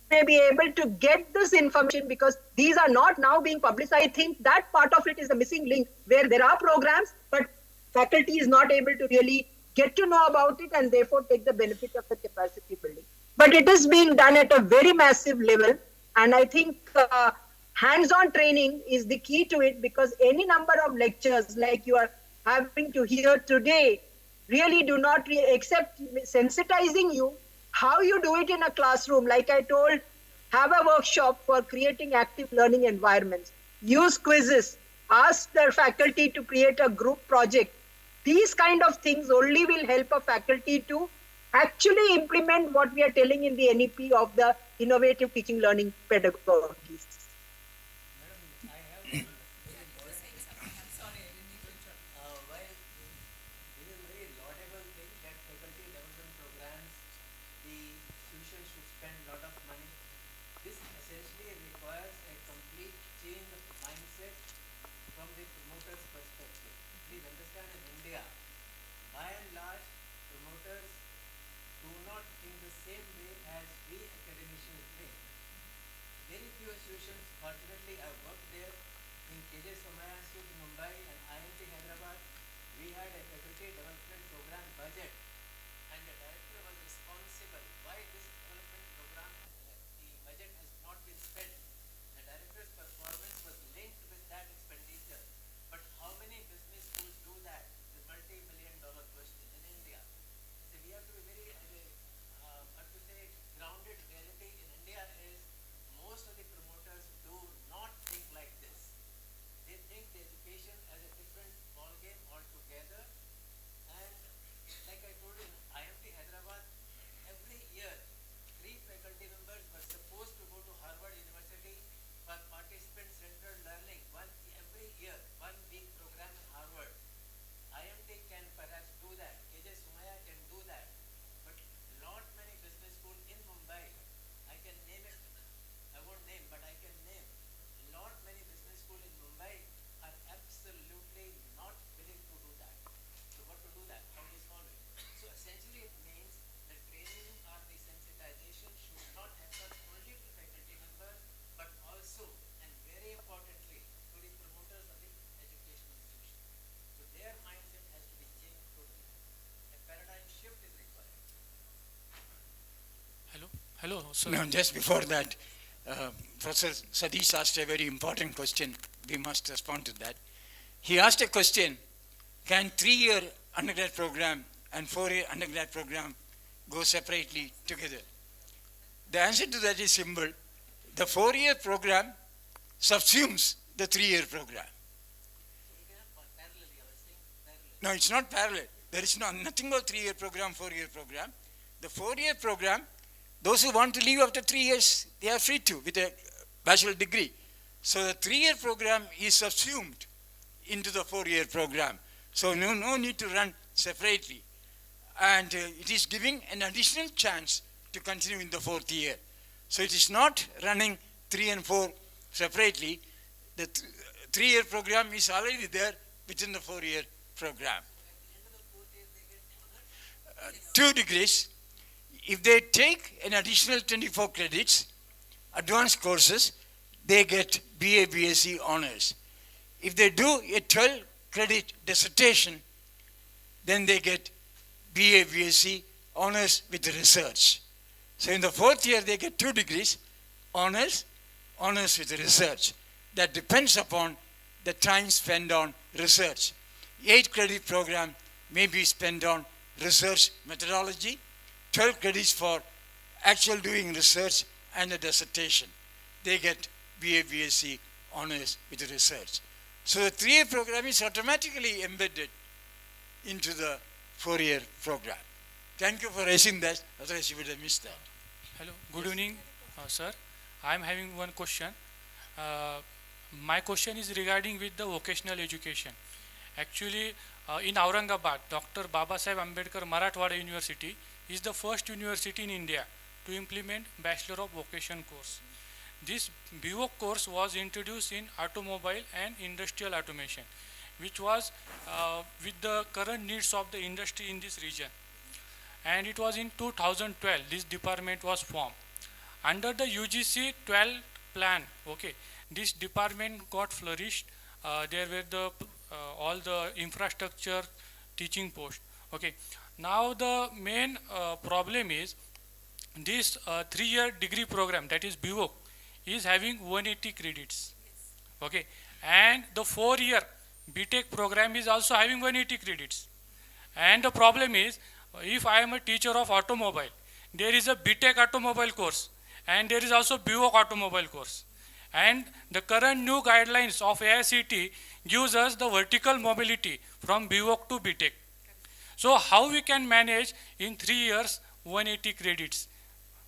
may be able to get this information because these are not now being published. I think that part of it is a missing link where there are programs, but faculty is not able to really get to know about it and therefore take the benefit of the capacity building. But it is being done at a very massive level. And I think hands-on training is the key to it, because any number of lectures like you are having to hear today really do not except sensitizing you. How you do it in a classroom, like I told, have a workshop for creating active learning environments. Use quizzes, ask the faculty to create a group project. These kind of things only will help a faculty to actually implement what we are telling in the NEP of the innovative teaching learning pedagogies. Fortunately, I worked there in KJ Somaya Institute in Mumbai and IIT Hyderabad. We had a faculty development program budget, and the director was responsible. Why this development program, the budget has not been spent? The director's performance was linked with that expenditure. But how many business schools do that? The multi-million-dollar question in India. So we have to be very, grounded. Reality in India is most of the promoters do not think like this. They think the education as a different ballgame altogether. And like I told you, in IIT Hyderabad, every year, 3 faculty members were supposed to go to Harvard University for participant-centered learning. Every year, 1 week program in Harvard. IIT can perhaps do that. KJ Somaya can do that. But not many business schools in Mumbai, I can name it. I won't name, but I can name. Not many business schools in Mumbai are absolutely not willing to do that. So what to do that? How to solve it? So essentially it means that training or the sensitization should not happen only to faculty members, but also, and very importantly, to the promoters of the educational institution. So their mindset has to be changed totally. A paradigm shift is required. Hello. No, just before that, Professor Sadish asked a very important question. We must respond to that. He asked a question, can 3-year undergrad program and 4-year undergrad program go separately together? The answer to that is simple. The 4-year program subsumes the 3-year program. No, it's not parallel. There is nothing about 3-year program, 4-year program. The 4-year program, those who want to leave after 3 years, they are free to with a bachelor degree. So the 3-year program is subsumed into the 4-year program. So no need to run separately. And it is giving an additional chance to continue in the 4th year. So it is not running 3 and 4 separately. The 3-year program is already there within the 4-year program. 2 degrees. If they take an additional 24 credits, advanced courses, they get BA, BSc honors. If they do a 12 credit dissertation, then they get BA, BSc honors with research. So in the 4th year, they get 2 degrees, honors with research. That depends upon the time spent on research. 8 credit program may be spent on research methodology, 12 credits for actual doing research and a dissertation. They get BA, BSc honors with research. So the 3-year program is automatically embedded into the 4-year program. Thank you for raising that, otherwise you would have missed that. Hello, good evening, sir. I am having one question. My question is regarding with the vocational education. Actually, in Aurangabad, Dr. Babasaheb Ambedkar Marathwada University is the first university in India to implement Bachelor of Vocation course. This BVOC course was introduced in automobile and industrial automation, which was with the current needs of the industry in this region. And it was in 2012 this department was formed. Under the UGC 12 plan, okay, this department got flourished. There were the all the infrastructure teaching posts. Okay, now the main problem is this 3-year degree program, that is BVOC, is having 180 credits. Okay, and the 4-year BTech program is also having 180 credits. And the problem is, if I am a teacher of automobile, there is a BTech automobile course and there is also BVOC automobile course. And the current new guidelines of AICT gives us the vertical mobility from BVOC to BTech. So how we can manage in 3 years 180 credits?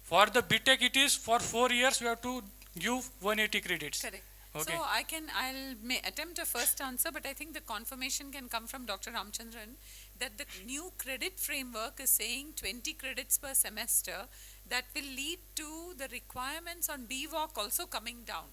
For the BTech it is for 4 years we have to give 180 credits. Correct. Okay. So I'll attempt a first answer, but I think the confirmation can come from Dr. Ramchandran that the new credit framework is saying 20 credits per semester. That will lead to the requirements on BVOC also coming down.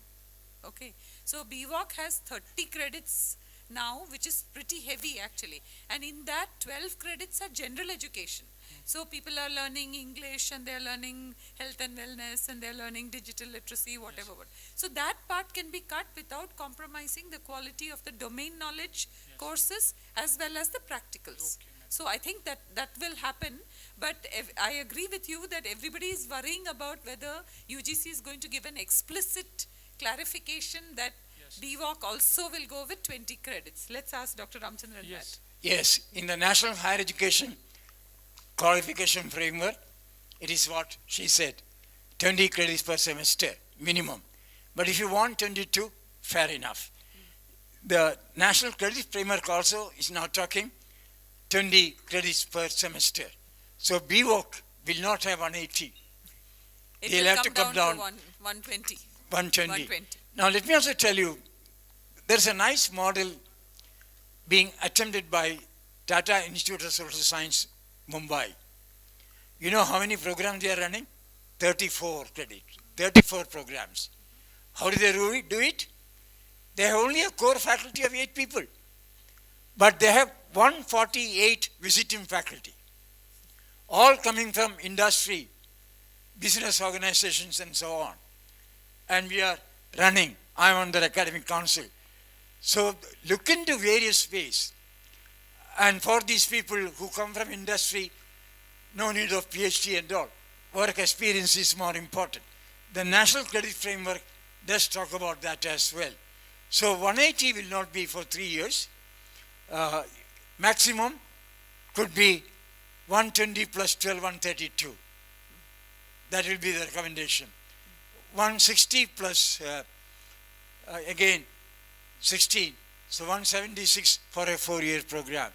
Okay, so BVOC has 30 credits now, which is pretty heavy actually. And in that 12 credits are general education. So people are learning English and they're learning health and wellness and they're learning digital literacy, whatever. Yes. So that part can be cut without compromising the quality of the domain knowledge courses as well as the practicals. Okay. So I think that will happen, but I agree with you that everybody is worrying about whether UGC is going to give an explicit clarification that BVOC also will go with 20 credits. Let's ask Dr. Ramchandran that. Yes, in the National Higher Education Qualification Framework, it is what she said, 20 credits per semester, minimum. But if you want 22, fair enough. The National Credit Framework also is now talking 20 credits per semester. So BVOC will not have 180. They'll have to come down to 120. 120. Now let me also tell you, there's a nice model being attempted by Tata Institute of Social Science, Mumbai. You know how many programs they are running? 34 credits, 34 programs. How do they do it? They have only a core faculty of 8 people, but they have 148 visiting faculty, all coming from industry, business organizations and so on. And we are running, I'm on their academic council. So look into various ways. And for these people who come from industry, no need of PhD and all. Work experience is more important. The National Credit Framework does talk about that as well. So 180 will not be for 3 years. Maximum could be 120 plus 12, 132. That will be the recommendation. 160 plus, again, 16. So 176 for a 4-year program.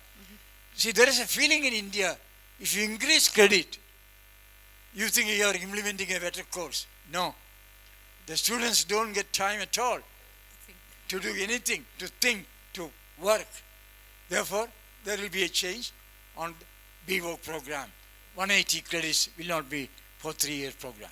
See, there is a feeling in India, if you increase credit, you think you are implementing a better course. No. The students don't get time at all to do anything, to think, to work. Therefore, there will be a change on the BVOC program. 180 credits will not be for 3-year program.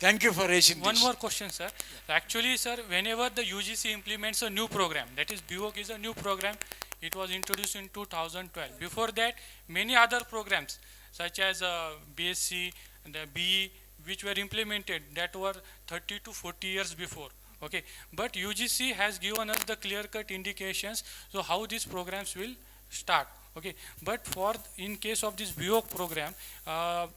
Thank you for raising One this. more question, sir. Actually, sir, whenever the UGC implements a new program, that is BVOC is a new program, it was introduced in 2012. Before that, many other programs, such as BSc and the BE, which were implemented, that were 30 to 40 years before. Okay, but UGC has given us the clear-cut indications, so how these programs will start. Okay, but for in case of this BVOC program,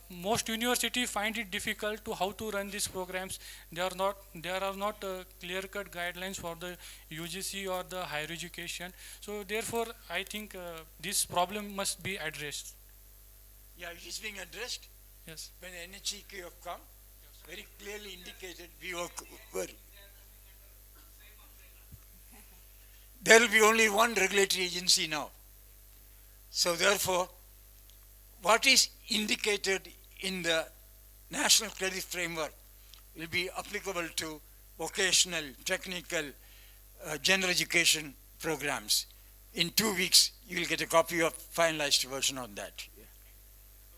most universities find it difficult to how to run these programs. There are not clear-cut guidelines for the UGC or the higher education. So therefore, I think this problem must be addressed. Yeah, it is being addressed. Yes. When NHEQ have come, very clearly indicated BVOC. There will be only one regulatory agency now. So therefore, what is indicated in the National Credit Framework will be applicable to vocational, technical, general education programs. In 2 weeks, you will get a copy of finalized version on that.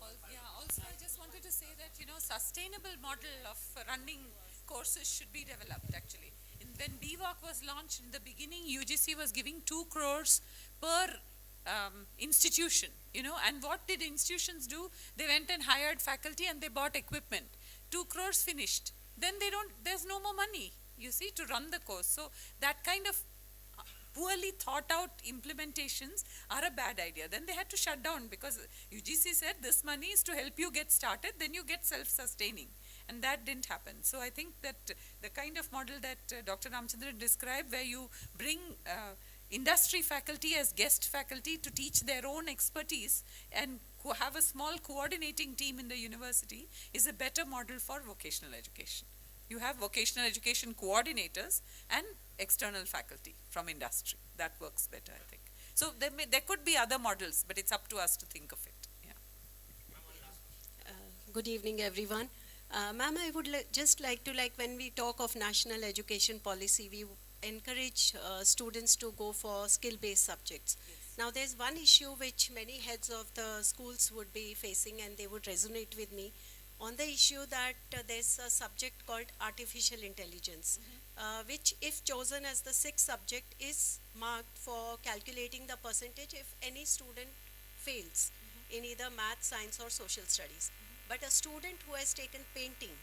Also, I just wanted to say that, sustainable model of running courses should be developed actually. When BVOC was launched in the beginning, UGC was giving 2 crores per institution, and what did institutions do? They went and hired faculty and they bought equipment. 2 crores finished. Then there's no more money, you see, to run the course. So that kind of poorly thought out implementations are a bad idea. Then they had to shut down because UGC said this money is to help you get started, then you get self-sustaining. And that didn't happen. So I think that the kind of model that Dr. Ramchandran described, where you bring industry faculty as guest faculty to teach their own expertise and have a small coordinating team in the university, is a better model for vocational education. You have vocational education coordinators and external faculty from industry. That works better, I think. So there could be other models, but it's up to us to think of it. Yeah. Good evening, everyone. Ma'am, I would just like to, when we talk of national education policy, we encourage students to go for skill-based subjects. Yes. Now, there's one issue which many heads of the schools would be facing, and they would resonate with me, on the issue that there's a subject called artificial intelligence, which, if chosen as the 6th subject, is marked for calculating the percentage if any student fails in either math, science, or social studies. But a student who has taken painting,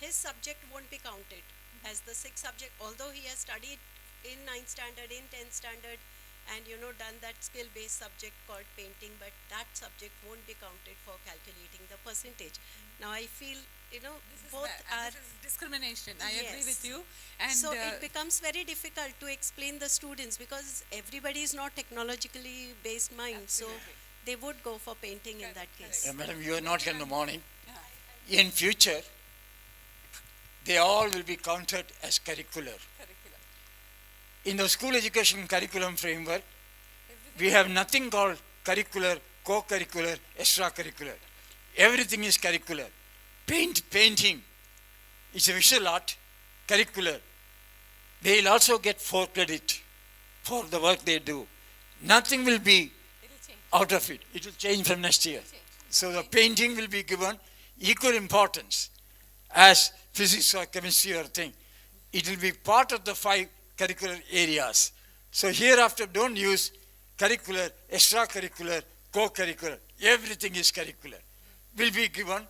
his subject won't be counted as the 6th subject, although he has studied in 9th standard, in 10th standard, and done that skill-based subject called painting, but that subject won't be counted for calculating the percentage. Now I feel, both are... This is discrimination, I agree Yes. with you. And so it becomes very difficult to explain the students, because everybody is not technologically based mind, so they would go for painting in that case. Madam, you are not here in the morning. In future, they all will be counted as curricular. In the school education curriculum framework, we have nothing called curricular, co-curricular, extracurricular. Everything is curricular. Painting is a visual art, curricular. They will also get 4 credit for the work they do. Nothing will be out of it. It will change from next year. So the painting will be given equal importance as physics or chemistry or thing. It will be part of the 5 curricular areas. So hereafter, don't use curricular, extracurricular, co-curricular. Everything is curricular. Will be given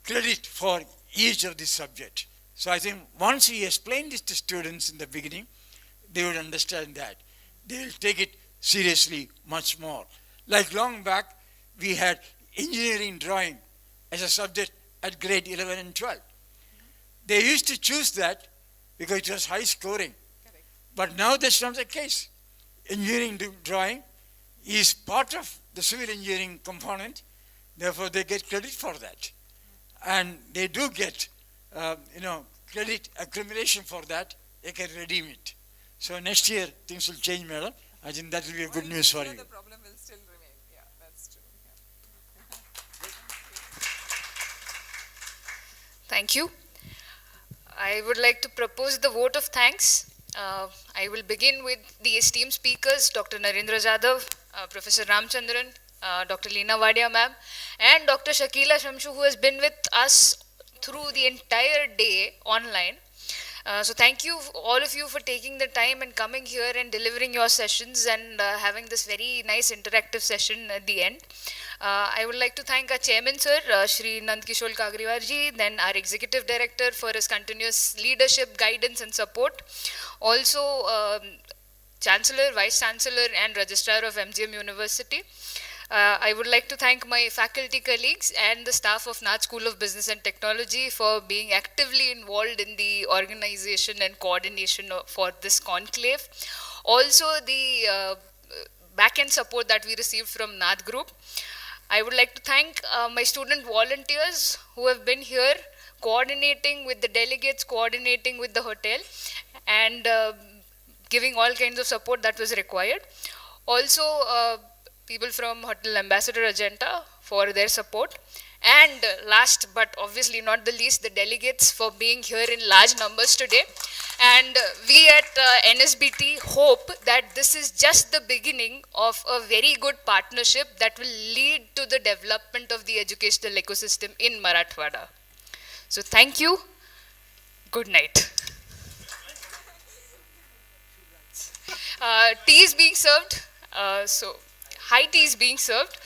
credit for each of the subject. So I think once we explain this to students in the beginning, they would understand that. They will take it seriously much more. Like long back, we had engineering drawing as a subject at grade 11 and 12. They used to choose that because it was high scoring. But now that's not the case. Engineering drawing is part of the civil engineering component, therefore they get credit for that. And they do get, credit accumulation for that, they can redeem it. So next year things will change, madam. I think that will be a good news for you. The problem will still remain. Yeah, that's true. Yeah. Thank you. I would like to propose the vote of thanks. I will begin with the esteemed speakers, Dr. Narendra Jadhav, Professor Ramchandran, Dr.Leena Wadia ma'am, and Dr. Shakila Shamsu, who has been with us through the entire day online. So thank you, all of you, for taking the time and coming here and delivering your sessions and having this very nice interactive session at the end. I would like to thank our chairman, sir, Shri Nandkishore Kagriwarji, then our executive director for his continuous leadership, guidance and support. Also, Chancellor, Vice Chancellor and Registrar of MGM University. I would like to thank my faculty colleagues and the staff of Nath School of Business and Technology for being actively involved in the organization and coordination for this conclave. Also, the back-end support that we received from Nath Group. I would like to thank my student volunteers who have been here coordinating with the delegates, coordinating with the hotel, and giving all kinds of support that was required. Also, people from Hotel Ambassador Ajanta for their support. And last but obviously not the least, the delegates for being here in large numbers today. And we at NSBT hope that this is just the beginning of a very good partnership that will lead to the development of the educational ecosystem in Marathwada. So thank you. Good night. Tea is being served. So high tea is being served.